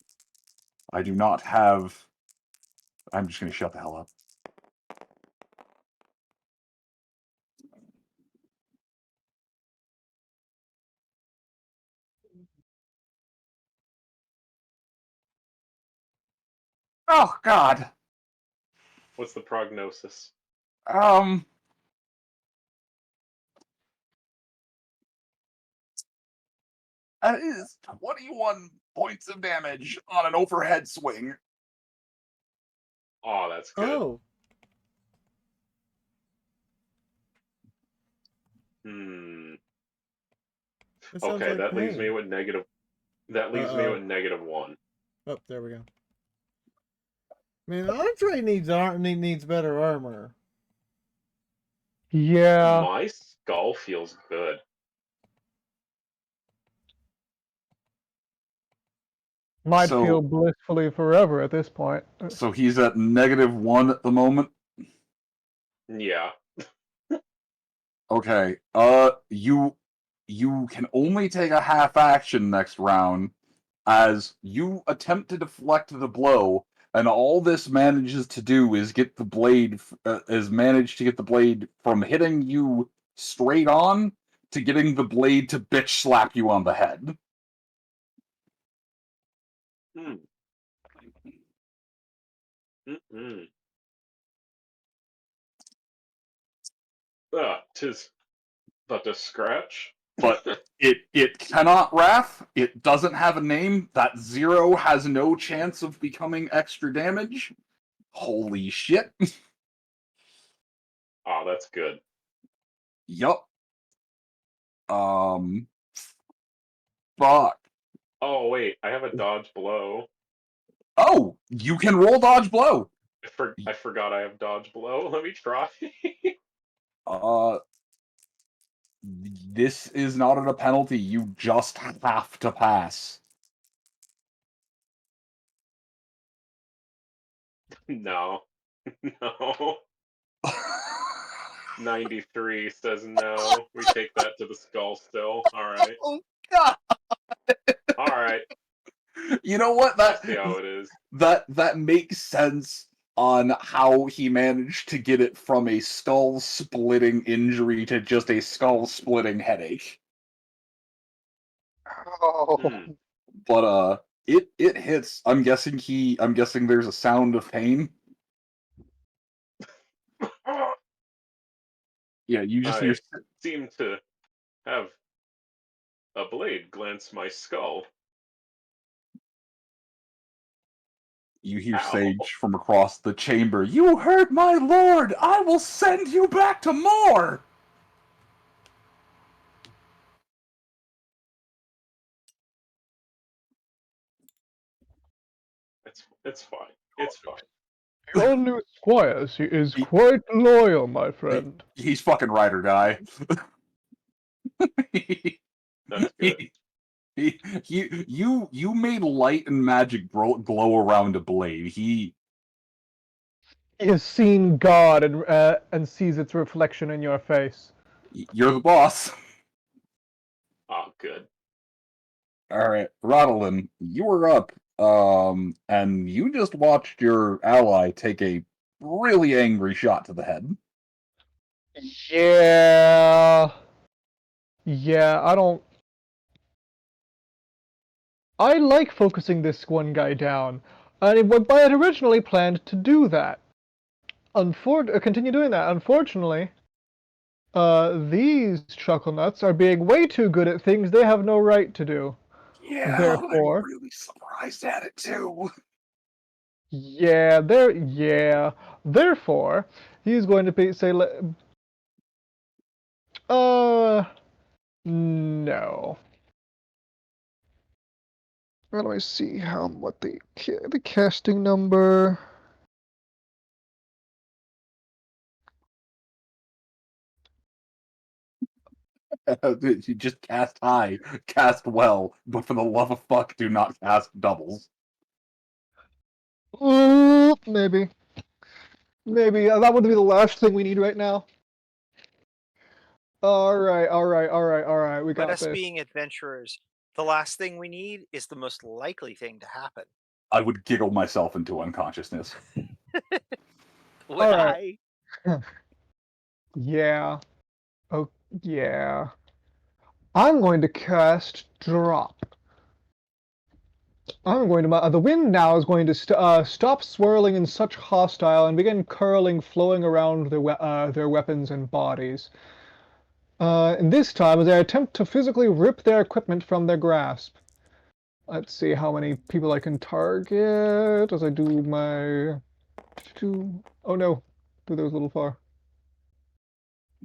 I do not have. I'm just gonna shut the hell up. Oh God. What's the prognosis? That is 21 points of damage on an overhead swing. Oh, that's good. Oh. Okay, like that leaves me. me with negative. That leaves me with -1. Oh, there we go. Man, Andre needs better armor. Yeah. My skull feels good. Might feel blissfully forever at this point. So he's at -1 at the moment. Yeah. Okay. You can only take a half action next round as you attempt to deflect the blow, and all this manages to do is get the blade managed to get the blade from hitting you straight on to getting the blade to bitch slap you on the head. Mm-mm. Ah, 'tis but a scratch. But it cannot wrath. It doesn't have a name. That 0 has no chance of becoming extra damage. Holy shit. Oh, that's good. Yup. Fuck. Oh wait, I have a dodge blow. Oh, you can roll dodge blow. I forgot I have dodge blow. Let me try. This is not a penalty. You just have to pass. No. No. 93 says no. We take that to the skull still. Alright. Oh god. Alright. You know what? We'll see how it is. That makes sense on how he managed to get it from a skull-splitting injury to just a skull-splitting headache. Oh. But it hits. I'm guessing there's a sound of pain. Yeah, you just hear. I seem to have a blade glance my skull. You hear Ow. Sage from across the chamber. You heard my lord! I will send you back to more! It's fine. It's fine. Your new squire is quite loyal, my friend. He's fucking ride or die. That's good. You made light and magic glow around a blade. He has seen God and sees its reflection in your face. You're the boss. Oh, good. Alright, Rodolin, you were up, and you just watched your ally take a really angry shot to the head. Yeah. Yeah, I like focusing this one guy down. I had originally planned to do that. Continue doing that. Unfortunately, these chuckle nuts are being way too good at things they have no right to do. Yeah, Therefore, I'm really surprised at it too. Yeah, Therefore, he's going to say, no. Let me see what the casting number. You just cast high, cast well, but for the love of fuck, do not cast doubles. Maybe. Maybe. That would be the last thing we need right now. Alright. We got But us this. being adventurers, the last thing we need is the most likely thing to happen. I would giggle myself into unconsciousness. Would I? Yeah. Oh, yeah. I'm going to cast Drop. The wind now is going to stop swirling in such hostile and begin curling, flowing around their weapons and bodies. And this time, as I attempt to physically rip their equipment from their grasp. Let's see how many people I can target as I do my... Oh no, that was a little far.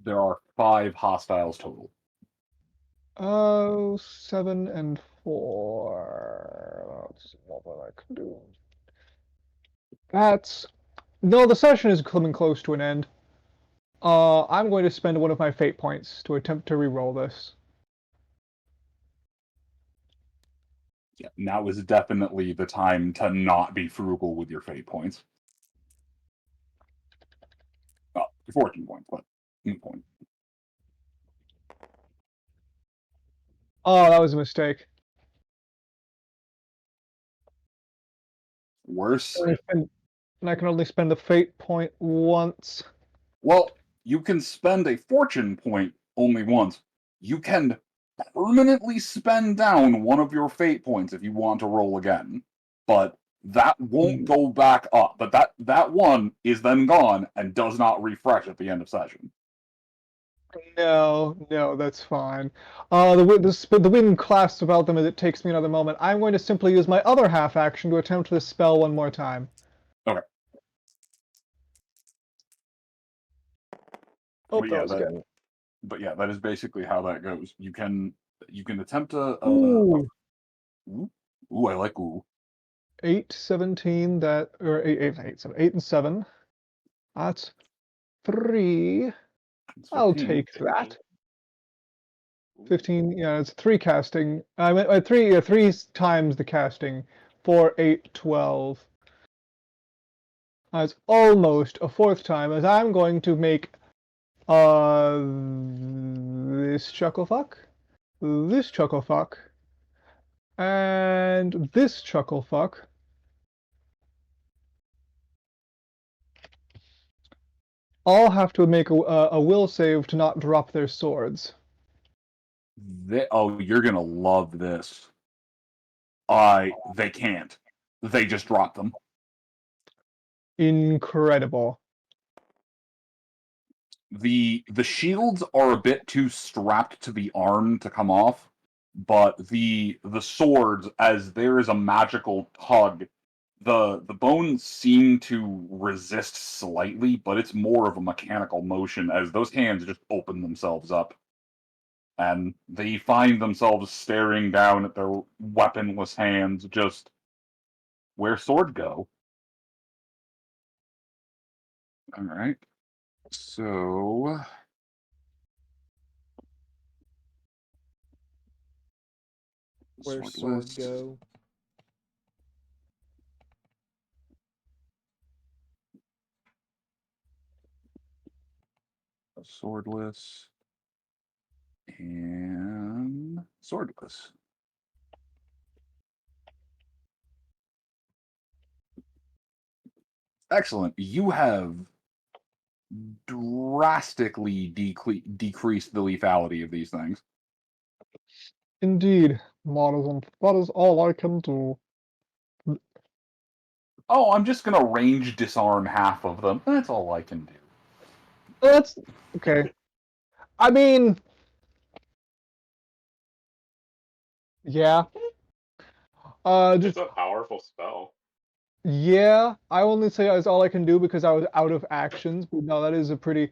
There are 5 hostiles total. 7 and 4. Let's see what I can do. No, the session is coming close to an end. I'm going to spend one of my fate points to attempt to re-roll this. Yeah, now is definitely the time to not be frugal with your fate points. Well, your fortune points, but point. Oh, that was a mistake. Worse. And I can only spend the fate point once. Well, you can spend a fortune point only once. You can permanently spend down one of your fate points if you want to roll again. But that won't go back up. But that one is then gone and does not refresh at the end of session. No, that's fine. The wind clasps about them as it takes me another moment. I'm going to simply use my other half action to attempt this spell one more time. Okay. Oh, But that yeah, was again. But yeah, that is basically how that goes. You can attempt a Ooh. ooh, I like ooh. 8, 17, that, or 8, 8 and 7. That's 3. It's I'll 15. take that. 15, yeah, it's 3 casting. I meant 3 times the casting. 4, 8, 12. That's almost a 4th time, as I'm going to make this chucklefuck, this chucklefuck, and this chucklefuck. All have to make a will save to not drop their swords. You're gonna love this. They can't. They just drop them. Incredible. The shields are a bit too strapped to the arm to come off, but the swords, as there is a magical tug, the bones seem to resist slightly, but it's more of a mechanical motion as those hands just open themselves up. And they find themselves staring down at their weaponless hands, just where sword go. All right. So Where sword sword list. go? Swordless and swordless. Excellent. You have drastically decreased the lethality of these things. Indeed, that is all I can do. Oh, I'm just gonna range disarm half of them. That's all I can do. That's okay. I mean, yeah. It's Just a powerful spell. yeah. I only say that's all I can do because I was out of actions. But no, that is a pretty.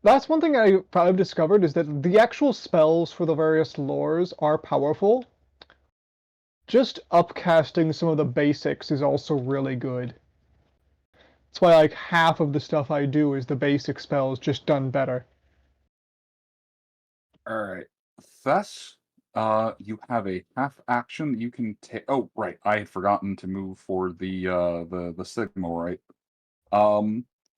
That's one thing I've discovered is that the actual spells for the various lores are powerful. Just upcasting some of the basics is also really good. That's why like half of the stuff I do is the basic spells just done better. All right. Thus, you have a half action that you can take. Oh, right. I had forgotten to move for the signal, right?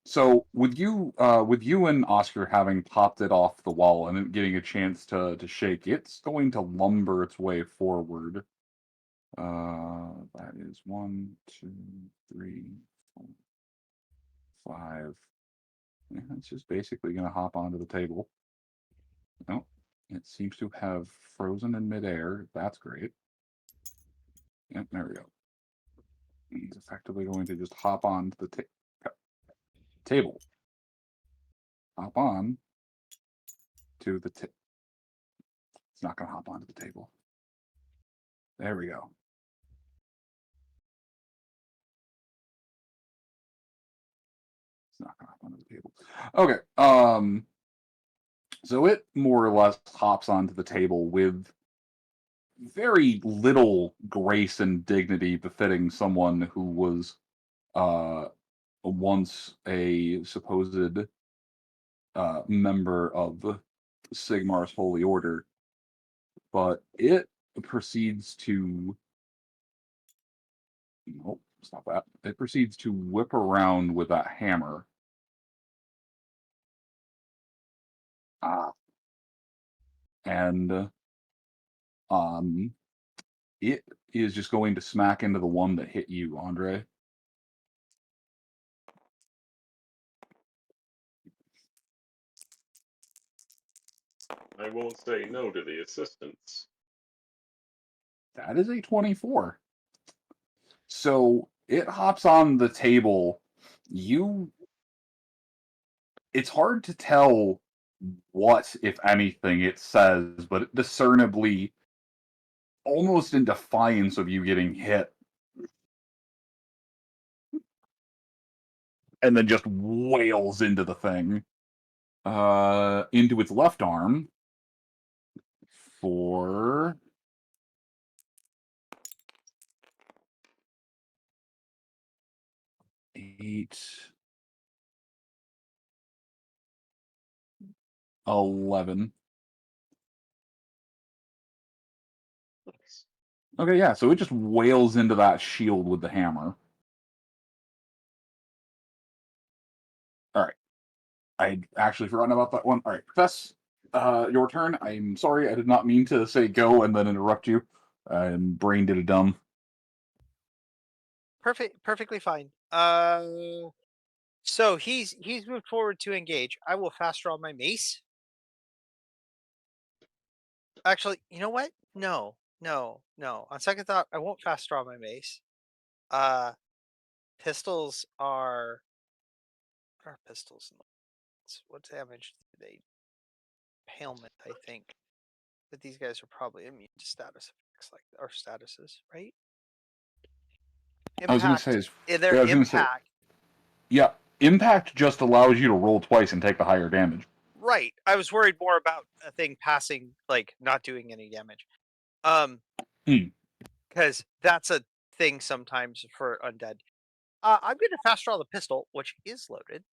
So with you and Oscar having popped it off the wall and it getting a chance to shake, it's going to lumber its way forward. That is 1, 2, 3, 4, 5. Yeah, it's just basically going to hop onto the table. No, it seems to have frozen in midair. That's great. Yep, there we go. It's effectively going to just hop onto the table. Hop on to the table. It's not going to hop onto the table. There we go. It's not going to hop onto the table. Okay. So it more or less hops onto the table with very little grace and dignity befitting someone who was once a supposed member of Sigmar's Holy Order, but it proceeds to nope, stop that. It proceeds to whip around with that hammer. And it is just going to smack into the one that hit you, Andre. I won't say no to the assistance. That is a 24. So It hops on the table. It's hard to tell what, if anything, it says, but it discernibly, almost in defiance of you getting hit, and then just wails into the thing. Into its left arm for 8, 11. Okay, yeah, so it just wails into that shield with the hammer. Alright. I'd actually forgotten about that one. Alright, Profess, your turn. I'm sorry, I did not mean to say go and then interrupt you. Brain did a dumb. Perfectly fine. So he's moved forward to engage. I will fast draw my mace. Actually, you know what? No. On second thought, I won't fast draw my mace. Pistols are. What are pistols? What damage do they? Impalement, I think. But these guys are probably immune to status effects like or statuses, right? Impact. I was going to say, their impact. Yeah, impact just allows you to roll twice and take the higher damage. Right. I was worried more about a thing passing, like not doing any damage. Because that's a thing sometimes for undead. I'm going to fast draw the pistol, which is loaded,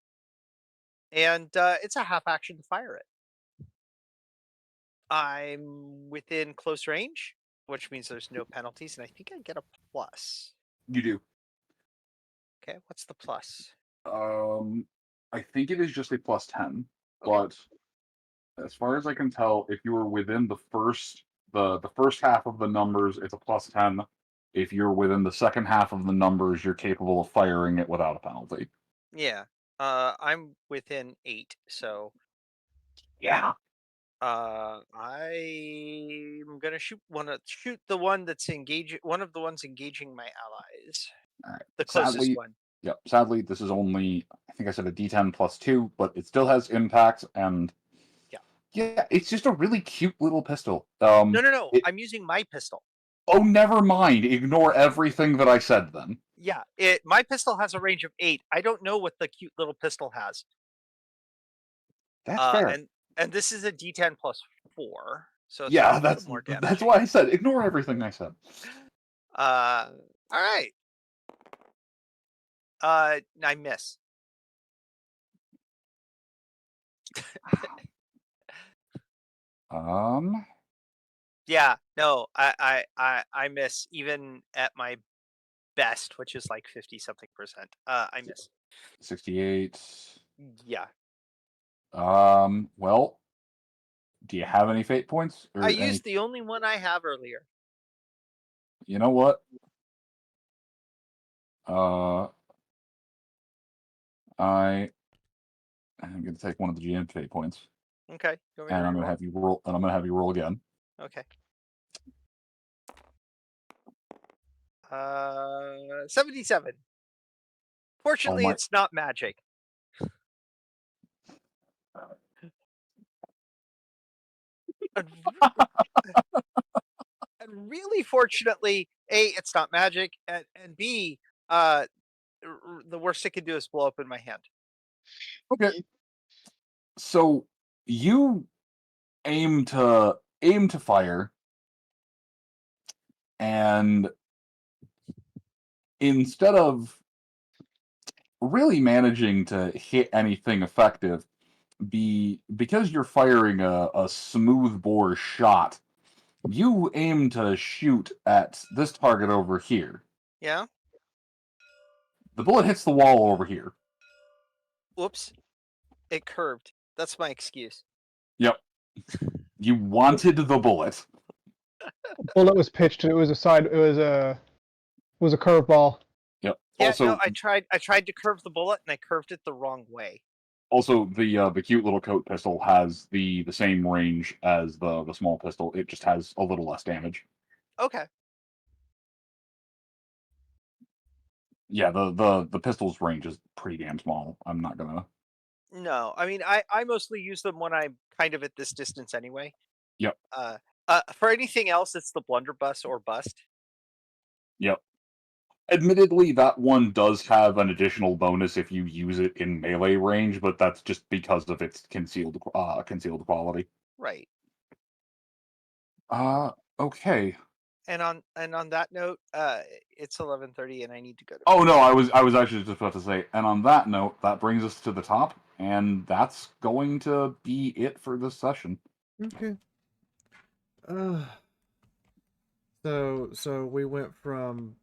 and it's a half action to fire it. I'm within close range, which means there's no penalties, and I think I get a plus. You do. Okay, what's the plus? I think it is just a plus 10, Okay. but as far as I can tell, if you were within the first half of the numbers, it's a plus 10. If you're within the second half of the numbers, you're capable of firing it without a penalty. Yeah. I'm within 8, so yeah. I'm gonna shoot the one that's one of the ones engaging my allies. All right. The closest one. Yep. Sadly, this is only, I think I said a D10 plus 2, but it still has impact, and yeah, it's just a really cute little pistol. No. I'm using my pistol. Oh, never mind. Ignore everything that I said then. Yeah, my pistol has a range of 8. I don't know what the cute little pistol has. That's fair. And this is a D10 plus 4, so it's yeah, a that's more damage. That's why I said ignore everything I said. All right. I miss. Yeah, no, I miss even at my best, which is like 50 something percent. I miss. 68. Yeah. Well, do you have any fate points? I used the only one I have earlier. You know what? I'm going to take one of the GM fate points. Okay. And I'm going to have you roll. And I'm going to have you roll again. Okay. 77. Fortunately, it's not magic. And really fortunately, A, it's not magic, and B, the worst it can do is blow up in my hand. Okay. So you aim to fire, and instead of really managing to hit anything effective, because you're firing a smooth bore shot, you aim to shoot at this target over here. Yeah. The bullet hits the wall over here. Whoops. It curved. That's my excuse. Yep. You wanted the bullet. Bullet was pitched. It was a curveball. Yep. Yeah, also, no, I tried to curve the bullet and I curved it the wrong way. Also, the cute little coat pistol has the same range as the small pistol. It just has a little less damage. Okay. Yeah, the pistol's range is pretty damn small. I'm not gonna. No, I mean, I mostly use them when I'm kind of at this distance anyway. Yep. For anything else, it's the blunderbuss or bust. Yep. Admittedly, that one does have an additional bonus if you use it in melee range, but that's just because of its concealed quality. Right. Okay. And on that note, it's 11:30 and I need to go to Oh bed. no, I was actually just about to say, and on that note, that brings us to the top, and that's going to be it for this session. Okay. So we went from.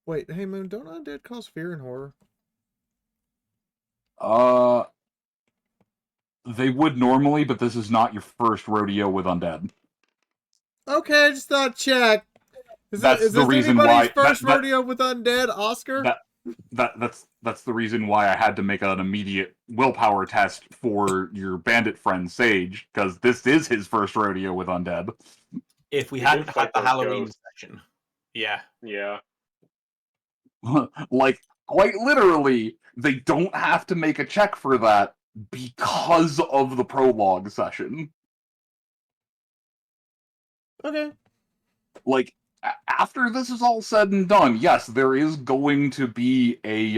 Wait, hey Moon, don't undead cause fear and horror? They would normally, but this is not your first rodeo with undead. Okay, I just thought check. Is That's the this reason anybody's why first rodeo with undead, Oscar? That's the reason why I had to make an immediate willpower test for your bandit friend Sage, because this is his first rodeo with undead. If we He hadn't did had fight the those Halloween ghosts. session, yeah. Yeah. Like, quite literally, they don't have to make a check for that because of the prologue session. Okay. Like, after this is all said and done, yes, there is going to be a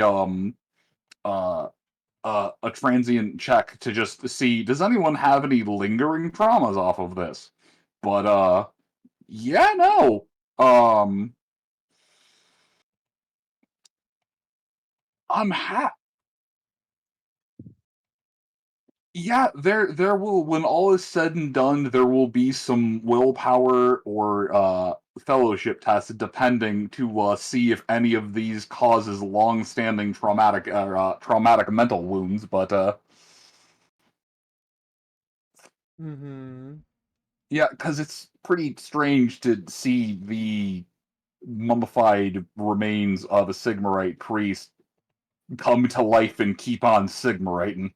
transient check to just see, does anyone have any lingering traumas off of this? But yeah, no. I'm Yeah, there will, when all is said and done, there will be some willpower or fellowship tests, depending to see if any of these causes long-standing traumatic mental wounds. But yeah, because it's pretty strange to see the mummified remains of a Sigmarite priest come to life and keep on Sigmariting.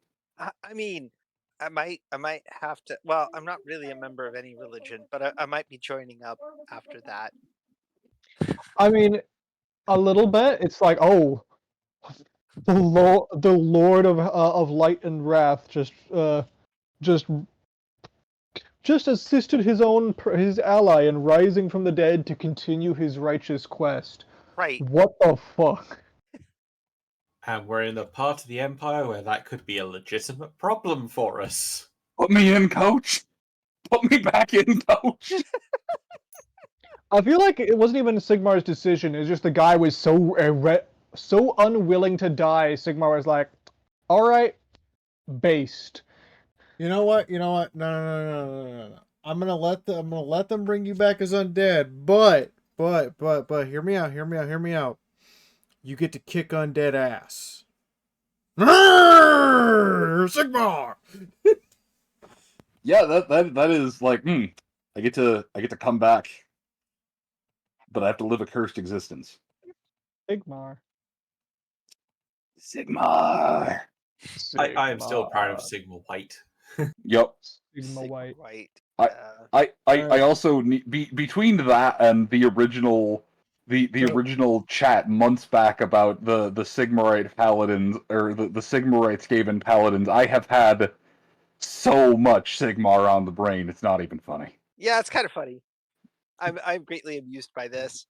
I mean, I might have to. Well, I'm not really a member of any religion, but I might be joining up after that. I mean, a little bit. It's like, oh, the Lord of Light and Wrath just assisted his ally in rising from the dead to continue his righteous quest. Right. What the fuck? And we're in the part of the Empire where that could be a legitimate problem for us. Put me in, coach! Put me back in, coach! I feel like it wasn't even Sigmar's decision. It's just the guy was so unwilling to die. Sigmar was like, "All right, based." You know what? No. I'm gonna let them bring you back as undead, but hear me out. You get to kick undead ass. Sigmar. Yeah, that is like, I get to come back, but I have to live a cursed existence. Sigmar. Sigmar. I am still proud of Sigma White. Yep. Sigma White. I also need, between that and the original original chat months back about the Sigmarite paladins, or the Sigmarite Skaven paladins, I have had so much Sigmar on the brain, it's not even funny. Yeah, it's kind of funny. I'm greatly amused by this.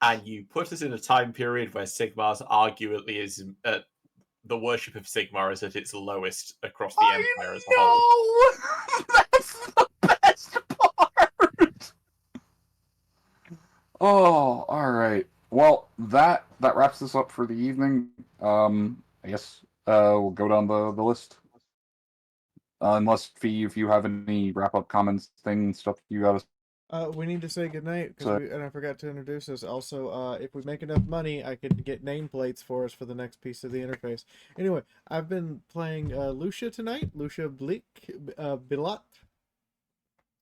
And you put us in a time period where Sigmar's arguably is the worship of Sigmar is at its lowest across the Empire as a whole. That's the best part. Oh, all right. Well, that wraps this up for the evening. I guess we'll go down the list. Unless Fee, if you have any wrap up comments, stuff you got to. We need to say goodnight, and I forgot to introduce us. Also, if we make enough money, I can get nameplates for us for the next piece of the interface. Anyway, I've been playing Lucia tonight. Lucia Bilat.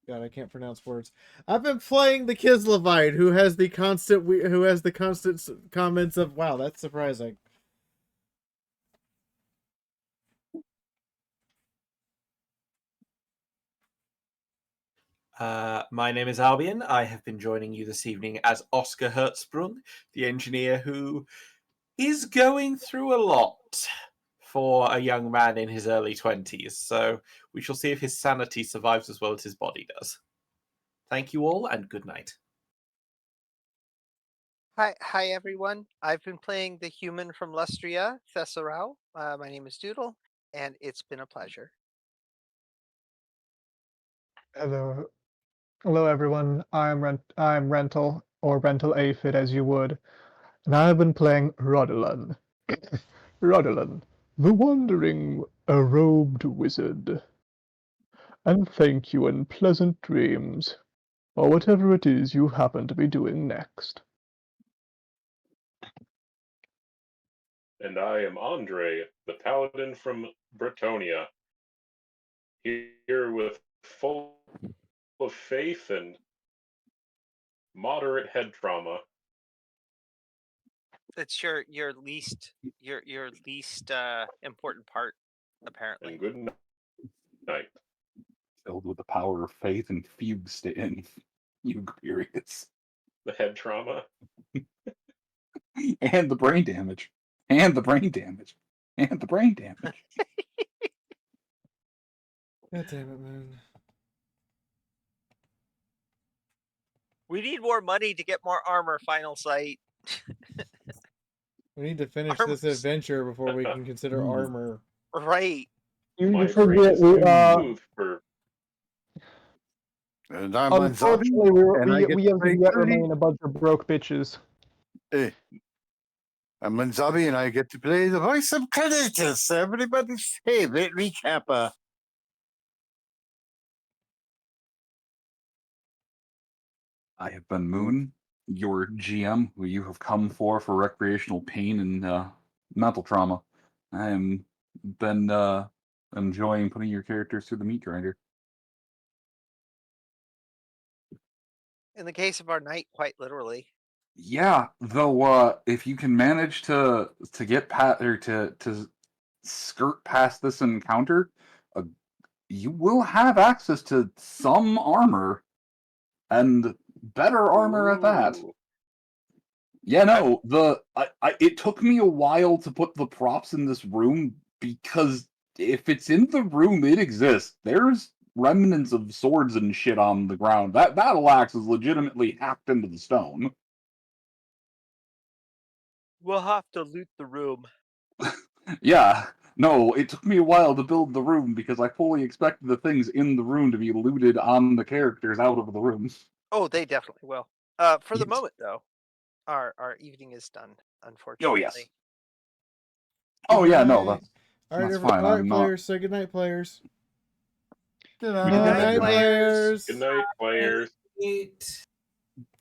God, I can't pronounce words. I've been playing the Kislevite, who has the constant comments of, "Wow, that's surprising." My name is Albion. I have been joining you this evening as Oscar Hertzsprung, the engineer who is going through a lot for a young man in his early 20s. So we shall see if his sanity survives as well as his body does. Thank you all, and good night. Hi everyone. I've been playing the human from Lustria, Thesserau. My name is Doodle, and it's been a pleasure. Hello, hello everyone. I'm Rental, or Rental Aphid as you would, and I've been playing Rodolan. Rodolan, the wandering, robed wizard. And thank you and pleasant dreams, or whatever it is you happen to be doing next. And I am Andre, the paladin from Brettonia, here with full of faith and moderate head trauma. It's your least important part, apparently. And good night. Filled with the power of faith and fused in. You curious. The head trauma. And the brain damage. And the brain damage. And the brain damage. God damn it, man. We need more money to get more armor, Final Sight. We need to finish Armor's- this adventure before we can consider armor. Right. My You brain forget is we, too smooth for And I'm unfortunately, we have to play yet Cody. remain a bunch of broke bitches. Hey, I'm Linzabi, and I get to play the voice of Cletus, everybody's favorite recapper. I have been Moon, your GM, who you have come for recreational pain and mental trauma. I am been enjoying putting your characters through the meat grinder. In the case of our knight, quite literally. Yeah, though, if you can manage to get past or to skirt past this encounter, you will have access to some armor, and better armor at that. Ooh. Yeah, no, it took me a while to put the props in this room because if it's in the room, it exists. There's remnants of swords and shit on the ground. That battle axe is legitimately hacked into the stone. We'll have to loot the room. Yeah, no, it took me a while to build the room because I fully expected the things in the room to be looted on the characters out of the room. Oh, they definitely will. For the Yes. moment, though, our evening is done, Oh, unfortunately. yes. Oh, yeah, no, that's All right, fine. all right, I'm not. players. Say goodnight, players. Good We night. did Good night, that. players. Good night, players. Eight.